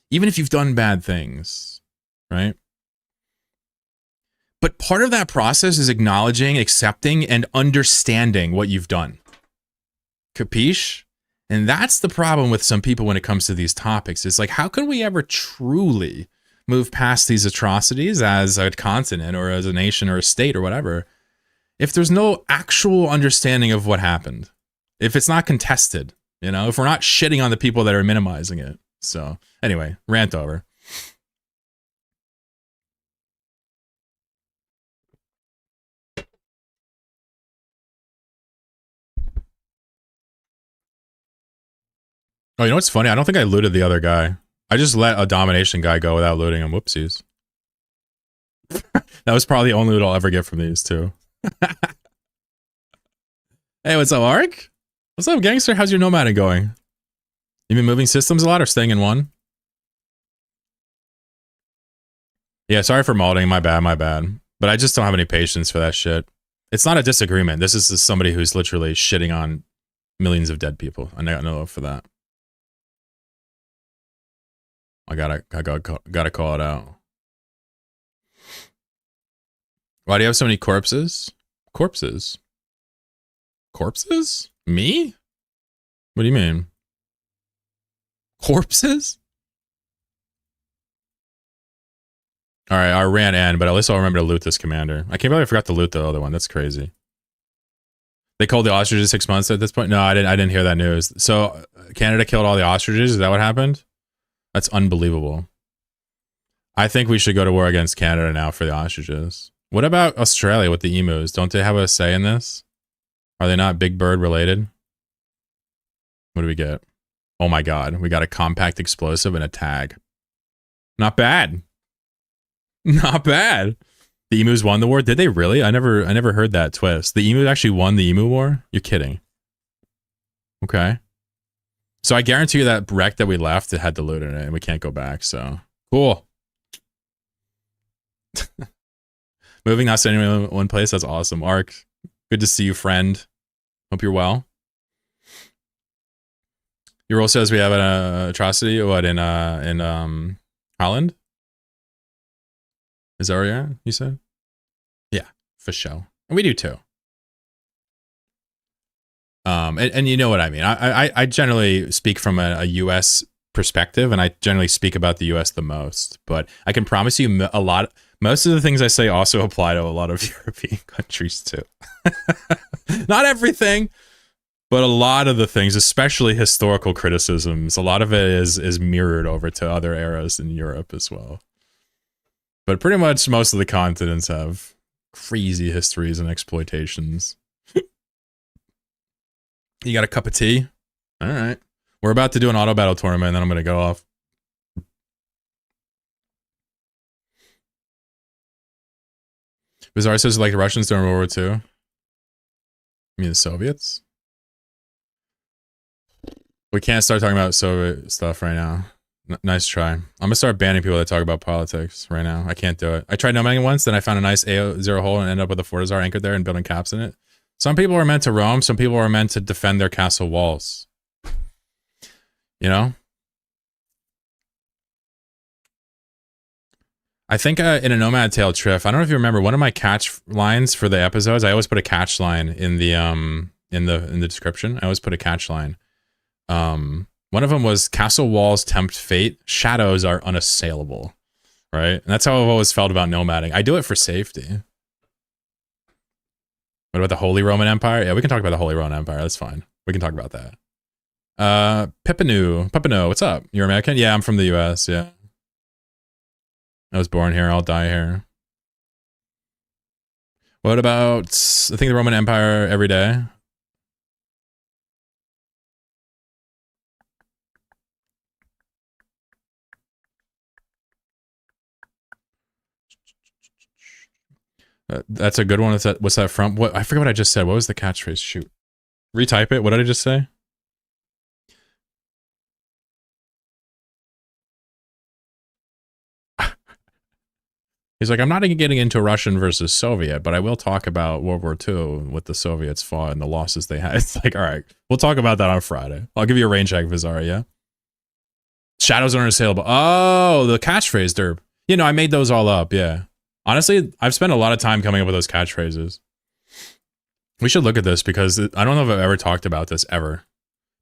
Even if you've done bad things, right? But part of that process is acknowledging, accepting, and understanding what you've done. Capiche? And that's the problem with some people when it comes to these topics. It's like, how can we ever truly move past these atrocities as a continent or as a nation or a state or whatever if there's no actual understanding of what happened? If it's not contested, you know, if we're not shitting on the people that are minimizing it. So anyway, rant over. Oh, you know what's funny? I don't think I looted the other guy. I just let a domination guy go without looting him. Whoopsies. That was probably the only loot I'll ever get from these two. Hey, what's up, Ark? What's up, gangster? How's your nomading going? You been moving systems a lot or staying in one? Yeah, sorry for molding. My bad. But I just don't have any patience for that shit. It's not a disagreement. This is somebody who's literally shitting on millions of dead people. I got no love for that. I gotta call it out. Why do you have so many corpses? Corpses? Me? What do you mean? Corpses? All right, our rant end, but at least I'll remember to loot this commander. I can't believe I forgot to loot the other one. That's crazy. They called the ostriches 6 months at this point. No, I didn't hear that news. So Canada killed all the ostriches. Is that what happened? That's unbelievable. I think we should go to war against Canada now for the ostriches. What about Australia with the emus? Don't they have a say in this? Are they not big bird related? What do we get? Oh my god, we got a compact explosive and a tag. Not bad. Not bad. The emus won the war? Did they really? I never heard that twist. The emu actually won the emu war? You're kidding. Okay. So I guarantee you that wreck that we left, it had the loot in it, and we can't go back, so. Cool. Moving us anyway one place, that's awesome. Ark, good to see you, friend. Hope you're well. Your role says we have an atrocity, what, in Holland? Is that where you said? Yeah, for sure. And we do too. And you know what I mean. I generally speak from a U.S. perspective, and I generally speak about the U.S. the most. But I can promise you most of the things I say also apply to a lot of European countries too. Not everything, but a lot of the things, especially historical criticisms, a lot of it is mirrored over to other eras in Europe as well. But pretty much most of the continents have crazy histories and exploitations. You got a cup of tea? All right. We're about to do an auto battle tournament, and then I'm going to go off. Bizarre says like the Russians during World War II. You mean the Soviets? We can't start talking about Soviet stuff right now. Nice try. I'm going to start banning people that talk about politics right now. I can't do it. I tried nomading once, then I found a nice A0 hole and ended up with a Fortizar anchored there and building caps in it. Some people are meant to roam. Some people are meant to defend their castle walls. You know? I think in a Nomad Tale Triff, I don't know if you remember, one of my catch lines for the episodes, I always put a catch line in the description. I always put a catch line. One of them was castle walls tempt fate, shadows are unassailable, right? And that's how I've always felt about nomading. I do it for safety. What about the Holy Roman Empire? Yeah, we can talk about the Holy Roman Empire. That's fine. We can talk about that. Pepino, what's up? You're American? Yeah, I'm from the US, yeah. I was born here, I'll die here. What about, I think the Roman Empire every day? That's a good one. What's that from? What, I forget what I just said. What was the catchphrase? Shoot. Retype it. What did I just say? He's like, I'm not even getting into Russian versus Soviet, but I will talk about World War II, what the Soviets fought and the losses they had. It's like, all right, we'll talk about that on Friday. I'll give you a rain check, Vizara, yeah? Shadows are unassailable. Oh, the catchphrase derp. You know, I made those all up, yeah. Honestly, I've spent a lot of time coming up with those catchphrases. We should look at this because I don't know if I've ever talked about this ever.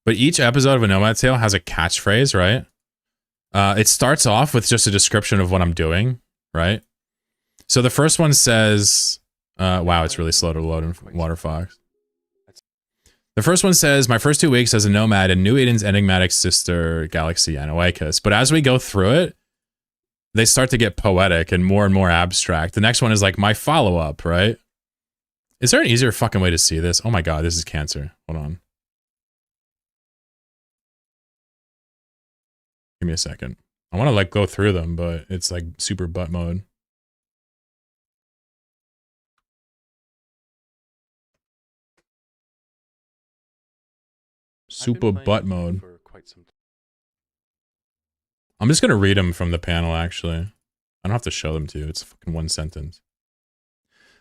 But each episode of A Nomad Tale has a catchphrase, right? It starts off with just a description of what I'm doing, right? So the first one says, wow, it's really slow to load in Waterfox. The first one says, my first 2 weeks as a nomad in New Eden's enigmatic sister galaxy, Anoikis. But as we go through it, they start to get poetic and more abstract. The next one is like my follow-up, right? Is there an easier fucking way to see this? Oh my god, this is cancer. Hold on. Give me a second. I want to like go through them, but it's like super butt mode. Super butt mode. I'm just going to read them from the panel, actually. I don't have to show them to you. It's fucking one sentence.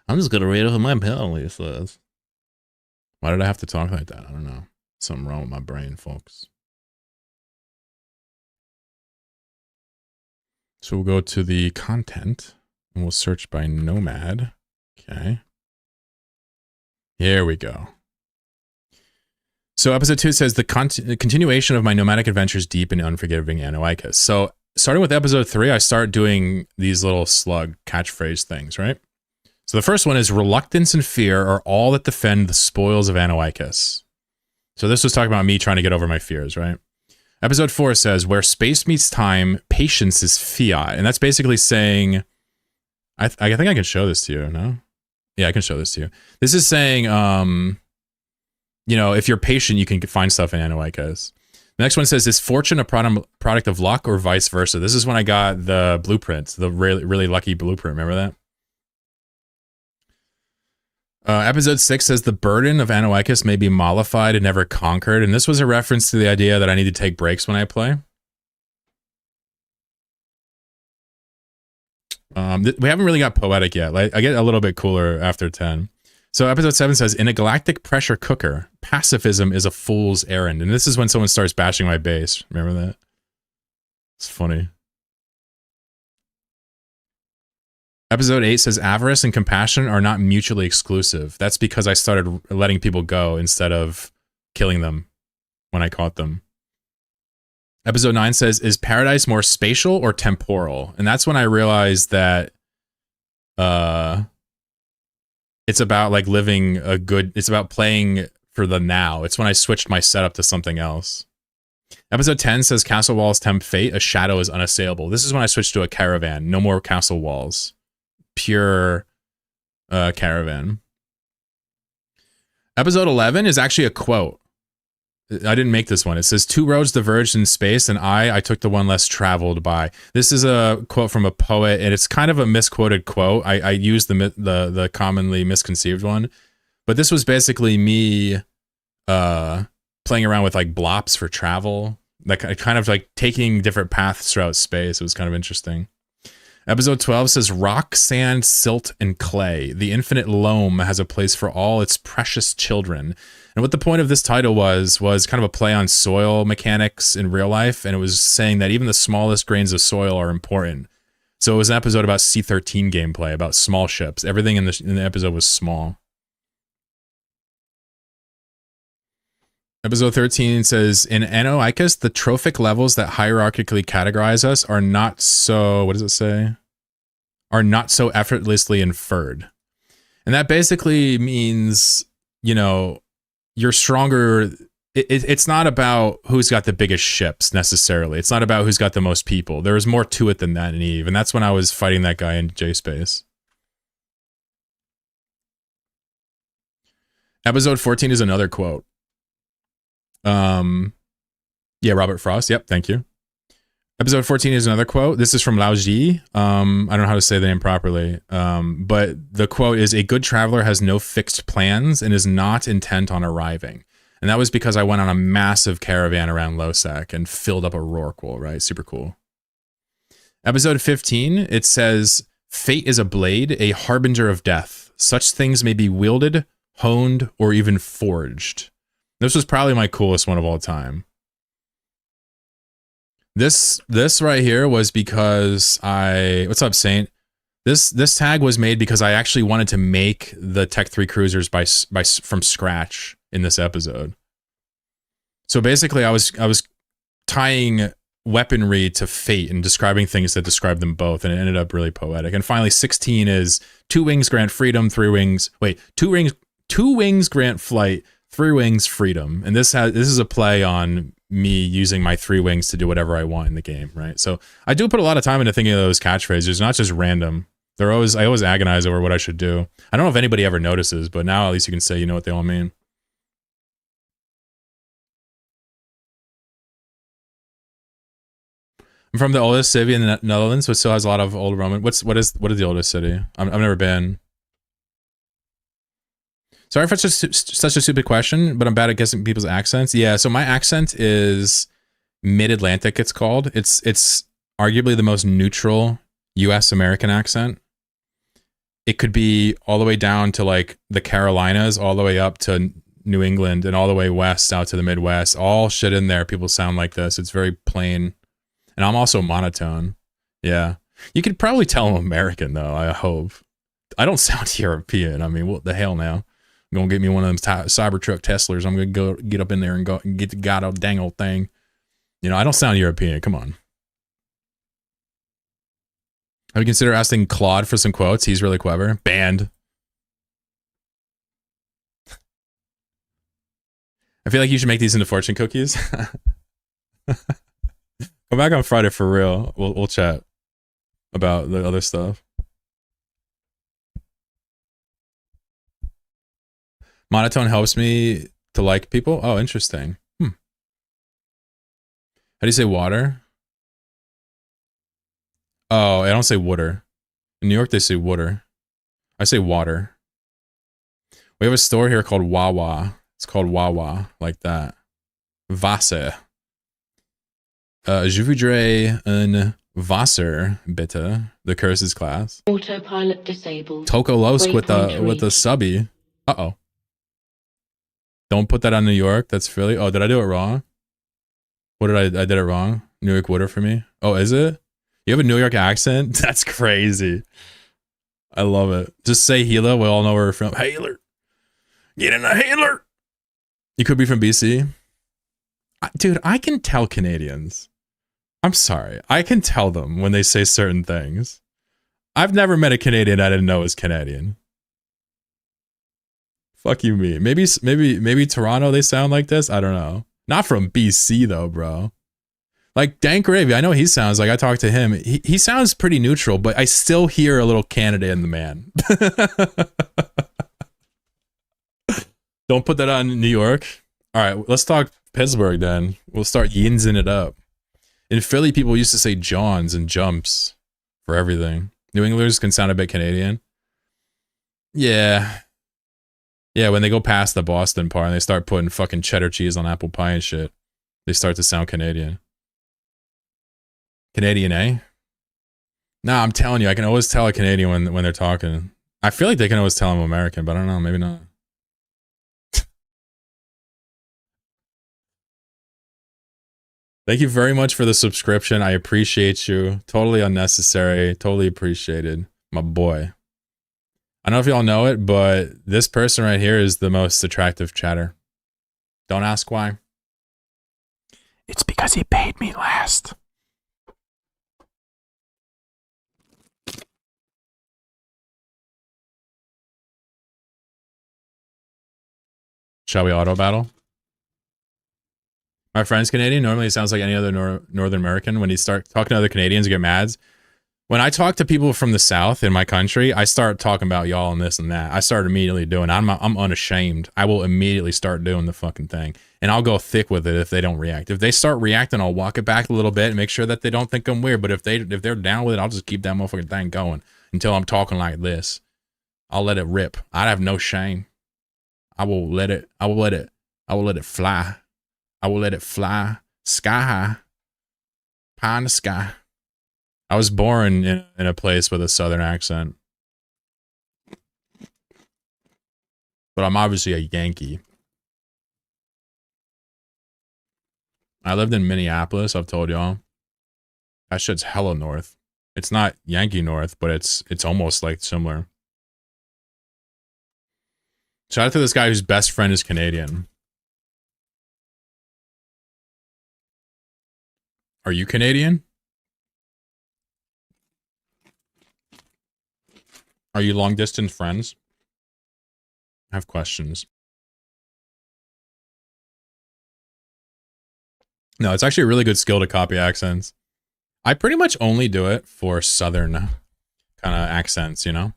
I'm just going to read it from my panel, he says. Why did I have to talk like that? I don't know. Something wrong with my brain, folks. So we'll go to the content, and we'll search by Nomad. Okay. Here we go. So episode 2 says the continuation of my nomadic adventures deep and unforgiving Anoikis. So starting with episode 3, I start doing these little slug catchphrase things, right? So the first one is reluctance and fear are all that defend the spoils of Anoikis. So this was talking about me trying to get over my fears, right? Episode 4 says where space meets time, patience is fiat. And that's basically saying, I think I can show this to you, no? Yeah, I can show this to you. This is saying, you know, if you're patient, you can find stuff in Anoikis. The next one says, is fortune a product of luck or vice versa? This is when I got the blueprint, the really lucky blueprint. Remember that? Episode 6 says, the burden of Anoikis may be mollified and never conquered. And this was a reference to the idea that I need to take breaks when I play. We haven't really got poetic yet. Like, I get a little bit cooler after 10. So episode 7 says, in a galactic pressure cooker, pacifism is a fool's errand. And this is when someone starts bashing my base. Remember that? It's funny. Episode 8 says, avarice and compassion are not mutually exclusive. That's because I started letting people go instead of killing them when I caught them. Episode 9 says, is paradise more spatial or temporal? And that's when I realized that it's about like living a good, it's about playing for the now. It's when I switched my setup to something else. Episode 10 says, castle walls tempt fate, a shadow is unassailable. This is when I switched to a caravan. No more castle walls. Pure caravan. Episode 11 is actually a quote. I didn't make this one. It says, two roads diverged in space, and I took the one less traveled by. This is a quote from a poet, and it's kind of a misquoted quote. I used the commonly misconceived one, but this was basically me playing around with like blops for travel, like kind of like taking different paths throughout space. It was kind of interesting. Episode 12 says, rock, sand, silt, and clay. The infinite loam has a place for all its precious children. And what the point of this title was kind of a play on soil mechanics in real life. And it was saying that even the smallest grains of soil are important. So it was an episode about C-13 gameplay, about small ships. Everything in the episode was small. Episode 13 says, in Anoicus, the trophic levels that hierarchically categorize us are not so, what does it say? Are not so effortlessly inferred. And that basically means, you know, you're stronger. It's not about who's got the biggest ships necessarily. It's not about who's got the most people. There is more to it than that in Eve. And that's when I was fighting that guy in J-Space. Episode 14 is another quote. Yeah, Robert Frost. Yep, thank you. Episode 14 is another quote. This is from Lao Ji. I don't know how to say the name properly. But the quote is, a good traveler has no fixed plans and is not intent on arriving. And that was because I went on a massive caravan around Losac and filled up a Rorqual, right? Super cool. Episode 15, it says, fate is a blade, a harbinger of death. Such things may be wielded, honed, or even forged. This was probably my coolest one of all time. This right here was because what's up, Saint? This tag was made because I actually wanted to make the Tech 3 cruisers from scratch in this episode. So basically I was tying weaponry to fate and describing things that describe them both, and it ended up really poetic. And finally 16 is 2 wings grant freedom, 3 wings, wait, 2 wings grant flight, 3 wings freedom. And this is a play on me using my 3 wings to do whatever I want in the game, right? So I do put a lot of time into thinking of those catchphrases, not just random. I always agonize over what I should do. I don't know if anybody ever notices, but now at least you can say you know what they all mean. I'm from the oldest city in the Netherlands, so it still has a lot of old Roman. What is the oldest city? I've never been. Sorry for such a stupid question, but I'm bad at guessing people's accents. Yeah, so my accent is mid-Atlantic, it's called. It's arguably the most neutral US American accent. It could be all the way down to like the Carolinas, all the way up to New England, and all the way west out to the Midwest. All shit in there, people sound like this. It's very plain. And I'm also monotone. Yeah. You could probably tell I'm American, though, I hope. I don't sound European. I mean, what the hell now? I'm going to get me one of them Cybertruck Teslas. I'm going to go get up in there and go and get the god dang old thing. You know, I don't sound European. Come on. I would consider asking Claude for some quotes. He's really clever. Banned. I feel like you should make these into fortune cookies. Come back on Friday for real. We'll chat about the other stuff. Monotone helps me to like people. Oh, interesting. How do you say water? Oh, I don't say water. In New York, they say water. I say water. We have a store here called Wawa. It's called Wawa, like that. Wasser. Je voudrais un Wasser, bitte. The curses class. Autopilot disabled. Tokolos with the subby. Uh-oh. Don't put that on New York. That's Philly. Oh, did I do it wrong? What did I did it wrong? New York water for me? Oh, is it? You have a New York accent? That's crazy. I love it. Just say Gila. We all know where we're from. Haler. Get in a Haler. You could be from BC. Dude, I can tell Canadians. I'm sorry. I can tell them when they say certain things. I've never met a Canadian I didn't know was Canadian. Fuck you, me. Maybe Toronto they sound like this. I don't know. Not from BC though, bro. Like Dank Gravy, I know he sounds like I talked to him. He sounds pretty neutral, but I still hear a little Canada in the man. Don't put that on New York. All right, let's talk Pittsburgh then. We'll start yinsing it up. In Philly, people used to say Johns and jumps for everything. New Englanders can sound a bit Canadian. Yeah. Yeah, when they go past the Boston part and they start putting fucking cheddar cheese on apple pie and shit, they start to sound Canadian. Canadian, eh? Nah, I'm telling you, I can always tell a Canadian when they're talking. I feel like they can always tell I'm American, but I don't know, maybe not. Thank you very much for the subscription. I appreciate you. Totally unnecessary. Totally appreciated. My boy. I don't know if y'all know it, but this person right here is the most attractive chatter. Don't ask why. It's because he paid me last. Shall we auto battle? My friend's Canadian. Normally it sounds like any other Northern American. When you start talking to other Canadians, you get mad. When I talk to people from the South in my country, I start talking about y'all and this and that. I start immediately doing. I'm unashamed. I will immediately start doing the fucking thing, and I'll go thick with it if they don't react. If they start reacting, I'll walk it back a little bit and make sure that they don't think I'm weird. But if they're down with it, I'll just keep that motherfucking thing going until I'm talking like this. I'll let it rip. I have no shame. I will let it fly. I will let it fly. Sky high. Pie in the sky. I was born in a place with a southern accent. But I'm obviously a Yankee. I lived in Minneapolis, I've told y'all. That shit's hella north. It's not Yankee north, but it's almost like similar. Shout out to this guy whose best friend is Canadian. Are you Canadian? Are you long distance friends? I have questions. No, it's actually a really good skill to copy accents. I pretty much only do it for southern kind of accents, you know?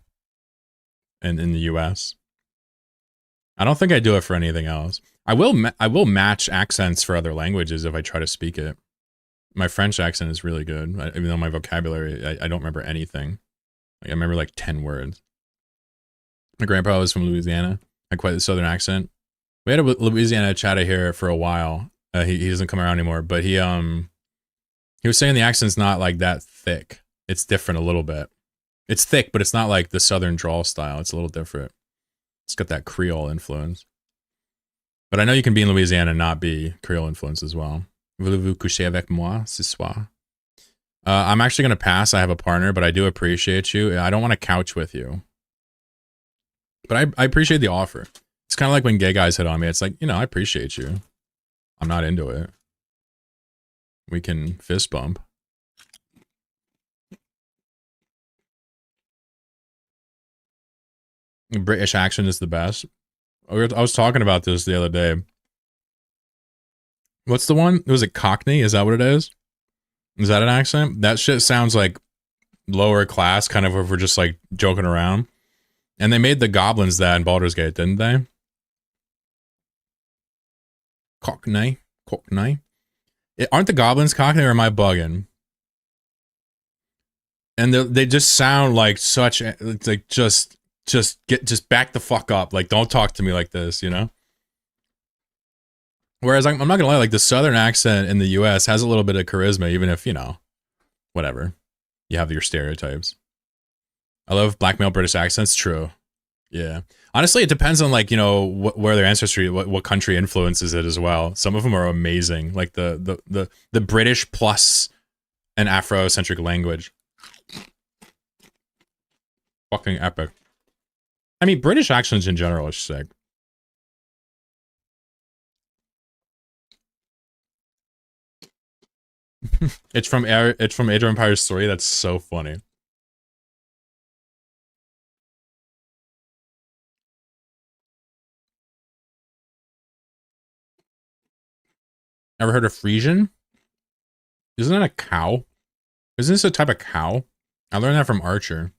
In the US. I don't think I do it for anything else. I will match accents for other languages if I try to speak it. My French accent is really good, even though my vocabulary, I don't remember anything. Like, I remember like 10 words. My grandpa was from Louisiana. Had quite the southern accent. We had a Louisiana chatter here for a while. He doesn't come around anymore, but he was saying the accent's not like that thick. It's different a little bit. It's thick, but it's not like the southern drawl style. It's a little different. It's got that Creole influence. But I know you can be in Louisiana and not be Creole influence as well. Voulez-vous coucher avec moi ce soir? I'm actually going to pass. I have a partner, but I do appreciate you. I don't want to couch with you. But I appreciate the offer. It's kind of like when gay guys hit on me. It's like, you know, I appreciate you. I'm not into it. We can fist bump. British accent is the best. I was talking about this the other day. What's the one? Was it Cockney? Is that what it is? Is that an accent? That shit sounds like lower class, kind of if we're just like joking around. And they made the goblins that in Baldur's Gate, didn't they? Cockney. Cockney. Aren't the goblins Cockney, or am I bugging? And they just sound like such, like just back the fuck up. Like, don't talk to me like this, you know? Whereas I'm not gonna lie, like the southern accent in the US has a little bit of charisma, even if, you know, whatever. You have your stereotypes. I love black male British accents. True. Yeah. Honestly, it depends on, like, you know, where their ancestry, what country influences it as well. Some of them are amazing. Like the British plus an Afrocentric language. Fucking epic. I mean, British accents in general is sick. It's from Age of Empires 3. That's so funny. Ever heard of Frisian? Isn't that a cow? Isn't this a type of cow? I learned that from Archer.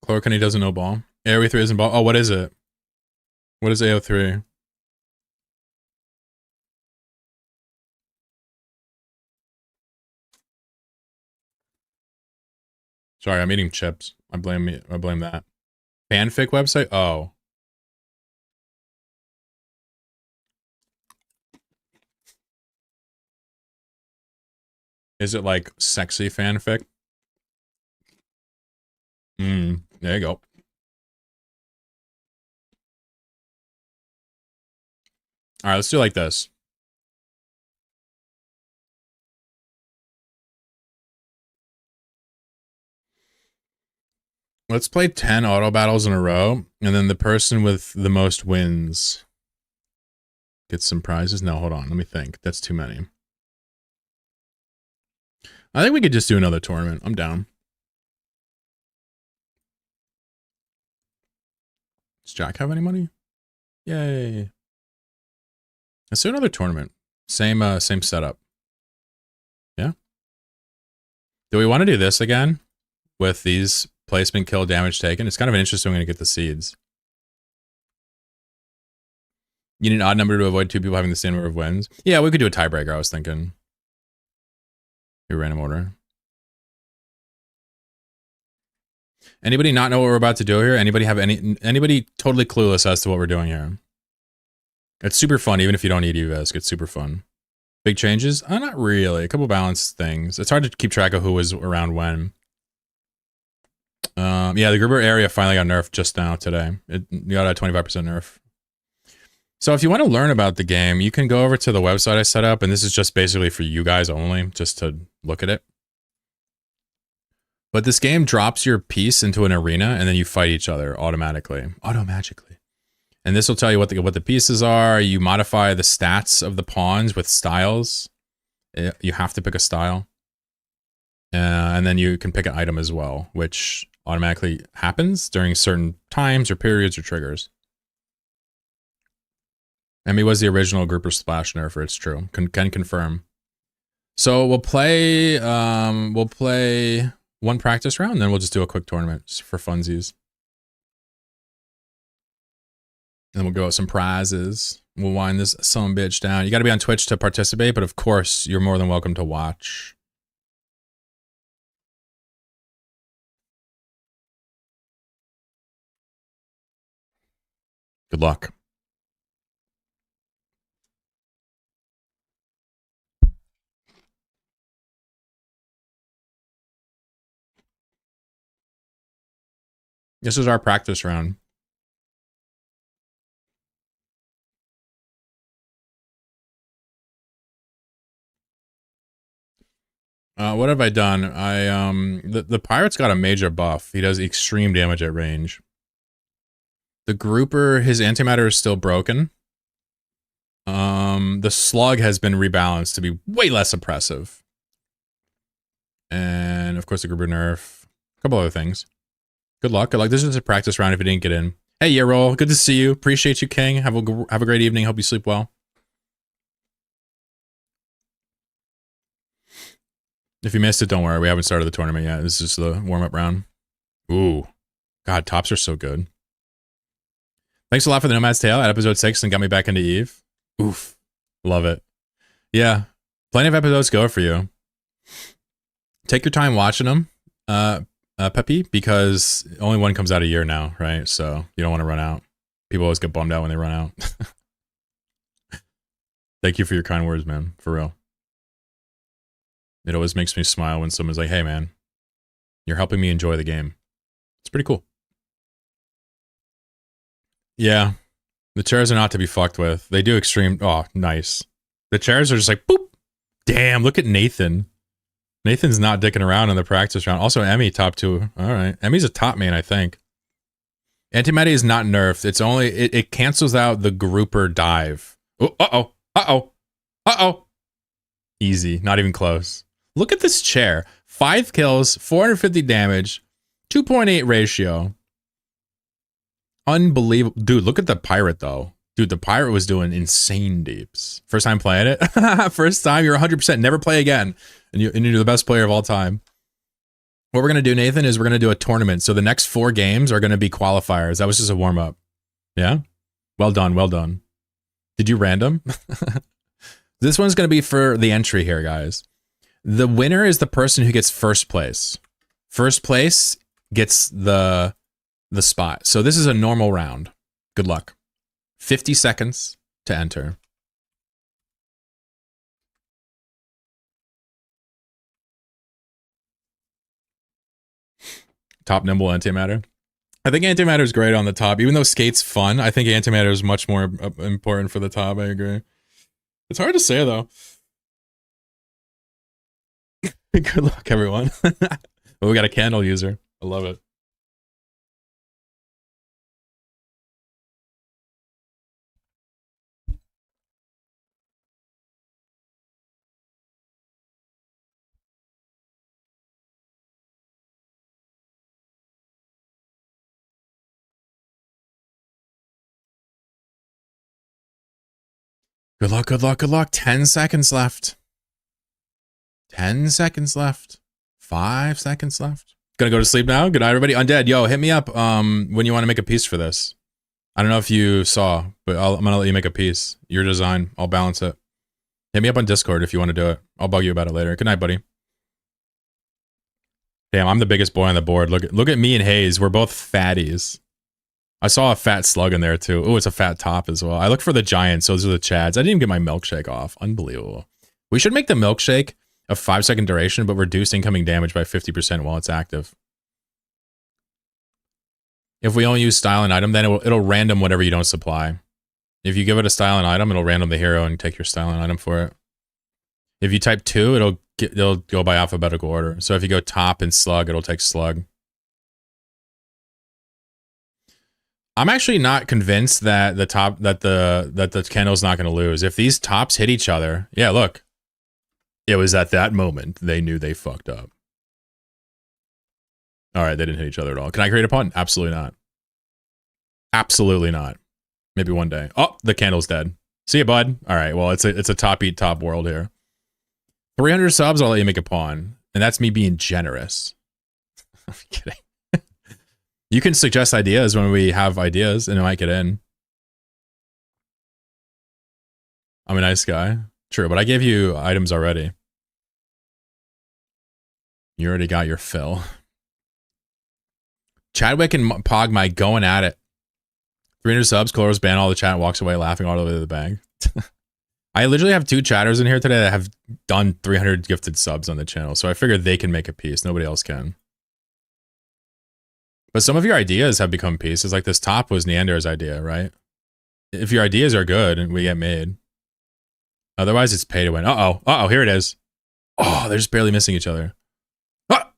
Chloroquine doesn't know ball. AoE 3 isn't ball. Oh, what is it? What is AO3? Sorry, I'm eating chips. I blame that. Fanfic website? Oh. Is it like sexy fanfic? There you go. Alright, let's do like this. Let's play 10 auto battles in a row, and then the person with the most wins gets some prizes. No, hold on. Let me think. That's too many. I think we could just do another tournament. I'm down. Does Jack have any money? Yay. Let's do another tournament. Same setup. Yeah. Do we want to do this again with these placement, kill, damage taken? It's kind of an interesting way to get the seeds. You need an odd number to avoid 2 people having the same number of wins. Yeah, we could do a tiebreaker, I was thinking. A random order. Anybody not know what we're about to do here? Anybody totally clueless as to what we're doing here? It's super fun, even if you don't need UVISC. It's super fun. Big changes? Not really. A couple balanced things. It's hard to keep track of who was around when. Yeah, the Gruber area finally got nerfed just now today. You got a 25% nerf. So if you want to learn about the game, you can go over to the website I set up, and this is just basically for you guys only, just to look at it. But this game drops your piece into an arena, and then you fight each other automatically. Automagically. And this will tell you what the pieces are. You modify the stats of the pawns with styles. You have to pick a style. And then you can pick an item as well, which automatically happens during certain times or periods or triggers. Emmy was the original grouper splash nerfer. It's true. Can confirm. So we'll play one practice round, then we'll just do a quick tournament for funsies. And we'll go with some prizes. We'll wind this son of a bitch down. You got to be on Twitch to participate, but of course, you're more than welcome to watch. Good luck. This is our practice round. What have I done? The pirate's got a major buff. He does extreme damage at range. The grouper, his antimatter is still broken. The slug has been rebalanced to be way less oppressive. And of course the grouper nerf. A couple other things. Good luck. Good luck. This is a practice round if you didn't get in. Hey, Yerol, good to see you. Appreciate you, King. Have a great evening. Hope you sleep well. If you missed it, don't worry. We haven't started the tournament yet. This is the warm-up round. Ooh. God, tops are so good. Thanks a lot for the Nomad's Tale at episode 6 and got me back into Eve. Oof. Love it. Yeah. Plenty of episodes go for you. Take your time watching them, Peppy, because only one comes out a year now, right? So you don't want to run out. People always get bummed out when they run out. Thank you for your kind words, man. For real. It always makes me smile when someone's like, hey, man, you're helping me enjoy the game. It's pretty cool. Yeah. The chairs are not to be fucked with. They do extreme. Oh, nice. The chairs are just like, boop. Damn, look at Nathan. Nathan's not dicking around in the practice round. Also, Emmy, top 2. All right. Emmy's a top main, I think. Antimatter is not nerfed. It's only, it cancels out the grouper dive. Oh, uh-oh. Uh-oh. Uh-oh. Easy. Not even close. Look at this chair. 5 kills, 450 damage, 2.8 ratio. Unbelievable. Dude, look at the pirate, though. Dude, the pirate was doing insane deeps. First time playing it? First time? You're 100%. Never play again. And you're the best player of all time. What we're going to do, Nathan, is we're going to do a tournament. So the next 4 games are going to be qualifiers. That was just a warm-up. Yeah? Well done. Well done. Did you random? This one's going to be for the entry here, guys. The winner is the person who gets first place. First place gets the spot. So this is a normal round. Good luck. 50 seconds to enter. Top nimble antimatter. I think antimatter is great on the top. Even though skate's fun, I think antimatter is much more important for the top. I agree. It's hard to say, though. Good luck, everyone. Oh, we got a candle user. I love it. Good luck, good luck, good luck. 10 seconds left. 10 seconds left. 5 seconds left. Gonna go to sleep now. Good night, everybody. Undead, yo, hit me up when you want to make a piece for this. I don't know if you saw, but I'm gonna let you make a piece. Your design. I'll balance it. Hit me up on Discord if you want to do it. I'll bug you about it later. Good night, buddy. Damn, I'm the biggest boy on the board. Look at me and Hayes. We're both fatties. I saw a fat slug in there too. Oh, it's a fat top as well. I look for the giants. Those are the chads. I didn't even get my milkshake off. Unbelievable. We should make the milkshake a 5-second duration, but reduce incoming damage by 50% while it's active. If we only use style and item, then it'll random whatever you don't supply. If you give it a style and item, it'll random the hero and take your style and item for it. If you type 2, it'll go by alphabetical order. So if you go top and slug, it'll take slug. I'm actually not convinced that the candle's not going to lose. If these tops hit each other, yeah, look. It was at that moment they knew they fucked up. All right, they didn't hit each other at all. Can I create a pun? Absolutely not. Absolutely not. Maybe one day. Oh, the candle's dead. See you, bud. All right, well, it's a top eat top world here. 300 subs, I'll let you make a pawn. And that's me being generous. I'm kidding. You can suggest ideas when we have ideas, and it might get in. I'm a nice guy. True, but I gave you items already. You already got your fill. Chadwick and Pogmike going at it. 300 subs, close ban all the chat, walks away laughing all the way to the bank. I literally have 2 chatters in here today that have done 300 gifted subs on the channel, so I figured they can make a piece. Nobody else can. But some of your ideas have become pieces. Like this top was Neander's idea, right? If your ideas are good and we get made. Otherwise, it's pay to win. Uh-oh. Uh-oh, here it is. Oh, they're just barely missing each other. Ah!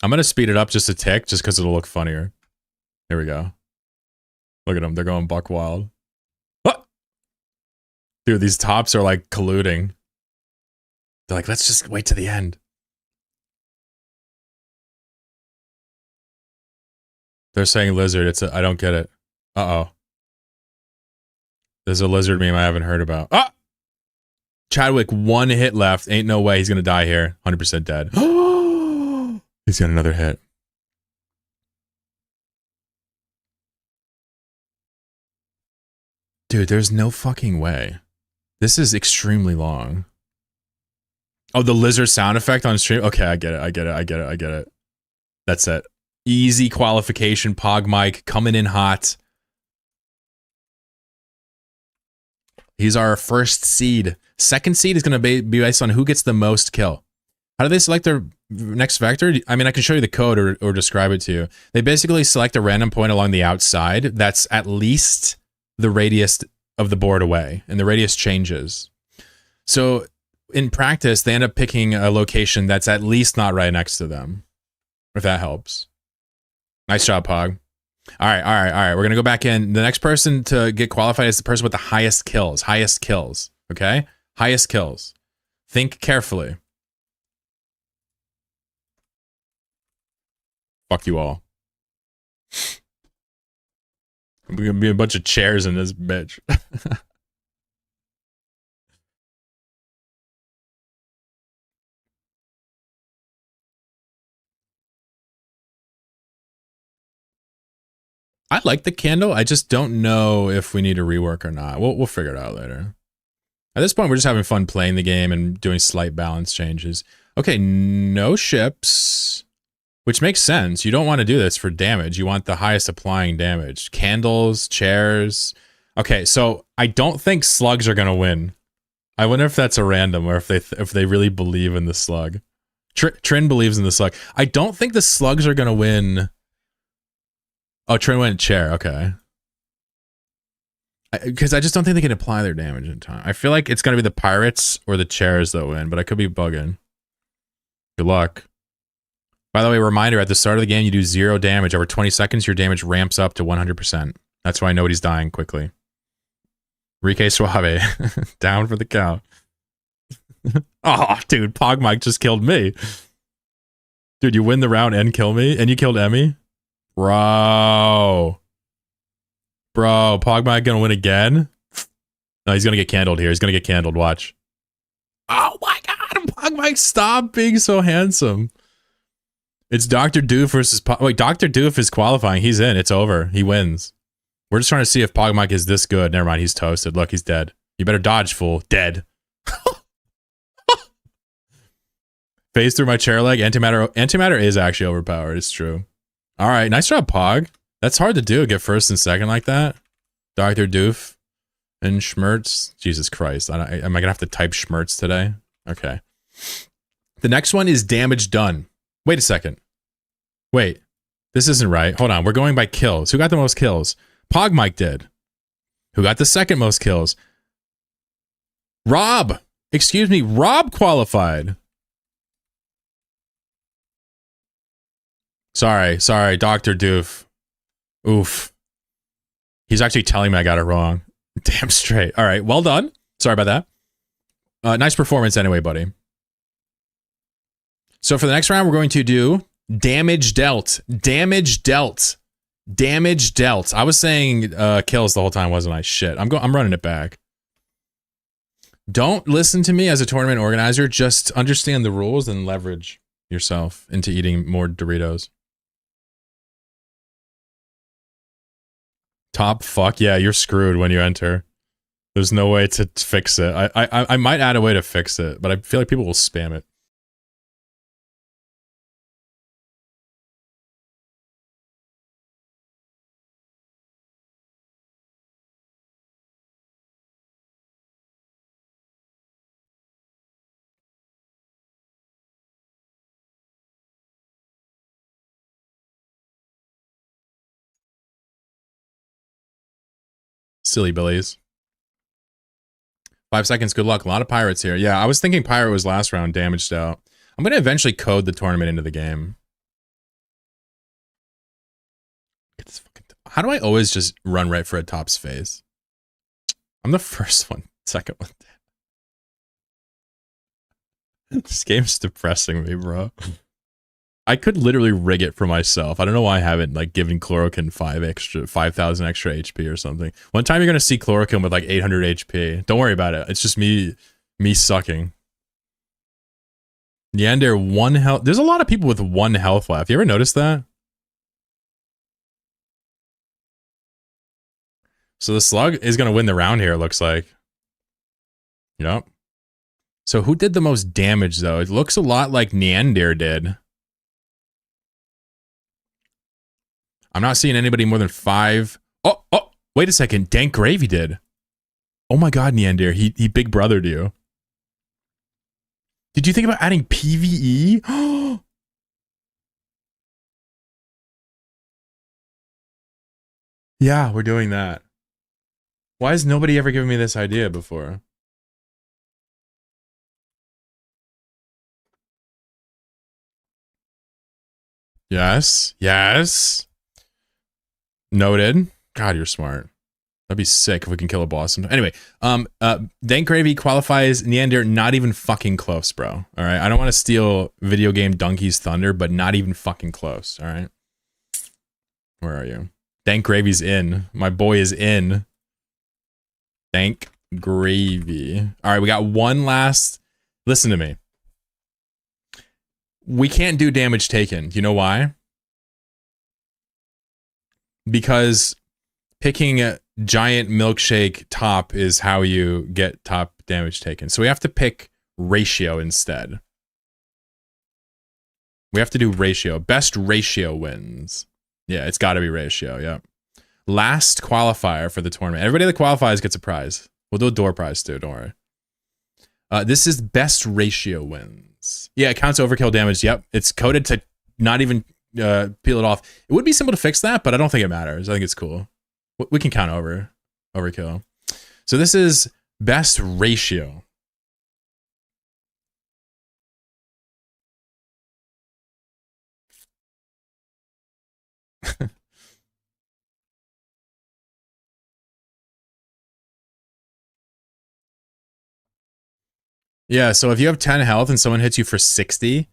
I'm going to speed it up just a tick, just because it'll look funnier. Here we go. Look at them. They're going buck wild. Ah! Dude, these tops are like colluding. They're like, let's just wait to the end. They're saying lizard. I don't get it. Uh-oh. There's a lizard meme I haven't heard about. Ah! Chadwick, 1 hit left. Ain't no way he's going to die here. 100% dead. He's got another hit. Dude, there's no fucking way. This is extremely long. Oh, the lizard sound effect on stream? Okay, I get it. That's it. Easy qualification, Pogmike coming in hot. He's our first seed. Second seed is going to be based on who gets the most kill. How do they select their next vector? I mean, I can show you the code or describe it to you. They basically select a random point along the outside that's at least the radius of the board away, and the radius changes. So in practice, they end up picking a location that's at least not right next to them, if that helps. Nice job, Pog. All right. We're going to go back in. The next person to get qualified is the person with the highest kills. Okay? Highest kills. Think carefully. Fuck you all. We're going to be a bunch of chairs in this bitch. I like the candle. I just don't know if we need to rework or not. We'll figure it out later. At this point, we're just having fun playing the game and doing slight balance changes. Okay, no ships, which makes sense. You don't want to do this for damage. You want the highest applying damage. Candles, chairs. Okay, so I don't think slugs are going to win. I wonder if that's a random or if they really believe in the slug. Trin believes in the slug. I don't think the slugs are going to win. Oh, Trin went chair. Okay. Because I just don't think they can apply their damage in time. I feel like it's going to be the pirates or the chairs that win, but I could be bugging. Good luck. By the way, reminder, at the start of the game, you do 0 damage. Over 20 seconds, your damage ramps up to 100%. That's why nobody's dying quickly. Rike Suave. Down for the count. Oh, dude, Pogmike just killed me. Dude, you win the round and kill me? And you killed Emmy? Bro. Bro, Pogba gonna win again? No, he's gonna get candled here. He's gonna get candled. Watch. Oh my god, Pogba, stop being so handsome. It's Dr. Doof versus wait, Dr. Doof is qualifying. He's in. It's over. He wins. We're just trying to see if Pogba is this good. Never mind, he's toasted. Look, he's dead. You better dodge, fool. Dead. Phase through my chair leg. Antimatter is actually overpowered. It's true. All right, nice job, Pog. That's hard to do. Get first and second like that. Dr. Doof and Schmertz. Jesus Christ. Am I going to have to type Schmertz today? Okay. The next one is damage done. Wait a second. Wait. This isn't right. Hold on. We're going by kills. Who got the most kills? Pogmike did. Who got the second most kills? Rob. Excuse me. Rob qualified. Sorry, Dr. Doof. Oof. He's actually telling me I got it wrong. Damn straight. All right, well done. Sorry about that. Nice performance anyway, buddy. So for the next round, we're going to do damage dealt. Damage dealt. Damage dealt. I was saying kills the whole time, wasn't I? Shit. I'm running it back. Don't listen to me as a tournament organizer. Just understand the rules and leverage yourself into eating more Doritos. Top fuck. Yeah, you're screwed when you enter. There's no way to fix it. I might add a way to fix it, but I feel like people will spam it. Silly billies. 5 seconds, good luck. A lot of pirates here. Yeah, I was thinking pirate was last round, damaged out. I'm going to eventually code the tournament into the game. How do I always just run right for a top's face? I'm the first one, second one. This game's depressing me, bro. I could literally rig it for myself. I don't know why I haven't like given Chlorokin 5,000 extra HP or something. One time you're gonna see Chlorokin with like 800 HP. Don't worry about it. It's just me sucking. Neander 1 health. There's a lot of people with 1 health left. You ever notice that? So the slug is gonna win the round here. It looks like. Yep. So who did the most damage though? It looks a lot like Neander did. I'm not seeing anybody more than 5. Oh, wait a second. Dank Gravy did. Oh my god, Neander. He big brothered you. Did you think about adding PvE? Yeah, we're doing that. Why has nobody ever given me this idea before? Yes. Yes. Noted. God, you're smart. That'd be sick if we can kill a boss. Anyway, Dank Gravy qualifies Neander, not even fucking close, bro. All right, I don't want to steal video game Donkey's thunder, but not even fucking close. All right, where are you? Dank Gravy's in. My boy is in. Dank Gravy. All right, we got one last. Listen to me. We can't do damage taken. Do you know why? Because picking a giant milkshake top is how you get top damage taken. So we have to pick ratio instead. We have to do ratio. Best ratio wins. Yeah, it's got to be ratio. Yep. Last qualifier for the tournament. Everybody that qualifies gets a prize. We'll do a door prize too. Don't worry. This is best ratio wins. Yeah, it counts overkill damage. Yep. It's coded to not even peel it off. It would be simple to fix that, but I don't think it matters. I think it's cool. We can count overkill. So this is best ratio. Yeah, so if you have 10 health and someone hits you for 60,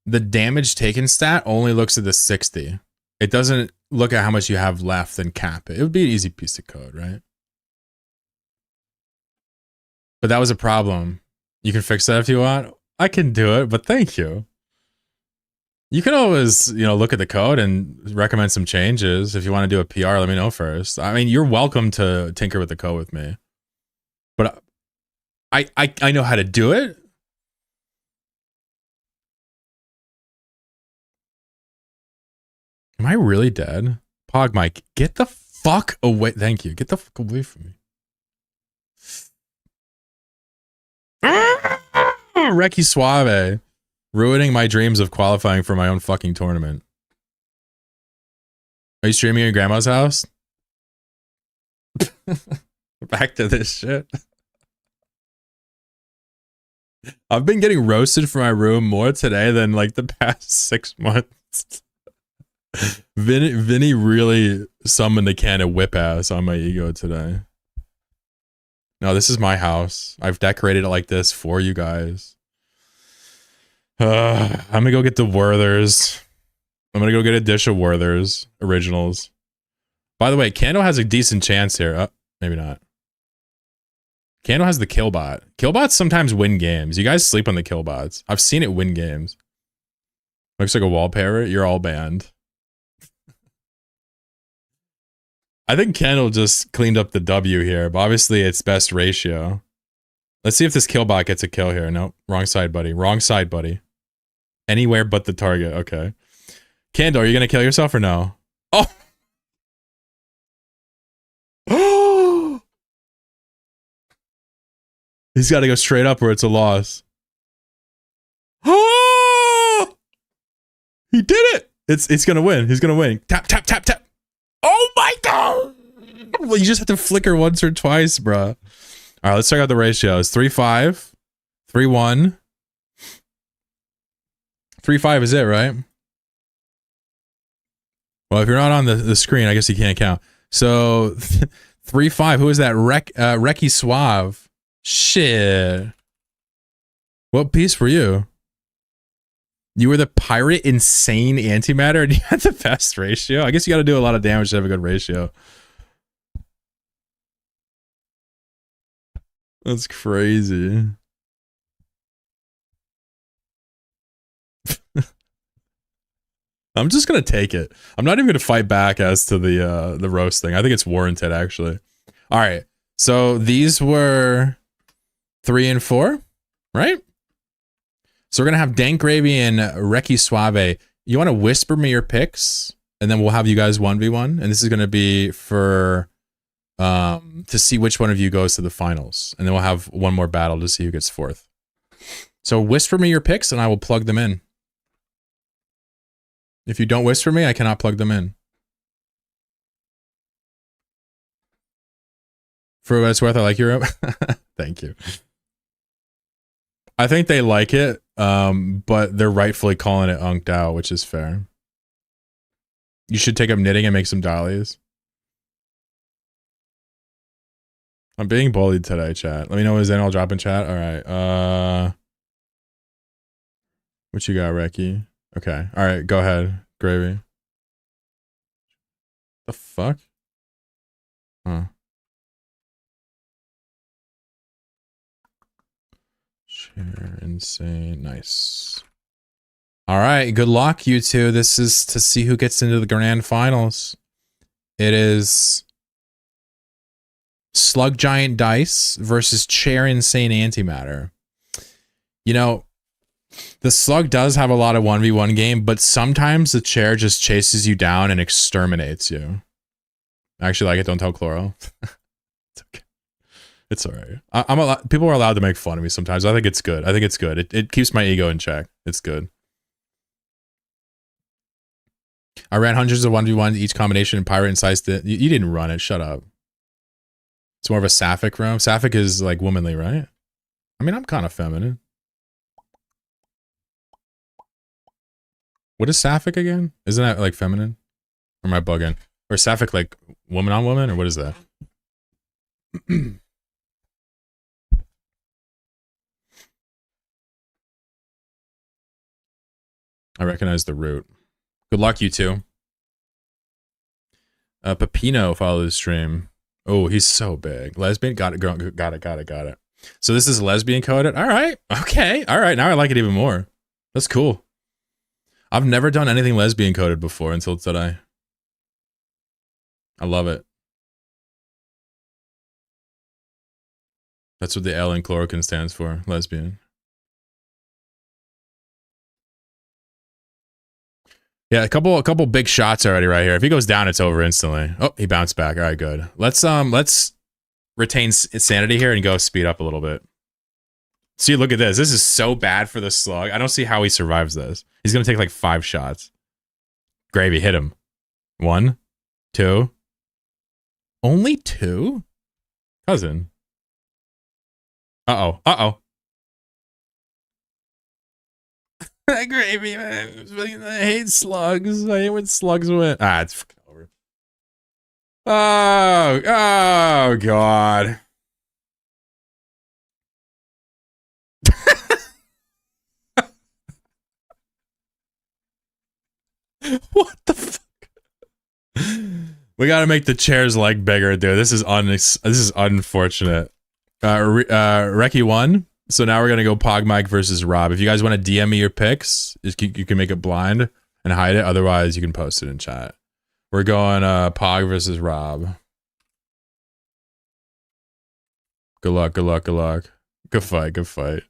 the damage taken stat only looks at the 60. It doesn't look at how much you have left and cap it. It would be an easy piece of code, right? But that was a problem. You can fix that if you want. I can do it, but thank you. You can always, look at the code and recommend some changes. If you want to do a PR, let me know first. I mean, you're welcome to tinker with the code with me. But I know how to do it. Am I really dead? Pog Mike, get the fuck away. Thank you. Get the fuck away from me. Reki Suave. Ruining my dreams of qualifying for my own fucking tournament. Are you streaming at your grandma's house? Back to this shit. I've been getting roasted for my room more today than like the past 6 months. Vinny really summoned a can of whip ass on my ego today. No, this is my house. I've decorated it like this for you guys. I'm gonna go get the Werthers. I'm gonna go get a dish of Werthers originals. By the way, Kando has a decent chance here. Oh, maybe not. Kando has the Killbot. Killbots sometimes win games. You guys sleep on the Killbots. I've seen it win games. Looks like a wall parrot. You're all banned. I think Kendall just cleaned up the W here, but obviously it's best ratio. Let's see if this Killbot gets a kill here. Nope. Wrong side, buddy. Wrong side, buddy. Anywhere but the target. Okay. Kendall, are you going to kill yourself or no? Oh! He's got to go straight up or it's a loss. Oh! He did it! It's going to win. He's going to win. Tap, tap, tap, tap. Oh my god! Well, you just have to flicker once or twice, bro. All right, let's check out the ratios. 3-5, 3-1. 3-5 is it, right? Well, if you're not on the screen, I guess you can't count. So 3-5. Who is that? Reki Suave. Shit. What piece were you? You were the pirate insane antimatter and you had the best ratio? I guess you got to do a lot of damage to have a good ratio. That's crazy. I'm just going to take it. I'm not even going to fight back as to the roast thing. I think it's warranted, actually. All right. So these were 3 and 4, right? So we're going to have Dank Gravy and Reki Suave. You want to whisper me your picks, and then we'll have you guys 1v1. And this is going to be for to see which one of you goes to the finals. And then we'll have one more battle to see who gets 4th. So whisper me your picks, and I will plug them in. If you don't whisper me, I cannot plug them in. For what it's worth, I like Europe. Thank you. I think they like it, but they're rightfully calling it unked out, which is fair. You should take up knitting and make some dollies. I'm being bullied today, chat. Let me know who's in. I'll drop in chat. All right. What you got, Reki? Okay. All right. Go ahead, Gravy. The fuck? Huh. Share insane. Nice. All right. Good luck, you two. This is to see who gets into the grand finals. It is Slug Giant Dice versus Chair Insane Antimatter. You know, the Slug does have a lot of 1v1 game, but sometimes the chair just chases you down and exterminates you. I actually like it. Don't tell Chloro. It's okay. It's all right. People are allowed to make fun of me sometimes. I think it's good. I think it's good. It keeps my ego in check. It's good. I ran hundreds of 1v1s, each combination, and pirate and sized it. You didn't run it. Shut up. It's more of a sapphic room. Sapphic is like womanly, right? I mean, I'm kind of feminine. What is sapphic again? Isn't that like feminine? Or am I bugging? Or sapphic like woman on woman? Or what is that? I recognize the root. Good luck, you two. Pepino followed the stream. Oh, he's so big. Lesbian? Got it, got it. So this is lesbian coded? All right. Okay. All right. Now I like it even more. That's cool. I've never done anything lesbian coded before until today. I love it. That's what the L in chloroquine stands for. Lesbian. Yeah, a couple big shots already right here. If he goes down, it's over instantly. Oh, he bounced back. All right, good. Let's retain sanity here and go speed up a little bit. See, look at this. This is so bad for the slug. I don't see how he survives this. He's gonna take like 5 shots. Gravy, hit him. 1, 2. Only 2? Cousin. Uh-oh. Gravy, man. I hate slugs. I hate when slugs win. Ah, it's fucking over. Oh, God. What the fuck? We gotta make the chair's leg bigger, dude. This is unfortunate. Reki won. So now we're gonna go Pog Mike versus Rob. If you guys want to DM me your picks, you can make it blind and hide it. Otherwise, you can post it in chat. We're going Pog versus Rob. Good luck. Good fight.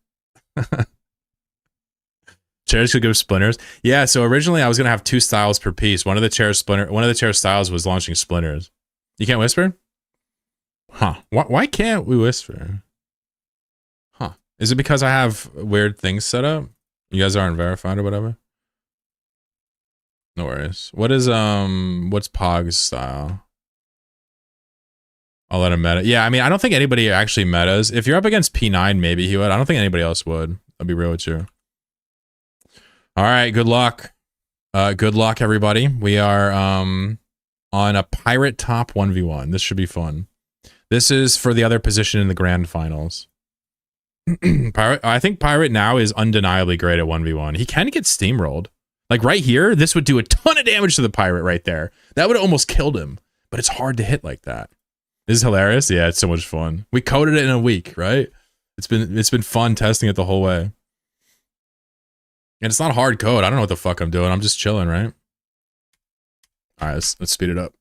Chairs could give splinters. Yeah, so originally I was gonna have 2 styles per piece. One of the chair styles was launching splinters. You can't whisper? Huh. Why can't we whisper? Huh. Is it because I have weird things set up? You guys aren't verified or whatever? No worries. What's Pog's style? I'll let him meta. Yeah, I mean, I don't think anybody actually metas. If you're up against P9, maybe he would. I don't think anybody else would. I'll be real with you. All right, good luck. Good luck, everybody. We are on a Pirate top 1v1. This should be fun. This is for the other position in the grand finals. I think Pirate now is undeniably great at 1v1. He can get steamrolled. Like right here, this would do a ton of damage to the Pirate right there. That would have almost killed him. But it's hard to hit like that. This is hilarious. Yeah, it's so much fun. We coded it in a week, right? It's been fun testing it the whole way. And it's not hard code. I don't know what the fuck I'm doing. I'm just chilling, right? All right, let's speed it up.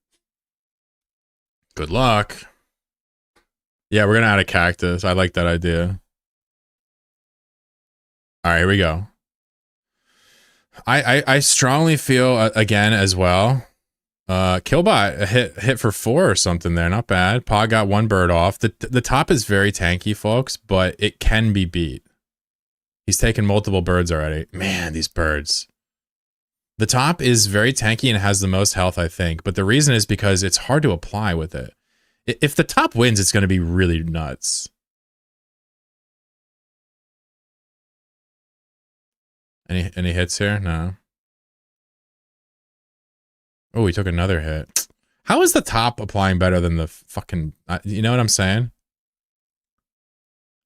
Good luck. Yeah, we're gonna add a cactus. I like that idea. All right, here we go. I strongly feel again as well. Killbot hit for 4 or something there. Not bad. Pog got 1 bird off. The top is very tanky, folks, but it can be beat. He's taken multiple birds already. Man, these birds. The top is very tanky and has the most health, I think. But the reason is because it's hard to apply with it. If the top wins, it's going to be really nuts. Any hits here? No. Oh, he took another hit. How is the top applying better than the fucking... you know what I'm saying?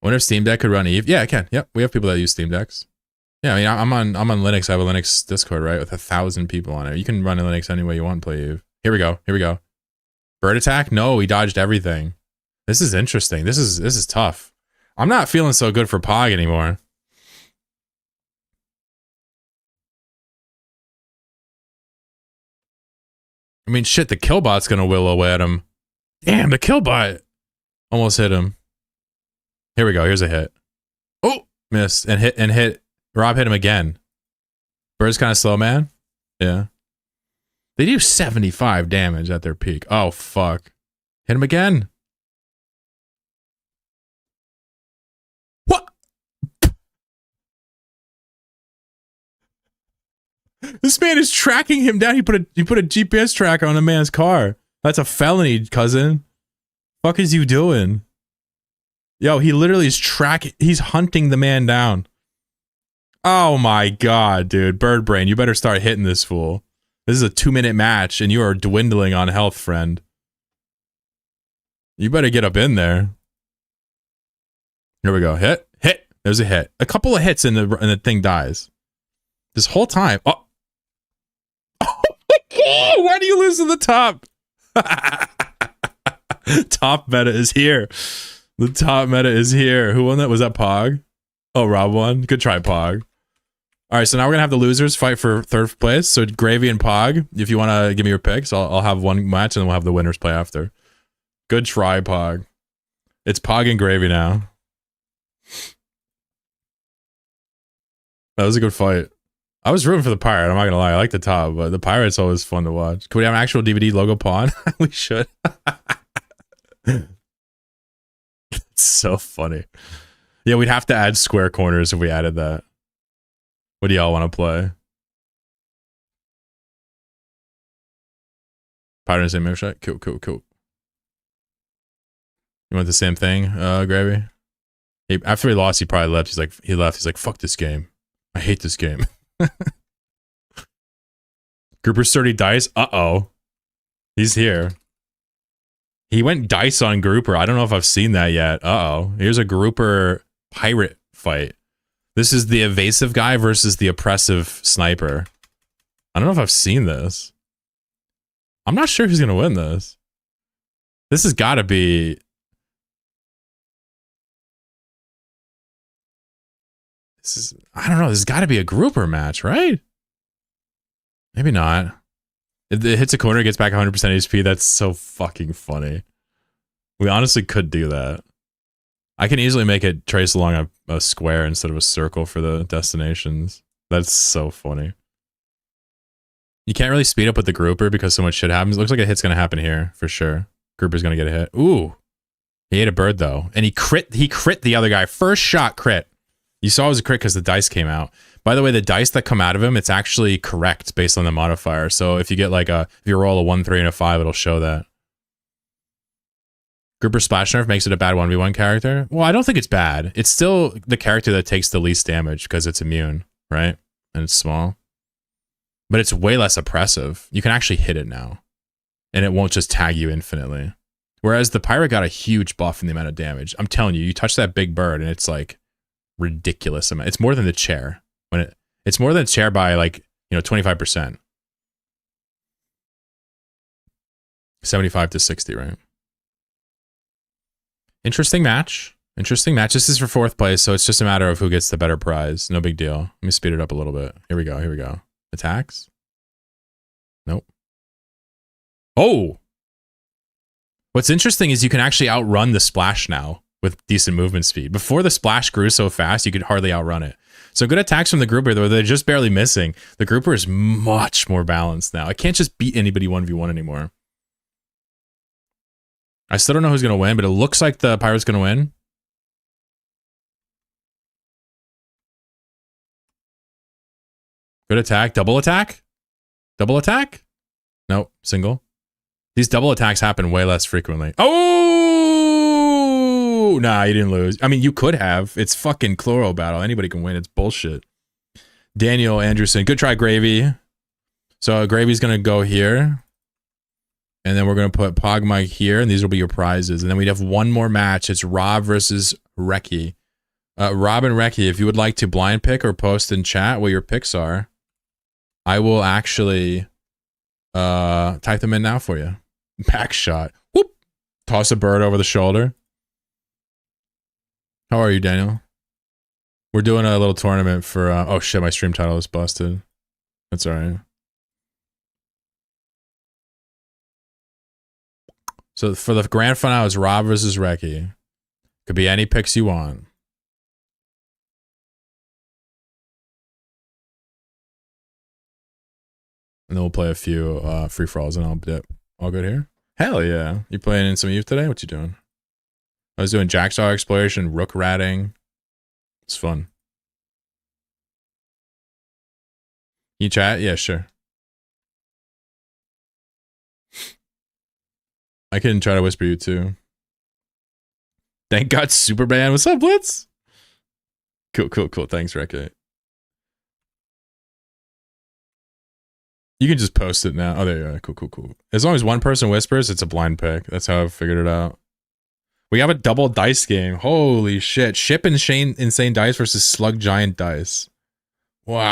I wonder if Steam Deck could run Eve. Yeah, it can. Yep, we have people that use Steam Decks. Yeah, I mean, I'm on Linux. I have a Linux Discord, right, with 1,000 people on it. You can run a Linux any way you want. Play Eve. Here we go. Bird attack? No, he dodged everything. This is interesting. This is tough. I'm not feeling so good for Pog anymore. I mean, shit, the Killbot's gonna will away at him. Damn, the Killbot almost hit him. Here we go. Here's a hit. Oh, missed and hit. Rob hit him again. Bird's kind of slow, man. Yeah. They do 75 damage at their peak. Oh, fuck. Hit him again. What? This man is tracking him down. He put a GPS tracker on a man's car. That's a felony, cousin. Fuck is you doing? Yo, he literally is he's hunting the man down. Oh my god, dude. Bird brain, you better start hitting this fool. This is a 2-minute match and you are dwindling on health, friend. You better get up in there. Here we go. Hit. There's a hit. A couple of hits and the thing dies. This whole time. Oh my god, why do you lose to the top? Top meta is here. The top meta is here. Who won that? Was that Pog? Oh, Rob won. Good try, Pog. All right, so now we're gonna have the losers fight for third place. So Gravy and Pog, if you want to give me your picks, I'll have one match and then we'll have the winners play after. Good try, Pog. It's Pog and Gravy now. That was a good fight. I was rooting for the pirate. I'm not gonna lie. I like the top, but the pirate's always fun to watch. Could we have an actual DVD logo pawn? We should. It's so funny. Yeah, we'd have to add square corners if we added that. What do y'all want to play? Pirate and same mirror shot? Cool. You want the same thing, Gravy? After he lost, he probably left. He left. He's like, fuck this game. I hate this game. Grouper sturdy dice. Uh-oh. He's here. He went dice on Grouper. I don't know if I've seen that yet. Uh-oh. Here's a Grouper pirate fight. This is the evasive guy versus the oppressive sniper. I don't know if I've seen this. I'm not sure who's going to win this. This has got to be... I don't know. This has got to be a Grouper match, right? Maybe not. If it hits a corner, gets back 100% HP. That's so fucking funny. We honestly could do that. I can easily make it trace along a square instead of a circle for the destinations. That's so funny. You can't really speed up with the Grouper because so much shit happens. It looks like a hit's going to happen here for sure. Grouper's going to get a hit. Ooh. He ate a bird though. And he crit the other guy. First shot crit. You saw it was a crit because the dice came out. By the way, the dice that come out of him, it's actually correct based on the modifier. So if you get like if you roll a 1, 3, and a 5, it'll show that. Grouper Splash Nerf makes it a bad 1v1 character. Well, I don't think it's bad. It's still the character that takes the least damage because it's immune, right? And it's small. But it's way less oppressive. You can actually hit it now. And it won't just tag you infinitely. Whereas the pirate got a huge buff in the amount of damage. I'm telling you, you touch that big bird and it's like ridiculous amount. It's more than the chair. It's more than the chair by like, 25%. 75 to 60, right? Interesting match. This is for fourth place, so it's just a matter of who gets the better prize. No big deal. Let me speed it up a little bit. Here we go. Attacks? Nope. Oh! What's interesting is you can actually outrun the splash now with decent movement speed. Before the splash grew so fast, you could hardly outrun it. So good attacks from the Grouper, though they're just barely missing. The Grouper is much more balanced now. I can't just beat anybody 1v1 anymore. I still don't know who's going to win, but it looks like the pirate's going to win. Good attack. Double attack? Double attack? Nope. Single. These double attacks happen way less frequently. Oh! Nah, you didn't lose. I mean, you could have. It's fucking Chloro battle. Anybody can win. It's bullshit. Daniel Anderson. Good try, Gravy. So Gravy's going to go here. And then we're going to put Pogmike here, and these will be your prizes. And then we'd have one more match. It's Rob versus Reki. Rob and Reki, if you would like to blind pick or post in chat what your picks are, I will actually type them in now for you. Back shot. Whoop. Toss a bird over the shoulder. How are you, Daniel? We're doing a little tournament for... oh, shit, my stream title is busted. That's all right. So for the grand finale, it's Rob versus Reki. Could be any picks you want. And then we'll play a few free-for-alls and I'll dip. All good here? Hell yeah. You playing in some Eve today? What you doing? I was doing Jacksaw Exploration, Rook Ratting. It's fun. You chat? Yeah, sure. I can try to whisper you too. Thank God Superman. What's up, Blitz? Cool. Thanks, Rekka. You can just post it now. Oh, there you are. Cool. As long as one person whispers, it's a blind pick. That's how I've figured it out. We have a double dice game. Holy shit. Ship Insane Dice versus Slug Giant Dice. Wow.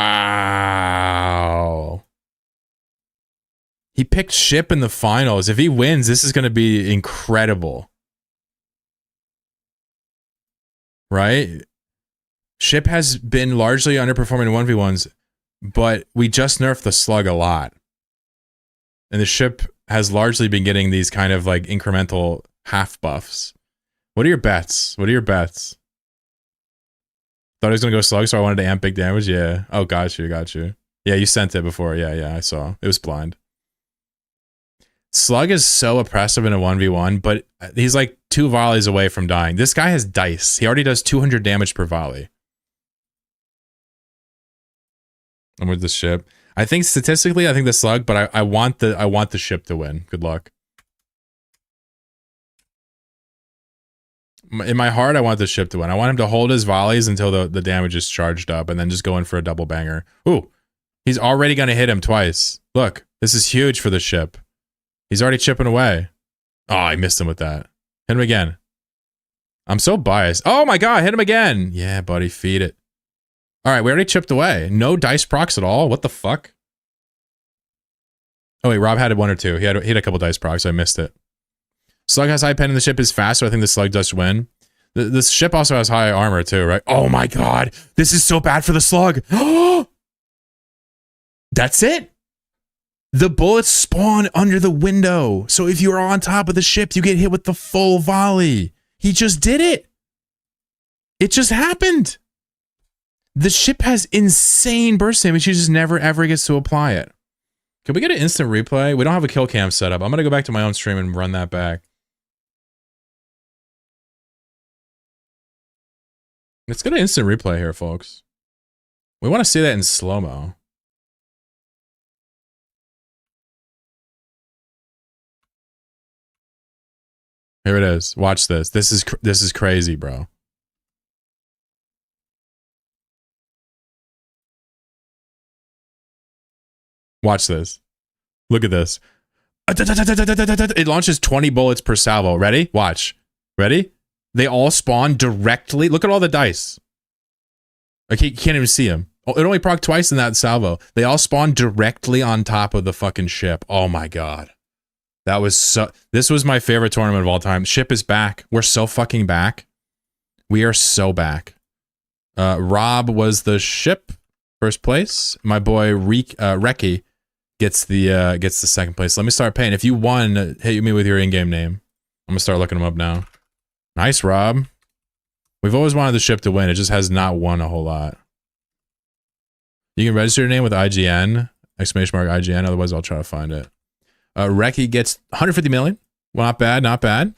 He picked ship in the finals. If he wins, this is going to be incredible. Right? Ship has been largely underperforming in 1v1s, but we just nerfed the slug a lot. And the ship has largely been getting these kind of like incremental half buffs. What are your bets? What are your bets? Thought he was going to go slug, so I wanted to amp big damage? Yeah. Oh, got you, got you. Yeah, you sent it before. Yeah, I saw. It was blind. Slug is so oppressive in a 1v1, but he's like 2 volleys away from dying. This guy has dice. He already does 200 damage per volley. I'm with the ship. I think statistically, I think the slug, but I want the ship to win. Good luck. In my heart, I want the ship to win. I want him to hold his volleys until the damage is charged up, and then just go in for a double banger. Ooh, he's already going to hit him twice. Look, this is huge for the ship. He's already chipping away. Oh, I missed him with that. Hit him again. I'm so biased. Oh my god, hit him again. Yeah, buddy, feed it. All right, we already chipped away. No dice procs at all. What the fuck? Oh wait, Rob had 1 or 2. He had a couple dice procs, so I missed it. Slug has high pen and the ship is fast, so I think the slug does win. The ship also has high armor too, right? Oh my god, this is so bad for the slug. That's it. The bullets spawn under the window. So if you're on top of the ship, you get hit with the full volley. He just did it. It just happened. The ship has insane burst damage. He just never ever gets to apply it. Can we get an instant replay? We don't have a kill cam set up. I'm going to go back to my own stream and run that back. Let's get an instant replay here, folks. We want to see that in slow-mo. Here it is. Watch this. This is crazy, bro. Watch this. Look at this. It launches 20 bullets per salvo. Ready? Watch. Ready? They all spawn directly. Look at all the dice. Like, you can't even see them. It only proc twice in that salvo. They all spawn directly on top of the fucking ship. Oh my god. That was so... This was my favorite tournament of all time. Ship is back. We're so fucking back. We are so back. Rob was the ship. First place. My boy Reki gets the second place. Let me start paying. If you won, hit me with your in-game name. I'm gonna start looking them up now. Nice, Rob. We've always wanted the ship to win. It just has not won a whole lot. You can register your name with IGN, exclamation mark IGN. Otherwise, I'll try to find it. Reki gets 150 million. Well, not bad, not bad.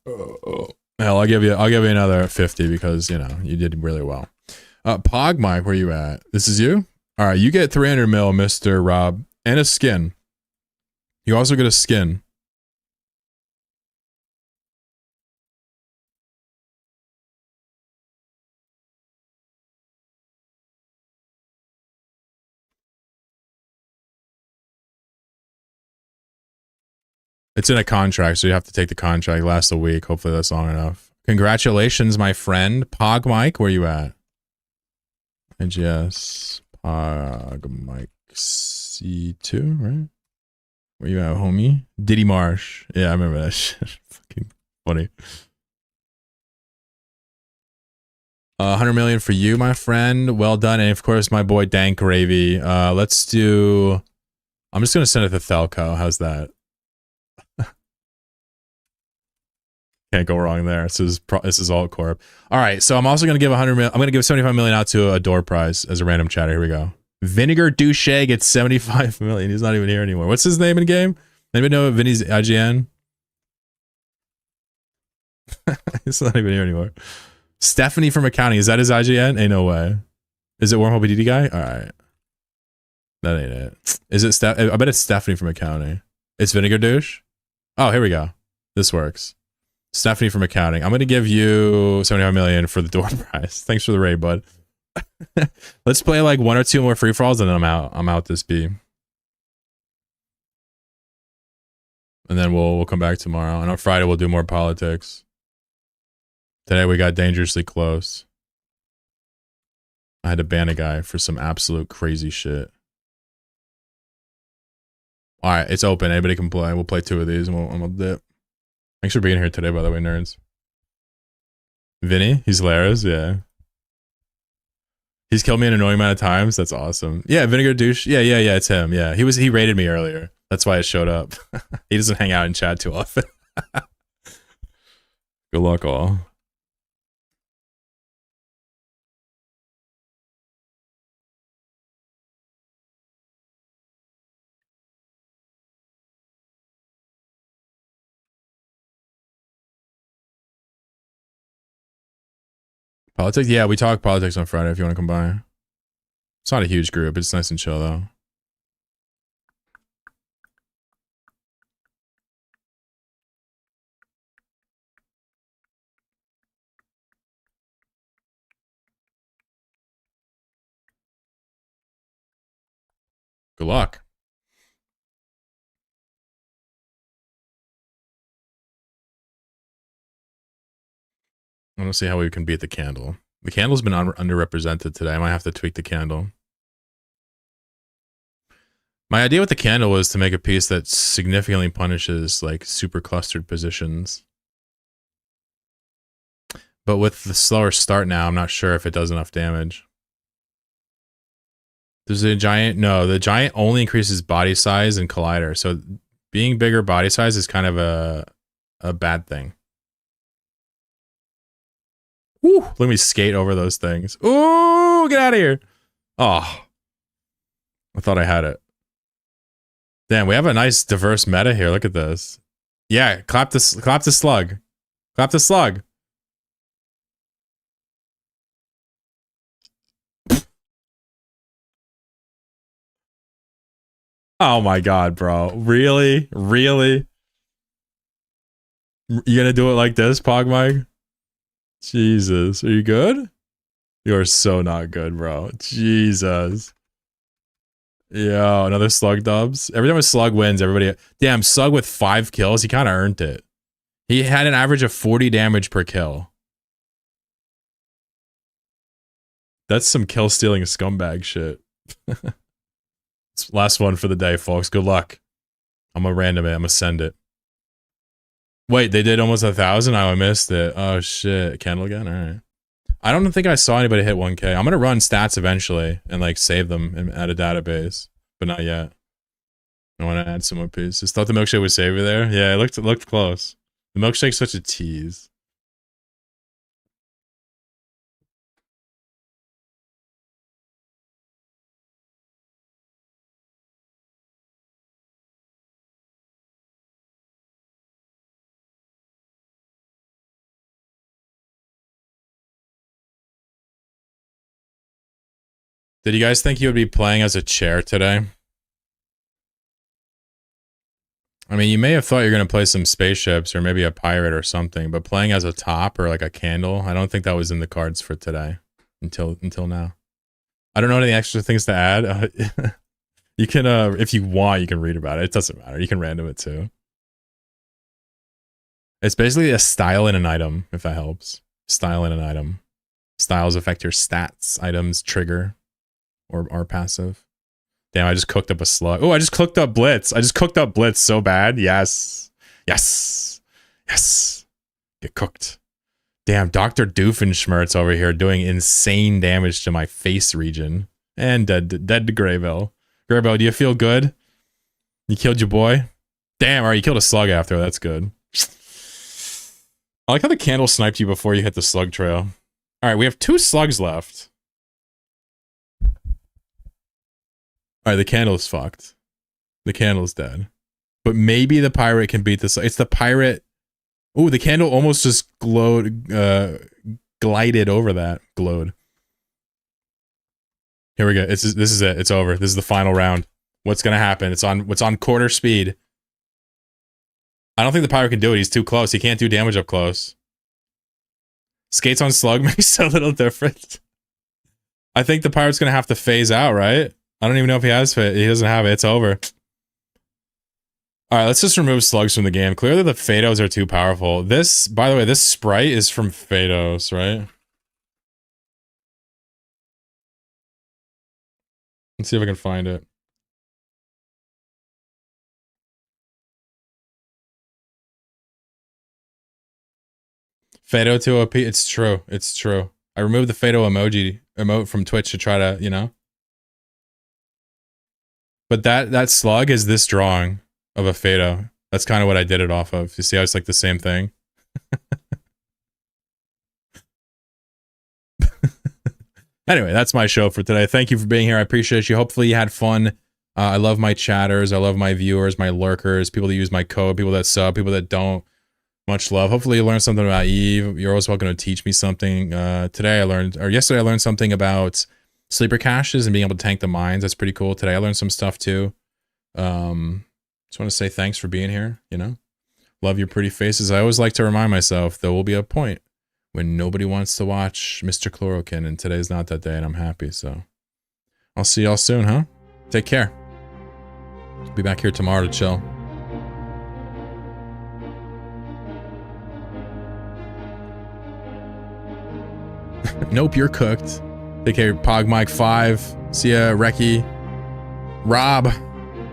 Hell, I'll give you another 50 because, you know, you did really well. Pog Mike, where you at? This is you? All right, you get 300 mil, Mr. Rob, and a skin. You also get a skin. It's in a contract, so you have to take the contract. It lasts a week. Hopefully that's long enough. Congratulations, my friend. Pog Mike, where you at? NGS. Pog Mike C2, right? Where you at, homie? Diddy Marsh. Yeah, I remember that shit. Fucking funny. 100 million for you, my friend. Well done. And of course, my boy Dank Gravy. Let's do... I'm just going to send it to Thelco. How's that? Can't go wrong there. This is all corp. All right, so I'm also gonna give 100 million. I'm gonna give 75 million out to a door prize as a random chatter. Here we go. Vinegar Douche gets 75 million. He's not even here anymore. What's his name in game? Anybody know Vinny's IGN? He's not even here anymore. Stephanie from accounting. Is that his IGN? Ain't no way. Is it Wormhole BDD guy? All right, that ain't it. Is it Steph? I bet it's Stephanie from accounting. It's Vinegar Douche. Oh, here we go. This works. Stephanie from accounting. I'm going to give you 75 million for the door prize. Thanks for the raid, bud. Let's play like 1 or 2 more free for alls and then I'm out. I'm out this B. And then we'll come back tomorrow. And on Friday we'll do more politics. Today we got dangerously close. I had to ban a guy for some absolute crazy shit. All right, it's open. Anybody can play. We'll play 2 of these and we'll dip. Thanks for being here today, by the way, nerds. Vinny, he's Lara's, yeah. He's killed me an annoying amount of times. That's awesome. Yeah, Vinegar Douche. Yeah, it's him. Yeah, he raided me earlier. That's why it showed up. He doesn't hang out in chat too often. Good luck, all. Politics? Yeah, we talk politics on Friday if you want to come by. It's not a huge group. It's nice and chill, though. Good luck. I want to see how we can beat the candle. The candle's been underrepresented today. I might have to tweak the candle. My idea with the candle was to make a piece that significantly punishes like super clustered positions. But with the slower start now, I'm not sure if it does enough damage. There's a giant... No, the giant only increases body size and collider. So being bigger body size is kind of a bad thing. Woo! Let me skate over those things. Ooh, get out of here. Oh. I thought I had it. Damn, we have a nice diverse meta here. Look at this. Yeah, clap the slug. Clap the slug. Oh my god, bro. Really? Really? You gonna do it like this, Pogmike? Jesus. Are you good? You are so not good, bro. Jesus. Yo, another slug dubs. Every time a slug wins, everybody... Damn, slug with 5 kills, he kind of earned it. He had an average of 40 damage per kill. That's some kill-stealing scumbag shit. Last one for the day, folks. Good luck. I'm gonna random it. I'm gonna send it. Wait, they did almost 1,000? Oh, I missed it. Oh, shit. Candle again? Alright. I don't think I saw anybody hit 1K. I'm gonna run stats eventually and like save them and add a database, but not yet. I want to add some more pieces. Thought the milkshake was savor there. Yeah, it looked close. The milkshake's such a tease. Did you guys think you would be playing as a chair today? I mean, you may have thought you're going to play some spaceships or maybe a pirate or something, but playing as a top or like a candle, I don't think that was in the cards for today until now. I don't know any extra things to add. You can, if you want, you can read about it. It doesn't matter. You can random it too. It's basically a style in an item, if that helps. Style in an item. Styles affect your stats, items, trigger, or are passive. Damn, I just cooked up a slug. Oh, I just cooked up Blitz. I just cooked up Blitz so bad. Yes. Yes. Yes. Get cooked. Damn, Dr. Doofenshmirtz over here doing insane damage to my face region. And dead to Graybell. Graybell, do you feel good? You killed your boy? Damn, alright, you killed a slug after. That's good. I like how the candle sniped you before you hit the slug trail. Alright, we have 2 slugs left. Alright, the candle's fucked. The candle's dead. But maybe the pirate can beat this. It's the pirate. Ooh, the candle almost just glided over that. Glowed. Here we go. This is it. It's over. This is the final round. What's gonna happen? It's on quarter speed. I don't think the pirate can do it. He's too close. He can't do damage up close. Skates on slug makes a little difference. I think the pirate's gonna have to phase out, right? I don't even know if he has it. He doesn't have it. It's over. Alright, let's just remove slugs from the game. Clearly the Phaedos are too powerful. This, by the way, this sprite is from Phaedos, right? Let's see if I can find it. Fado to OP. It's true. It's true. I removed the Fado emote from Twitch to try to, you know. But that slug is this drawing of a Fado. That's kind of what I did it off of. You see how it's like the same thing? Anyway, that's my show for today. Thank you for being here. I appreciate you. Hopefully you had fun. I love my chatters. I love my viewers, my lurkers, people that use my code, people that sub, people that don't. Much love. Hopefully you learned something about Eve. You're always welcome to teach me something. Yesterday I learned something about sleeper caches and being able to tank the mines. That's pretty cool. Today I learned some stuff too. Just want to say thanks for being here, you know. Love your pretty faces. I always like to remind myself there will be a point when nobody wants to watch Mr. Chlorokin, and today's not that day, and I'm happy. So I'll see y'all soon, huh? Take care. Be back here tomorrow to chill. Nope, you're cooked. Take care, Pog Mike 5. See ya, Reki. Rob,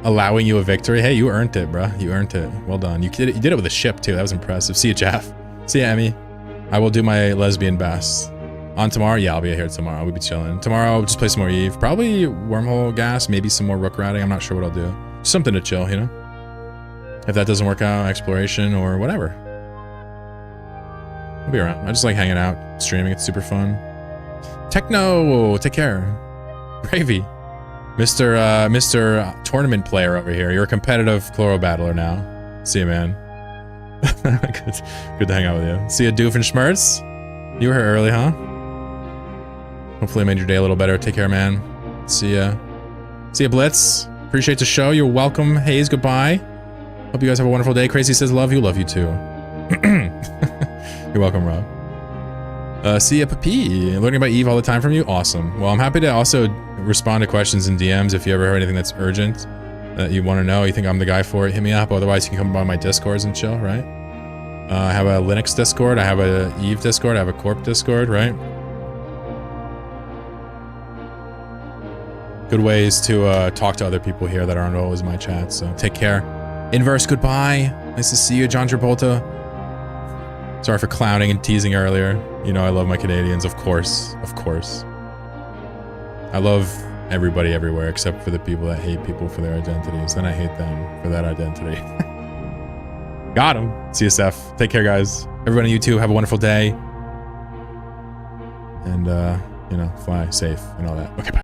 allowing you a victory. Hey, you earned it, bruh. You earned it. Well done. You did it with a ship, too. That was impressive. See ya, Jeff. See ya, Emmy. I will do my lesbian best. On tomorrow? Yeah, I'll be here tomorrow. We'll be chilling. Tomorrow, I'll just play some more Eve. Probably Wormhole gas, maybe some more Rook routing. I'm not sure what I'll do. Something to chill, you know? If that doesn't work out, exploration or whatever. I'll be around. I just like hanging out, streaming. It's super fun. Techno, take care. Gravy. Mr. Tournament player over here. You're a competitive Chloro battler now. See you, man. Good to hang out with you. See you, Doofenshmirtz. You were here early, huh? Hopefully I made your day a little better. Take care, man. See ya. See ya, Blitz. Appreciate the show. You're welcome. Hayes, goodbye. Hope you guys have a wonderful day. Crazy says love you. Love you too. You're welcome, Rob. See ya, Papi. Learning about Eve all the time from you. Awesome. Well, I'm happy to also respond to questions in DMs if you ever heard anything that's urgent that you want to know. You think I'm the guy for it, hit me up. Otherwise, you can come by my Discords and chill, right? I have a Linux Discord. I have a Eve Discord. I have a Corp Discord, right? Good ways to talk to other people here that aren't always in my chat. So take care. Inverse, goodbye. Nice to see you, John Travolta. Sorry for clowning and teasing earlier. You know I love my Canadians, of course. Of course. I love everybody everywhere except for the people that hate people for their identities. Then I hate them for that identity. Got him. CSF. Take care, guys. Everybody on YouTube, have a wonderful day. And, you know, fly safe and all that. Okay, bye.